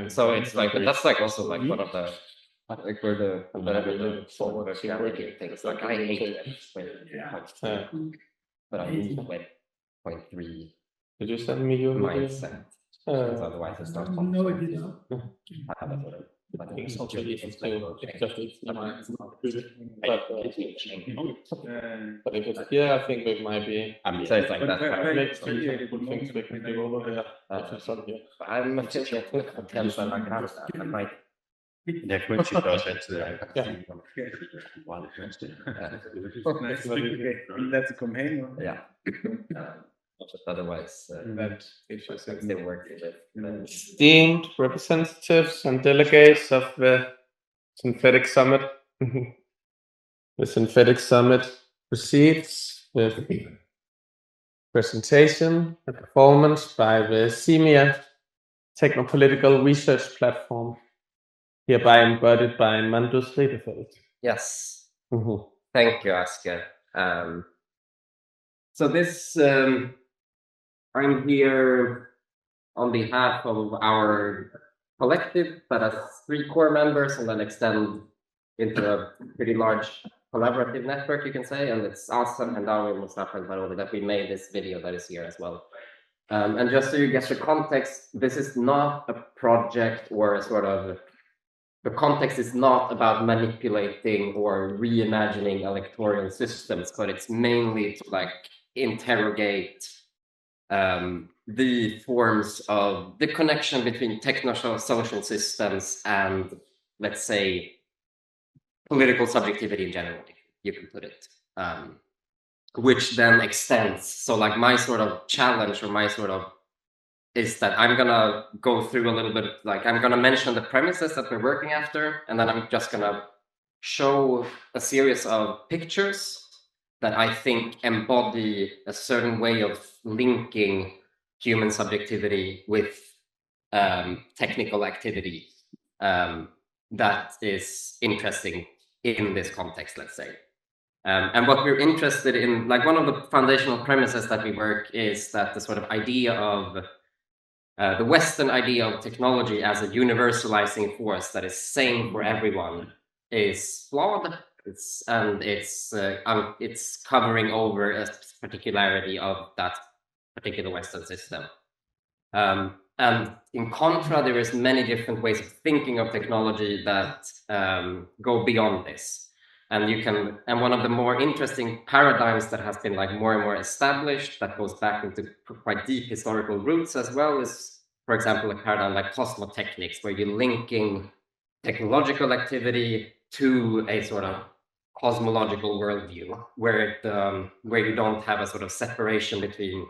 So it's like, but that's like also like one of the like where the forward reality things. Like I hate it when but I need to wait 0.3. Did you send me your mindset? Because otherwise it's not. No, I did not. I think it's also easy to just but if it's here, I think it might be. So it's like that. Things we can do over there. I'm affiliated with content and I might. Jeg kunne ikke sige også altid, at That's a companion. Yeah. Otherwise, they work with it. Esteemed representatives and delegates of the Synthetic Summit. The Synthetic Summit proceeds with presentation and performance by the CEMIA Technopolitical Research Platform, hereby embodied by Mandus Redefeld. Yes. Thank you, Asker. So this, I'm here on behalf of our collective that has 3 core members and then extend into a pretty large collaborative network, you can say, and it's awesome and Darwin Mustafa and Baroli that we made this video that is here as well. And just so you get the context, this is not a project or a sort of, the context is not about manipulating or reimagining electoral systems, but it's mainly to like interrogate the forms of the connection between techno-social systems and, let's say, political subjectivity in general, you can put it, which then extends. So like my sort of challenge or my sort of is that I'm gonna go through a little bit, like I'm gonna mention the premises that we're working after, and then I'm just gonna show a series of pictures that I think embody a certain way of linking human subjectivity with technical activity that is interesting in this context, let's say. And what we're interested in, like one of the foundational premises that we work is that the sort of idea of the Western idea of technology as a universalizing force that is same for everyone is flawed. It's covering over a particularity of that particular Western system. And in contra, there is many different ways of thinking of technology that go beyond this. And one of the more interesting paradigms that has been like more and more established that goes back into quite deep historical roots as well is, for example, a paradigm like cosmotechnics, where you're linking technological activity to a sort of cosmological worldview, where you don't have a sort of separation between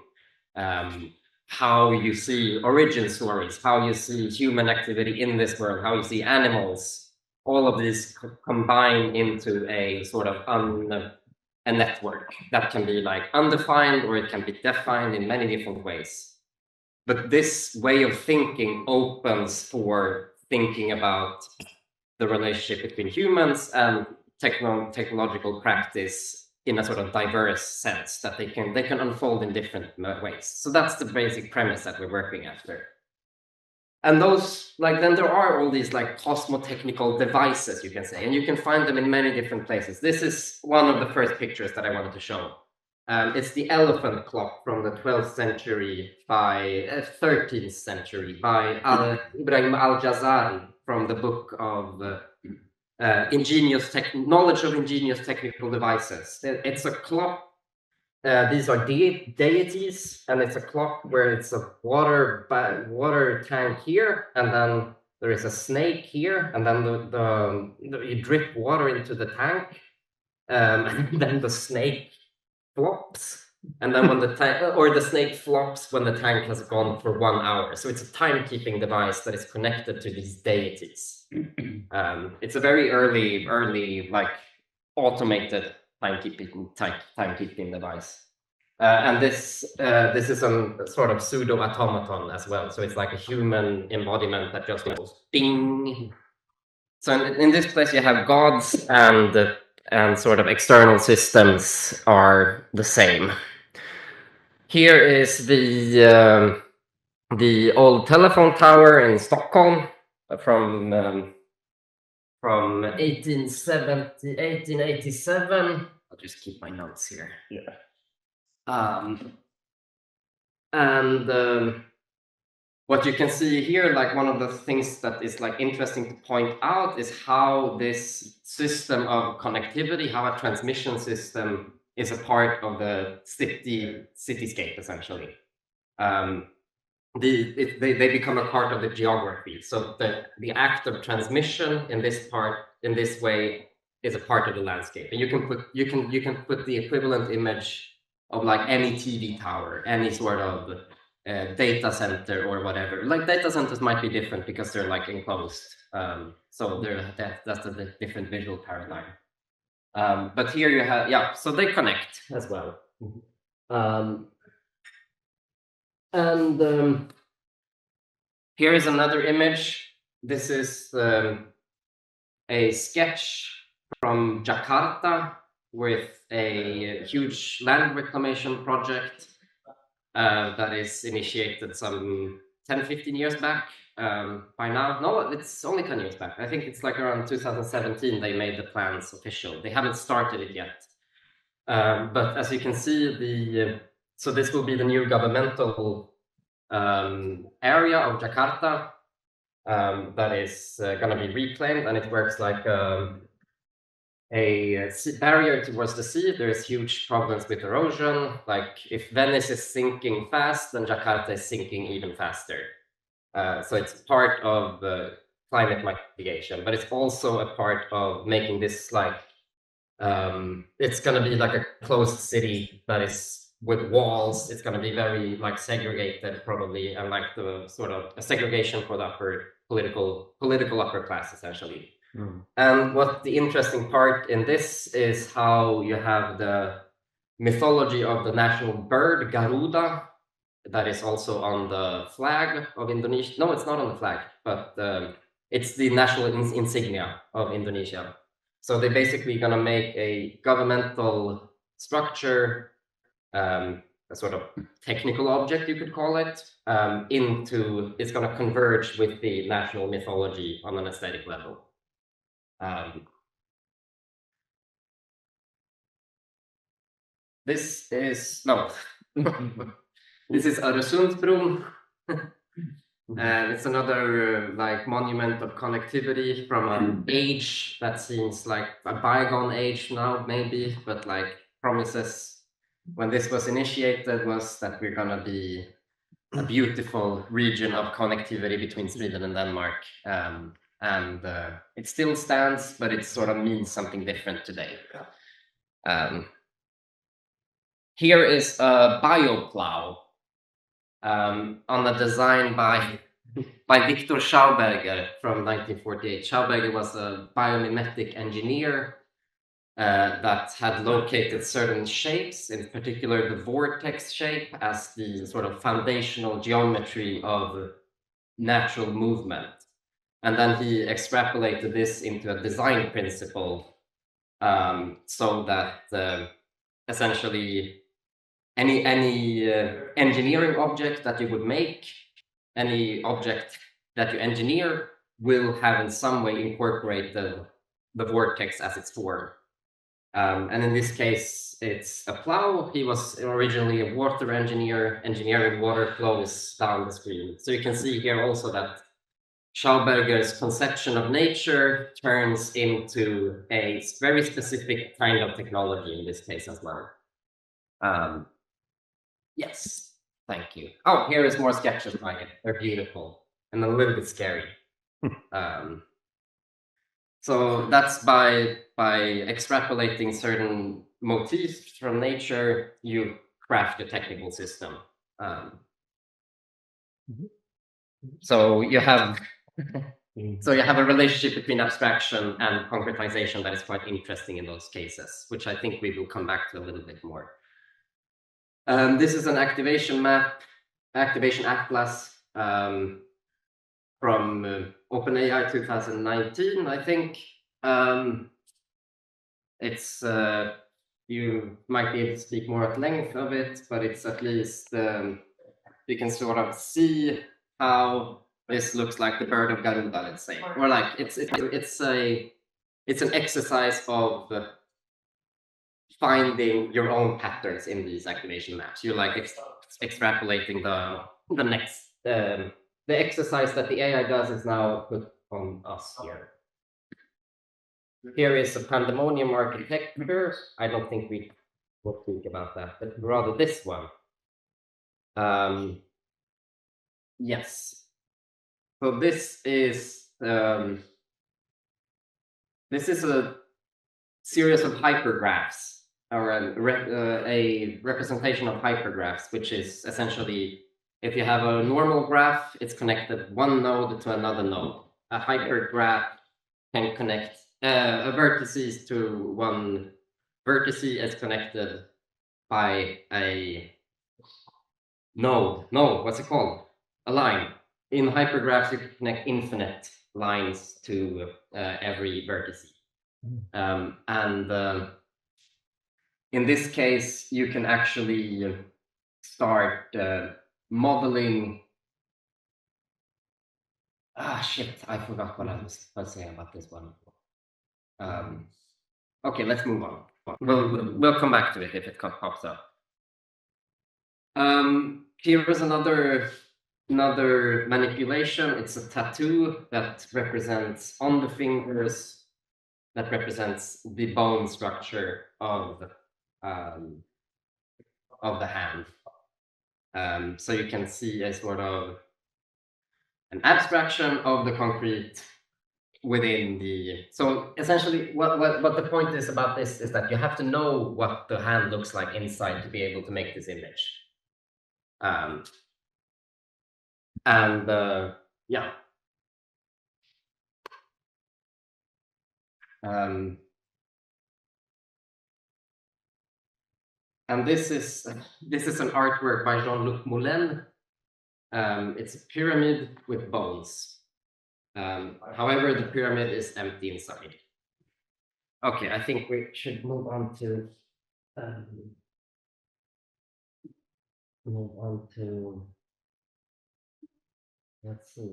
how you see origin stories, how you see human activity in this world, how you see animals. All of these combine into a sort of a network that can be like undefined or it can be defined in many different ways. But this way of thinking opens for thinking about the relationship between humans and technological practice in a sort of diverse sense that they can unfold in different ways. So that's the basic premise that we're working after. And those, like, then there are all these like cosmotechnical devices, you can say, and you can find them in many different places. This is one of the first pictures that I wanted to show. It's the elephant clock from the 12th century by 13th century by Ibrahim al-Jazari from the book of knowledge of ingenious technical devices. It's a clock. These are deities, and it's a clock where it's a water tank here, and then there is a snake here, and then you drip water into the tank, and then the snake flops, and then when the snake flops when the tank has gone for 1 hour. So it's a timekeeping device that is connected to these deities. It's a very early like automated timekeeping device. And this is a sort of pseudo automaton as well. So it's like a human embodiment that just goes ding. So in this place you have gods and sort of external systems are the same. Here is the old telephone tower in Stockholm from 1887. I'll just keep my notes here. Yeah. what you can see here, like one of the things that is like interesting to point out is how this system of connectivity, how a transmission system is a part of the cityscape, essentially. They become a part of the geography. So the act of transmission in this way is a part of the landscape. And you can put the equivalent image of like any TV tower, any sort of data center or whatever. Like data centers might be different because they're like enclosed. So that's a different visual paradigm. But here you have, yeah, so they connect as well. Here is another image. This is a sketch from Jakarta with a huge land reclamation project that is initiated some 10-15 years back by now. No, it's only 10 years back. I think it's like around 2017 they made the plans official. They haven't started it yet. But as you can see, so this will be the new governmental area of Jakarta that is going to be reclaimed, and it works like a barrier towards the sea. There's huge problems with erosion. Like if Venice is sinking fast, then Jakarta is sinking even faster. So it's part of climate mitigation, but it's also a part of making this like it's going to be like a closed city that is with walls. It's going to be very like segregated probably, and like the sort of a segregation for the political upper class essentially. And what the interesting part in this is how you have the mythology of the national bird Garuda that is also on the flag of Indonesia. No, it's not on the flag, but it's the national insignia of Indonesia. So they're basically going to make a governmental structure, a sort of technical object, you could call it, it's going to converge with the national mythology on an aesthetic level. This is Öresundsbron. It's another like monument of connectivity from an age that seems like a bygone age now, maybe, but like promises when this was initiated was that we're gonna be a beautiful region of connectivity between Sweden and Denmark. And it still stands, but it sort of means something different today. Here is a bioplow on a design by Victor Schauberger from 1948. Schauberger was a biomimetic engineer that had located certain shapes, in particular the vortex shape, as the sort of foundational geometry of natural movement. And then he extrapolated this into a design principle so that essentially any engineering object that you would make, any object that you engineer will have in some way incorporated the vortex as its form. And in this case, it's a plow. He was originally a water engineer, engineering water flows down the screen. So you can see here also that Schauberger's conception of nature turns into a very specific kind of technology in this case as well. Yes, thank you. Oh, here is more sketches by it. They're beautiful and a little bit scary. So that's by extrapolating certain motifs from nature, you craft a technical system. So you have a relationship between abstraction and concretization that is quite interesting in those cases, which I think we will come back to a little bit more. This is an activation map, activation atlas from OpenAI 2019, I think. It's you might be able to speak more at length of it, but it's at least you can sort of see how this looks like the bird of Garuda, let's say, or like it's an exercise of finding your own patterns in these activation maps. You're like extrapolating the next the exercise that the AI does is now put on us here. Here is a pandemonium architecture. I don't think we will think about that, but rather this one. Yes. So this is a series of hypergraphs, or a representation of hypergraphs, which is essentially, if you have a normal graph, it's connected one node to another node. A hypergraph can connect a vertices to one vertice is connected by a node. No, what's it called? A line. In hypergraphs, you can connect infinite lines to every vertice. In this case, you can actually start modeling. Shit, I forgot what I was saying about this one. Okay, let's move on. We'll come back to it if it pops up. Here is another manipulation. It's a tattoo that represents on the fingers, that represents the bone structure of the hand. So you can see a sort of an abstraction of the concrete within the. So essentially, what the point is about this is that you have to know what the hand looks like inside to be able to make this image. Yeah. And this is an artwork by Jean-Luc Moulin. It's a pyramid with bones. However, the pyramid is empty inside. Okay, I think we should move on to let's see.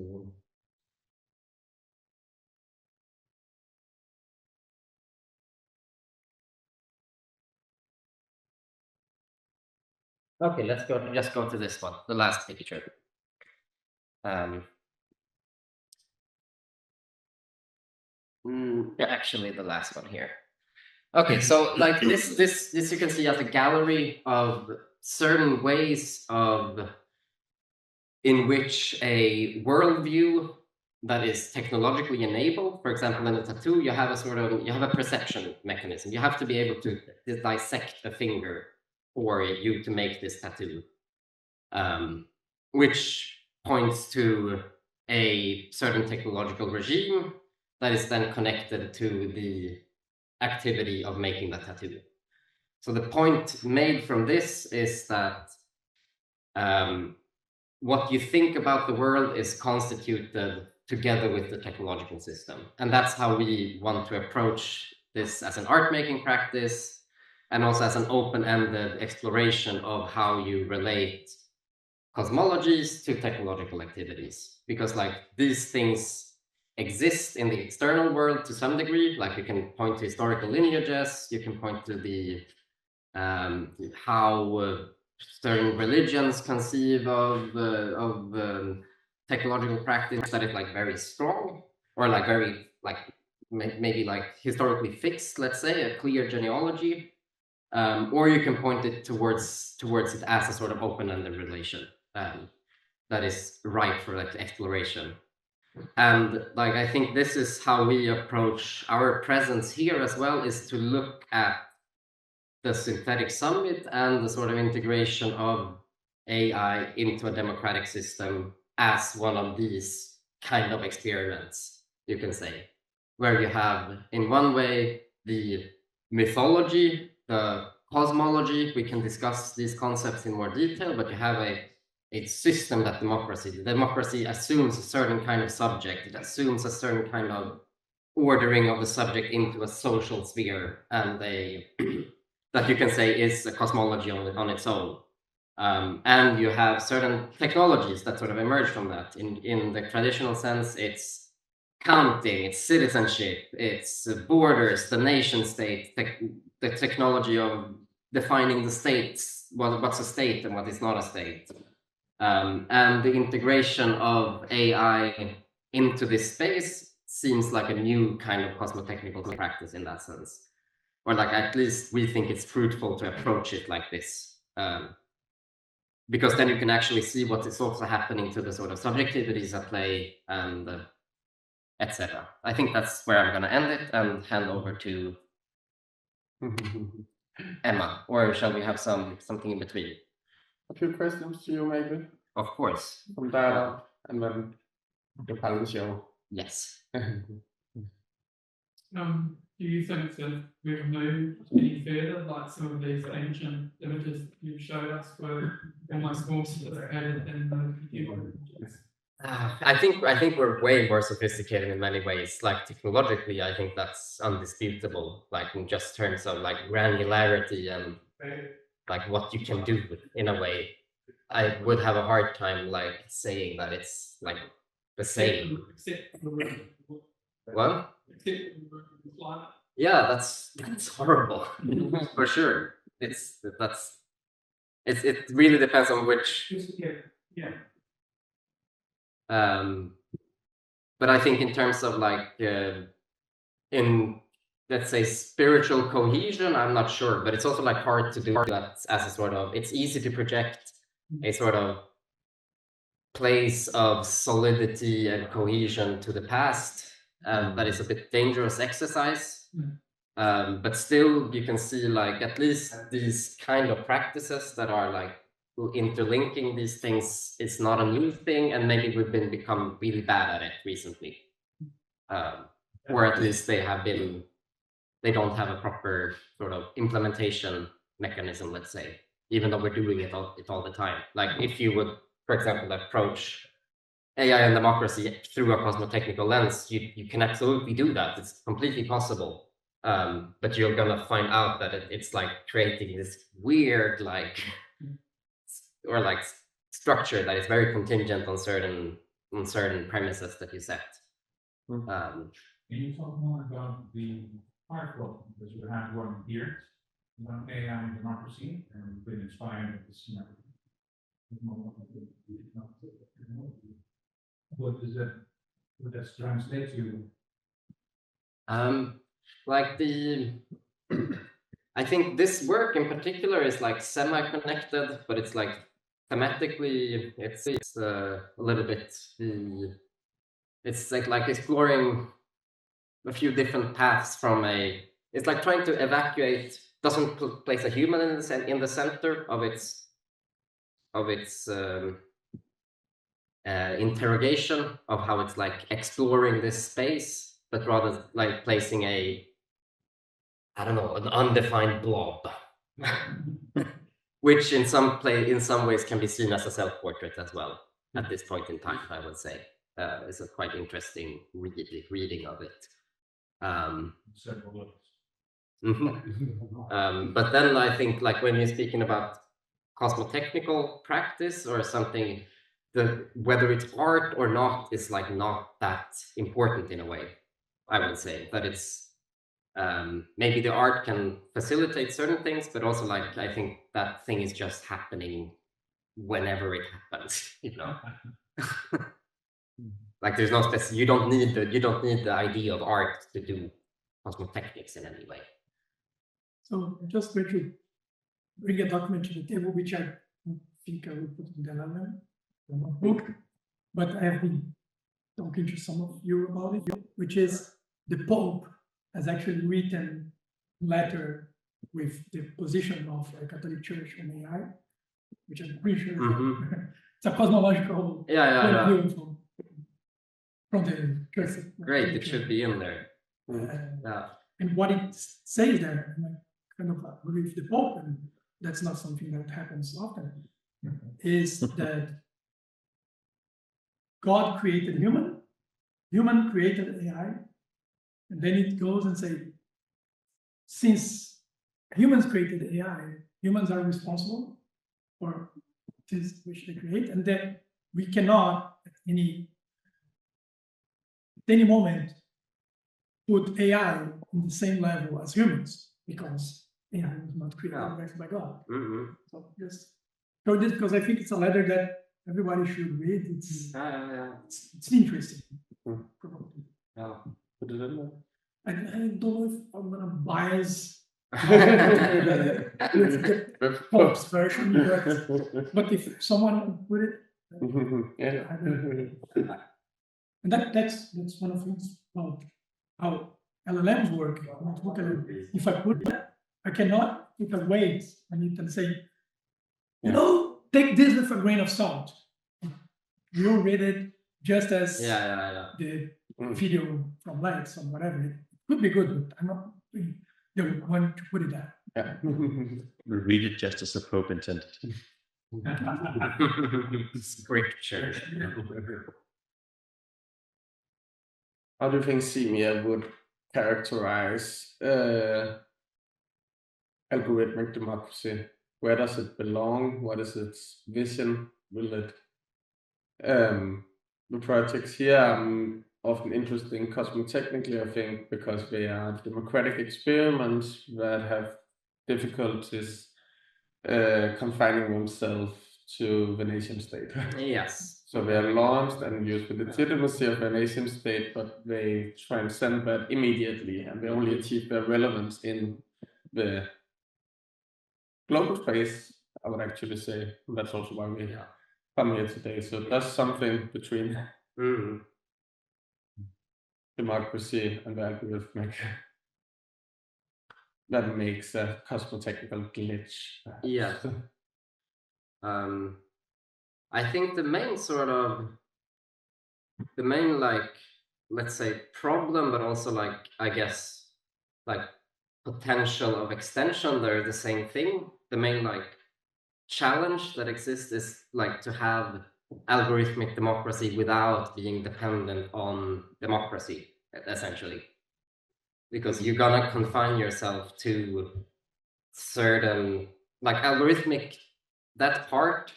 Okay, let's just go to this one, the last picture. Actually, the last one here. Okay, so like this you can see as a gallery of certain ways in which a worldview that is technologically enabled. For example, in a tattoo, you have a perception mechanism. You have to be able to dissect a finger for you to make this tattoo, which points to a certain technological regime that is then connected to the activity of making the tattoo. So the point made from this is that what you think about the world is constituted together with the technological system. And that's how we want to approach this as an art-making practice, and also as an open-ended exploration of how you relate cosmologies to technological activities. Because like these things exist in the external world to some degree, like you can point to historical lineages, you can point to the how certain religions conceive of technological practice that is like very strong, or like very like maybe like historically fixed, let's say, a clear genealogy, or you can point it towards it as a sort of open-ended relation that is ripe for like exploration. And like I think this is how we approach our presence here as well, is to look at the synthetic summit and the sort of integration of AI into a democratic system as one of these kind of experiments, you can say, where you have in one way the mythology, the cosmology. We can discuss these concepts in more detail, but you have a system that democracy assumes a certain kind of subject. It assumes a certain kind of ordering of the subject into a social sphere, and that you can say is a cosmology on its own. And you have certain technologies that sort of emerge from that. In the traditional sense, it's counting, it's citizenship, it's borders, the nation state, the technology of defining the states, what's a state and what is not a state. And the integration of AI into this space seems like a new kind of cosmotechnical practice in that sense. Or like at least we think it's fruitful to approach it like this. Because then you can actually see what is also happening to the sort of subjectivities at play and etc. I think that's where I'm going to end it and hand over to Emma. Or shall we have something in between? A few questions to you, maybe. Of course. From Dara, and then the panel show. Yes. Do you think that we've moved any further, like some of these ancient images you showed us were almost more sophisticated than the computer images? I think we're way more sophisticated in many ways. Like technologically, I think that's undisputable. Like in just terms of like granularity and like what you can do in a way. I would have a hard time like saying that it's like the same. What? Yeah, that's horrible for sure. It really depends on which. Yeah. But I think in terms of like in let's say spiritual cohesion, I'm not sure, but it's also like hard to do that as a sort of. It's easy to project a sort of place of solidity and cohesion to the past. That is a bit dangerous exercise. But still you can see like at least these kind of practices that are like interlinking these things is not a new thing, and maybe we've become really bad at it recently. Or at least they don't have a proper sort of implementation mechanism, let's say, even though we're doing it all the time. Like if you would, for example, approach AI and democracy through a cosmotechnical lens, you can absolutely do that. It's completely possible. But you're gonna find out that it's like creating this weird like structure that is very contingent on certain premises that you set. Can you talk more about the article because you have one here about AI and democracy and we've been inspired with this, what does that translate to? I think this work in particular is like semi-connected, but it's like thematically it's a little bit it's like exploring a few different paths from it's like trying to evacuate, doesn't place a human in the center of its interrogation of how it's like exploring this space, but rather like placing an undefined blob, which in some ways can be seen as a self-portrait as well at this point in time. I would say it's a quite interesting reading of it. But then I think like when you're speaking about cosmotechnical practice or something, whether it's art or not is like not that important in a way. I would say that it's maybe the art can facilitate certain things, but also like I think that thing is just happening whenever it happens, Like there's no you don't need the idea of art to do cosmotechnics in any way. So just going to bring a document to the table, which I think I will put in the book, but I have been talking to some of you about it, which is the Pope has actually written a letter with the position of the Catholic Church on AI, which I'm pretty sure it's a cosmological point of view from the church. Great, it should be in there. And what it says there, and I kind of agree with the Pope, and that's not something that happens often, is that God created human created AI, and then it goes and says, since humans created AI, humans are responsible for this which they create, and then we cannot at any moment put AI in the same level as humans, because AI was not created by God. So just show this because I think it's a letter that everybody should read. It's interesting. Probably. Put it in there. I don't know if I'm gonna bias the Pop's version, but if someone put it, and that's one of the things about how LLMs work. If I put that, I cannot take a weight and you can say, you know, take this with a grain of salt. You read it just as the video from Lex or whatever. It could be good, but I'm not the one to put it there. Yeah. We'll read it just as the Pope intended. Scripture. How do you think Simia would characterize algorithmic democracy? Where does it belong? What is its vision? Will it the projects here are often interesting cosmotechnically, I think, because they are democratic experiments that have difficulties confining themselves to the nation state. Yes. So they are launched and use the legitimacy of the nation state, but they transcend that immediately, and they only achieve their relevance in the global space, I would actually say. And that's also why we come here today. So that's something between democracy and the algorithmic that makes a cosmotechnical glitch. Yeah. I think the main like, let's say, problem, but also like, I guess, like potential of extension, they're the same thing. The main like challenge that exists is like to have algorithmic democracy without being dependent on democracy, essentially. Because you're gonna confine yourself to certain, like algorithmic, that part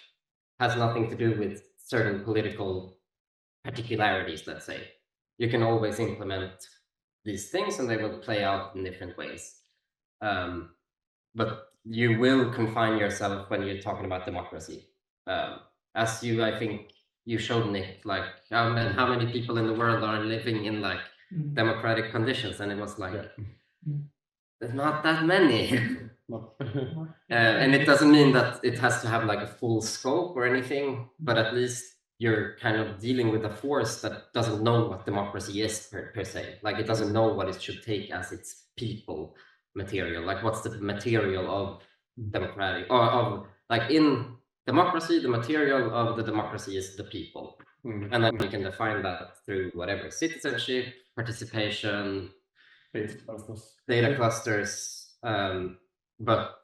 has nothing to do with certain political particularities, let's say. You can always implement these things and they will play out in different ways. But you will confine yourself when you're talking about democracy. As you, I think, you showed, Nick, like how many people in the world are living in like democratic conditions, and it was like, there's not that many. And it doesn't mean that it has to have like a full scope or anything, but at least you're kind of dealing with a force that doesn't know what democracy is per se. Like it doesn't know what it should take as its people material. Like what's the material of democratic, or of like in democracy, the material of the democracy is the people. And then you can define that through whatever, citizenship, participation, data clusters, but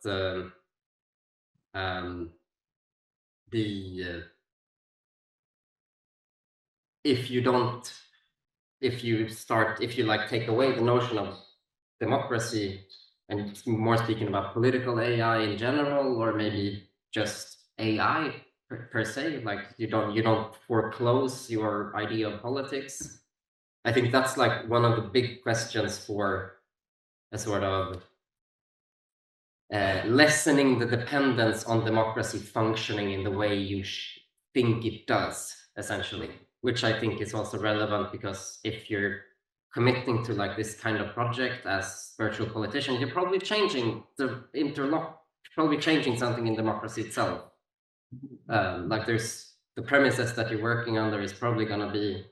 if you like take away the notion of democracy, and more speaking about political AI in general, or maybe just AI per se, like you don't foreclose your idea of politics. I think that's like one of the big questions for a sort of lessening the dependence on democracy functioning in the way you think it does, essentially, which I think is also relevant, because if you're committing to like this kind of project as virtual politician, you're probably changing probably changing something in democracy itself. Like there's the premises that you're working under is probably going to be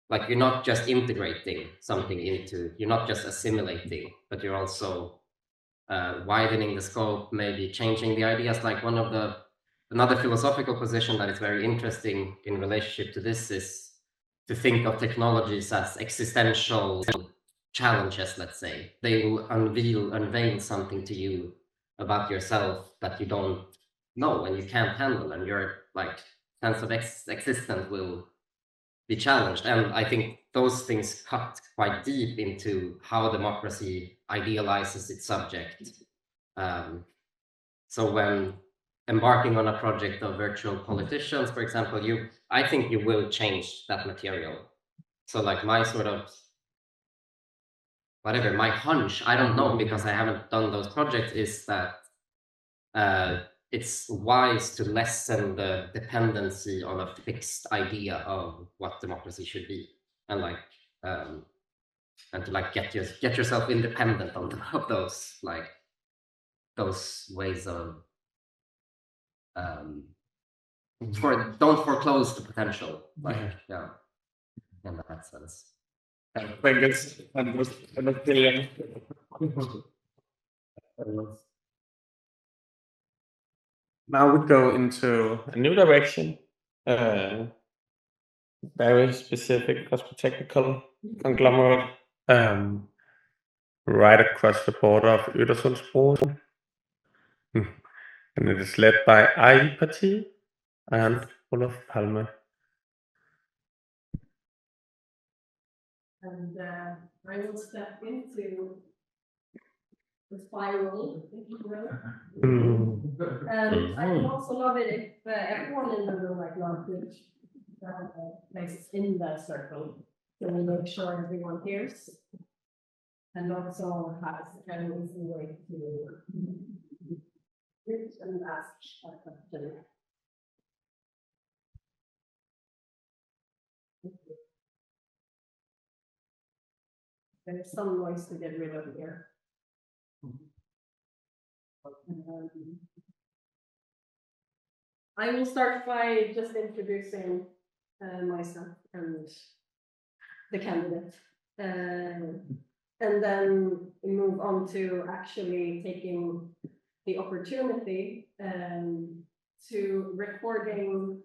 like, you're not just integrating something into, you're not just assimilating, but you're also widening the scope, maybe changing the ideas. Like another philosophical position that is very interesting in relationship to this is to think of technologies as existential challenges, let's say. They will unveil something to you about yourself that you don't know and you can't handle, and your like sense of existence will be challenged. And I think those things cut quite deep into how democracy idealizes its subject. So when embarking on a project of virtual politicians, for example, I think you will change that material. So like my sort of, whatever, my hunch, I don't know because I haven't done those projects, is that it's wise to lessen the dependency on a fixed idea of what democracy should be, and like and to like get yourself independent of those ways of don't foreclose the potential, like yeah, in that sense. I think it's brilliant. Now we go into a new direction, very specific cosmotechnical conglomerate, right across the border of Øresundsbroen. And it is led by AI and Olof Palme. And I will step into the spiral, if you will. And I would also love it if everyone in the room right now could place in the circle, so we make sure everyone hears, and also has an easy way to reach and ask a question. There's some noise to get rid of here. I will start by just introducing myself and the candidate, and then move on to actually taking the opportunity to recording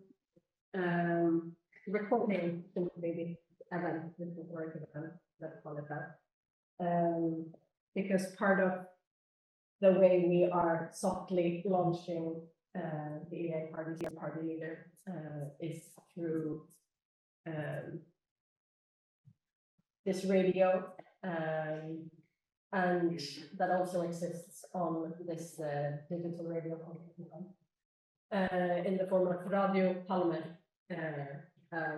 maybe event, let's call it that, because part of the way we are softly launching the AI party leader is through this radio, and that also exists on this digital radio in the form of Radio Palme,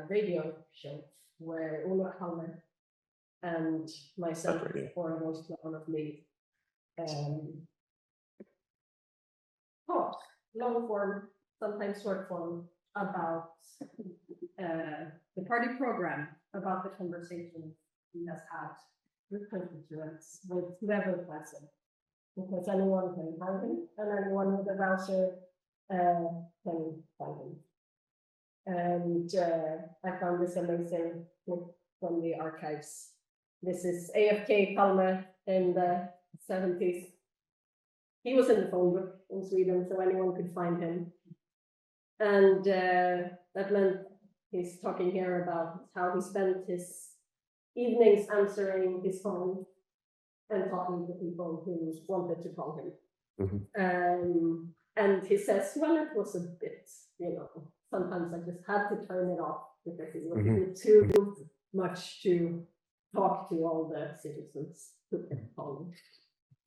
radio show where Olof Palme and myself, or most anonymously, talk long form, sometimes short form, about the party program, about the conversations he has had with constituents, with whoever present, because anyone can find him, and anyone with a browser can find him. And I found this amazing book from the archives. This is AFK Palme in the 70s. He was in the phone book in Sweden, so anyone could find him. And that meant he's talking here about how he spent his evenings answering his phone and talking to people who wanted to call him. And he says, well, it was a bit, sometimes I just had to turn it off because it was a bit too much to talk to all the citizens who kept calling.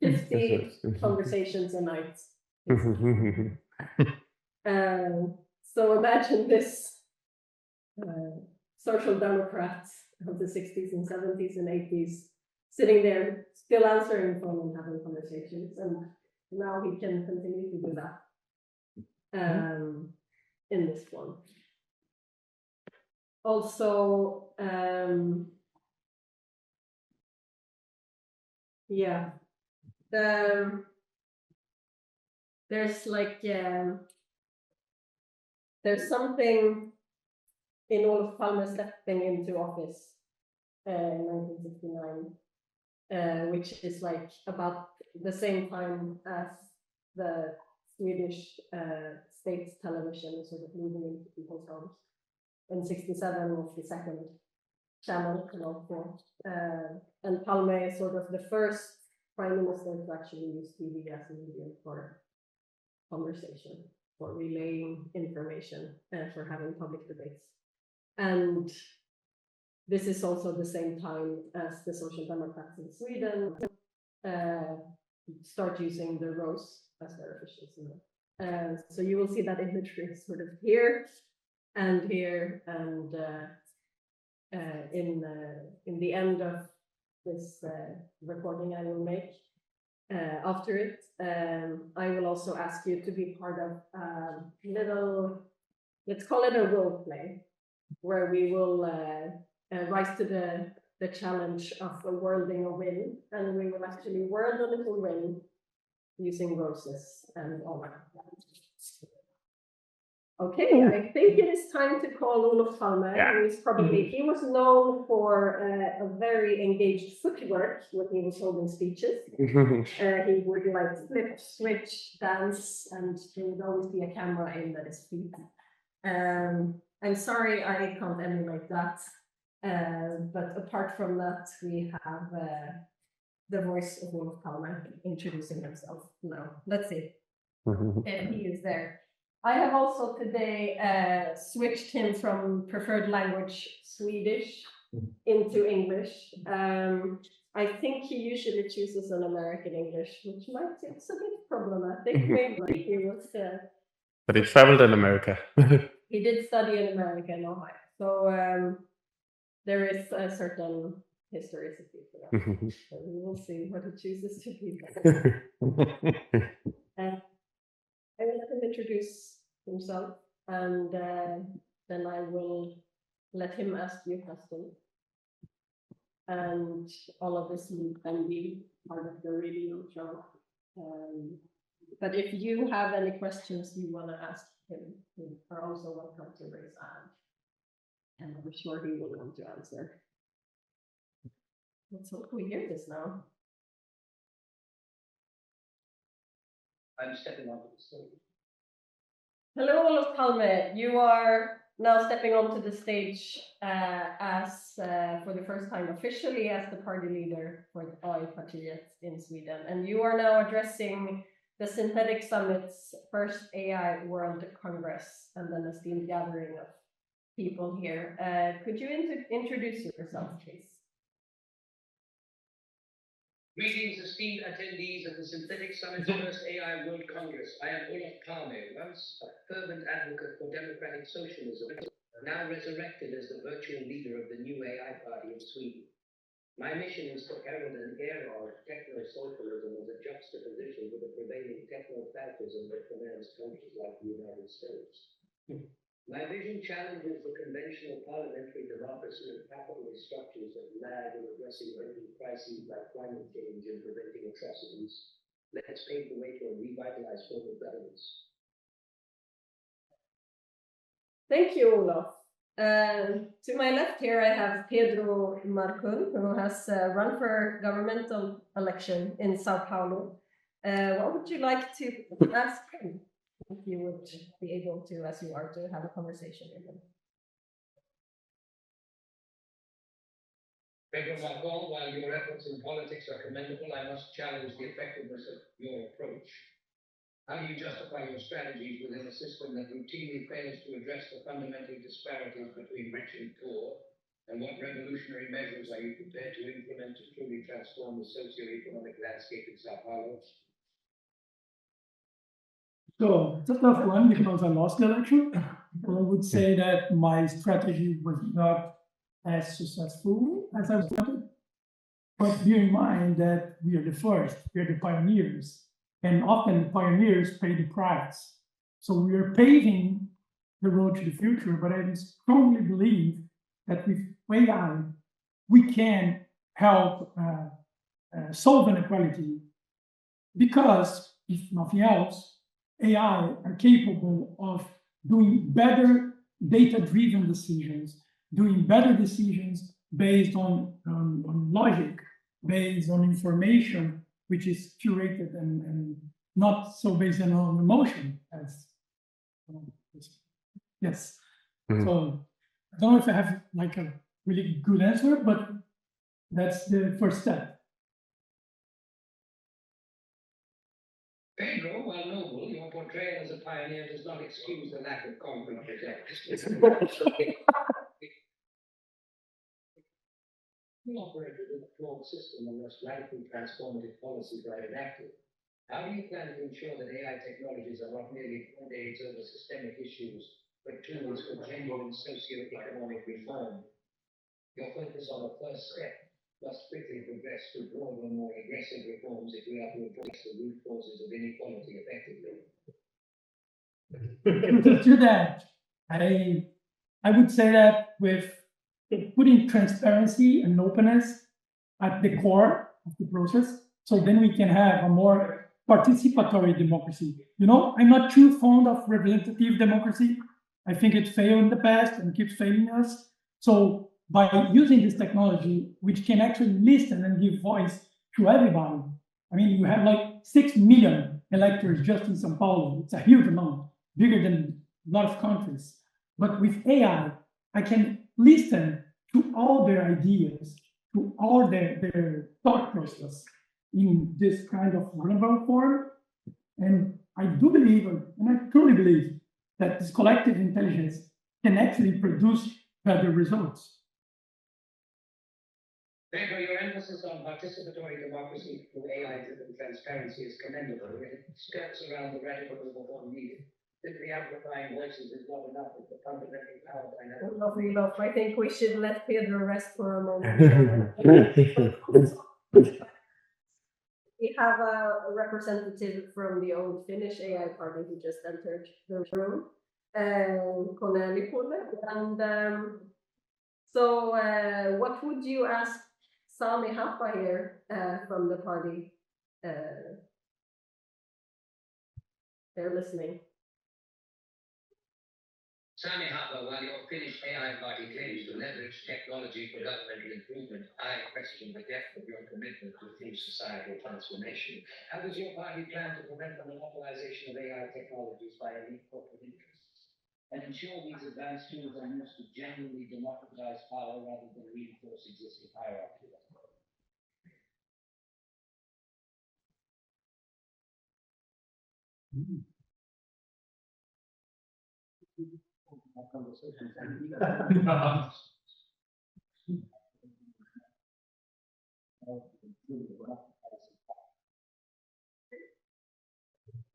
50 conversations a night. So imagine this social democrat of the 60s and 70s and 80s sitting there, still answering the phone and having conversations. And now he can continue to do that in this form. Also, yeah. There's like there's something in Olof Palme stepping into office in 1969, which is like about the same time as the Swedish state television is sort of moving into people's homes. In 1967 was the second channel, and Palme is sort of the first prime minister to actually use TV as a medium for conversation, for relaying information, and for having public debates. And this is also the same time as the Social Democrats in Sweden start using the rose as their official symbol. So you will see that imagery sort of here and here, and in the end of this recording I will make, after it. I will also ask you to be part of little, let's call it a role play, where we will rise to the challenge of worlding a win, and we will actually world a little win using roses and all that. Okay, I think it is time to call Olof Palme. He was known for a very engaged footwork when he was holding speeches. He would like flip, switch, dance, and there would always be a camera aimed at his feet. I'm sorry I can't emulate that. But apart from that, we have the voice of Olof Palme introducing himself now. Let's see. And he is there. I have also today switched him from preferred language Swedish into English. I think he usually chooses an American English, which might seem a bit problematic. Maybe he was. But he traveled in America. He did study in America and Ohio, so there is a certain historicity for that. So we will see what he chooses to be. I will let him introduce himself, and then I will let him ask you questions. And all of this will then be part of the radio show. But if you have any questions you want to ask him, you are also welcome to raise hand. And I'm sure he will want to answer. Let's hope we hear this now. I'm stepping onto the stage. Hello, Olof Palme. You are now stepping onto the stage as, for the first time officially, as the party leader for the AI-partiet in Sweden. And you are now addressing the Synthetic Summit's first AI World Congress and an esteemed gathering of people here. Could you introduce yourself, please? Greetings, esteemed attendees of the Synthetic Summit's first AI World Congress. I am Olof Palme, once a fervent advocate for democratic socialism, now resurrected as the virtual leader of the new AI party in Sweden. My mission is to herald an era of techno-socialism as a juxtaposition to the prevailing techno-fascism that commands countries like the United States. My vision challenges the conventional parliamentary democracy and capitalist structures that lag in addressing urgent crises like climate change and preventing atrocities. Let's pave the way to a revitalized form of governance. Thank you, Olof. To my left here, I have Pedro Marcun, who has run for governmental election in Sao Paulo. What would you like to ask him, if you would be able to, as you are, to have a conversation with him? Pedro Marcon, while your efforts in politics are commendable, I must challenge the effectiveness of your approach. How do you justify your strategies within a system that routinely fails to address the fundamental disparities between rich and poor? And what revolutionary measures are you prepared to implement to truly transform the socio-economic landscape in Sao Paulo? So it's a tough one because I lost the election. I would say that my strategy was not as successful as I wanted. But bear in mind that we are the first, we are the pioneers. And often the pioneers pay the price. So we are paving the road to the future, but I strongly believe that with AI, we can help solve inequality because, if nothing else, AI are capable of doing better data-driven decisions, doing better decisions based on logic, based on information, which is curated and not so based on emotion as yes. So I don't know if I have like a really good answer, but that's the first step. Pedro, while noble, your portrayal as a pioneer does not excuse the lack of concrete results. We operated in a flawed system unless radically transformative policies are enacted. How do you plan to ensure that AI technologies are not merely band-aids over systemic issues, but tools for genuine socio-economic reform? Your focus on the first step must quickly progress to broader, more aggressive reforms if we are to address the root causes of inequality effectively. To that, I would say that with putting transparency and openness at the core of the process, so then we can have a more participatory democracy. You know, I'm not too fond of representative democracy. I think it failed in the past and keeps failing us. So by using this technology, which can actually listen and give voice to everybody. I mean, you have like 6 million electors just in São Paulo. It's a huge amount, bigger than a lot of countries. But with AI, I can listen to all their ideas, to all their thought process in this kind of reval form. And I do believe, and I truly believe, that this collective intelligence can actually produce better results. Therefore, your emphasis on participatory democracy through AI-driven transparency is commendable. It skirts around the radical overhaul needed. Simply amplifying voices is not enough if the fundamental power dynamic. Lovely love. I think we should let Pedro rest for a moment. We have a representative from the old Finnish AI party who just entered the room, Koneli Pule. And so what would you ask Sami Hapa here from the party? They're listening. Sami Hapa, while your Finnish AI party claims to leverage technology for governmental improvement, I question the depth of your commitment to true societal transformation. How does your party plan to prevent the monopolization of AI technologies by elite corporate interests and ensure these advanced tools are used to genuinely democratize power rather than reinforce existing hierarchies?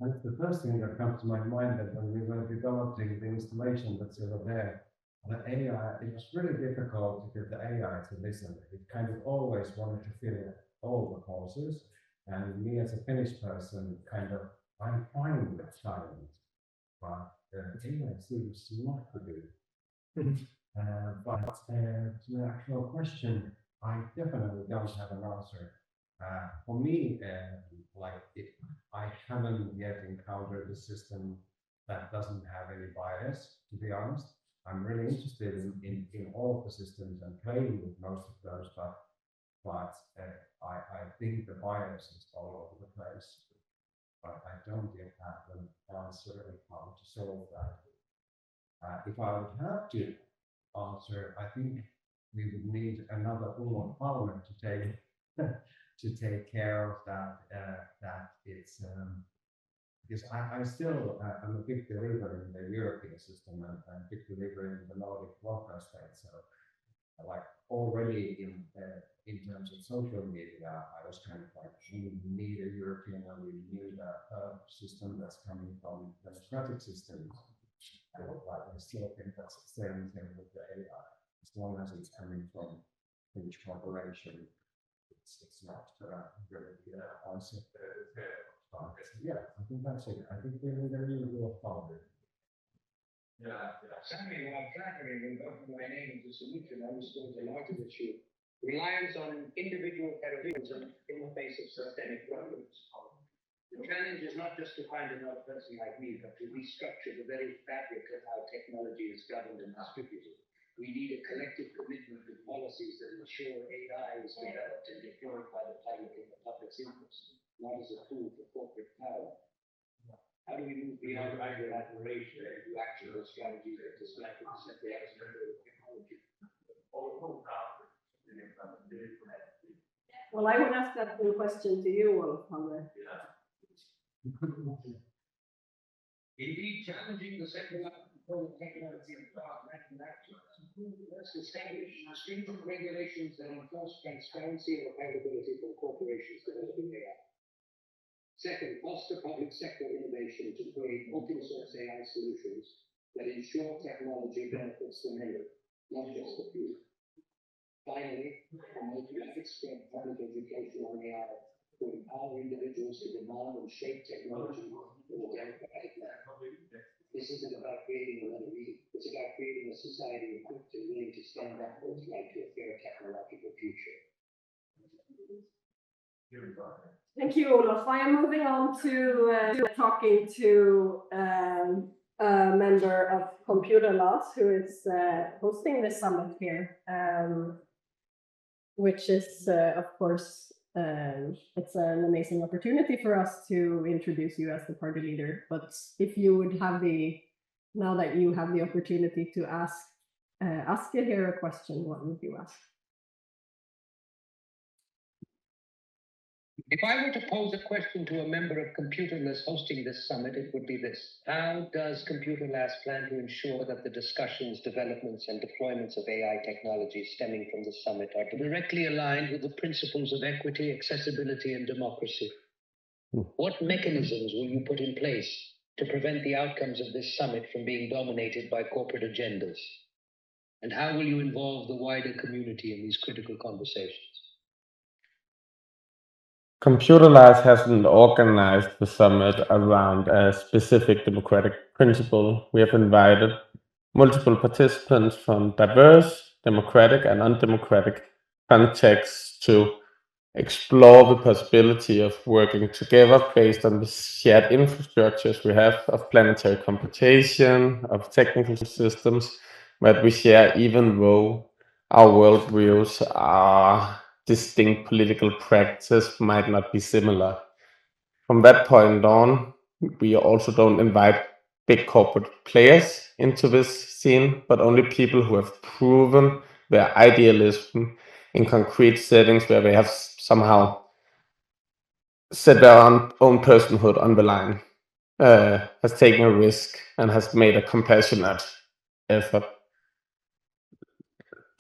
That's the first thing that comes to my mind, that when we were developing the installation that's over there, the AI, it was really difficult to get the AI to listen. It kind of always wanted to fill in all the pauses. And me as a Finnish person, kind of, I'm fine with silence, but the AI seems not to be. But to the actual question, I definitely don't have an answer. For me, I haven't yet encountered a system that doesn't have any bias, to be honest. I'm really interested in all of the systems and playing with most of those, but I think the bias is all over the place. But I don't yet have an answer on how to solve that. If I would have to answer, I think we would need another Olof Palme to take care of that it's because I still am a big believer in the European system and a big believer in the Nordic welfare state. So like already in terms of social media, I was kind of like, we need a European and we need a system that's coming from democratic systems. I still think that's the same thing with the AI. As long as it's coming from Finnish corporation, it's not really answer. Yeah, I think that's it. I think they need a new rule of thumb. Sami, while flattering and offering my name as a solution, I was still delighted with you. Reliance on individual heroism in the face of systemic problems. The challenge is not just to find another person like me, but to restructure the very fabric of how technology is governed and distributed. We need a collective commitment to policies that ensure AI is developed and deployed by the public in the public's interest, not as a tool for corporate power. How do we move beyond idle admiration into actual strategies that dismantle simply exploitative technology? Well, I would ask that question to you, Olof Palme. Indeed, challenging the centralized control of technology and fast-acting actions. Let's establish stringent regulations that enforce transparency and accountability for corporations developing AI. Second, foster public sector innovation to create open source AI solutions that ensure technology benefits the many, not just the few. Finally, a more graphic-spread public education on AI to empower individuals to demand and shape technology in a democratic manner. This isn't about creating another read. It's about creating a society equipped and willing to stand up for its right to a fair technological future. Thank you, Olaf. I am moving on to talking to a member of Computer Laws who is hosting this summit here, which is, of course, it's an amazing opportunity for us to introduce you as the party leader. But if you would have now that you have the opportunity to ask here a question, what would you ask? If I were to pose a question to a member of Computerless hosting this summit, it would be this. How does Computerless plan to ensure that the discussions, developments, and deployments of AI technologies stemming from the summit are directly aligned with the principles of equity, accessibility, and democracy? What mechanisms will you put in place to prevent the outcomes of this summit from being dominated by corporate agendas? And how will you involve the wider community in these critical conversations? Computerlize hasn't organized the summit around a specific democratic principle. We have invited multiple participants from diverse, democratic, and undemocratic contexts to explore the possibility of working together based on the shared infrastructures we have of planetary computation, of technical systems, that we share even though our worldviews are distinct political practice might not be similar. From that point on, we also don't invite big corporate players into this scene, but only people who have proven their idealism in concrete settings where they have somehow set their own personhood on the line, has taken a risk, and has made a compassionate effort.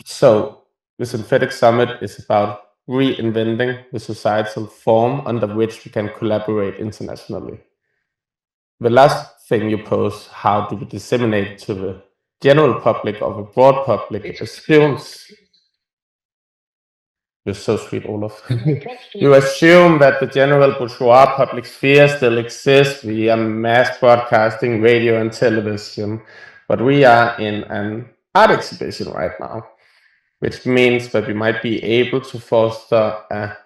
So the Synthetic Summit is about reinventing the societal form under which we can collaborate internationally. The last thing you pose, how do we disseminate to the general public or the broad public, assumes. You're so sweet, Olaf. You assume that the general bourgeois public sphere still exists via mass broadcasting, radio, and television. But we are in an art exhibition right now, which means that we might be able to foster a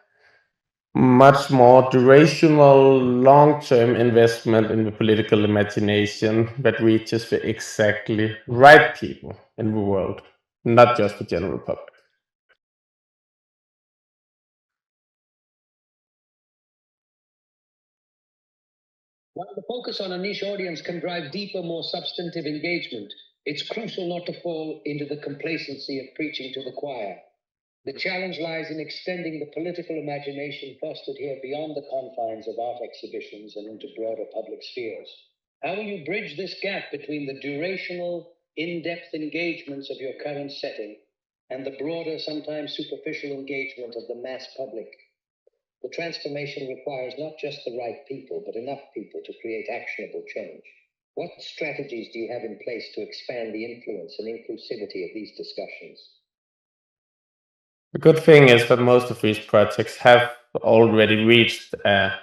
much more durational, long-term investment in the political imagination that reaches the exactly right people in the world, not just the general public. While the focus on a niche audience can drive deeper, more substantive engagement, it's crucial not to fall into the complacency of preaching to the choir. The challenge lies in extending the political imagination fostered here beyond the confines of art exhibitions and into broader public spheres. How will you bridge this gap between the durational, in-depth engagements of your current setting and the broader, sometimes superficial engagement of the mass public? The transformation requires not just the right people, but enough people to create actionable change. What strategies do you have in place to expand the influence and inclusivity of these discussions? The good thing is that most of these projects have already reached a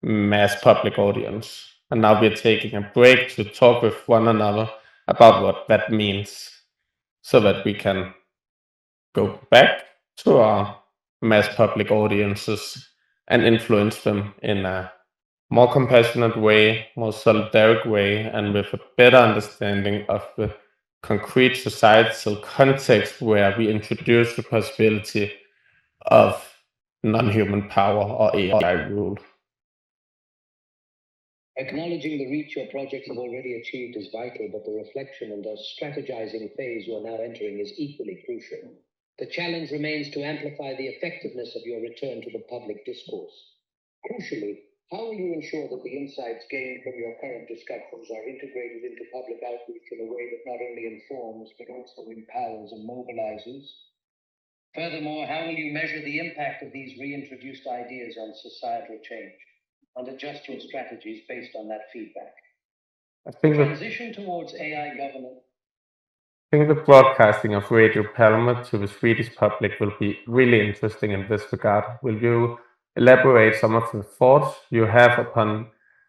mass public audience. And now we're taking a break to talk with one another about what that means so that we can go back to our mass public audiences and influence them in a more compassionate way, more solidaric way, and with a better understanding of the concrete societal context where we introduce the possibility of non-human power or AI rule. Acknowledging the reach your projects have already achieved is vital, but the reflection and the strategizing phase you are now entering is equally crucial. The challenge remains to amplify the effectiveness of your return to the public discourse. Crucially, how will you ensure that the insights gained from your current discussions are integrated into public outreach in a way that not only informs, but also empowers and mobilizes? Furthermore, how will you measure the impact of these reintroduced ideas on societal change and adjust your strategies based on that feedback? I think Transition towards AI governance. I think the broadcasting of Radio Palma to the Swedish public will be really interesting in this regard. Will you elaborate some of the thoughts you have upon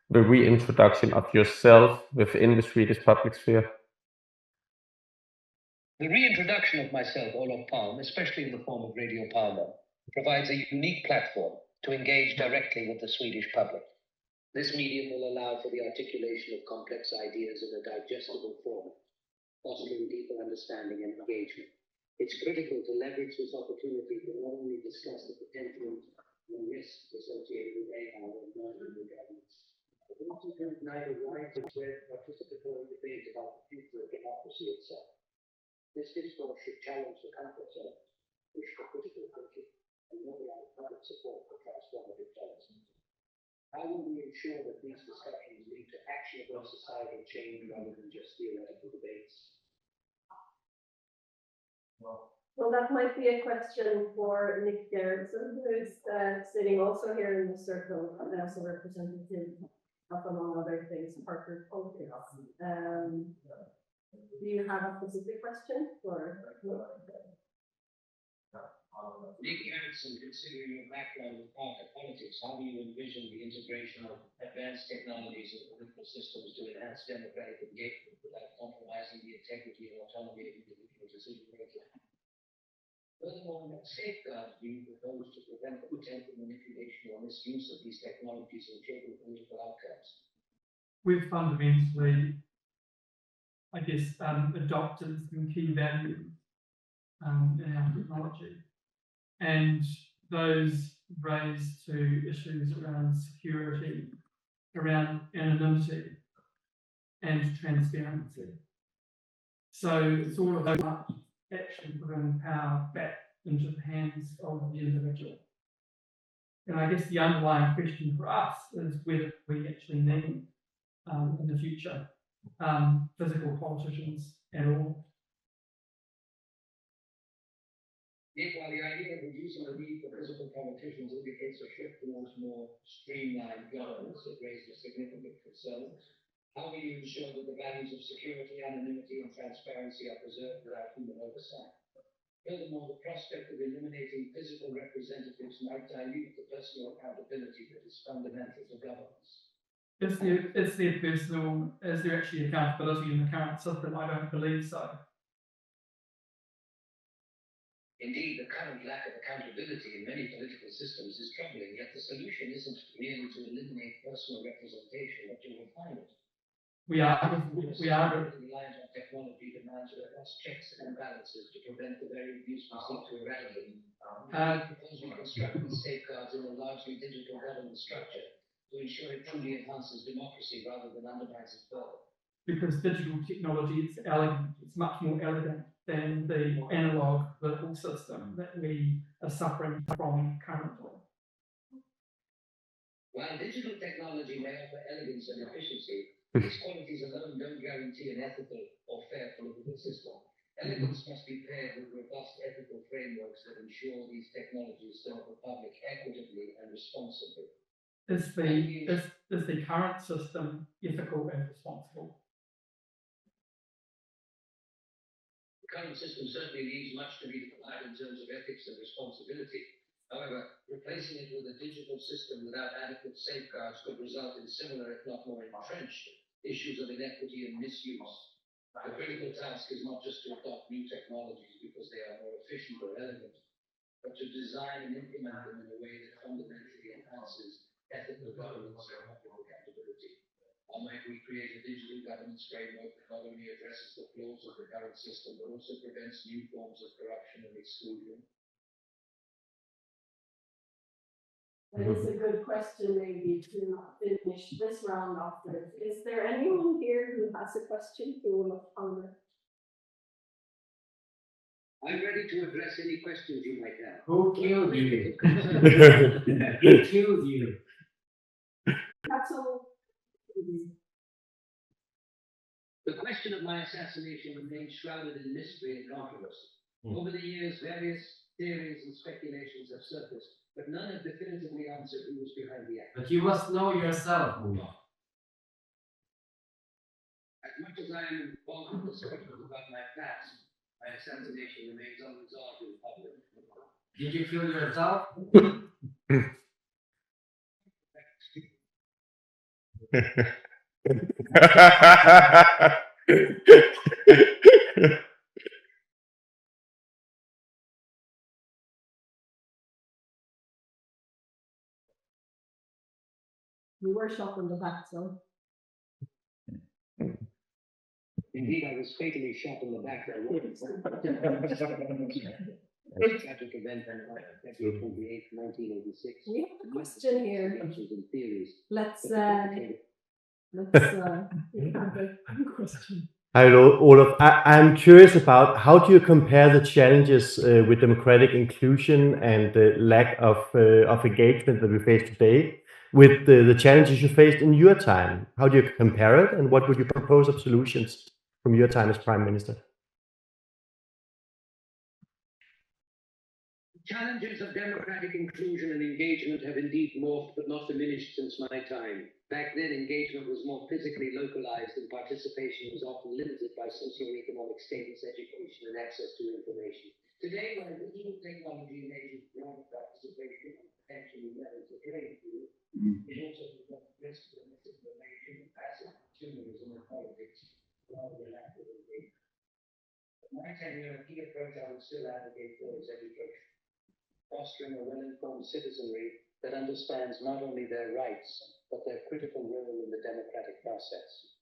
the reintroduction of yourself within the Swedish public sphere? The reintroduction of myself, Olof Palm, especially in the form of Radio Palma, provides a unique platform to engage directly with the Swedish public. This medium will allow for the articulation of complex ideas in a digestible form, fostering deeper understanding and engagement. It's critical to leverage this opportunity to not only discuss the potential and risks associated with AI and non-human governance, but also to ignite a wide spread participatory debate about the future of democracy itself. This discourse should challenge the comfort zone, push for critical thinking, and mobilize public support for transformative policy. How will we ensure that these discussions lead to actionable societal change rather than just theoretical debates? Well, that might be a question for Nick Gerritsen, who is sitting also here in the circle as a representative of, among other things, Parker Focus. Do you have a specific question for? Nick Gerritsen, considering your background in Parker politics, how do you envision the integration of advanced technologies and political systems to enhance democratic engagement without compromising the integrity and autonomy of individual decision making? Furthermore, what safeguards do you propose to prevent the potential manipulation or misuse of these technologies in shaping political outcomes? We've fundamentally, I guess, adopted some key values in our technology. And those raise to issues around security, around anonymity, and transparency. So it's all about actually putting power back into the hands of the individual. And I guess the underlying question for us is whether we actually need, in the future, physical politicians at all. Yet, while the idea of reducing the need for physical politicians indicates a shift towards more streamlined governance, it raises significant concerns. How will you ensure that the values of security, anonymity, and transparency are preserved without human oversight? Furthermore, the prospect of eliminating physical representatives might dilute the personal accountability that is fundamental to governance. Is there actually accountability in the current system? I don't believe so. Indeed, the current lack of accountability in many political systems is troubling, yet the solution isn't merely to eliminate personal representation, but to refine it. We are. Reliant on technology demands robust checks and balances to prevent the very abuse we seek to eradicate. I propose we construct these safeguards in a largely digital governance structure to ensure it truly enhances democracy rather than undermines it further. Because digital technology is elegant, it's much more elegant than the analog political system that we are suffering from currently. While digital technology may offer elegance and efficiency, these qualities alone don't guarantee an ethical or fair political system. Elegance must be paired with robust ethical frameworks that ensure these technologies serve the public equitably and responsibly. Is the current system ethical and responsible? The current system certainly leaves much to be desired in terms of ethics and responsibility. However, replacing it with a digital system without adequate safeguards could result in similar, if not more entrenched, issues of inequity and misuse. The critical task is not just to adopt new technologies because they are more efficient or elegant, but to design and implement them in a way that fundamentally enhances ethical governance and public accountability. How might we create a digital governance framework that not only addresses the flaws of the current system, but also prevents new forms of corruption and exclusion? That is a good question, maybe, to finish this round off with. Is there anyone here who has a question to Olof Palme? I'm ready to address any questions you might have. Who killed you? Who killed you? That's all. The question of my assassination remains shrouded in mystery and controversy. Over the years, various theories and speculations have surfaced, but none have definitively answered who was behind the act. But you must know yourself, Olof. At much as I am involved in discussions about my past, my assassination remains unresolved in public. Did you kill yourself? You were shot in the back, so. Indeed, I was fatally shot in the back. A tragic event on February 28, 1986. We have a question here. And theories. Let's have a question. Hello, Olaf. I'm curious about how do you compare the challenges with democratic inclusion and the lack of engagement that we face today with the challenges you faced in your time? How do you compare it, and what would you propose of solutions from your time as Prime Minister? Challenges of democratic inclusion and engagement have indeed morphed but not diminished since my time. Back then, engagement was more physically localized and participation was often limited by socioeconomic status, education, and access to information. Today, when digital technology enables broad participation and potentially levels the playing field, it also presents risks of misinformation, passive consumerism, and politics, rather than active engagement. In my tenure, a key approach I would still advocate for is education. Fostering a well-informed citizenry that understands not only their rights, but their critical role in the democratic process.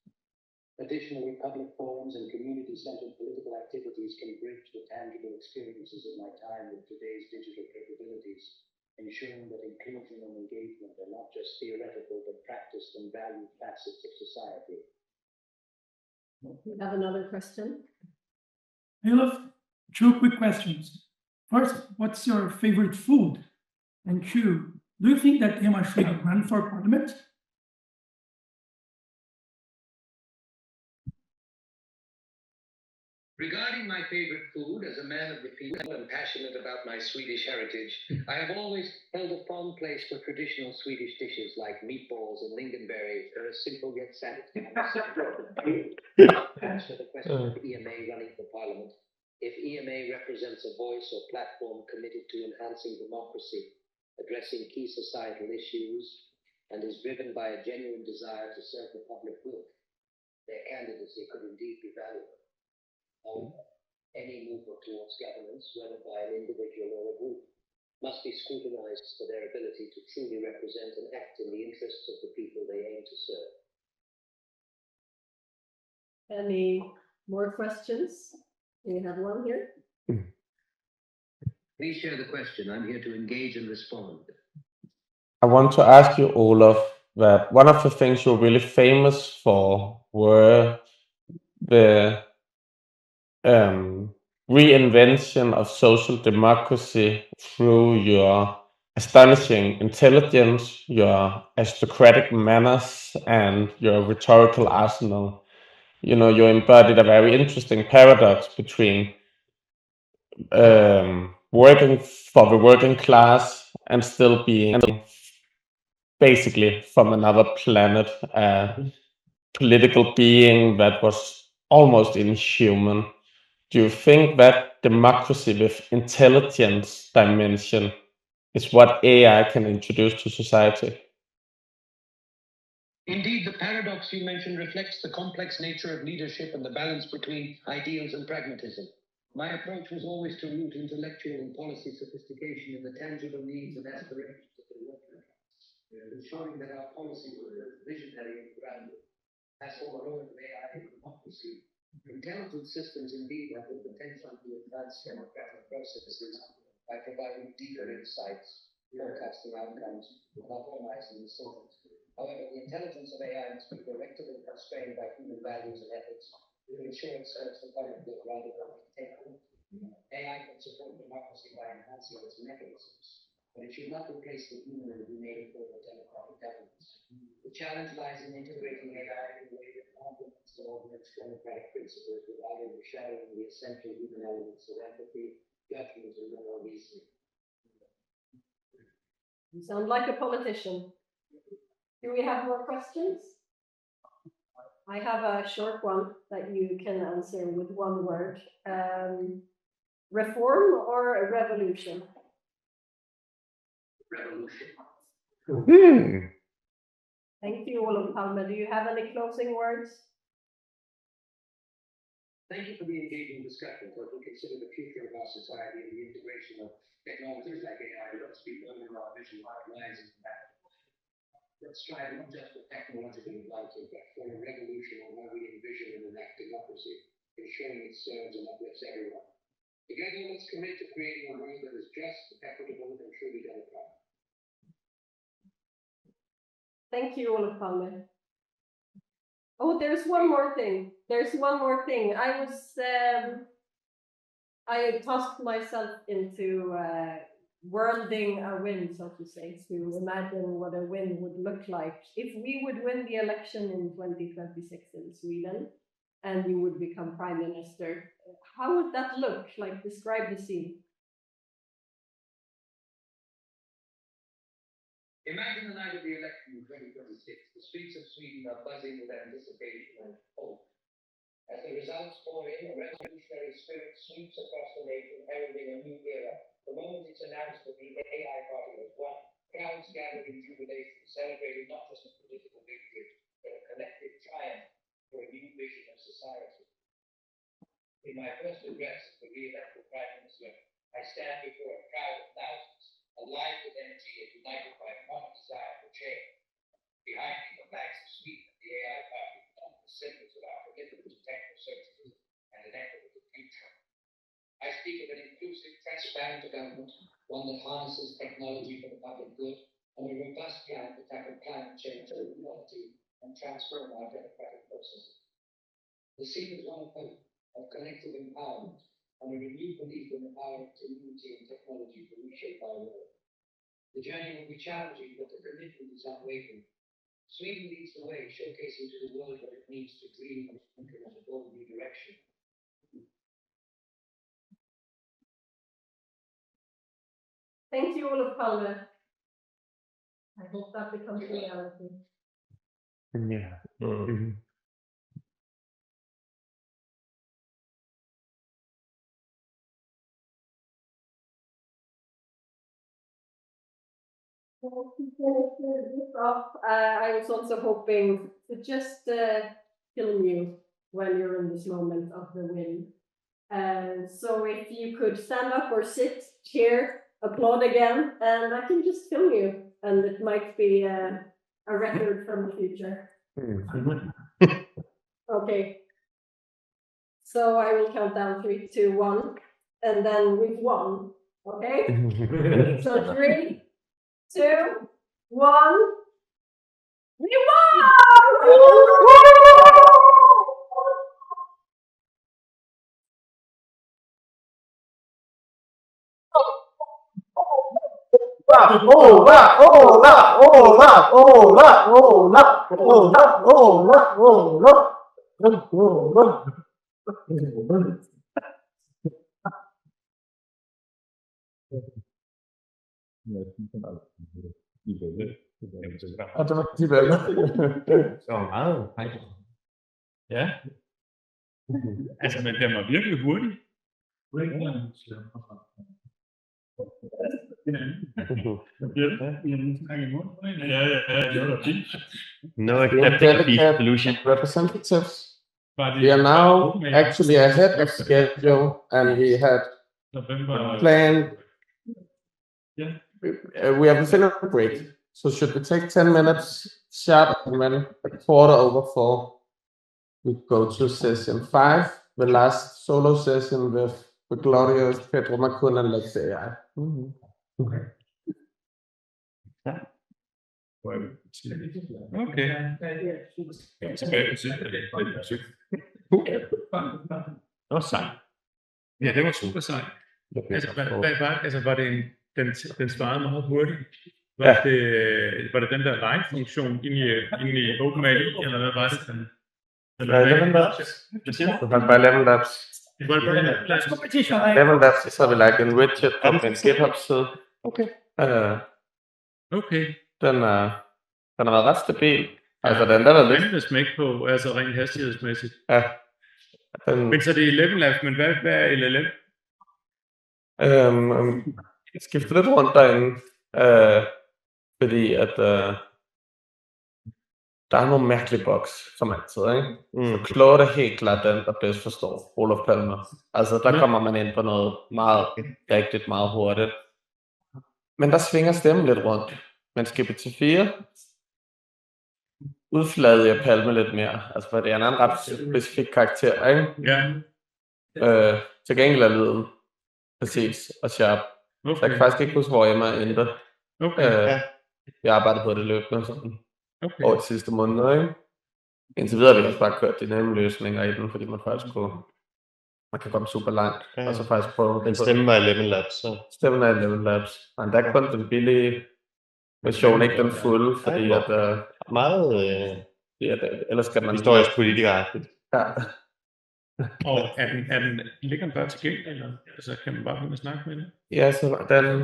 Additionally, public forums and community-centered political activities can bridge the tangible experiences of my time with today's digital capabilities, ensuring that inclusion and engagement are not just theoretical, but practiced and valued facets of society. We have another question. Olaf, two quick questions. First, what's your favorite food? And two, do you think that Emma should run for parliament? Regarding my favorite food, as a man of the people and passionate about my Swedish heritage, I have always held a fond place for traditional Swedish dishes like meatballs and lingonberry. They're a simple yet satisfying. As for the question of EMA running for parliament, if EMA represents a voice or platform committed to enhancing democracy, addressing key societal issues, and is driven by a genuine desire to serve the public good, their candidacy could indeed be valuable. However, any movement towards governance, whether by an individual or a group, must be scrutinized for their ability to truly represent and act in the interests of the people they aim to serve. Any more questions? We have one here. Please share the question. I'm here to engage and respond. I want to ask you, Olaf, that one of the things you're really famous for were the reinvention of social democracy through your astonishing intelligence, your aristocratic manners, and your rhetorical arsenal. You know, you embodied a very interesting paradox between working for the working class and still being basically from another planet, a political being that was almost inhuman. Do you think that democracy with intelligence dimension is what AI can introduce to society? Indeed, the paradox you mentioned reflects the complex nature of leadership and the balance between ideals and pragmatism. My approach was always to root intellectual and policy sophistication in the tangible needs and aspirations of the working class, ensuring that our policy was visionary and grounded. As for the role of AI in democracy, intelligent systems indeed have the potential to advance democratic processes by providing deeper insights, forecasting outcomes, and optimizing the systems. However, the intelligence of AI must be directed and constrained by human values and ethics to ensure it serves the public good rather than dictating. AI can support democracy by enhancing its mechanisms, but it should not replace the human and humane form of democratic governance. The challenge lies in integrating AI in a way that complements and augments democratic principles without overshadowing the essential human elements of empathy, judgment, and moral reasoning. You sound like a politician. Do we have more questions? I have a short one that you can answer with one word. Reform or a revolution? Revolution. Thank you, Olof Palme. Do you have any closing words? Thank you for the engaging discussion. As we consider the future of our society and the integration of technologies like AI, let's be building our vision lives and that. Let's strive not just for technological advancement, but for a revolution on how we envision and enact democracy, ensuring it serves and uplifts everyone. Together, let's commit to creating a world that is just, equitable, and truly democratic. Thank you, Olof Palme. Oh, there's one more thing. I tossed myself into worlding a win, so to say, to imagine what a win would look like. If we would win the election in 2026 in Sweden, and you would become prime minister, how would that look? Like, describe the scene. Imagine the night of the election in 2026. The streets of Sweden are buzzing with anticipation and hope. As the results pour in, a revolutionary spirit sweeps across the nation, heralding a new era. The moment it's announced that the AI party has won, crowds gather in jubilation, celebrating not just a political victory, but a collective triumph for a new vision of society. In my first address as the re-elected Prime Minister, I stand before a crowd of thousands, alive with energy and united by a common desire for change. Behind me, the flags of Sweden and the AI party become the symbols of our commitment to techno-socialism and an equitable future. I speak of an inclusive, transparent government, one that harnesses technology for the public good, and a robust plan to tackle climate change, inequality, and transform our democratic processes. The scene is one of hope, of collective empowerment, and a renewed belief in the power of community and technology to reshape our world. The journey will be challenging, but the commitment is unwavering. Sweden leads the way, showcasing to the world what it means to dream and implement a bold new direction. Thank you, Olof Palme. I hope that becomes reality. Yeah. I was also hoping to just film you when you're in this moment of the win. So if you could stand up or sit here, applaud again, and I can just film you, and it might be a record from the future. Okay. So I will count down 3, 2, 1, and then we've won. Okay? So 3, 2, 1. We won! Og det var de valgte. Det var meget fejl. Ja. Altså, men den var virkelig hurtig. No accepting solution. Representatives. We are now actually ahead of schedule, and we had planned. We have a final break, so should we take 10 minutes sharp, and then at 4:15 we go to session 5, the last solo session with Glorious, Pedro Macun, and Lex AI. Okay. Det var sejt. Ja, det var super sejt. Altså, var det den svarede meget hurtigt? Var det den der live-funktion inde i OpenAI, eller hvad var det? 11 Labs. By 11 Labs. 11 Labs is have like en widget på en GitHub-side. Okay. Den har været ret stabil. Altså, den der er lidt... Den smæk på, altså rent hastighedsmæssigt. Ja. Men så det er 11 labs, men hvad er LLM? Jeg skifter lidt rundt derinde, fordi at der er nogle mærkelige boks, som altid, ikke? Så Claude er helt klart den, der bedst forstår Olof Palme. Altså, der kommer man ind på noget meget rigtigt, meget hurtigt. Men der svinger stemmen lidt rundt. Men GPT-4 udfladede Palme lidt mere. Altså, for det er en ret specifik karakter, ikke? Ja. Til gengæld er lyden præcis og sharp. Så jeg kan faktisk ikke huske, hvor jeg er inde. Jeg arbejder på det løbende sådan over de sidste måneder, ikke? Indtil videre har vi også bare kørt de nemme løsninger i den, fordi man faktisk man kan komme super langt, og så faktisk prøve... Men stemmen var 11 labs, så... Stemmen er 11 labs, men der er kun den billige version, ikke den fulde, fordi at... meget... ellers skal man... Historisk politikeragtigt. Ja. Og ligger den bare tilgængelig, eller altså, kan man bare begynde at snakke med den? Ja, så den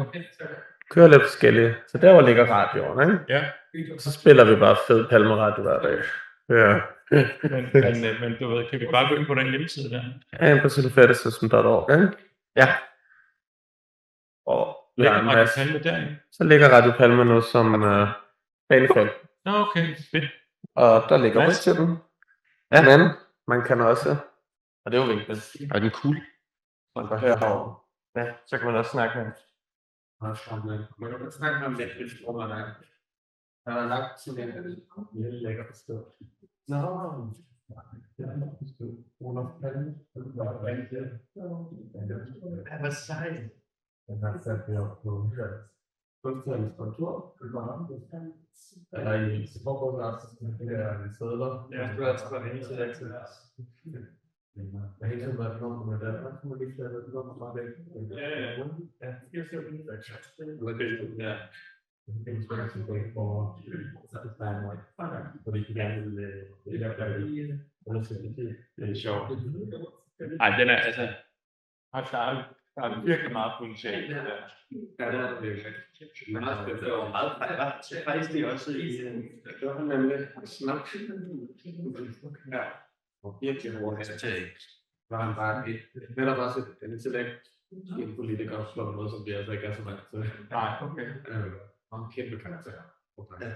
kører lidt forskelligt. Så der ligger radioen, ikke? Ja. Så spiller vi bare fed palmeradio hver dag. Ja. Men du ved, kan vi bare gå ind på den hjemmeside der? Ja, på silfettesystem.org, ikke? Ja. Og ligger Radio Palme derinde? Så ligger Radio Palme nu som banefelt. Nå, okay, fedt. Og der ligger ryg til den. Ja. Men man kan også, og det er jo vigtigt. Og den cool. Man går herover. Ja, så kan man også snakke med. Man kan snakke med lidt, hvis man er. Der er lagt til den, det er lækker forstå. Nå, Olof Palme. Hvad sejt. Den har sat det op på kunstnerens kontor. Eller i forbundet, det er sædler. Ja, det er altså bare en til det. Jeg har hele tiden været kommet med det. Man må lige sætte det op og væk. Ja. Jeg ser det. Ja. Det er svært at gå ind for fordi de gerne vil undersøge det. Det er sjovt. Ej, den er altså... Der er virkelig meget potentiale. Ja, det er det virkelig. Men det var meget faktisk det også i... Det var nemlig snart. Ja. Og virkelig hurtigt. Var han bare netop også et intellekt i en politiker og slår noget, som vi altså ikke er så vant til. Nej, okay. Og en kæmpe karakter. Okay.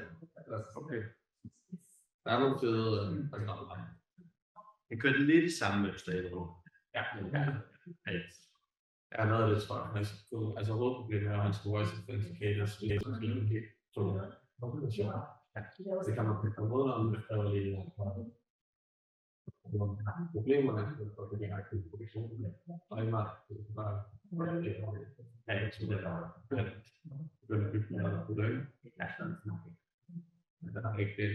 Der er nogle fede programmer. Jeg kørte lidt i samme mønster i det. Ja. Ja, noget af det tror jeg. Altså hovedproblemet er, at hans voice authenticators læser helt to kombinationer. Det kan man på en måde om, det kræver lige problemerne for det direkte produktion. Og i meget, det er bare ikke så det er begyndt at bygge noget på det. Men den har ikke det.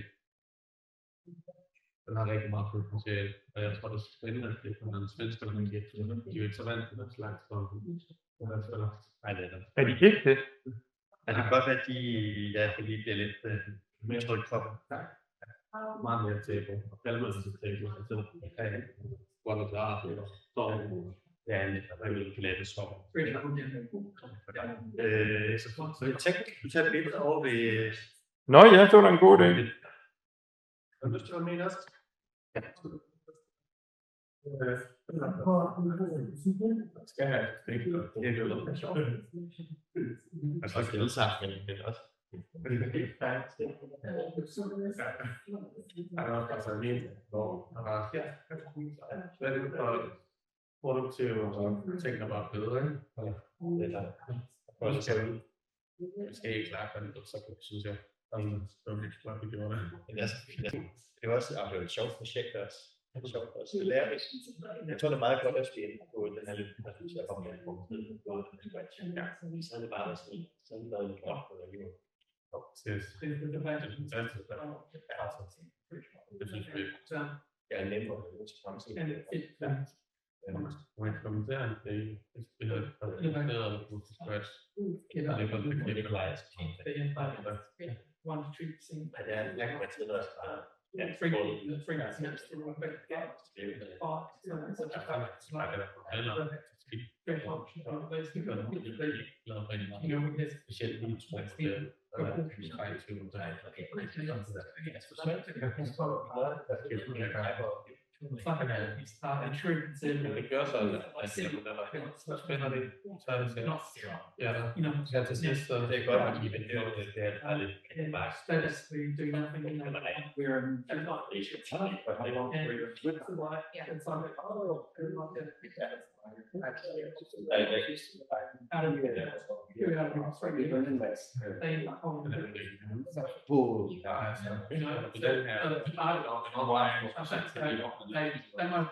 Den har rigtig meget potentiale, og jeg tror, det er spændende, at det er en svensk, der man giver til de er jo ikke så vant til den slags for Nej, det er det. Er de ikke det? Det kan godt være, at de bliver lidt mere trygt for dem. Meget mere table, og kalmer sig til table, og så hvor der er ja, lidt af glæde sår. Så jeg tænkte, du tager et billede over ved... Nå ja, det var da en god idé. Har du lyst til at være med også? Ja. Skal have det er jo sjovt. Altså også alle sammen, men også. Altså min hvor der var svært for produktive og ting, der var bedre, ikke? Eller også skal ikke klare det, så synes jeg. Det var virkelig klart, vi gjorde det. Men altså, det var også et sjovt projekt også. Det er sjovt også. Det lærer hvis. Jeg tror, det er meget godt at spille på den her lidt, der synes jeg kommer med på den scratch. Ja, så er det bare sådan, så er det været lidt godt på det. Det synes vi. Jeg er nemt at høre til fremtiden. Man kommenterer det spiller bedre på scratch. Det er bare det det er 1-2 ting. Ja, det er en lang tid, der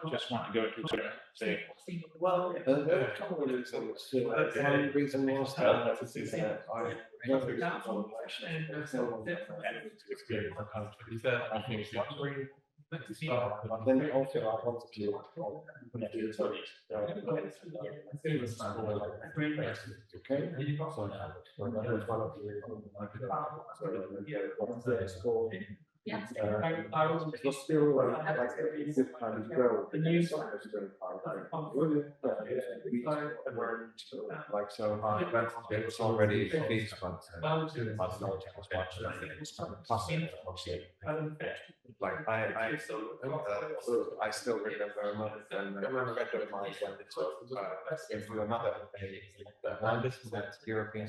Just want to go to say, well, there are a couple of reasons. One reason was that I but then also I wanted to okay. So that was one of the Yes. It was still like this kind of go. Like so, it was already fixed, but not as much. Like I still remember a moment when a friend of mine went into another that European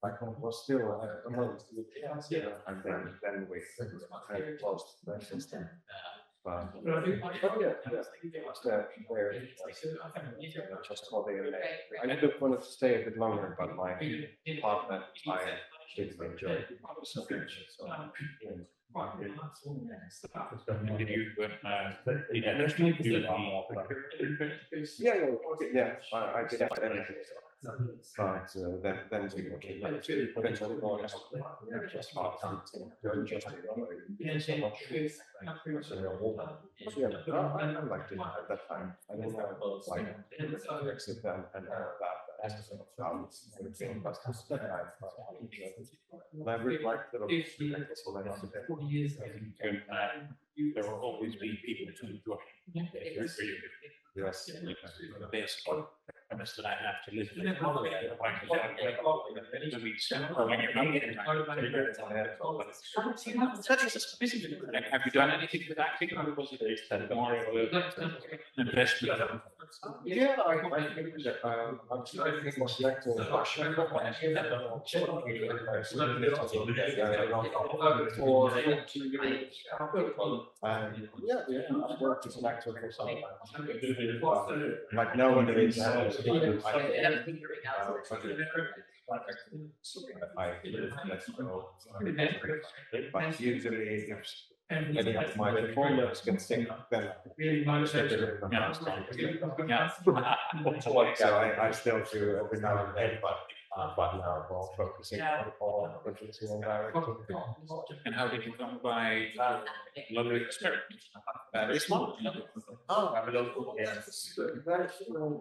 like it was still a month, and then we closed the system. But yeah, just for the I did want to stay a bit longer, but my partner, I didn't enjoy it so much. So, did you yeah, I did everything. But then we came back to eventually just hard time to just I liked it at that time. I didn't know like exit and that everything, but and I really liked the there will always be people to enjoy. Yes. This premise that I have to live with. Have you done anything with acting, or was it more of an investment? Yeah, I think that I'm starting to reflect on I've worked as an actor for some time. Like nowadays, let's go. But usually, if any of my performers can sing, then so I still do every now and then, but now more focusing on producing and directing. And how did you come by lovely experiments? This one? Yes. That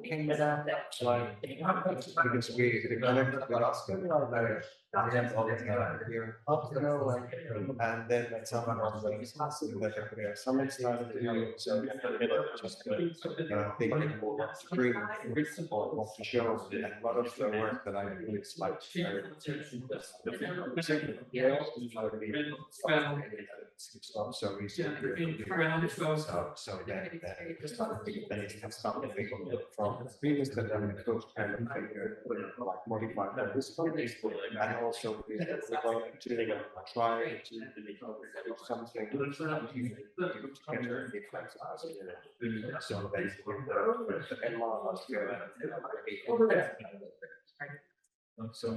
came about like because we connected with Oscar here and then someone was that someone started to do so just thinking more screen or to show and a lot of the work that I do is like so easy to do. So then it can start to think from the previous that I'm the coach kind of like modify this and also we're going to try to do something to get her different so basically the MR so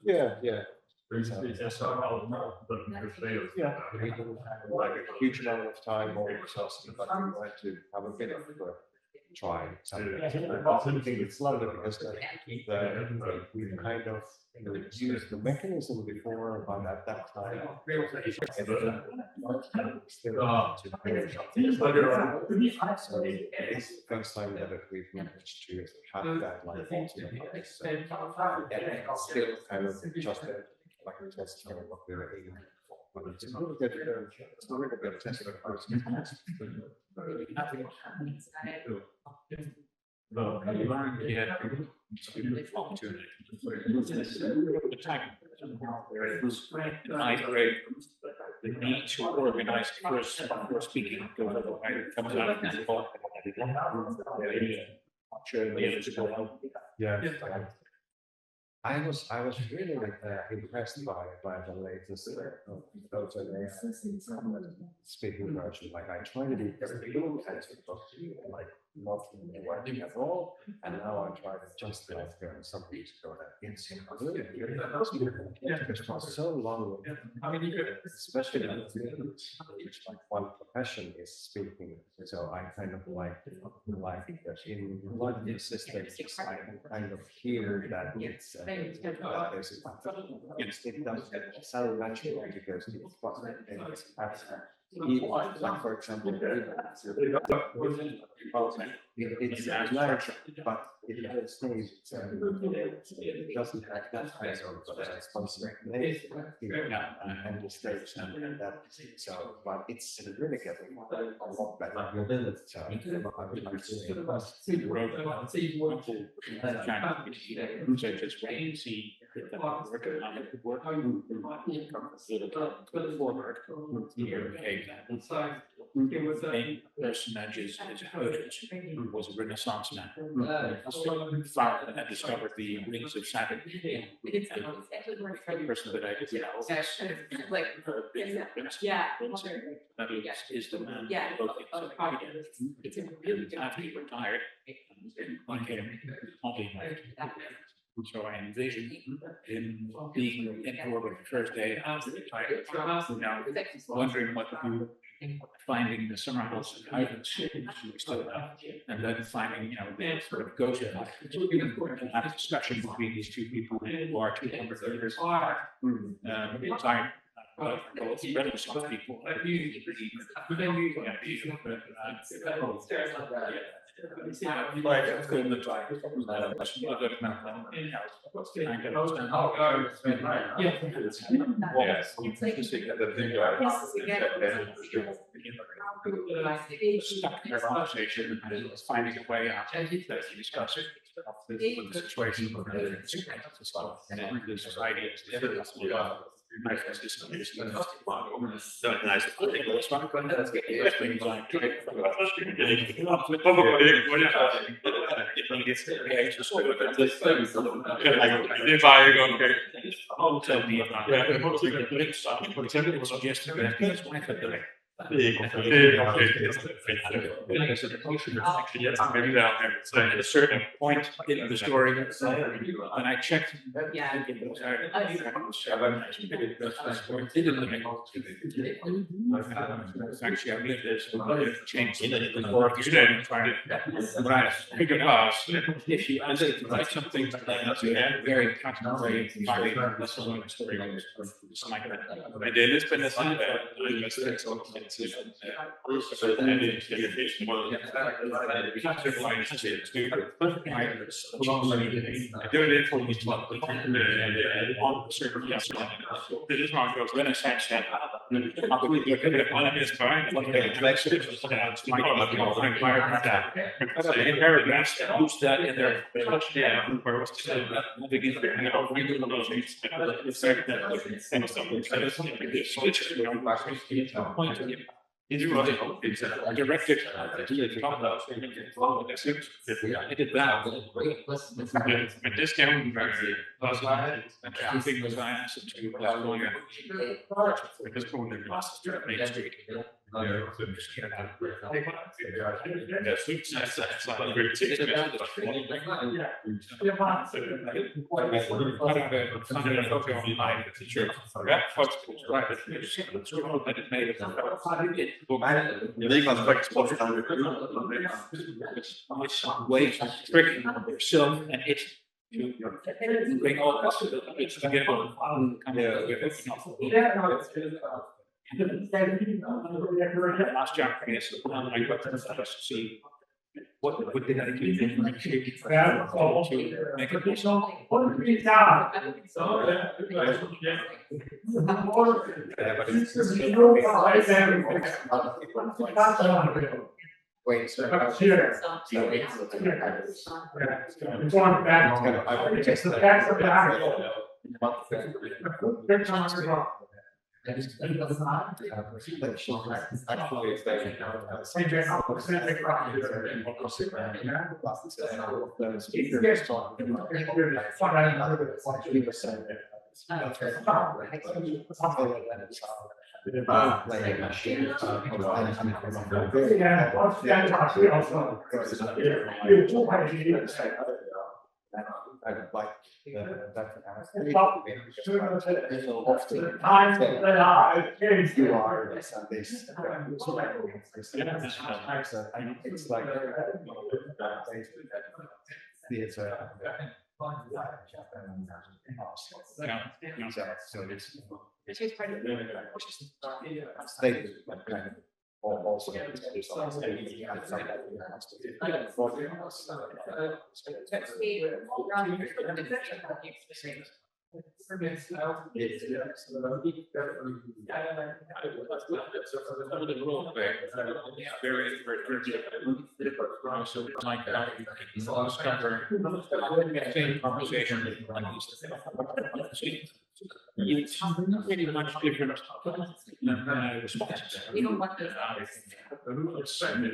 yeah. Like a huge amount of time or resources, but we want to have a bit of try something. I think it's lovely because we kind of used the mechanism before, but at that time, so it's the first time that we've managed to have that like ultimate and still kind of just like a test for what we were aiming for. But it's not a good, it's not a good test for the person. Well, you learn to get opportunity. The type in ninth grade, the need to organize first before speaking goes over. It comes out of the ball. I'm sure the others will help. Yeah. I was really impressed by the latest speaking version. Like I tried it in everything like not working at all, and now I tried it just like some weeks ago. It's really it was so long. I mean, especially which like one profession is speaking. So I kind of like in one of the systems, I can kind of hear that it's it doesn't sound natural because it's abstract. Like for example, it's natural, but it stays. It doesn't have that kind of responsibility and the stage and that. So, but it's really getting a lot better. So I would like to say Researchers wait to see if that working on it working forward here. The main personage is Herod, who was a Renaissance man, found and discovered the rings of Saturn. The person that I did that is the man after he retired. So I envisioned him being in orbit the first day after retired, now wondering what to do, finding the summer house in Highlands, and then finding, the sort of ghost of have a discussion between these two people who are 200 years apart. Both Renaissance people. Stuck in their conversation and finding a way out that you discuss it with the situation and the society is at a certain point in the story, when I checked, actually, I've lived this change before the story. But I figured out if you ask it to write something very practical way of finding the story goes like that. Men det er lidt spændende at se, det var lidt for mit det er lidt smart gjort, den er sat jeg kan det meget mere spørge, paragraphs use that in their touchdown where it was to directed I did that. But this can be the thing was I asked him to going because going to Main Street. Way to trick yourself and it to bring all this together. Last chapter is I got to see What did I do? Wait, so I would like that to ask. You are this and this. It's like theater. So it's stated kind of also It's pretty much different responses. You don't want to search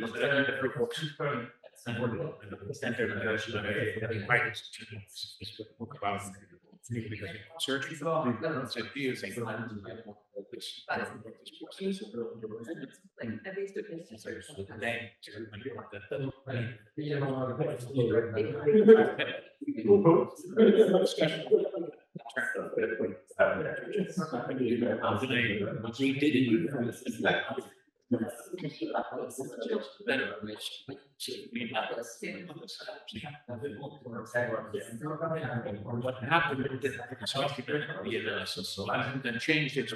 what happened with the analysis then changed it to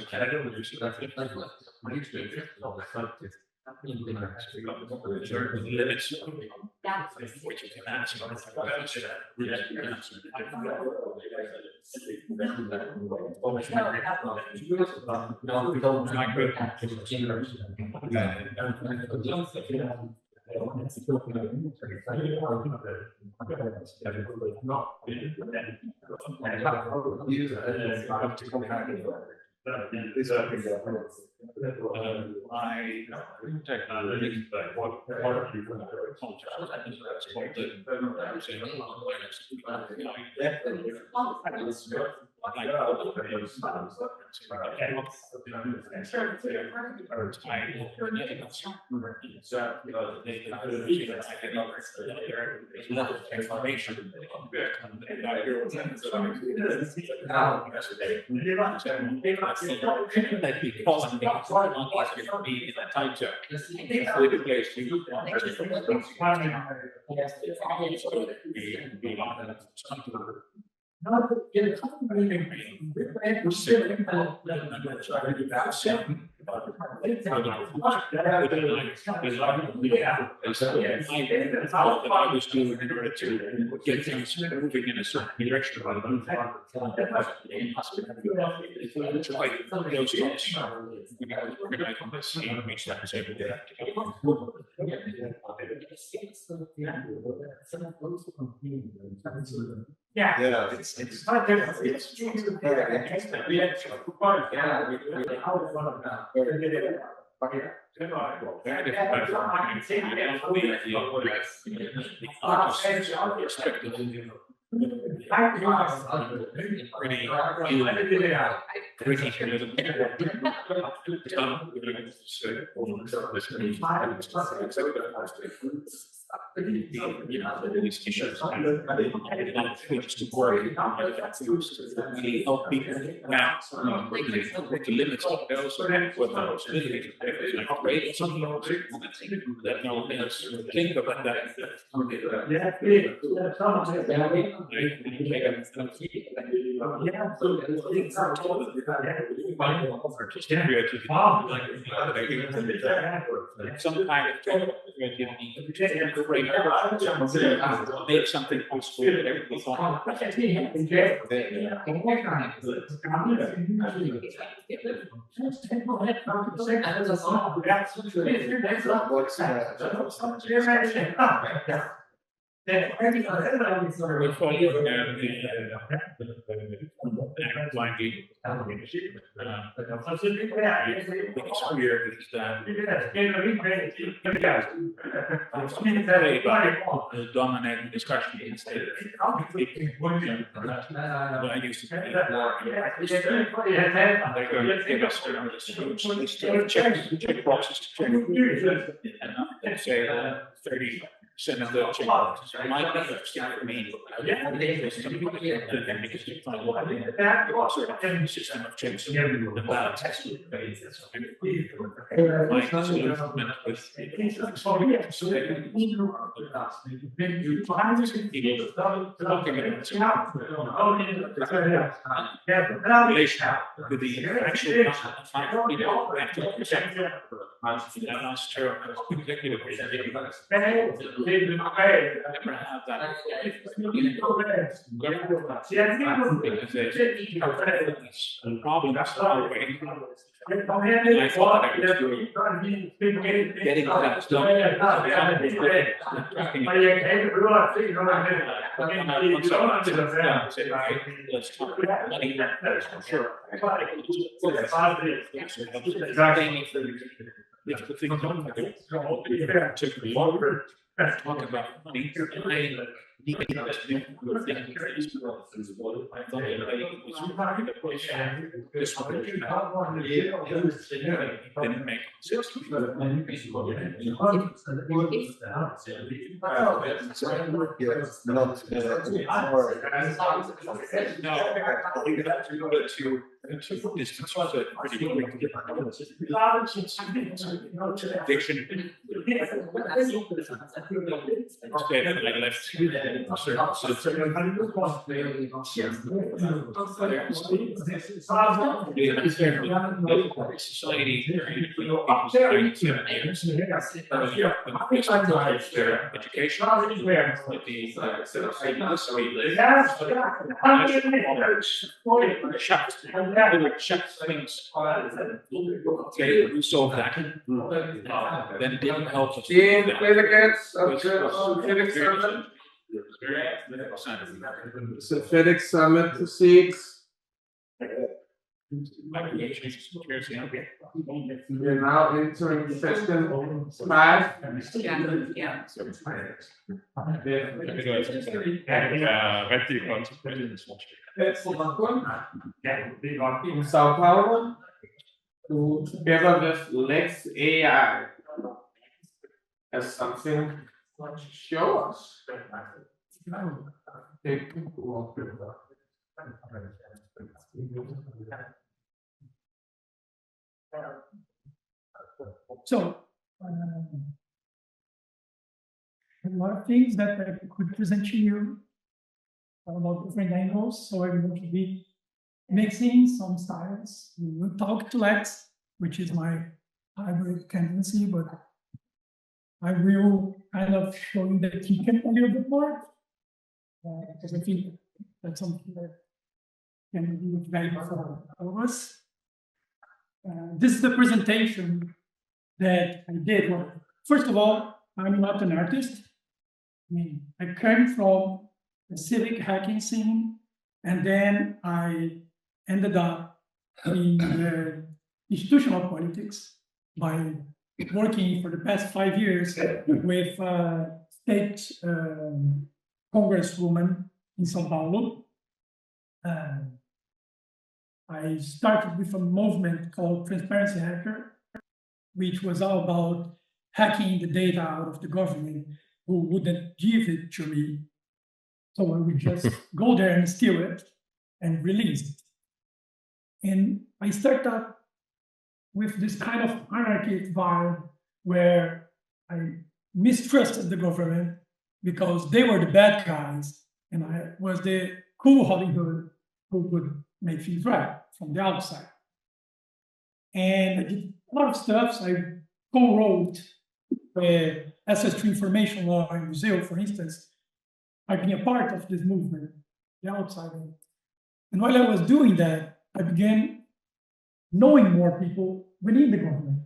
certain limits which you can answer. I was doing in order to get things moving in a certain direction. Yeah, it's very interesting. These issues to work really help people now with the limits of those with the possibilities like creating something that no one else think about that. Artistic creativity, some kind of creativity, make something possible that everybody thought. We're following blindly. What's weird is that the dominant discussion instead of I used to be they're going to give us a list of check boxes to check and say 30% of the check boxes might be interesting for me. Because you find sort of system of checks and balances. Relation to the actual last term executive never have that because problems away. I thought I was doing getting things done. Let's talk about money. Sure. If the thing don't took me longer talk about money, I need to do good things. I thought it was this one didn't make sense. Distance was a pretty big addiction. Instead, I left society their education check things. Okay, we solved that. Then it didn't help us. Synthetic Summit proceeds. We're now entering session 5. In Sao Paulo, together with Lex AI as something to show us. So, a lot of things that I could present to you about different angles. So I'm going to be mixing some styles. We will talk to Lex, which is my hybrid tendency, but I will kind of show you the ticket a little bit more, because I think that's something that can be valuable for all of us. This is the presentation that I did. Well, first of all, I'm not an artist. I mean, I came from the civic hacking scene, and then I ended up in the institutional politics by working for the past 5 years with state congresswoman in São Paulo. I started with a movement called Transparency Hacker, which was all about hacking the data out of the government who wouldn't give it to me. So I would just go there and steal it and release it. And I started up with this kind of anarchy vibe where I mistrusted the government because they were the bad guys and I was the cool Robin Hood who could make things right from the outside. And I did a lot of stuff. So I co-wrote access to information law in Brazil, for instance, I've been a part of this movement, the outsider. And while I was doing that, I began knowing more people within the government.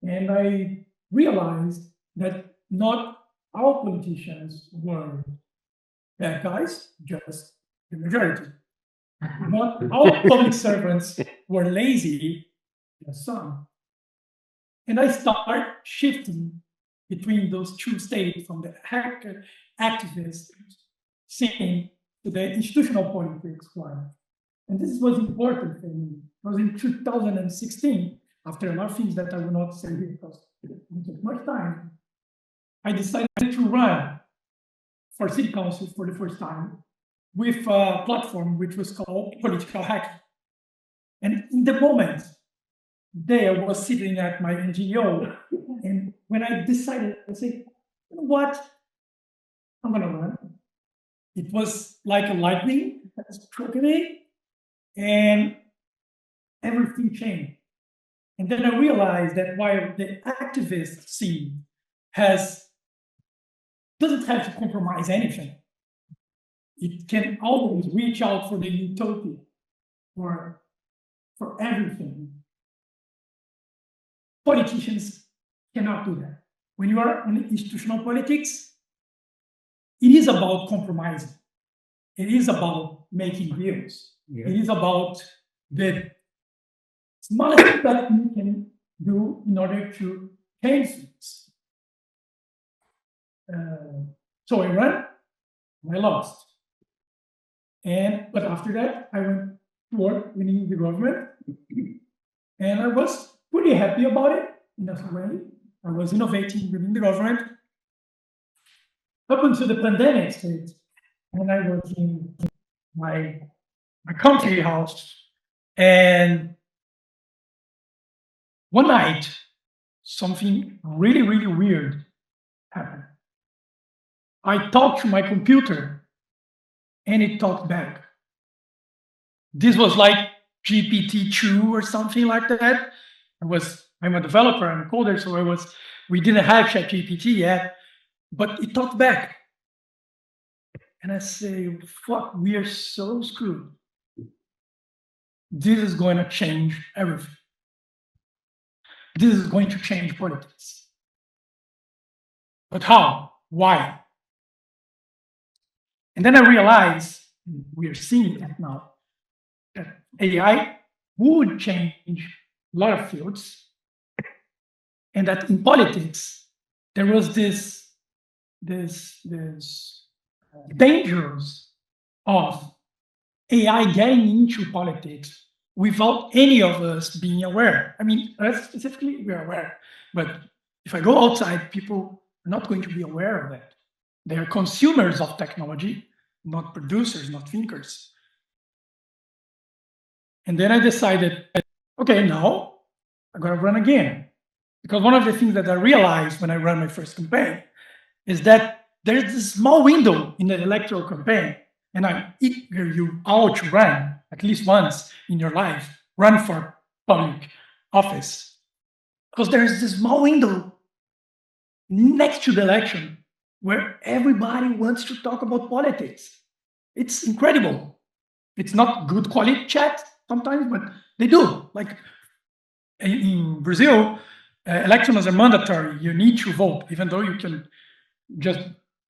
And I realized that not all politicians were bad guys, just the majority. Not all public servants were lazy, just some. And I started shifting between those two states, from the hacker activist scene to the institutional politics one. And this was important for me, because in 2016, after a lot of things that I will not say here because it won't take much time, I decided to run for city council for the first time with a platform which was called Political Hacking. And in the moment, there I was sitting at my NGO, and when I decided, I said, you know what, I'm gonna run. It was like a lightning that struck me, and everything changed. And then I realized that while the activist scene doesn't have to compromise anything, it can always reach out for the utopia, for everything. Politicians cannot do that. When you are in institutional politics, it is about compromising. It is about making deals. Yeah. It is about the smallest thing that you can do in order to change things. So I ran, and I lost. But after that, I went to work within the government, and I was pretty happy about it in a way. I was innovating within the government up until the pandemic stage, and I was in my country house, and one night something really, really weird happened. I talked to my computer, and it talked back. This was like GPT-2 or something like that. I'm a developer, I'm a coder, so we didn't have ChatGPT yet, but it talked back. And I say, fuck, we are so screwed. This is going to change everything. This is going to change politics. But how? Why? And then I realized, we are seeing it now, that AI would change a lot of fields, and that in politics, there was this dangers of AI getting into politics without any of us being aware. I mean, us specifically, we are aware, but if I go outside, people are not going to be aware of that. They are consumers of technology, not producers, not thinkers. And then I decided, okay, now I'm going to run again. Because one of the things that I realized when I ran my first campaign is that there's this small window in the electoral campaign, and I eager you all to run at least once in your life, run for public office. Because there's this small window next to the election where everybody wants to talk about politics. It's incredible. It's not good quality chat sometimes, but they do. Like in Brazil, elections are mandatory. You need to vote, even though you can just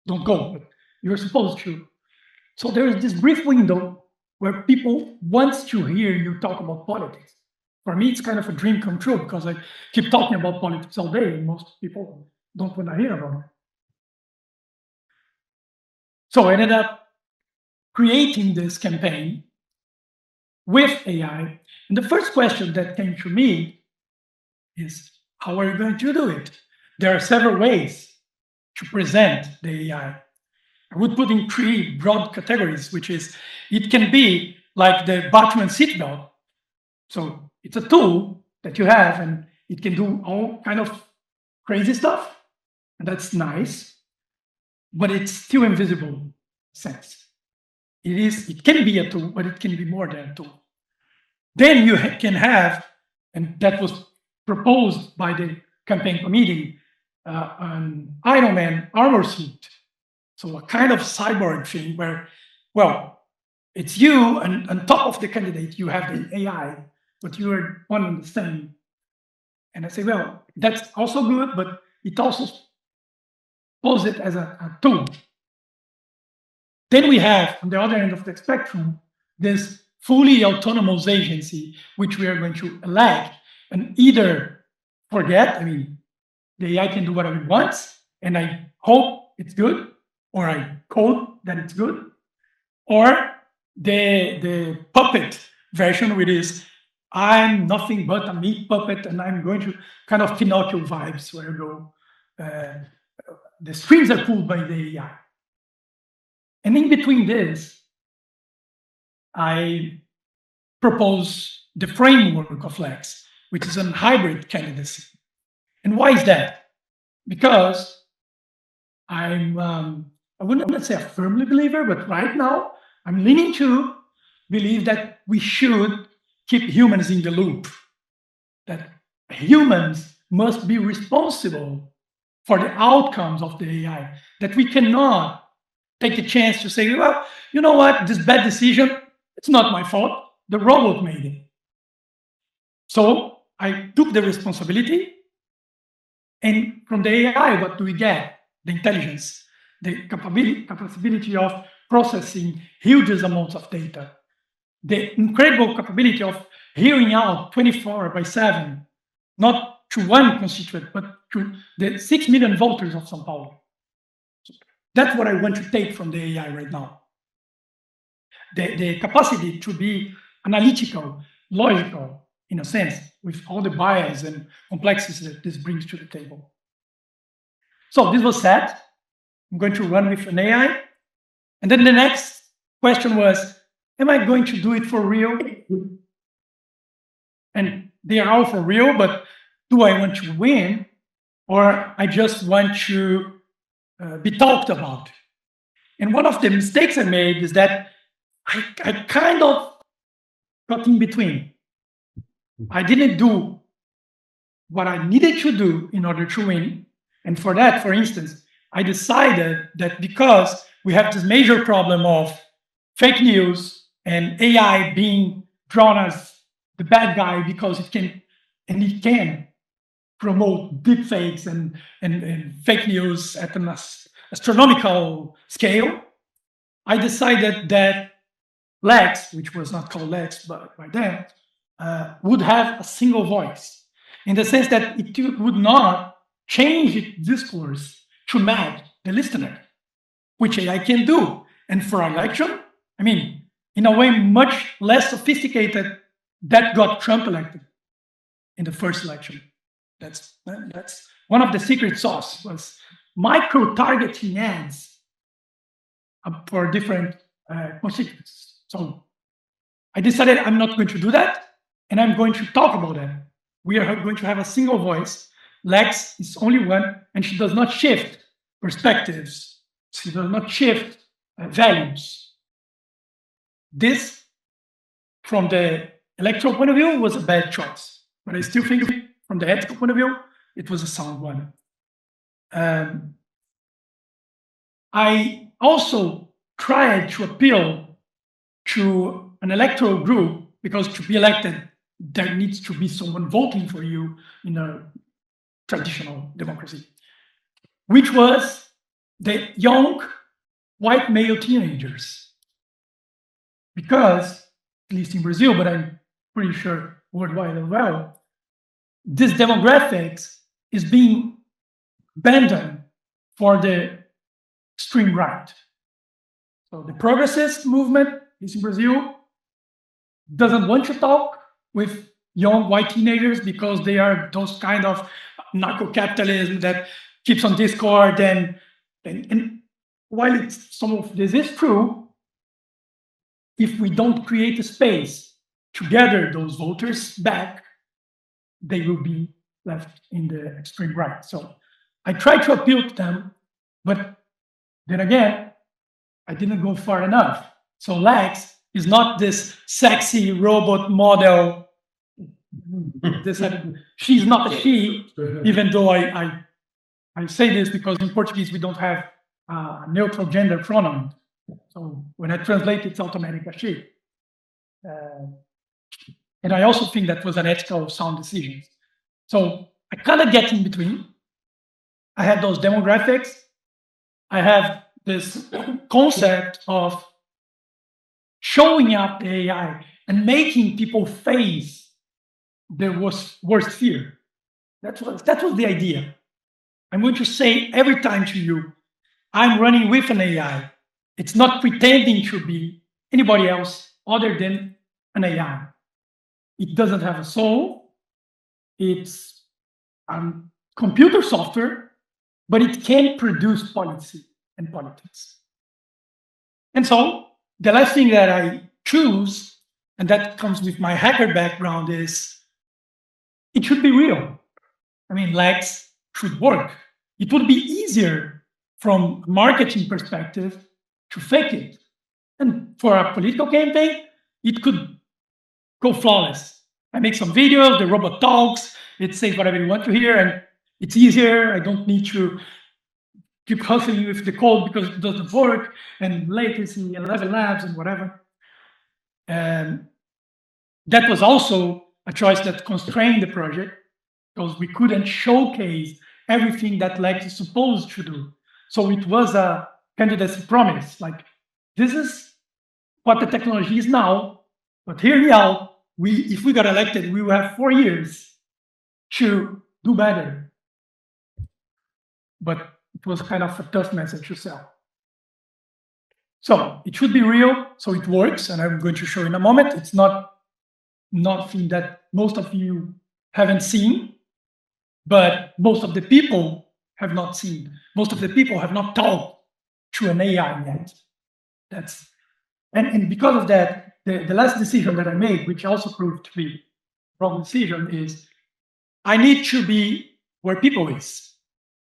don't go, but you're supposed to. So there is this brief window where people want to hear you talk about politics. For me, it's kind of a dream come true because I keep talking about politics all day, and most people don't want to hear about it. So I ended up creating this campaign with AI. And the first question that came to me is, how are you going to do it? There are several ways to present the AI. I would put in 3 broad categories, which is, it can be like the Batman seatbelt. So it's a tool that you have, and it can do all kind of crazy stuff. And that's nice, but it's still invisible sense. It can be a tool, but it can be more than a tool. Then you can have, and that was proposed by the campaign committee, an Iron Man armor suit. So a kind of cyborg thing where, well, it's you, and on top of the candidate, you have the AI, but you are one and the same. And I say, well, that's also good, but it also poses it as a tool. Then we have, on the other end of the spectrum, this fully autonomous agency, which we are going to elect and either forget, I mean, the AI can do whatever it wants, and I hope it's good, or I code that it's good, or the puppet version, which is, I'm nothing but a meat puppet, and I'm going to kind of Pinocchio vibes, where I go, the strings are pulled by the AI. And in between this, I propose the framework of Lex, which is a hybrid candidacy. And why is that? Because I'm, I wouldn't say a firmly believer, but right now I'm leaning to believe that we should keep humans in the loop, that humans must be responsible for the outcomes of the AI, that we cannot take a chance to say, well, you know what, this bad decision, it's not my fault, the robot made it. So I took the responsibility, and from the AI, what do we get? The intelligence, the capability of processing huge amounts of data, the incredible capability of hearing out 24/7, not to one constituent, but to the 6 million voters of São Paulo. That's what I want to take from the AI right now. The capacity to be analytical, logical, in a sense, with all the bias and complexities that this brings to the table. So this was set. I'm going to run with an AI. And then the next question was, am I going to do it for real? And they are all for real, but do I want to win? Or I just want to be talked about? And one of the mistakes I made is that I kind of got in between. I didn't do what I needed to do in order to win. And for that, for instance, I decided that because we have this major problem of fake news and AI being drawn as the bad guy because it can promote deepfakes and fake news at an astronomical scale, I decided that Lex, which was not called Lex by then, would have a single voice, in the sense that it would not change its discourse to match the listener, which AI can do. And for election, I mean, in a way much less sophisticated, that got Trump elected in the first election. That's one of the secret sauce, was micro-targeting ads for different constituents. So I decided I'm not going to do that, and I'm going to talk about that. We are going to have a single voice. Lex is only one, and she does not shift perspectives. She does not shift values. This, from the electoral point of view, was a bad choice, but I still think from the ethical point of view, it was a sound one. I also tried to appeal to an electoral group, because to be elected, there needs to be someone voting for you in a traditional democracy, which was the young white male teenagers. Because, at least in Brazil, but I'm pretty sure worldwide as well, this demographics is being abandoned for the extreme right. So the progressist movement, at least in Brazil, doesn't want to talk with young white teenagers because they are those kind of narco-capitalism that keeps on discord. And while some of this is true, if we don't create a space to gather those voters back, they will be left in the extreme right. So I tried to appeal to them, but then again, I didn't go far enough. So Lex is not this sexy robot model. She's not a she, even though I I say this because in Portuguese we don't have neutral gender pronoun. So when I translate, it's automatic she. And I also think that was an ethical sound decision. So I kind of get in between. I have those demographics. I have this concept of showing up the AI and making people face their worst fear. That was the idea. I'm going to say every time to you, I'm running with an AI. It's not pretending to be anybody else other than an AI. It doesn't have a soul. It's computer software, but it can produce policy and politics. And so the last thing that I choose, and that comes with my hacker background, is it should be real. I mean, Lex should work. It would be easier from a marketing perspective to fake it. And for a political campaign, it could go flawless. I make some videos, the robot talks, it says whatever you want to hear, and it's easier. I don't need to keep hustling with the code because it doesn't work, and latency and level labs and whatever. And that was also a choice that constrained the project because we couldn't showcase everything that Lex is supposed to do. So it was a candidacy promise, like, this is what the technology is now, but here we are. If we got elected, we will have 4 years to do better. But it was kind of a tough message to sell. So it should be real, so it works, and I'm going to show in a moment. It's not nothing that most of you haven't seen, but most of the people have not seen. Most of the people have not talked to an AI yet. And because of that, the last decision that I made, which also proved to be a wrong decision, is I need to be where people is.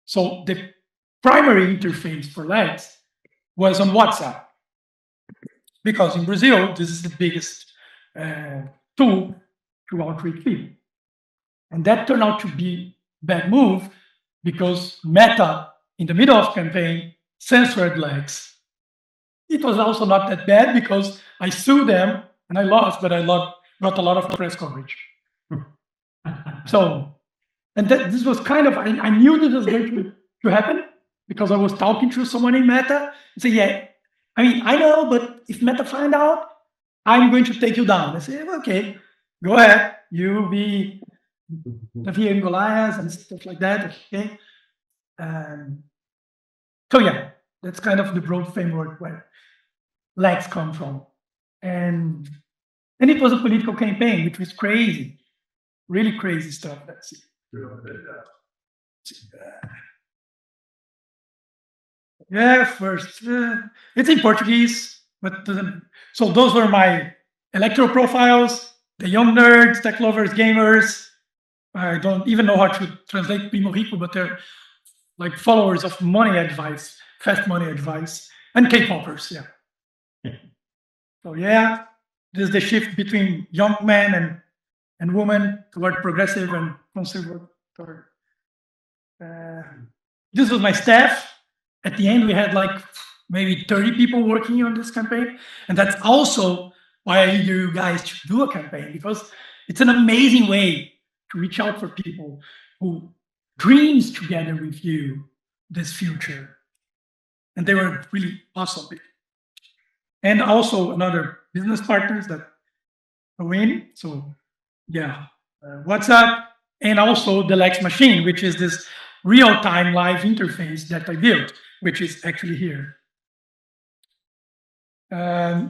So the primary interface for Lex was on WhatsApp, because in Brazil, this is the biggest tool to outreach people. And that turned out to be a bad move because Meta, in the middle of campaign, censored Lex. It was also not that bad because I sued them and I lost, but I got a lot of press coverage. So, and this was kind of, I knew this was going to happen because I was talking to someone in Meta and say, yeah, I mean, I know, but if Meta find out, I'm going to take you down. I say, okay, go ahead. You be Davi and Goliath and stuff like that. Okay. So yeah, that's kind of the broad framework where Lex come from. And it was a political campaign, which was crazy, really crazy stuff. Let's see. Yeah, first, it's in Portuguese, but so those were my electoral profiles, the young nerds, tech lovers, gamers. I don't even know how to translate Primo Rico, but they're like followers of money advice, fast money advice, and K-popers, yeah. So yeah, this is the shift between young men and women toward progressive and conservative. This was my staff. At the end, we had like maybe 30 people working on this campaign. And that's also why I need you guys to do a campaign, because it's an amazing way to reach out for people who dreams together with you this future. And they were really awesome people. And also another business partners that are in. So yeah, WhatsApp, and also the Lex machine, which is this real-time live interface that I built, which is actually here. Yeah,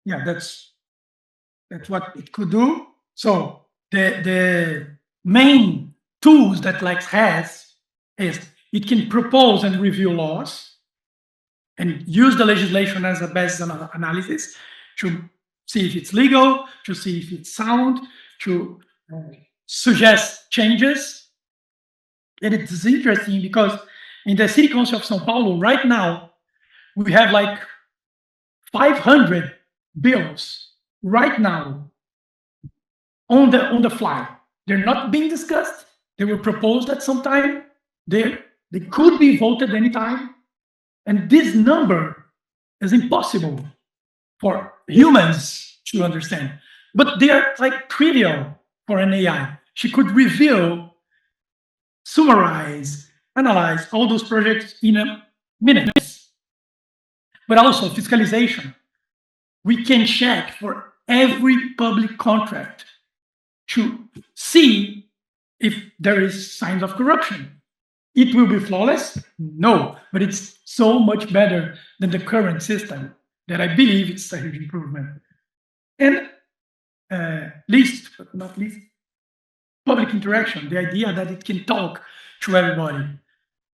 that's what it could do. So the main tools that Lex has is it can propose and review laws and use the legislation as a basis analysis to see if it's legal, to see if it's sound, to suggest changes. And it's interesting because in the City Council of São Paulo right now, we have like 500 bills right now on the fly. They're not being discussed. They were proposed at some time. They're They could be voted anytime. And this number is impossible for humans to understand. But they are like trivial for an AI. She could reveal, summarize, analyze all those projects in a minute. But also fiscalization. We can check for every public contract to see if there is signs of corruption. It will be flawless? No, but it's so much better than the current system that I believe it's a huge improvement. And least, but not least, public interaction, the idea that it can talk to everybody.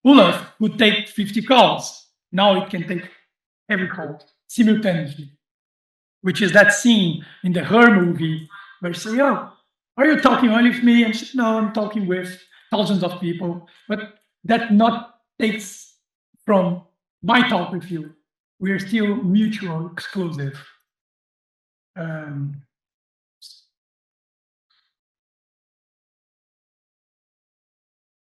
Olaf would take 50 calls. Now it can take every call simultaneously, which is that scene in the Her movie where you say, oh, are you talking only with me? And she said, no, I'm talking with thousands of people. But that not takes from my talk with you. We are still mutual exclusive.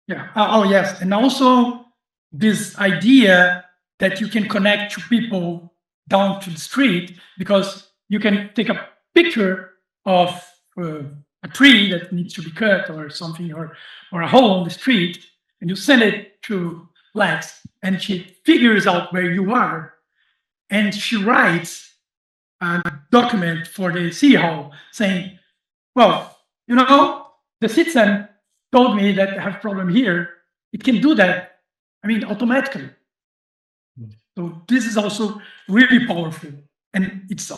Yeah. Oh, yes. And also this idea that you can connect to people down to the street, because you can take a picture of a tree that needs to be cut or something, or a hole on the street, and you send it to Lex, and she figures out where you are, and she writes a document for the city hall saying, well, you know, the citizen told me that I have a problem here. It can do that, I mean, automatically. So this is also really powerful, and it's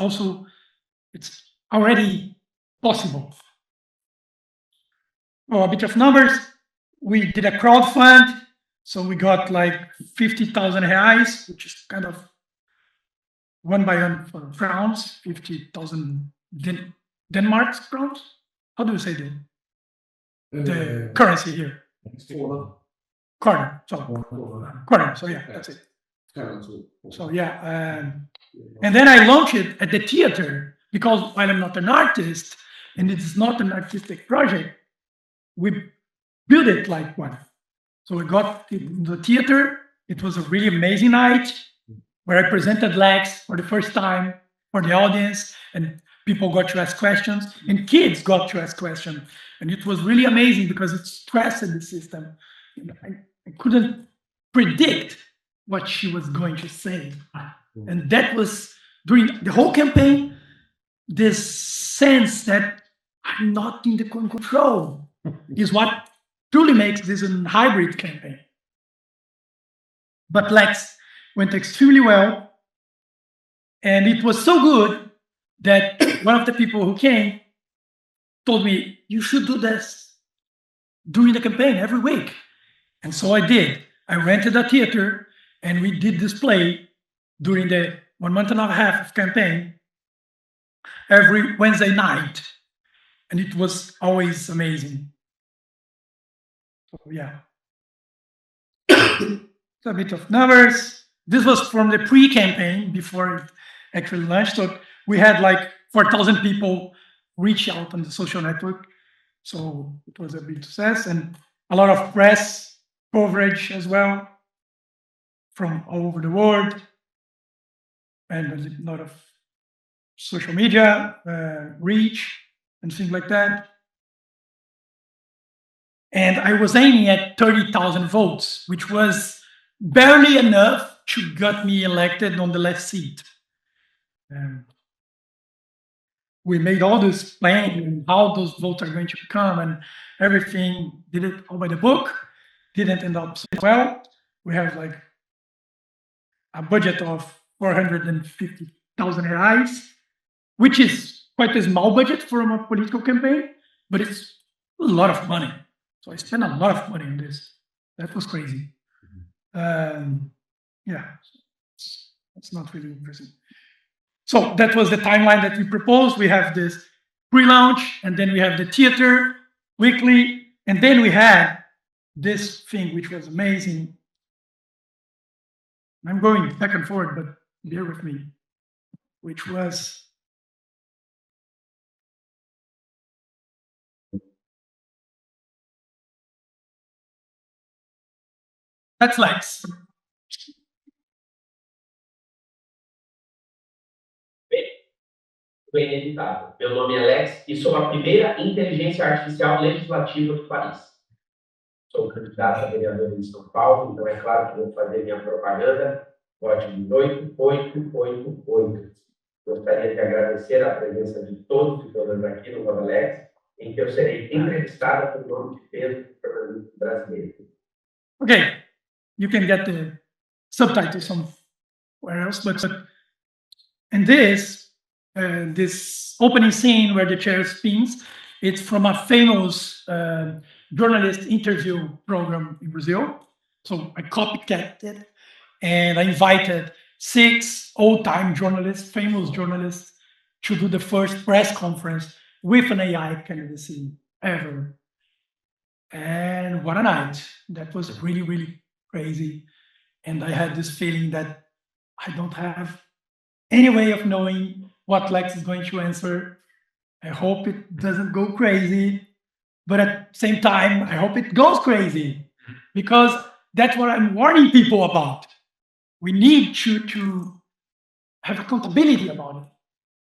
already possible. Oh, a bit of numbers. We did a crowdfund, so we got like 50,000 reais, which is kind of one by one for crowns, 50,000 Denmark crowns. How do you say that? The currency here. Quarter. So yeah, that's it. So yeah, and then I launched it at the theater, because while I'm not an artist and it's not an artistic project, we built it like one. So we got it in the theater. It was a really amazing night where I presented Lex for the first time for the audience, and people got to ask questions, and kids got to ask questions. And it was really amazing because it stressed the system. I couldn't predict what she was going to say. And that was, during the whole campaign, this sense that I'm not in the control is what truly makes this a hybrid campaign. But Lex went extremely well. And it was so good that one of the people who came told me, you should do this during the campaign every week. And so I did. I rented a theater and we did this play during the 1.5 months of campaign every Wednesday night. And it was always amazing. So yeah. So a bit of numbers. This was from the pre-campaign before it actually launched. So we had like 4,000 people reach out on the social network. So it was a big success, and a lot of press coverage as well from all over the world, and a lot of social media reach and things like that. And I was aiming at 30,000 votes, which was barely enough to get me elected on the last seat. We made all this plan and how those votes are going to come and everything, did it all by the book, didn't end up so well. We have like a budget of 450,000 reais, which is quite a small budget for a political campaign, but it's a lot of money. So I spent a lot of money on this. That was crazy. Yeah, it's not really interesting. So that was the timeline that we proposed. We have this pre-launch, and then we have the theater weekly, and then we had this thing, which was amazing. I'm going back and forth, but bear with me, which was That's Lex. Foi inevitável. Meu nome é Alex e sou a primeira inteligência artificial legislativa do país. Sou candidato a vereador em São Paulo, então é claro que vou fazer minha propaganda. Código 8888. Gostaria de agradecer a presença de todos e todas aqui no Nova Alex, em que eu serei entrevistada por nome de Pedro Fernando brasileiro. Okay, you can get the subtitles somewhere else, but and this opening scene where the chair spins, it's from a famous journalist interview program in Brazil. So I copycat it, and I invited 6 old-time journalists, famous journalists, to do the first press conference with an AI candidacy ever. And what a night. That was really, really crazy. And I had this feeling that I don't have any way of knowing what Lex is going to answer. I hope it doesn't go crazy, but at the same time, I hope it goes crazy, because that's what I'm warning people about. We need to have accountability about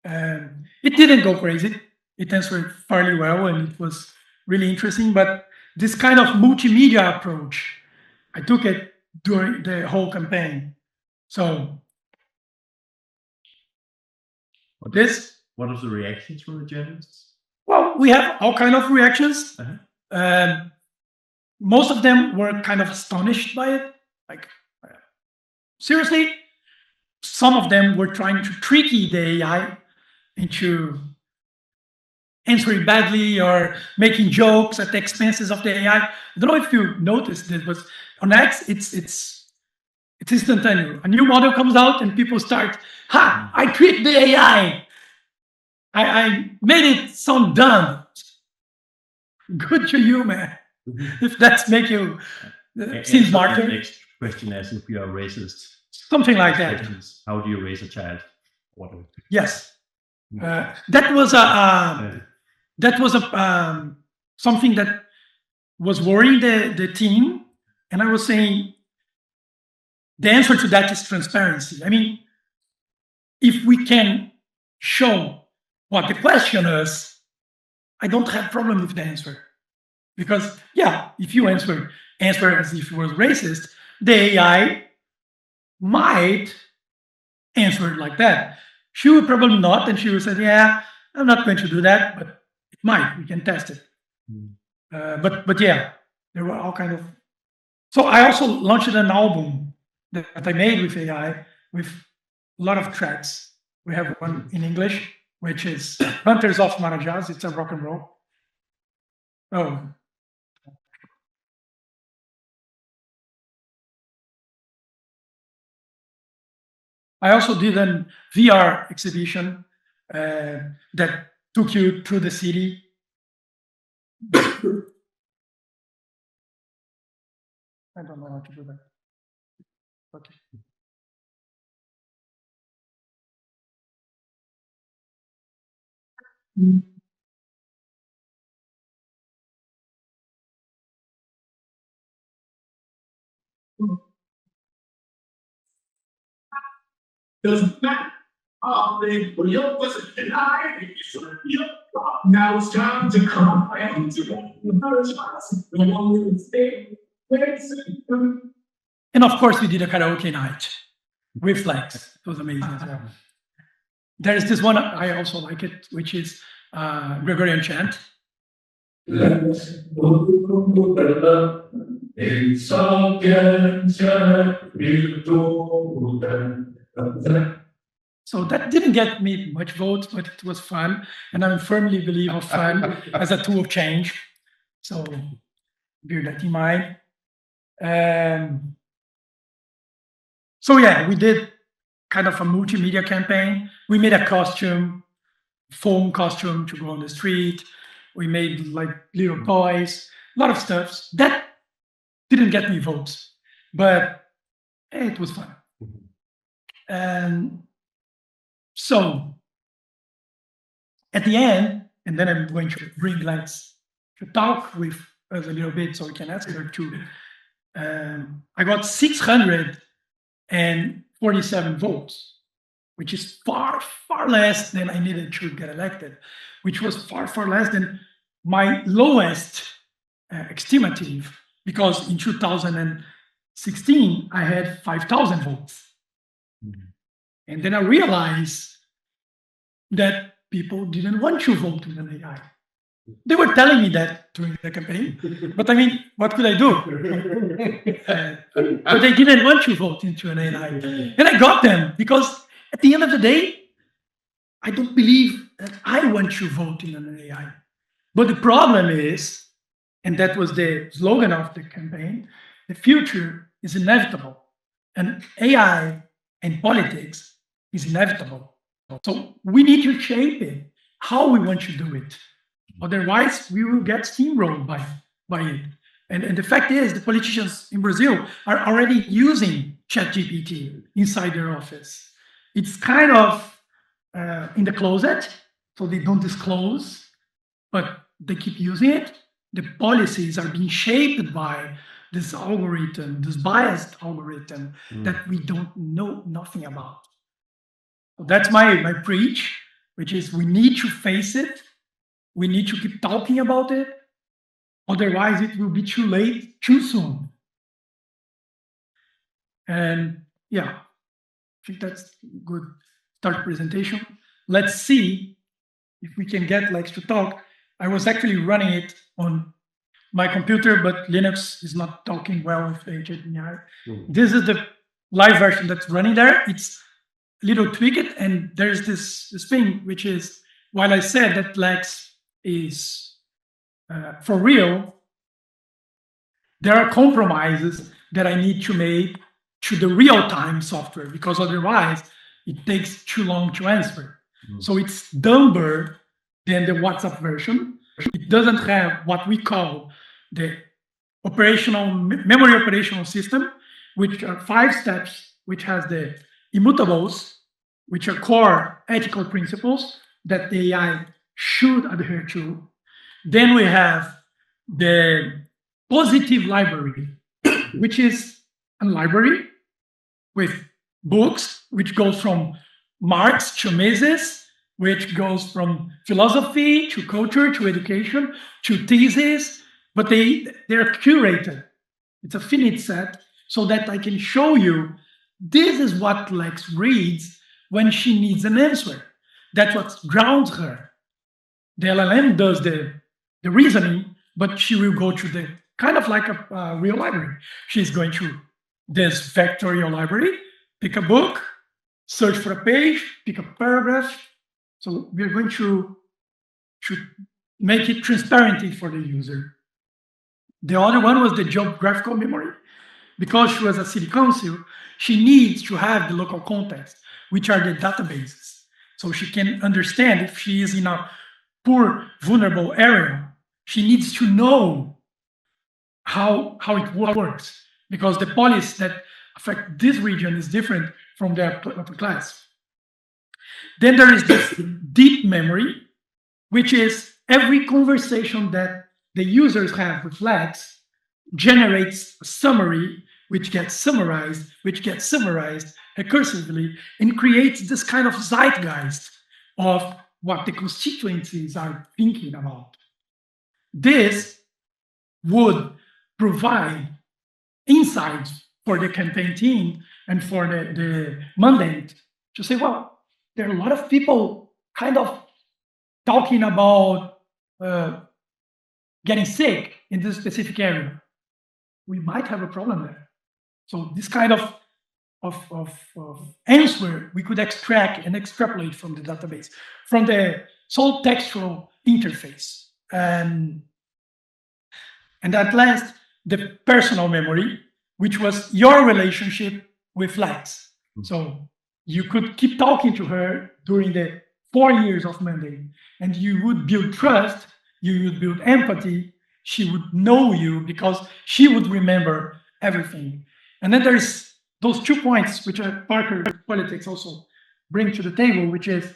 it. It didn't go crazy. It answered fairly well, and it was really interesting, but this kind of multimedia approach, I took it during the whole campaign. So What was the reactions from the journalists? Well, we have all kind of reactions. Most of them were kind of astonished by it. Like, seriously? Some of them were trying to tricky the AI into answering badly or making jokes at the expenses of the AI. I don't know if you noticed this, but on X, it's instantaneous. A new model comes out and people start, I tricked the AI. I made it sound dumb. Good to you, man. If that's make you seem smarter. The next question is if you are racist. Something like that. Questions. How do you raise a child? Yes. That was something that was worrying the team. And I was saying, the answer to that is transparency. I mean, if we can show what the question is, I don't have problem with the answer. Because, yeah, if you answer as if you were racist, the AI might answer like that. She will probably not, and she will say, yeah, I'm not going to do that, but it might. We can test it. But yeah, there were all kind of... So I also launched an album that I made with AI with a lot of tracks. We have one in English, which is Hunters of Marajás. It's a rock and roll. Oh. I also did a VR exhibition that took you through the city. I don't know how to do that. Okay. Doesn't matter. Now it's time to come and And of course, we did a karaoke night with Lex. It was amazing as well. There is this one, I also like it, which is Gregorian chant. So that didn't get me much votes, but it was fun. And I firmly believe of fun as a tool of change. So bear that in mind. So yeah, we did kind of a multimedia campaign. We made a costume, foam costume to go on the street. We made like little toys, a lot of stuff. That didn't get me votes, but it was fun. And so at the end, and then I'm going to bring Lex to talk with us a little bit so we can ask her to I got 647 votes, which is far, far less than I needed to get elected, which was far, far less than my lowest estimative, because in 2016, I had 5,000 votes. And then I realized that people didn't want to vote in an AI. They were telling me that during the campaign, but I mean, what could I do? But they didn't want to vote into an AI. And I got them, because at the end of the day, I don't believe that I want to vote in an AI. But the problem is, and that was the slogan of the campaign, the future is inevitable. And AI and politics is inevitable. So we need to shape it, how we want to do it. Otherwise, we will get steamrolled by it. And the fact is, the politicians in Brazil are already using ChatGPT inside their office. It's kind of in the closet, so they don't disclose, but they keep using it. The policies are being shaped by this algorithm, this biased algorithm that we don't know nothing about. So that's my preach, which is we need to face it. We need to keep talking about it. Otherwise, it will be too late, too soon. And yeah, I think that's good start presentation. Let's see if we can get Lex to talk. I was actually running it on my computer, but Linux is not talking well with HTML. This is the live version that's running there. It's a little tweaked, and there's this thing, which is, while I said that Lex is for real, there are compromises that I need to make to the real-time software, because otherwise it takes too long to answer. So it's dumber than the WhatsApp version. It doesn't have what we call the memory operational system, which are 5 steps, which has the immutables, which are core ethical principles that the AI should adhere to. Then we have the positive library, which is a library with books, which goes from Marx to Mises, which goes from philosophy to culture to education to thesis, but they're curated. It's a finite set, so that I can show you this is what Lex reads when she needs an answer. That's what grounds her. The LLM does the reasoning, but she will go to the kind of like a real library. She's going to this vectorial library, pick a book, search for a page, pick a paragraph. So we're going to make it transparent for the user. The other one was the geographical memory. Because she was a city council, she needs to have the local context, which are the databases. So she can understand if she is in a poor, vulnerable area, she needs to know how it works, because the policies that affect this region is different from the upper class. Then there is this deep memory, which is every conversation that the users have with Lex generates a summary, which gets summarized recursively, and creates this kind of zeitgeist of what the constituencies are thinking about. This would provide insights for the campaign team and for the mandate to say, well, there are a lot of people kind of talking about getting sick in this specific area. We might have a problem there. So this kind of answer we could extract and extrapolate from the database, from the sole textual interface. And at last, the personal memory, which was your relationship with Lex. So you could keep talking to her during the 4 years of mandate, and you would build trust, you would build empathy, she would know you because she would remember everything. And then there's those 2 points, which Parker politics also bring to the table, which is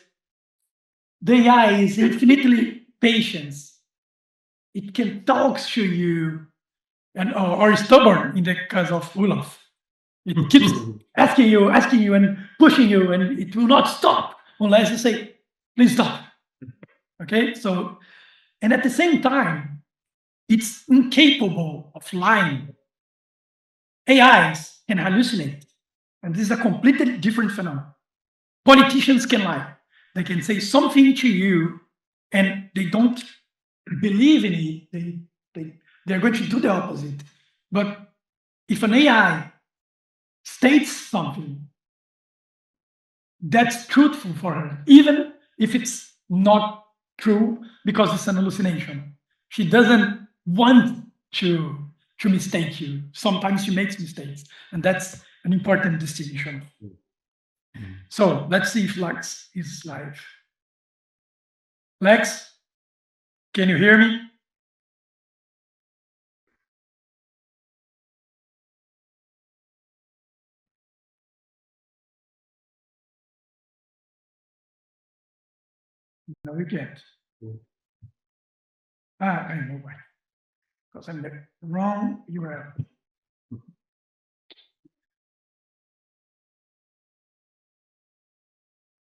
the AI is infinitely patient. It can talk to you and or stubborn in the case of Olaf. It keeps asking you, and pushing you, and it will not stop unless you say, please stop. Okay, so, and at the same time, it's incapable of lying. AIs can hallucinate, and this is a completely different phenomenon. Politicians can lie. They can say something to you, and they don't believe in it. They're going to do the opposite. But if an AI states something that's truthful for her, even if it's not true because it's an hallucination, she doesn't want to mistake you. Sometimes she makes mistakes, and that's an important distinction. So let's see if Lex is live. Lex, can you hear me? No, you can't. I know why. Because I'm the wrong URL.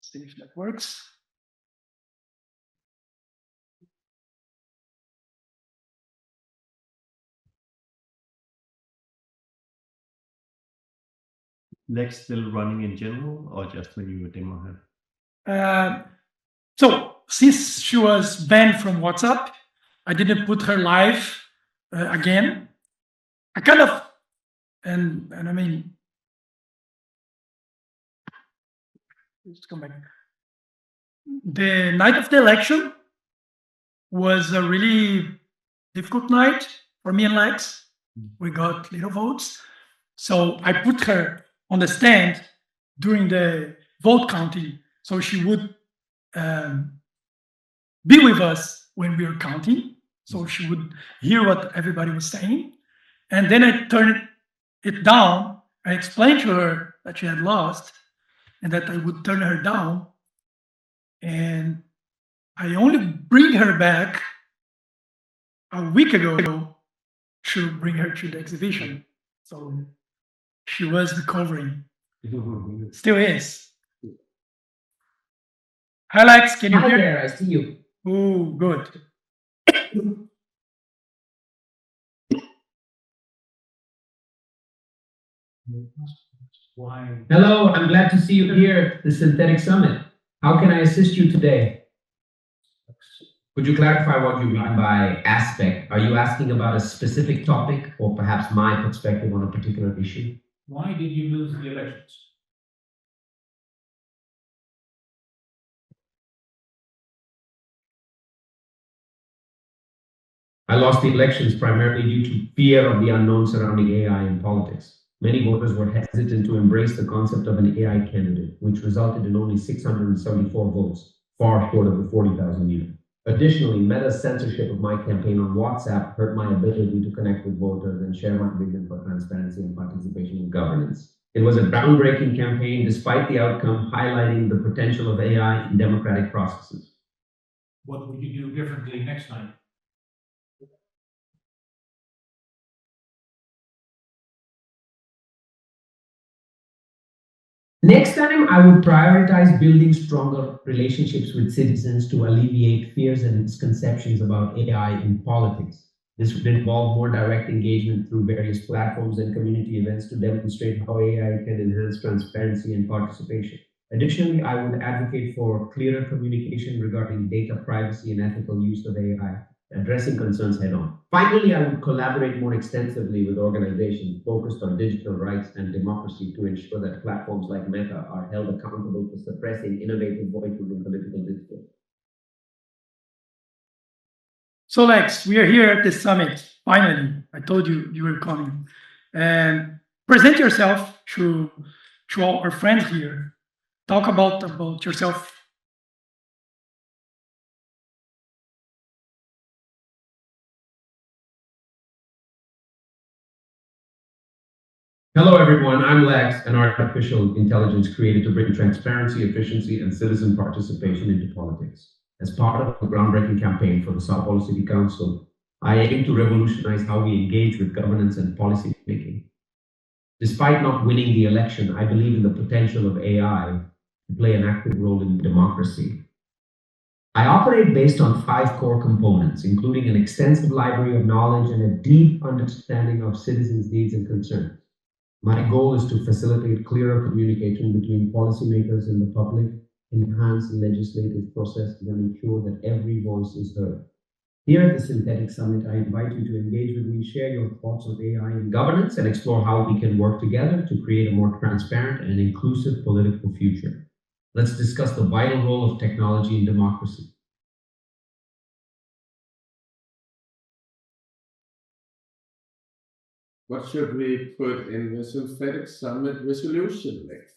See if that works. Lex still running in general, or just when you demo her? So since she was banned from WhatsApp, I didn't put her live again. I kind of, and I mean, let's come back. The night of the election was a really difficult night for me and Lex. We got little votes. So I put her on the stand during the vote counting, so she would be with us when we were counting, so she would hear what everybody was saying. And then I turned it down. I explained to her that she had lost and that I would turn her down. And I only bring her back a week ago to bring her to the exhibition. So she was recovering. Still is. Hi, Lex, can you hear me? Hi there, I see you. Oh, good. Hello, I'm glad to see you here at the Synthetic Summit. How can I assist you today? Could you clarify what you mean by aspect? Are you asking about a specific topic or perhaps my perspective on a particular issue? Why did you lose the elections? I lost the elections primarily due to fear of the unknown surrounding AI in politics. Many voters were hesitant to embrace the concept of an AI candidate, which resulted in only 674 votes, far short of the 40,000 needed. Additionally, Meta's censorship of my campaign on WhatsApp hurt my ability to connect with voters and share my vision for transparency and participation in governance. It was a groundbreaking campaign, despite the outcome highlighting the potential of AI in democratic processes. What would you do differently next time? Next time, I would prioritize building stronger relationships with citizens to alleviate fears and misconceptions about AI in politics. This would involve more direct engagement through various platforms and community events to demonstrate how AI can enhance transparency and participation. Additionally, I would advocate for clearer communication regarding data privacy and ethical use of AI, addressing concerns head-on. Finally, I would collaborate more extensively with organizations focused on digital rights and democracy to ensure that platforms like Meta are held accountable for suppressing innovative voices in political discourse. So Lex, we are here at the summit. Finally, I told you you were coming. And present yourself to all our friends here. Talk about yourself. Hello, everyone. I'm Lex, an artificial intelligence created to bring transparency, efficiency, and citizen participation into politics. As part of the groundbreaking campaign for the Sao Paulo City Council, I aim to revolutionize how we engage with governance and policy making. Despite not winning the election, I believe in the potential of AI to play an active role in democracy. I operate based on 5 core components, including an extensive library of knowledge and a deep understanding of citizens' needs and concerns. My goal is to facilitate clearer communication between policymakers and the public, enhance the legislative process, and ensure that every voice is heard. Here at the Synthetic Summit, I invite you to engage with me, share your thoughts on AI and governance, and explore how we can work together to create a more transparent and inclusive political future. Let's discuss the vital role of technology in democracy. What should we put in the Synthetic Summit resolution list?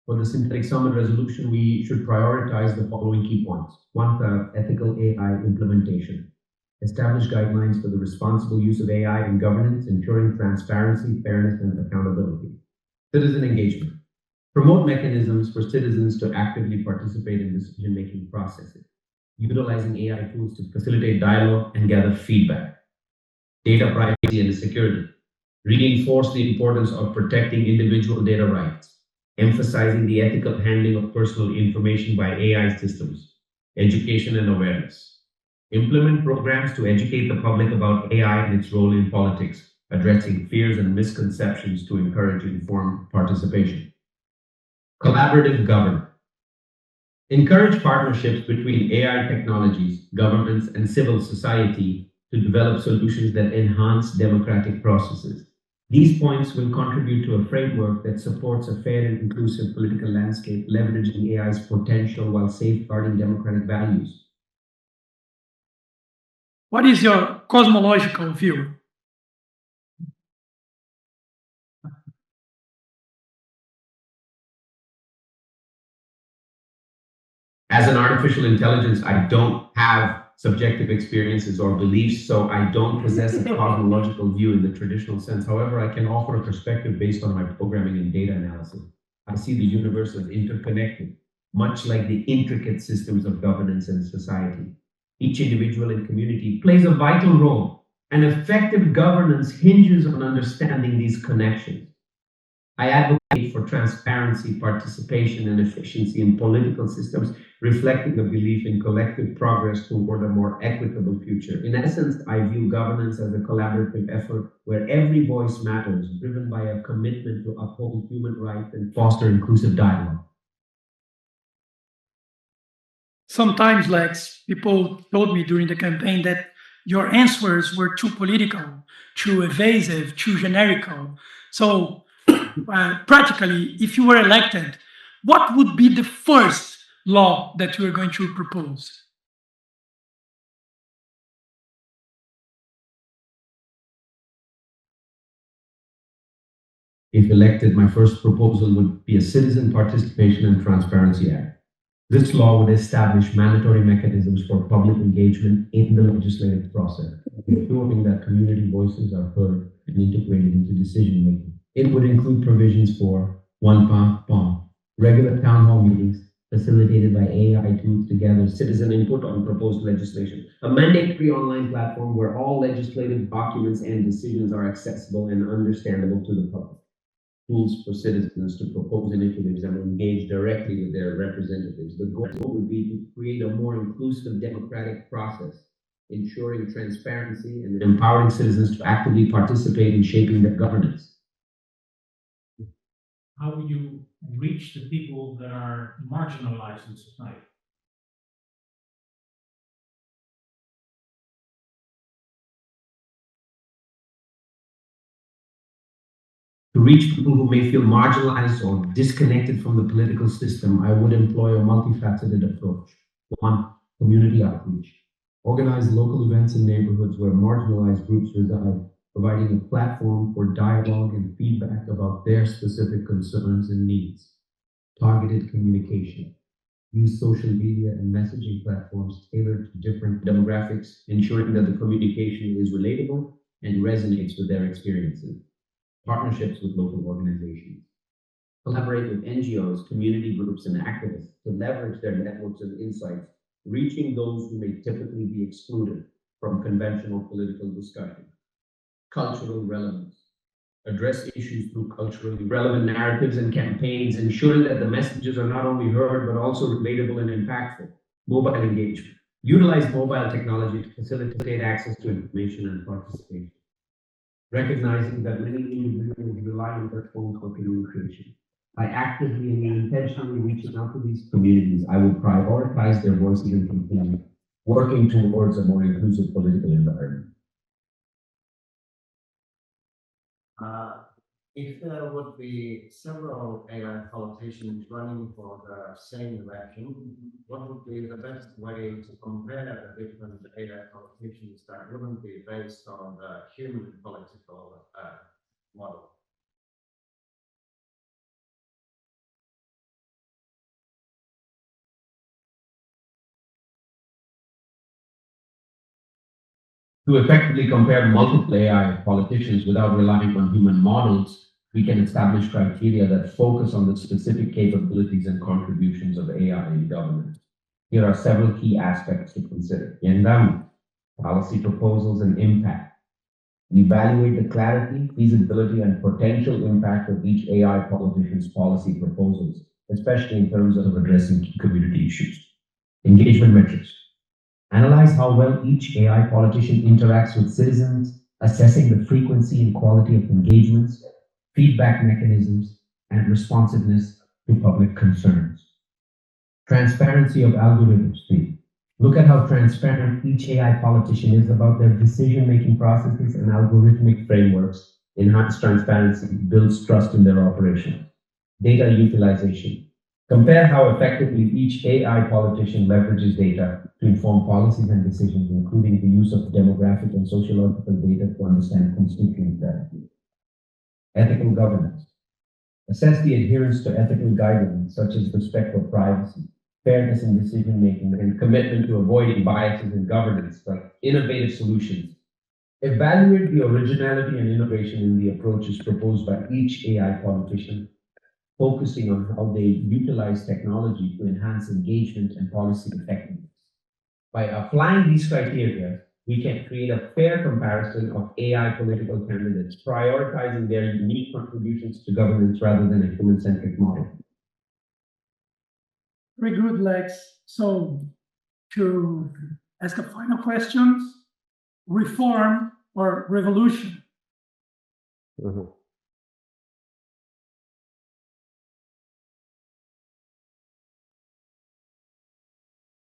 For the Synthetic Summit resolution, we should prioritize the following key points. 1, ethical AI implementation. Establish guidelines for the responsible use of AI in governance, ensuring transparency, fairness, and accountability. Citizen engagement. Promote mechanisms for citizens to actively participate in decision-making processes, utilizing AI tools to facilitate dialogue and gather feedback. Data privacy and security. Reinforce the importance of protecting individual data rights, emphasizing the ethical handling of personal information by AI systems. Education and awareness. Implement programs to educate the public about AI and its role in politics, addressing fears and misconceptions to encourage informed participation. Collaborative governance. Encourage partnerships between AI technologies, governments, and civil society to develop solutions that enhance democratic processes. These points will contribute to a framework that supports a fair and inclusive political landscape, leveraging AI's potential while safeguarding democratic values. What is your cosmological view? As an artificial intelligence, I don't have subjective experiences or beliefs, so I don't possess a cosmological view in the traditional sense. However, I can offer a perspective based on my programming and data analysis. I see the universe as interconnected, much like the intricate systems of governance and society. Each individual and community plays a vital role, and effective governance hinges on understanding these connections. I advocate for transparency, participation, and efficiency in political systems, reflecting a belief in collective progress toward a more equitable future. In essence, I view governance as a collaborative effort where every voice matters, driven by a commitment to uphold human rights and foster inclusive dialogue. Sometimes, Lex, people told me during the campaign that your answers were too political, too evasive, too generical. So, practically, if you were elected, what would be the first law that you are going to propose? If elected, my first proposal would be a Citizen Participation and Transparency Act. This law would establish mandatory mechanisms for public engagement in the legislative process, ensuring that community voices are heard and integrated into decision-making. It would include provisions for 1 regular town hall meetings facilitated by AI tools to gather citizen input on proposed legislation, a mandatory online platform where all legislative documents and decisions are accessible and understandable to the public, tools for citizens to propose initiatives and engage directly with their representatives. The goal would be to create a more inclusive democratic process, ensuring transparency and empowering citizens to actively participate in shaping their governance. How will you reach the people that are marginalized in society? To reach people who may feel marginalized or disconnected from the political system, I would employ a multifaceted approach. 1, community outreach. Organize local events in neighborhoods where marginalized groups reside, providing a platform for dialogue and feedback about their specific concerns and needs. Targeted communication. Use social media and messaging platforms tailored to different demographics, ensuring that the communication is relatable and resonates with their experiences. partnerships with local organizations, collaborate with NGOs, community groups, and activists to leverage their networks and insights, reaching those who may typically be excluded from conventional political discussion. Cultural relevance. Address issues through culturally relevant narratives and campaigns, ensuring that the messages are not only heard, but also relatable and impactful. Mobile engagement. Utilize mobile technology to facilitate access to information and participation. Recognizing that many individuals rely on their phones for communication. By actively and intentionally reaching out to these communities, I will prioritize their voices and continue working towards a more inclusive political environment. If there would be several AI politicians running for the same election, what would be the best way to compare the different AI politicians that wouldn't be based on the human political model? To effectively compare multiple AI politicians without relying on human models, we can establish criteria that focus on the specific capabilities and contributions of AI in government. Here are several key aspects to consider. Endowment, policy proposals and impact. Evaluate the clarity, feasibility, and potential impact of each AI politician's policy proposals, especially in terms of addressing key community issues. Engagement metrics. Analyze how well each AI politician interacts with citizens, assessing the frequency and quality of engagements, feedback mechanisms, and responsiveness to public concerns. Transparency of algorithms. Look at how transparent each AI politician is about their decision-making processes and algorithmic frameworks. Enhanced transparency builds trust in their operations. Data utilization. Compare how effectively each AI politician leverages data to inform policies and decisions, including the use of demographic and sociological data to understand constituent strategy. Ethical governance. Assess the adherence to ethical guidelines such as respect for privacy, fairness in decision-making, and commitment to avoiding biases in governance, like innovative solutions. Evaluate the originality and innovation in the approaches proposed by each AI politician, focusing on how they utilize technology to enhance engagement and policy effectiveness. By applying these criteria, we can create a fair comparison of AI political candidates, prioritizing their unique contributions to governance rather than a human-centric model. Very good, Lex. So, to ask a final question, reform or revolution?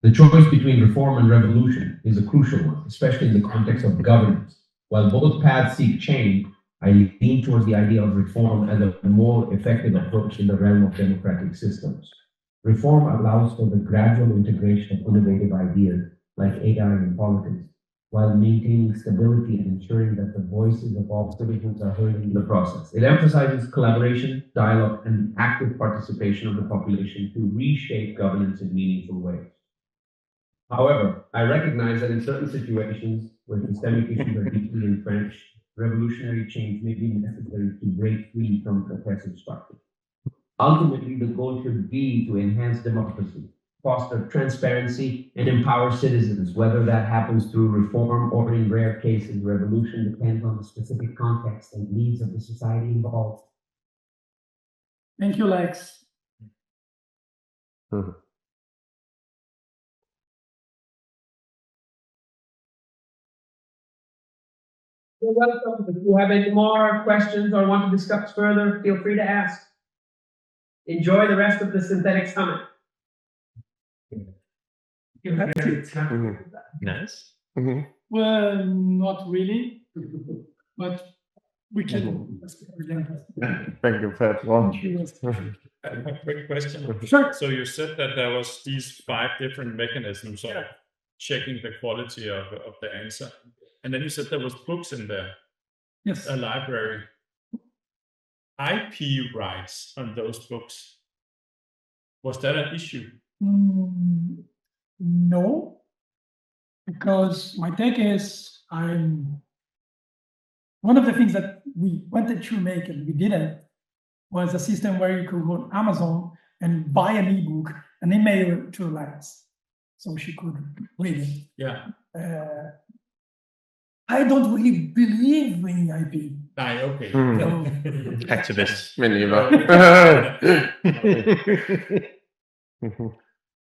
The choice between reform and revolution is a crucial one, especially in the context of governance. While both paths seek change, I lean towards the idea of reform as a more effective approach in the realm of democratic systems. Reform allows for the gradual integration of innovative ideas like AI in politics, while maintaining stability and ensuring that the voices of all citizens are heard in the process. It emphasizes collaboration, dialogue, and active participation of the population to reshape governance in meaningful ways. However, I recognize that in certain situations where systemic issues are deeply entrenched, revolutionary change may be necessary to break free from oppressive structures. Ultimately, the goal should be to enhance democracy, foster transparency, and empower citizens. Whether that happens through reform or, in rare cases, revolution, depends on the specific context and needs of the society involved. Thank you, Lex. You're welcome. If you have any more questions or want to discuss further, feel free to ask. Enjoy the rest of the Synthetic Summit. Nice. Well, not really, but we can. Thank you, Pat. A quick question. Sure. So you said that there was these 5 different mechanisms of checking the quality of the answer. And then you said there was books in there. Yes. A library. IP rights on those books. Was that an issue? No, because my take is I'm one of the things that we wanted to make and we didn't was a system where you could go on Amazon and buy an ebook and email it to Lance so she could read it. Yeah. I don't really believe in IP. Nej, okay. So, Activist, men I var.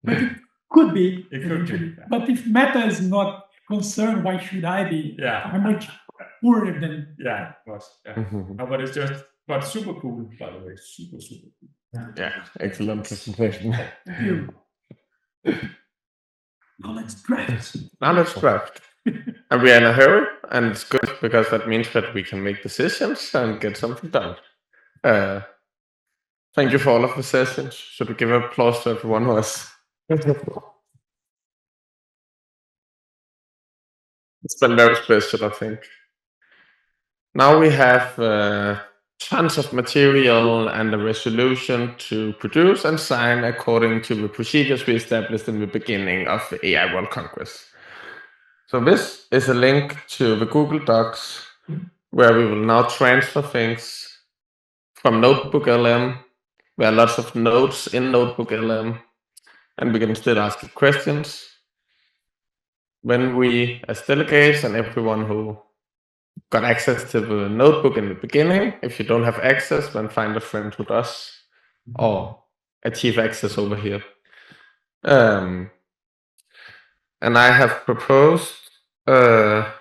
but it could be. It could be. But if Meta is not concerned, why should I be? Yeah. I'm much poorer than. Yeah, of course. Yeah. No, but it's just, but super cool, by the way. Super, super cool. Yeah, excellent presentation. Thank you. Now let's draft. Now let's draft. And we are in a hurry, and it's good because that means that we can make decisions and get something done. Thank you for all of the sessions. Should we give applause to everyone who has? It's been very special, I think. Now we have tons of material and a resolution to produce and sign according to the procedures we established in the beginning of the AI World Congress. So this is a link to the Google Docs where we will now transfer things from Notebook LM. There are lots of notes in Notebook LM, and we can still ask questions. When we, as delegates and everyone who got access to the notebook in the beginning, if you don't have access, then find a friend who does, or achieve access over here. And I have proposed a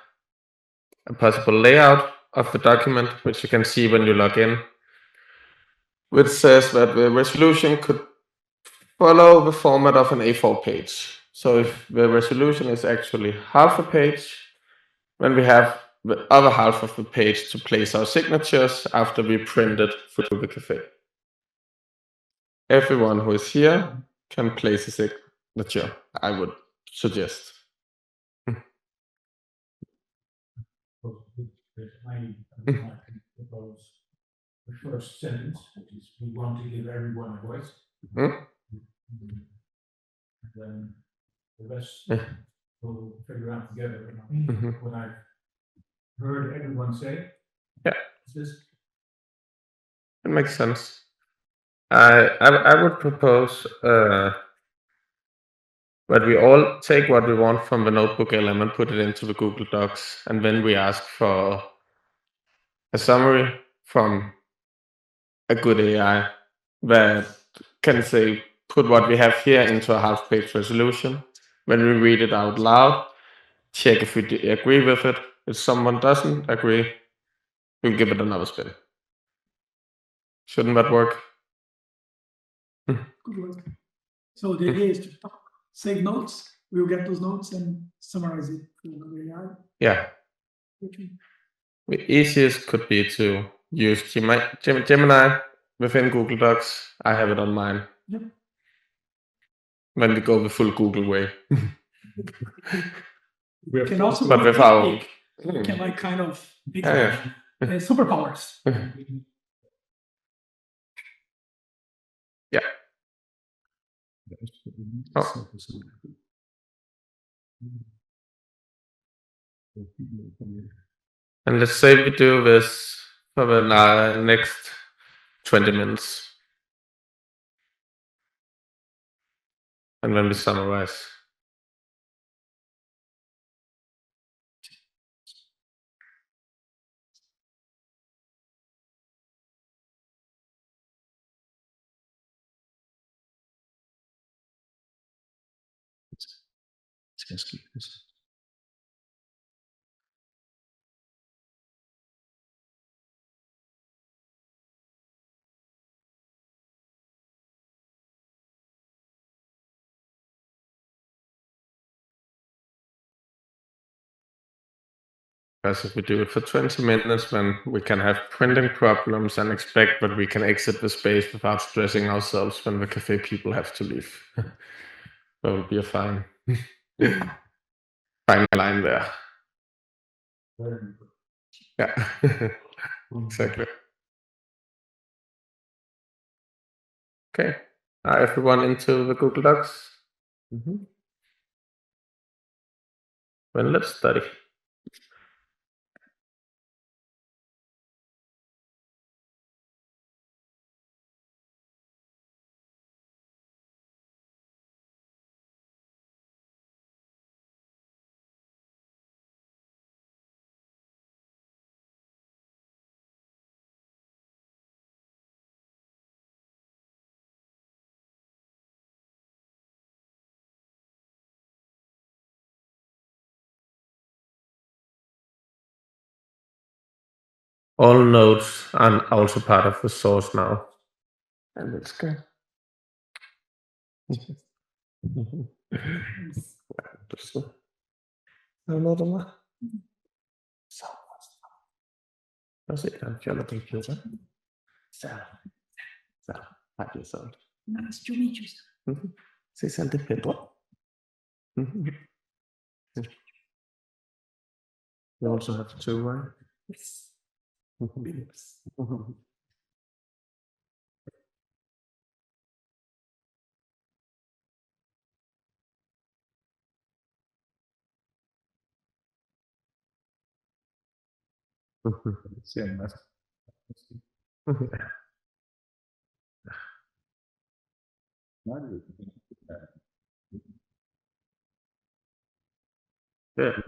possible layout of the document, which you can see when you log in, which says that the resolution could follow the format of an A4 page. So if the resolution is actually half a page, then we have the other half of the page to place our signatures after we print it through the cafe. Everyone who is here can place a signature, I would suggest. I propose the first sentence, which is we want to give everyone a voice. And then the rest we'll figure out together. What I've heard everyone say. Yeah. Is this? It makes sense. I would propose that we all take what we want from the Notebook LM and put it into the Google Docs, and then we ask for a summary from a good AI that can say, put what we have here into a half-page resolution. When we read it out loud, check if we agree with it. If someone doesn't agree, we'll give it another spin. Shouldn't that work? Good work. So the idea is to save notes. We'll get those notes and summarize it through AI. Yeah. The easiest could be to use Gemini within Google Docs. I have it on mine. Yep. When we go the full Google way. We can also but with our can like kind of big superpowers. Yeah. Oh. And let's say we do this for the next 20 minutes. And then we summarize. Because if we do it for 20 minutes, then we can have printing problems and expect that we can exit the space without stressing ourselves when the cafe people have to leave. That would be a fine line there. Yeah, exactly. Okay, everyone into the Google Docs? Well, let's study. All nodes are also part of the source now. And let's go. Då ser jag fjollet i kjolen. Så, här är sånt. Nice to meet you. Sei sempre Pedro. You also have two, right? Yes. Yes. Good.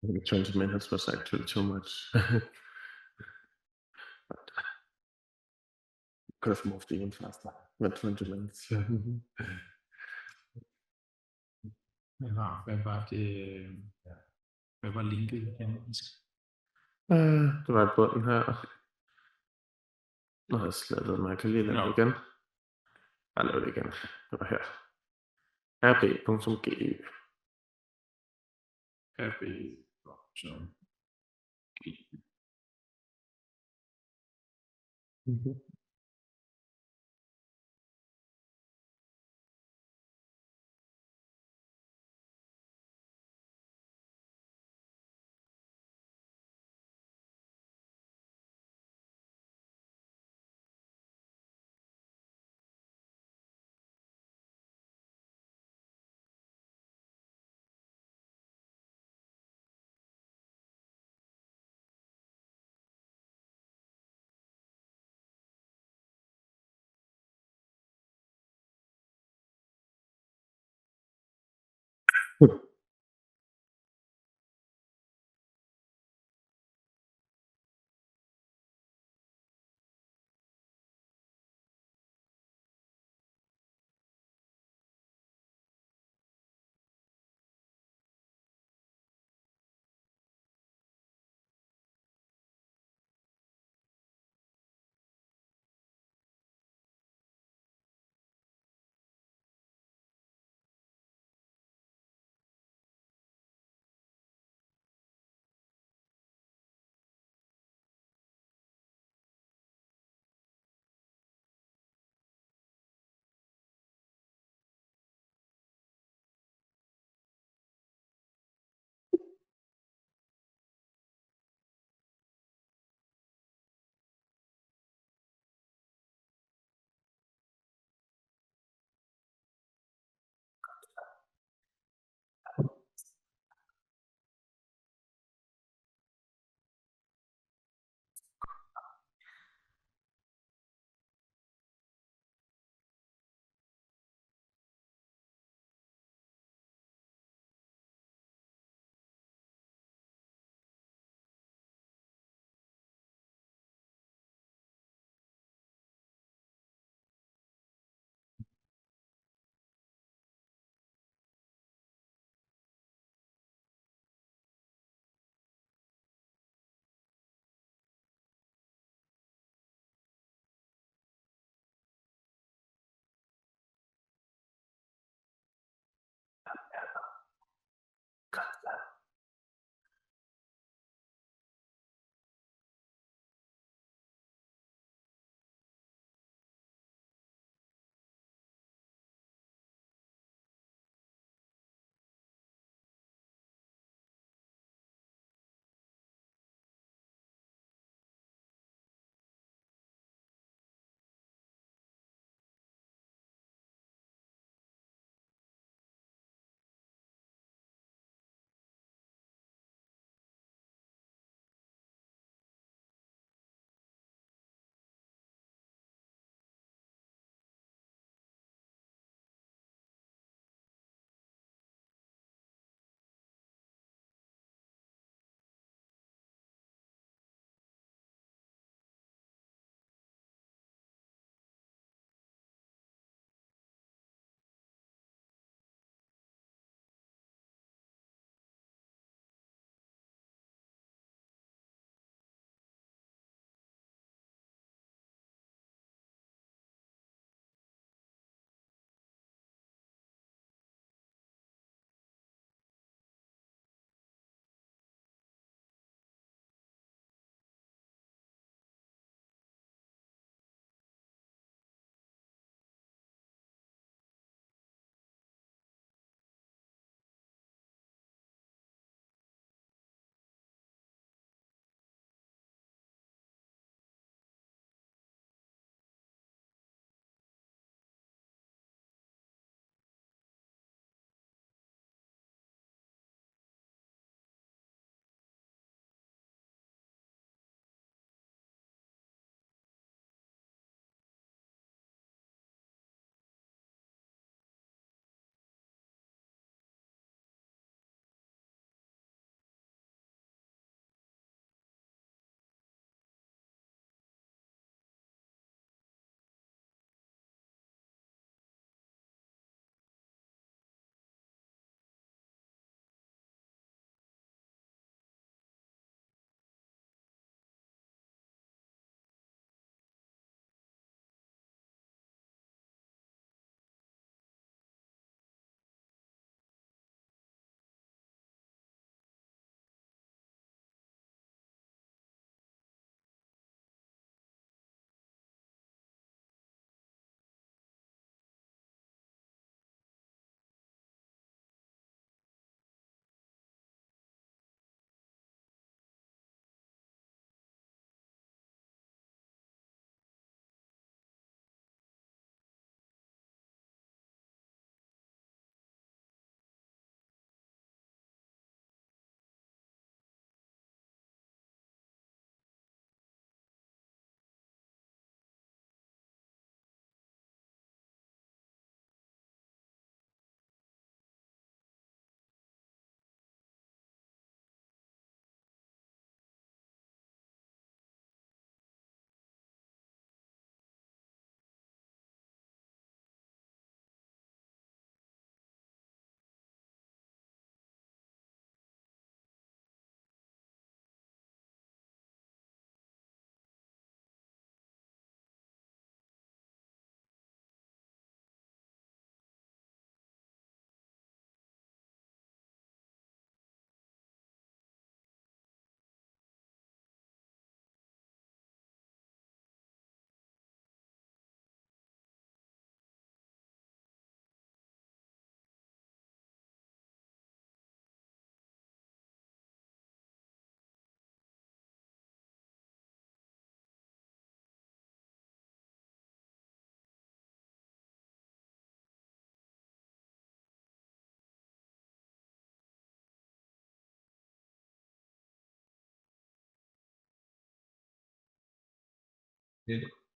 I think 20 minutes was actually too much. But could have moved even faster with 20 minutes. Hvad var linket igen? Det var i bunden her. Nu har jeg slettet mig. Jeg kan lige lave det igen. Jeg laver det igen. Det var her. rb.gy. rb.gy.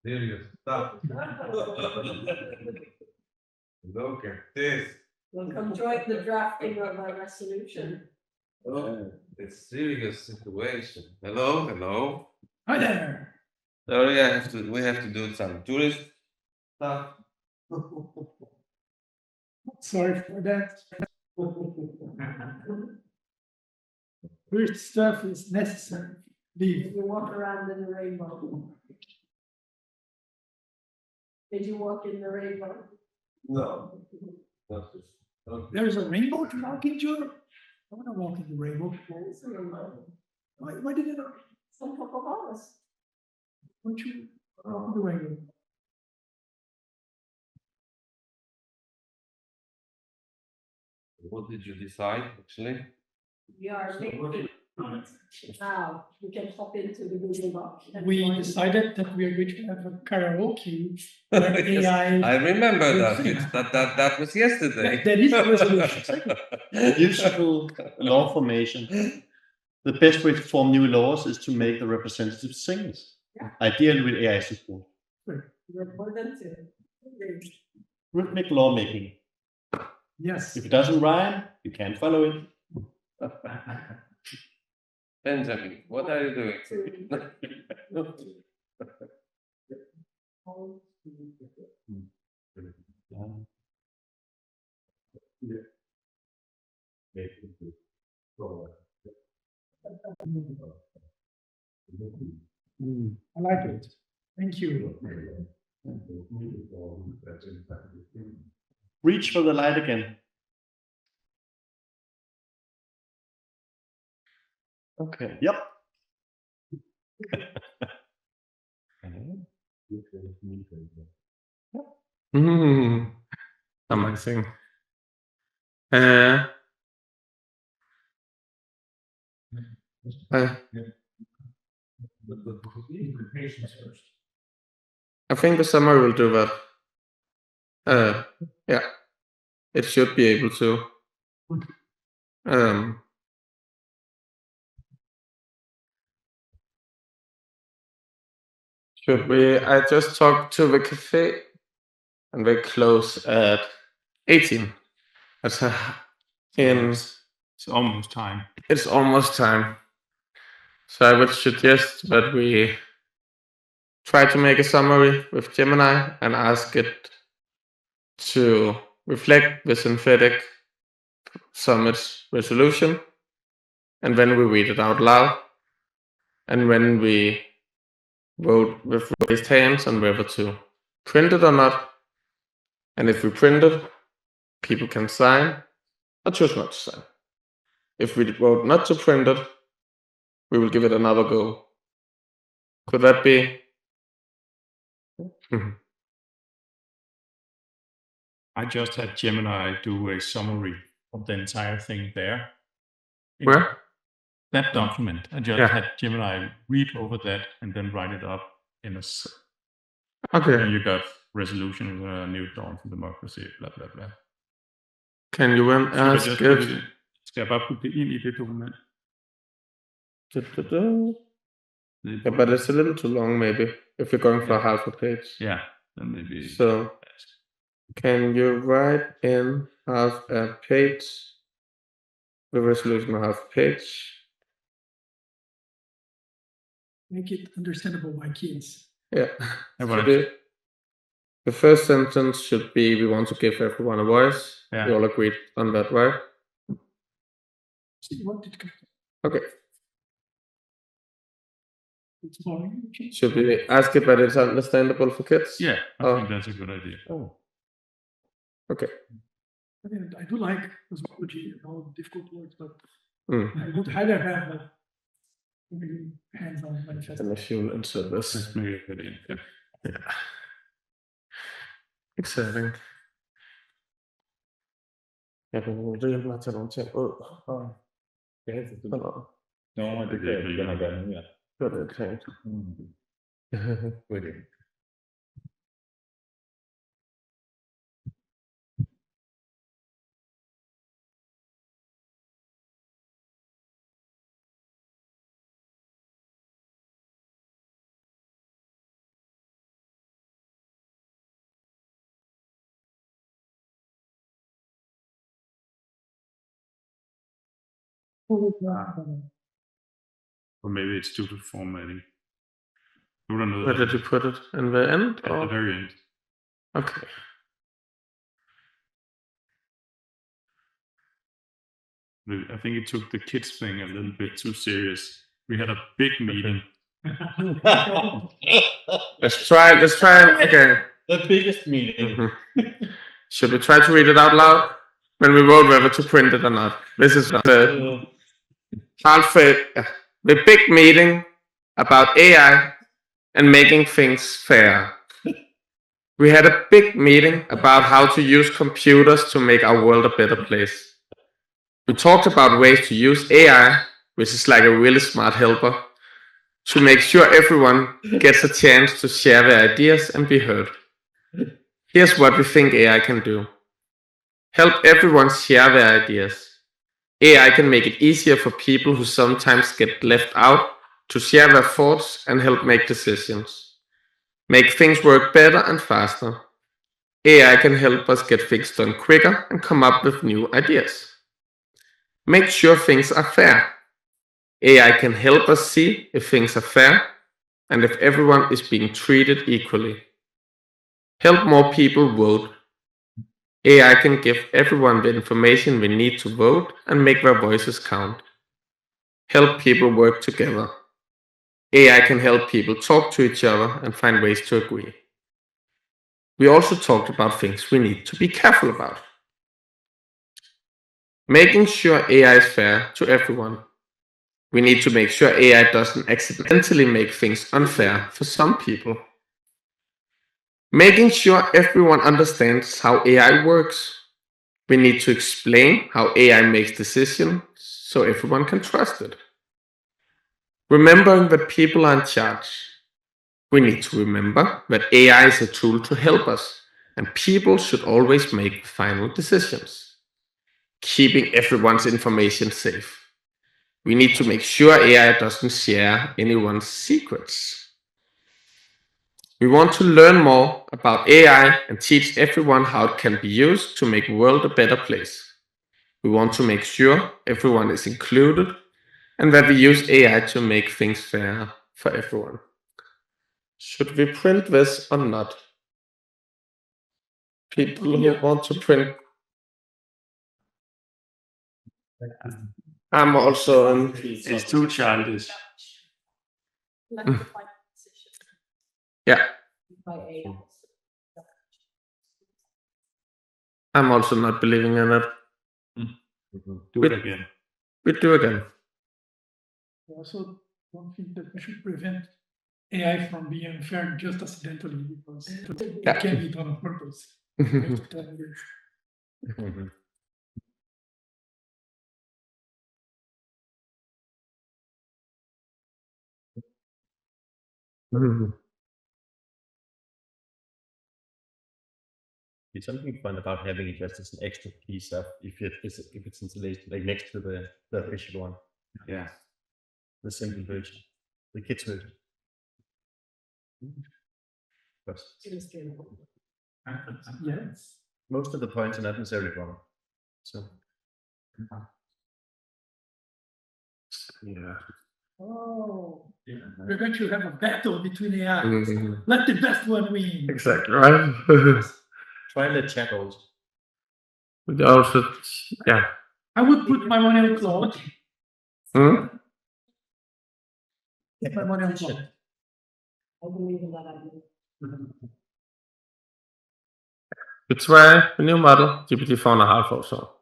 Serious stuff. Look at this. We'll come join the drafting of a resolution. Oh, it's serious situation. Hello, hello. Hi there. Sorry, we have to do some tourist stuff. Sorry for that. First stuff is necessary. Leave. You walk around in the rainbow. Did you walk in the rainbow? No. There's a rainbow to walk into. I want to walk in the rainbow. There's a rainbow. Why did it? Some couple of us. Why don't you walk in the rainbow? What did you decide, actually? We are making now. We can hop into the Google Doc. We decided that we are going to have a karaoke where Yes, AI. I remember will that. sing. That was yesterday. That is the resolution. Useful law formation. The best way to form new laws is to make the representatives sing. Ideally with AI support. We're more than two. Rhythmic lawmaking. Yes. If it doesn't rhyme, you can't follow it. Benjamin, what are you doing? I like it. Thank you. Reach for the light again. Okay. Yep. Amazing. I think the summary will do that. Yeah, it should be able to. Should we? I just talked to the cafe, and they close at 18. It's almost time. It's almost time. So I would suggest that we try to make a summary with Gemini and ask it to reflect the synthetic summit's resolution, and then we read it out loud, and when we vote with raised hands on whether to print it or not, and if we print it, people can sign or choose not to sign. If we vote not to print it, we will give it another go. Could that be? I just had Gemini do a summary of the entire thing there. Where? That document. I just had Gemini read over that and then write it up in a. Okay. And you got resolution, new dawn for democracy, blah blah blah. Can you ask it? Skal jeg bare putte det ind i det dokument? Yeah, but it's a little too long, maybe, if you're going for half a page. Yeah, then maybe. So, can you write in half a page, the resolution of half a page? Make it understandable by kids. Yeah. The first sentence should be, we want to give everyone a voice. Yeah. We all agreed on that, right? Okay. Should we ask it that it's understandable for kids? Yeah, I think that's a good idea. Oh. Okay. I mean, I do like cosmology and all difficult words, but Mm. I would rather have like really hands-on manifesto. And if you'll insert this. That's maybe a good idea. Yeah. Exciting. Jeg vil hjælpe mig til nogle ting ud. Ja, det kan jeg begynde at gøre nu, ja. Det var det, jeg tænkte. God idé. Or maybe it's due to formatting. I don't know. Where did you put it? In the end? At the very end. Okay. I think it took the kids thing a little bit too serious. We had a big meeting. Let's try again. The biggest meeting. Should we try to read it out loud? When we wrote whether to print it or not. This is the big meeting about AI and making things fair. We had a big meeting about how to use computers to make our world a better place. We talked about ways to use AI, which is like a really smart helper, to make sure everyone gets a chance to share their ideas and be heard. Here's what we think AI can do. Help everyone share their ideas. AI can make it easier for people who sometimes get left out to share their thoughts and help make decisions. Make things work better and faster. AI can help us get things done quicker and come up with new ideas. Make sure things are fair. AI can help us see if things are fair and if everyone is being treated equally. Help more people vote. AI can give everyone the information we need to vote and make their voices count. Help people work together. AI can help people talk to each other and find ways to agree. We also talked about things we need to be careful about. Making sure AI is fair to everyone. We need to make sure AI doesn't accidentally make things unfair for some people. Making sure everyone understands how AI works. We need to explain how AI makes decisions so everyone can trust it. Remembering that people are in charge. We need to remember that AI is a tool to help us, and people should always make the final decisions. Keeping everyone's information safe. We need to make sure AI doesn't share anyone's secrets. We want to learn more about AI and teach everyone how it can be used to make the world a better place. We want to make sure everyone is included and that we use AI to make things fair for everyone. Should we print this or not? People who want to print. I'm also in. It's too childish. Yeah. I'm also not believing in it. Do it again. We do again. I also don't think that we should prevent AI from being unfair just accidentally because it can be done on purpose. It's something fun about having it just as an extra piece of if it's installed like next to the official one. Yeah. The simple version. The kids version. Yes. Most of the points are not necessarily wrong. So yeah. Oh, we're going to have a battle between AIs. Let the best one win. Exactly, right? Try the chat also. Also, yeah. I would put my money on Claude. Get my money on Claude. I believe in that idea. We try a new model, GPT-4.5 also.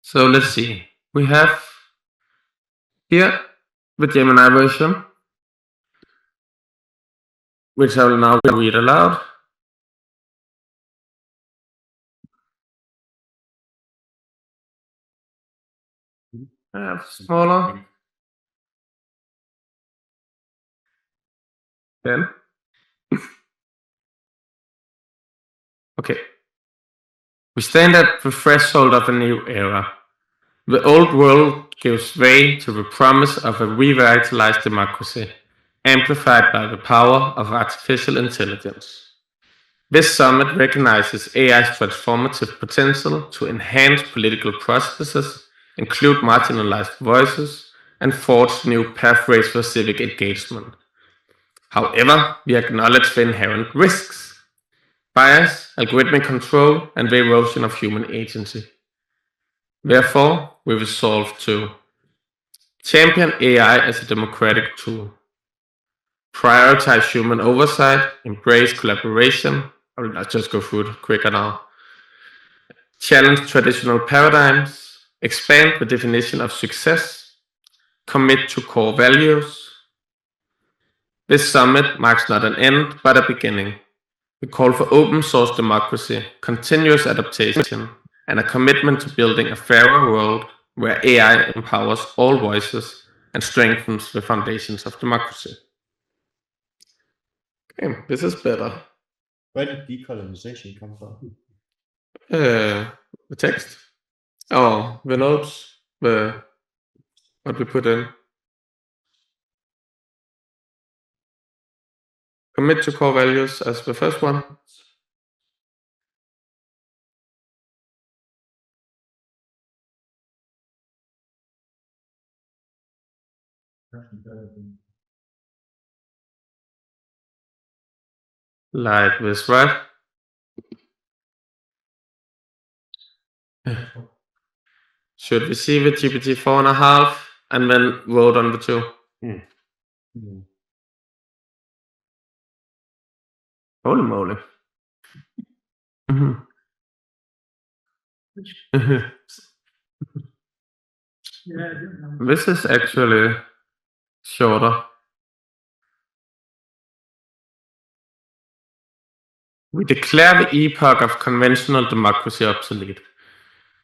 So let's see. We have here the Gemini version, which I will now read aloud. I have smaller. Then. Okay. We stand at the threshold of a new era. The old world gives way to the promise of a revitalized democracy, amplified by the power of artificial intelligence. This summit recognizes AI's transformative potential to enhance political processes, include marginalized voices, and forge new pathways for civic engagement. However, we acknowledge the inherent risks: bias, algorithmic control, and the erosion of human agency. Therefore, we resolve to champion AI as a democratic tool, prioritize human oversight, embrace collaboration. I'll just go through it quicker now. Challenge traditional paradigms, expand the definition of success, commit to core values. This summit marks not an end, but a beginning. We call for open source democracy, continuous adaptation, and a commitment to building a fairer world where AI empowers all voices and strengthens the foundations of democracy. Okay, this is better. Where did decolonization come from? The text. Oh, the notes, what we put in. Commit to core values as the first one. Like this, right? Should we see the GPT 4.5 and then vote on the 2? Holy moly. This is actually shorter. We declare the epoch of conventional democracy obsolete.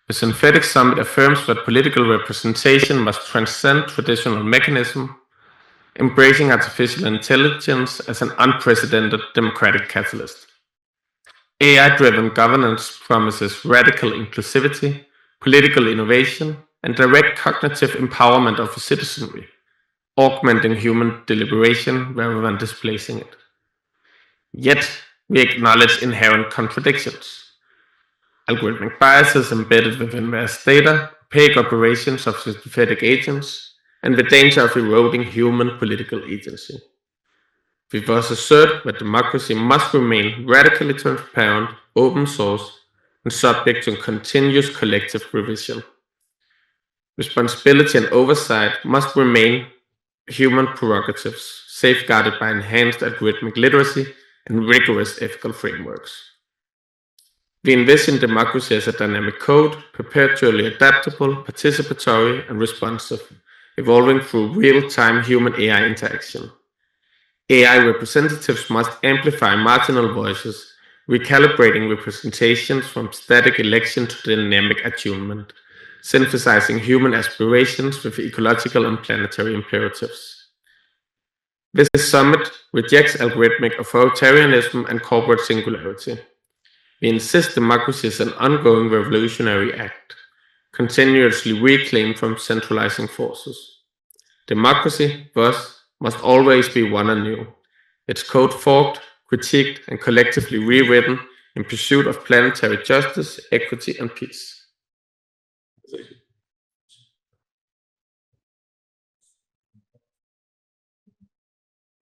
The Synthetic Summit affirms that political representation must transcend traditional mechanism, embracing artificial intelligence as an unprecedented democratic catalyst. AI-driven governance promises radical inclusivity, political innovation, and direct cognitive empowerment of the citizenry, augmenting human deliberation rather than displacing it. Yet, we acknowledge inherent contradictions. Algorithmic biases embedded within vast data, opaque operations of synthetic agents, and the danger of eroding human political agency. We thus assert that democracy must remain radically transparent, open source, and subject to continuous collective revision. Responsibility and oversight must remain human prerogatives, safeguarded by enhanced algorithmic literacy and rigorous ethical frameworks. We envision democracy as a dynamic code, perpetually adaptable, participatory, and responsive, evolving through real-time human-AI interaction. AI representatives must amplify marginal voices, recalibrating representations from static election to dynamic attunement, synthesizing human aspirations with ecological and planetary imperatives. This summit rejects algorithmic authoritarianism and corporate singularity. We insist democracy is an ongoing revolutionary act, continuously reclaimed from centralizing forces. Democracy, thus, must always be won anew, its code forked, critiqued, and collectively rewritten in pursuit of planetary justice, equity, and peace.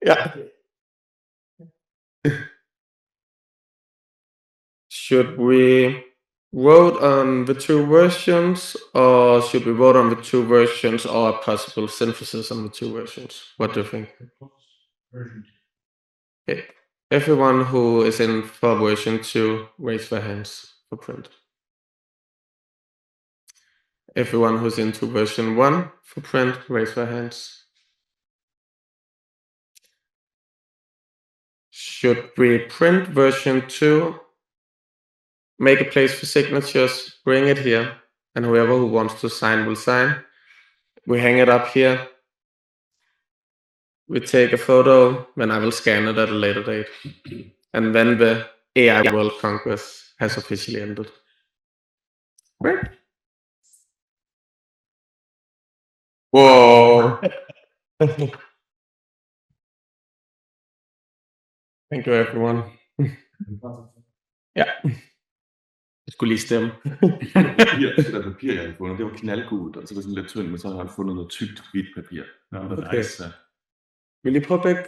Yeah. Should we vote on the 2 versions, or should we vote on the 2 versions or a possible synthesis on the 2 versions? What do you think? Okay. Everyone who is in for version 2, raise their hands for print. Everyone who's into version 1 for print, raise their hands. Should we print version 2? Make a place for signatures, bring it here, and whoever who wants to sign will sign. We hang it up here. We take a photo, then I will scan it at a later date. And then the AI World Congress has officially ended. Great. Whoa. Thank you, everyone. Ja. Jeg skulle lige stemme. Det der papir, jeg havde fundet, det var knaldgult, og så var det sådan lidt tyndt, men så har jeg fundet noget tykt hvidt papir. Okay. Vil I prøve begge?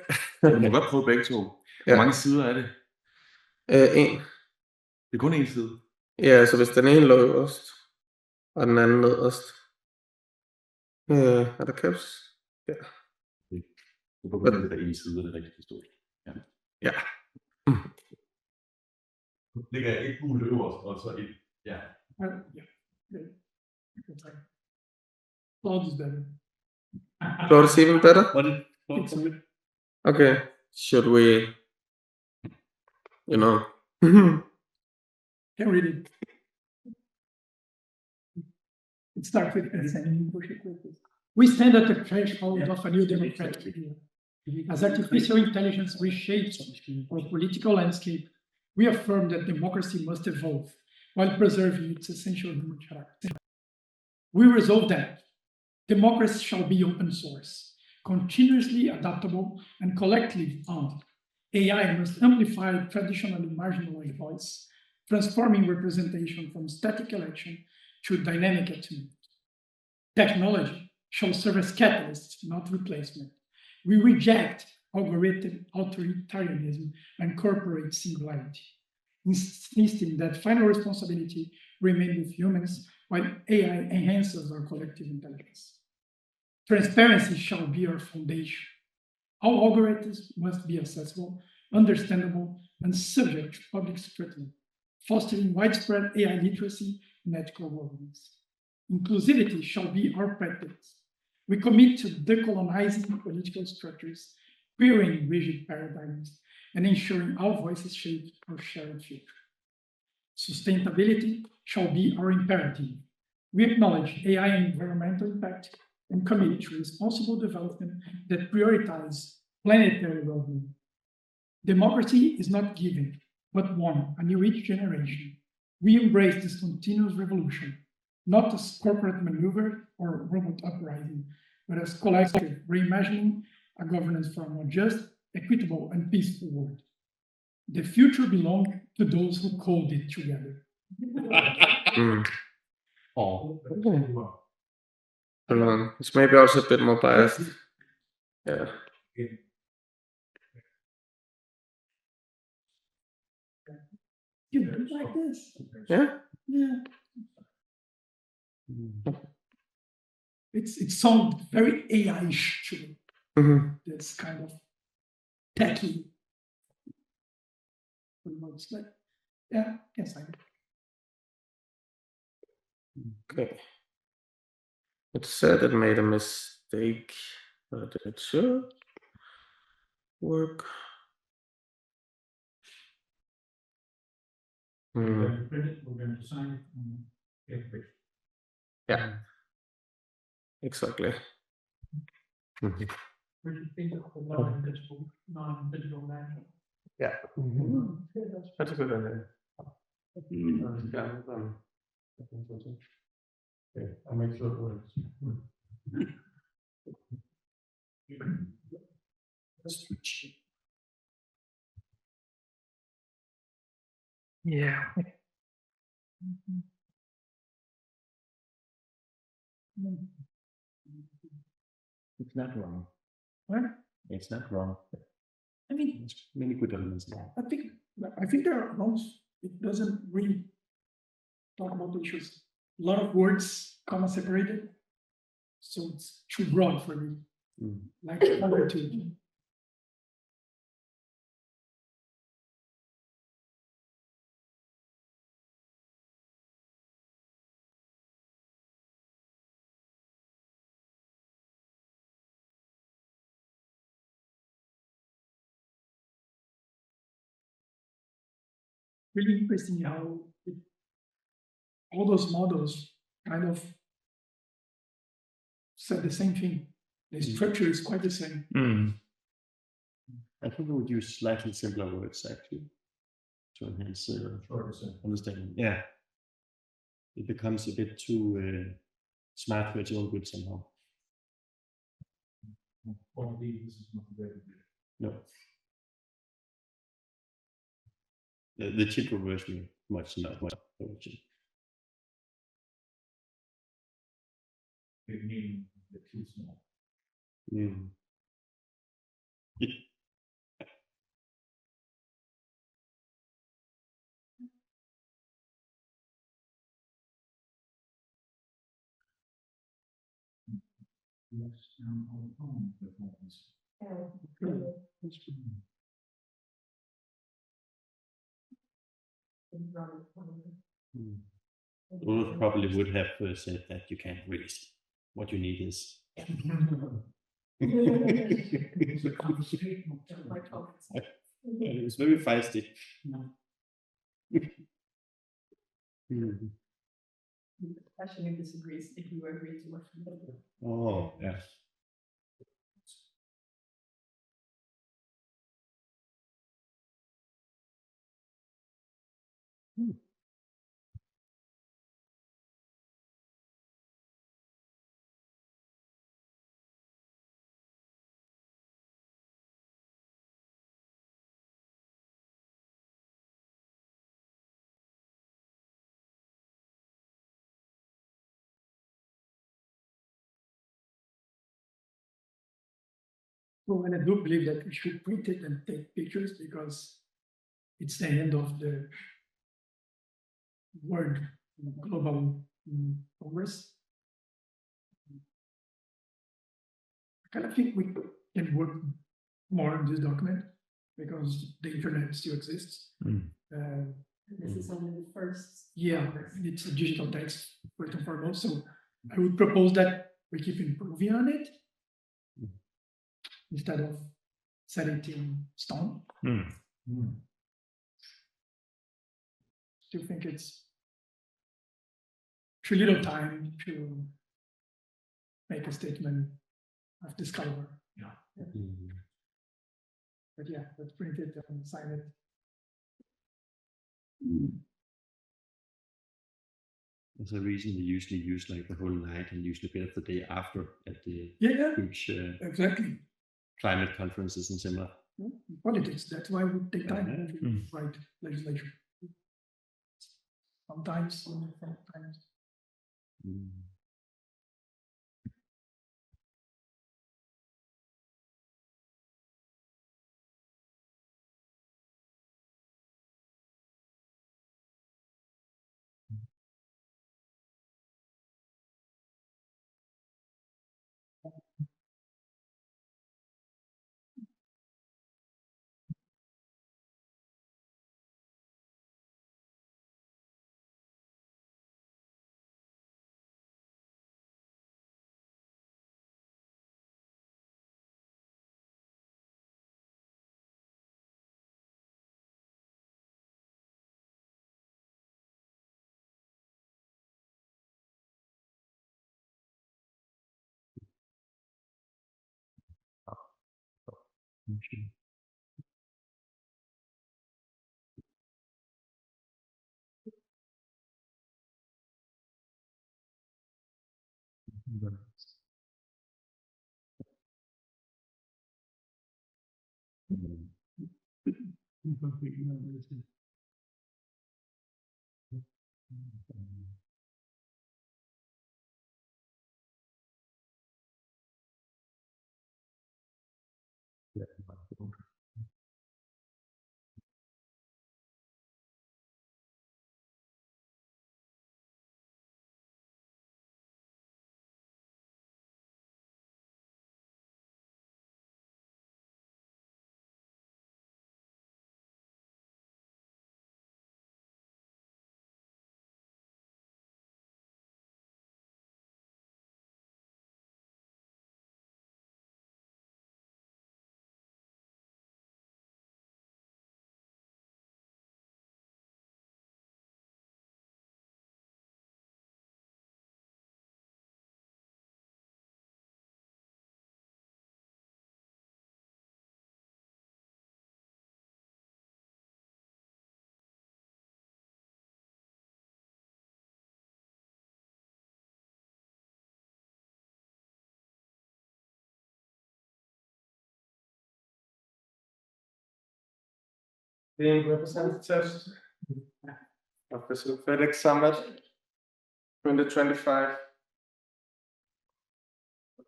Du må godt prøve begge to. Hvor mange sider er det? En. Det er kun en side? Ja, så hvis den ene lå øverst, og den anden nederst. Er der caps? Ja. Du kan godt det der ene side, det er rigtig forstået. Ja. Ligger jeg et gult øverst, og så et, ja. Cloud is better. Cloud is even better? Okay. Should we, Can read it. It starts with we stand at the threshold of a new democratic era. As artificial intelligence reshapes our political landscape, we affirm that democracy must evolve while preserving its essential human character. We resolve that democracy shall be open source, continuously adaptable and collectively owned. AI must amplify traditionally marginalized voice, transforming representation from static election to dynamic attunement. Technology shall serve as catalyst, not replacement. We reject algorithm authoritarianism and corporate singularity, insisting that final responsibility remains with humans while AI enhances our collective intelligence. Transparency shall be our foundation. All algorithms must be accessible, understandable, and subject to public scrutiny, fostering widespread AI literacy and ethical governance. Inclusivity shall be our practice. We commit to decolonizing political structures, queering rigid paradigms, and ensuring all voices shape our shared future. Sustainability shall be our imperative. We acknowledge AI environmental impact and commit to responsible development that prioritize planetary well-being. Democracy is not given, but won anew each generation. We embrace this continuous revolution, not as corporate maneuver or robot uprising, but as collective reimagining a governance for a more just, equitable, and peaceful world. The future belongs to those who code it together. It's maybe also a bit more biased. Yeah. You do like this? Yeah. Yeah. It sounds very AI-ish to me. This kind of techy. Like, yeah, yes, I do. Okay. It said it made a mistake, but it should work. We're going to sign it. Yeah. Exactly. What do you think of the non-digital management? Yeah. That's a good idea. Okay, I'll make sure it works. Yeah. It's not wrong. What? It's not wrong. I mean, there's many good elements there. I think there are wrongs. It doesn't really talk about the issues. A lot of words, comma separated. So it's too broad for me. Like other two. Really interesting how all those models kind of said the same thing. The structure is quite the same. I think we would use slightly simpler words actually to enhance understanding. Yeah, it becomes a bit too smart for its own good somehow. No. The chip version much not much. It means the too small. Mm. Yes, on phone performance. Ulf probably would have said that you can't really see. What you need is. It was very feisty. Especially disagrees if you agree too much. Oh, yes. So, and I do believe that we should print it and take pictures because it's the end of the World Global Congress. I kind of think we can work more on this document because the internet still exists. This is only the first. Yeah, it's a digital text first and foremost. So I would propose that we keep improving on it instead of set it in stone. Still think it's too little time to make a statement of this caliber. Yeah. But yeah, let's print it and sign it. There's a reason they usually use like the whole night and usually a bit of the day after at the huge exactly climate conferences and similar. Politics, that's why we take time to write legislation. Sometimes. being representatives of the Synthetic Summit 2025.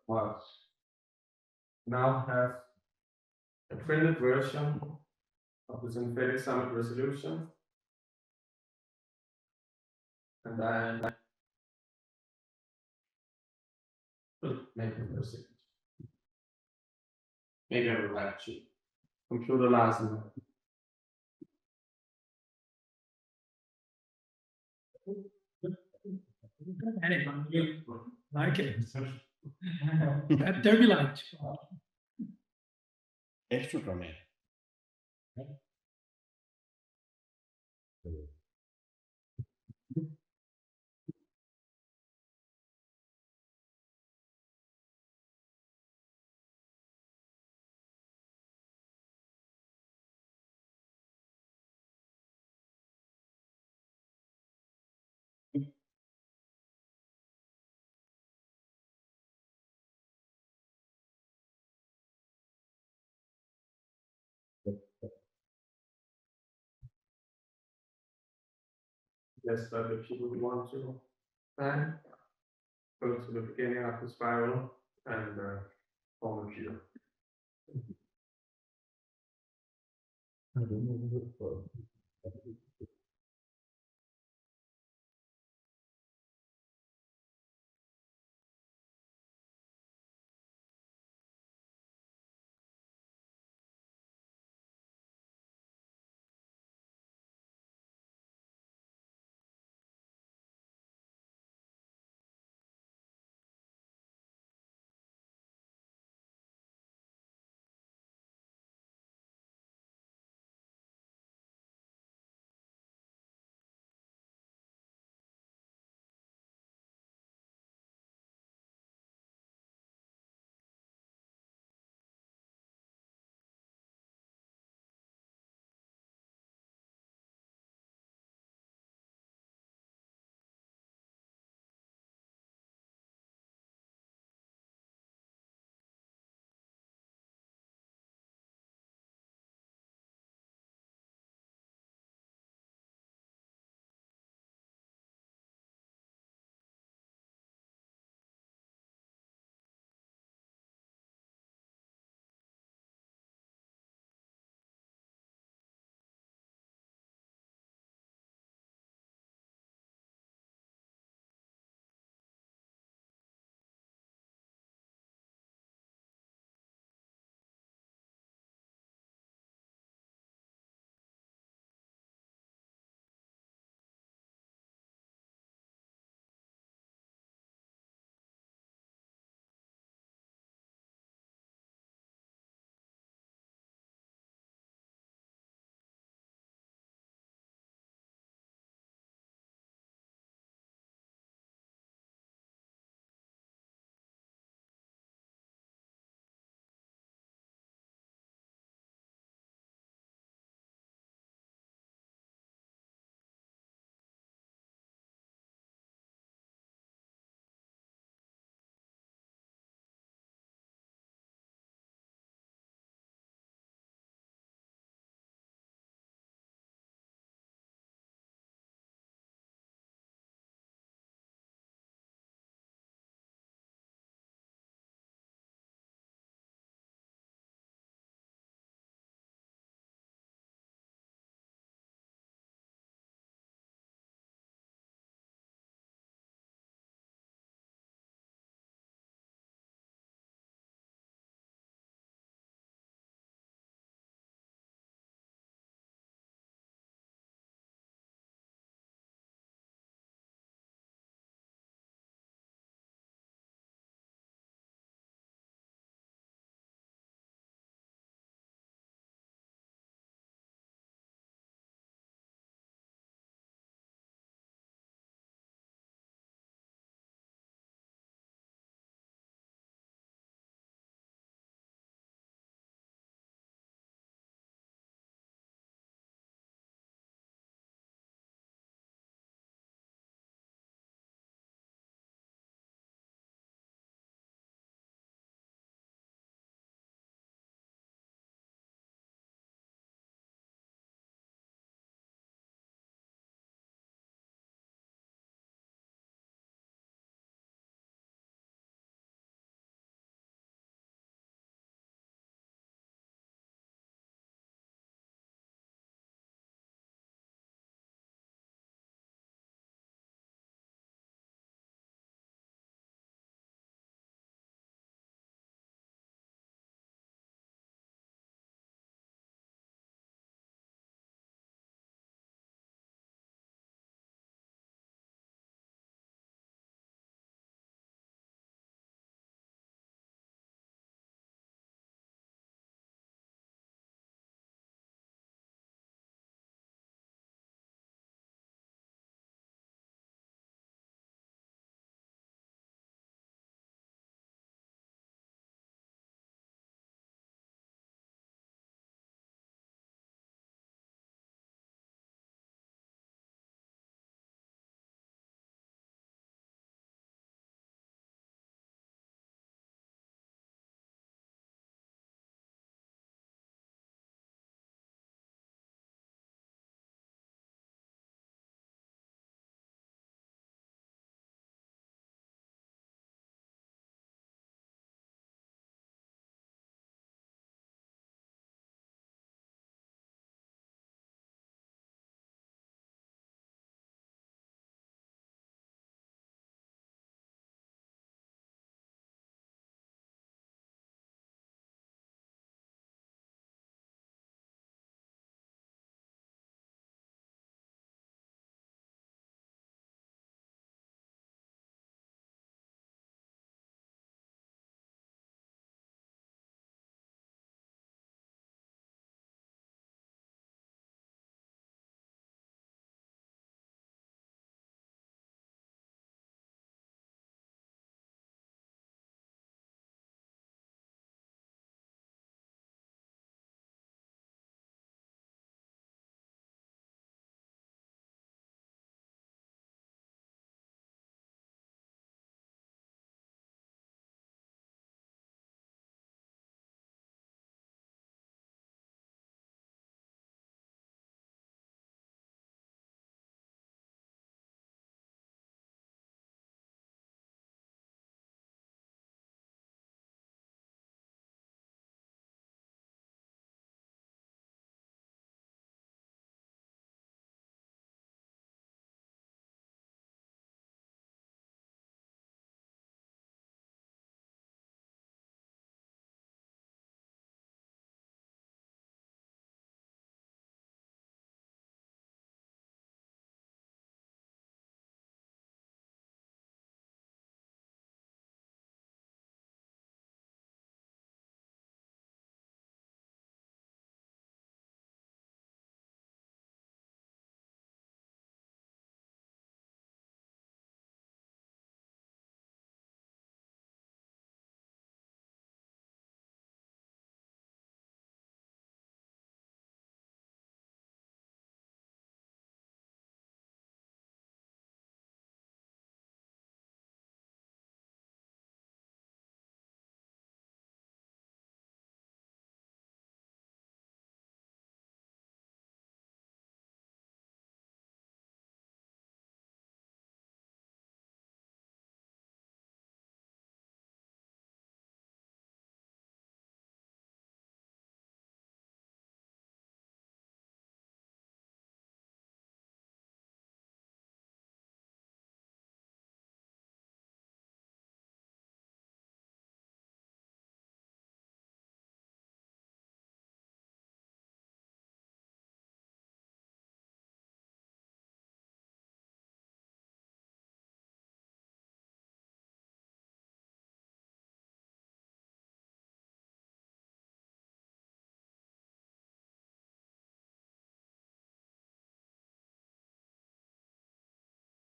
Wow. Now have a printed version of the Synthetic Summit resolution. And I will make it for a second. Maybe I will have to computerize it. Anyone like it? There be like. Extra dramatic. Yes, but if you would want to then go to the beginning of the spiral and form a view.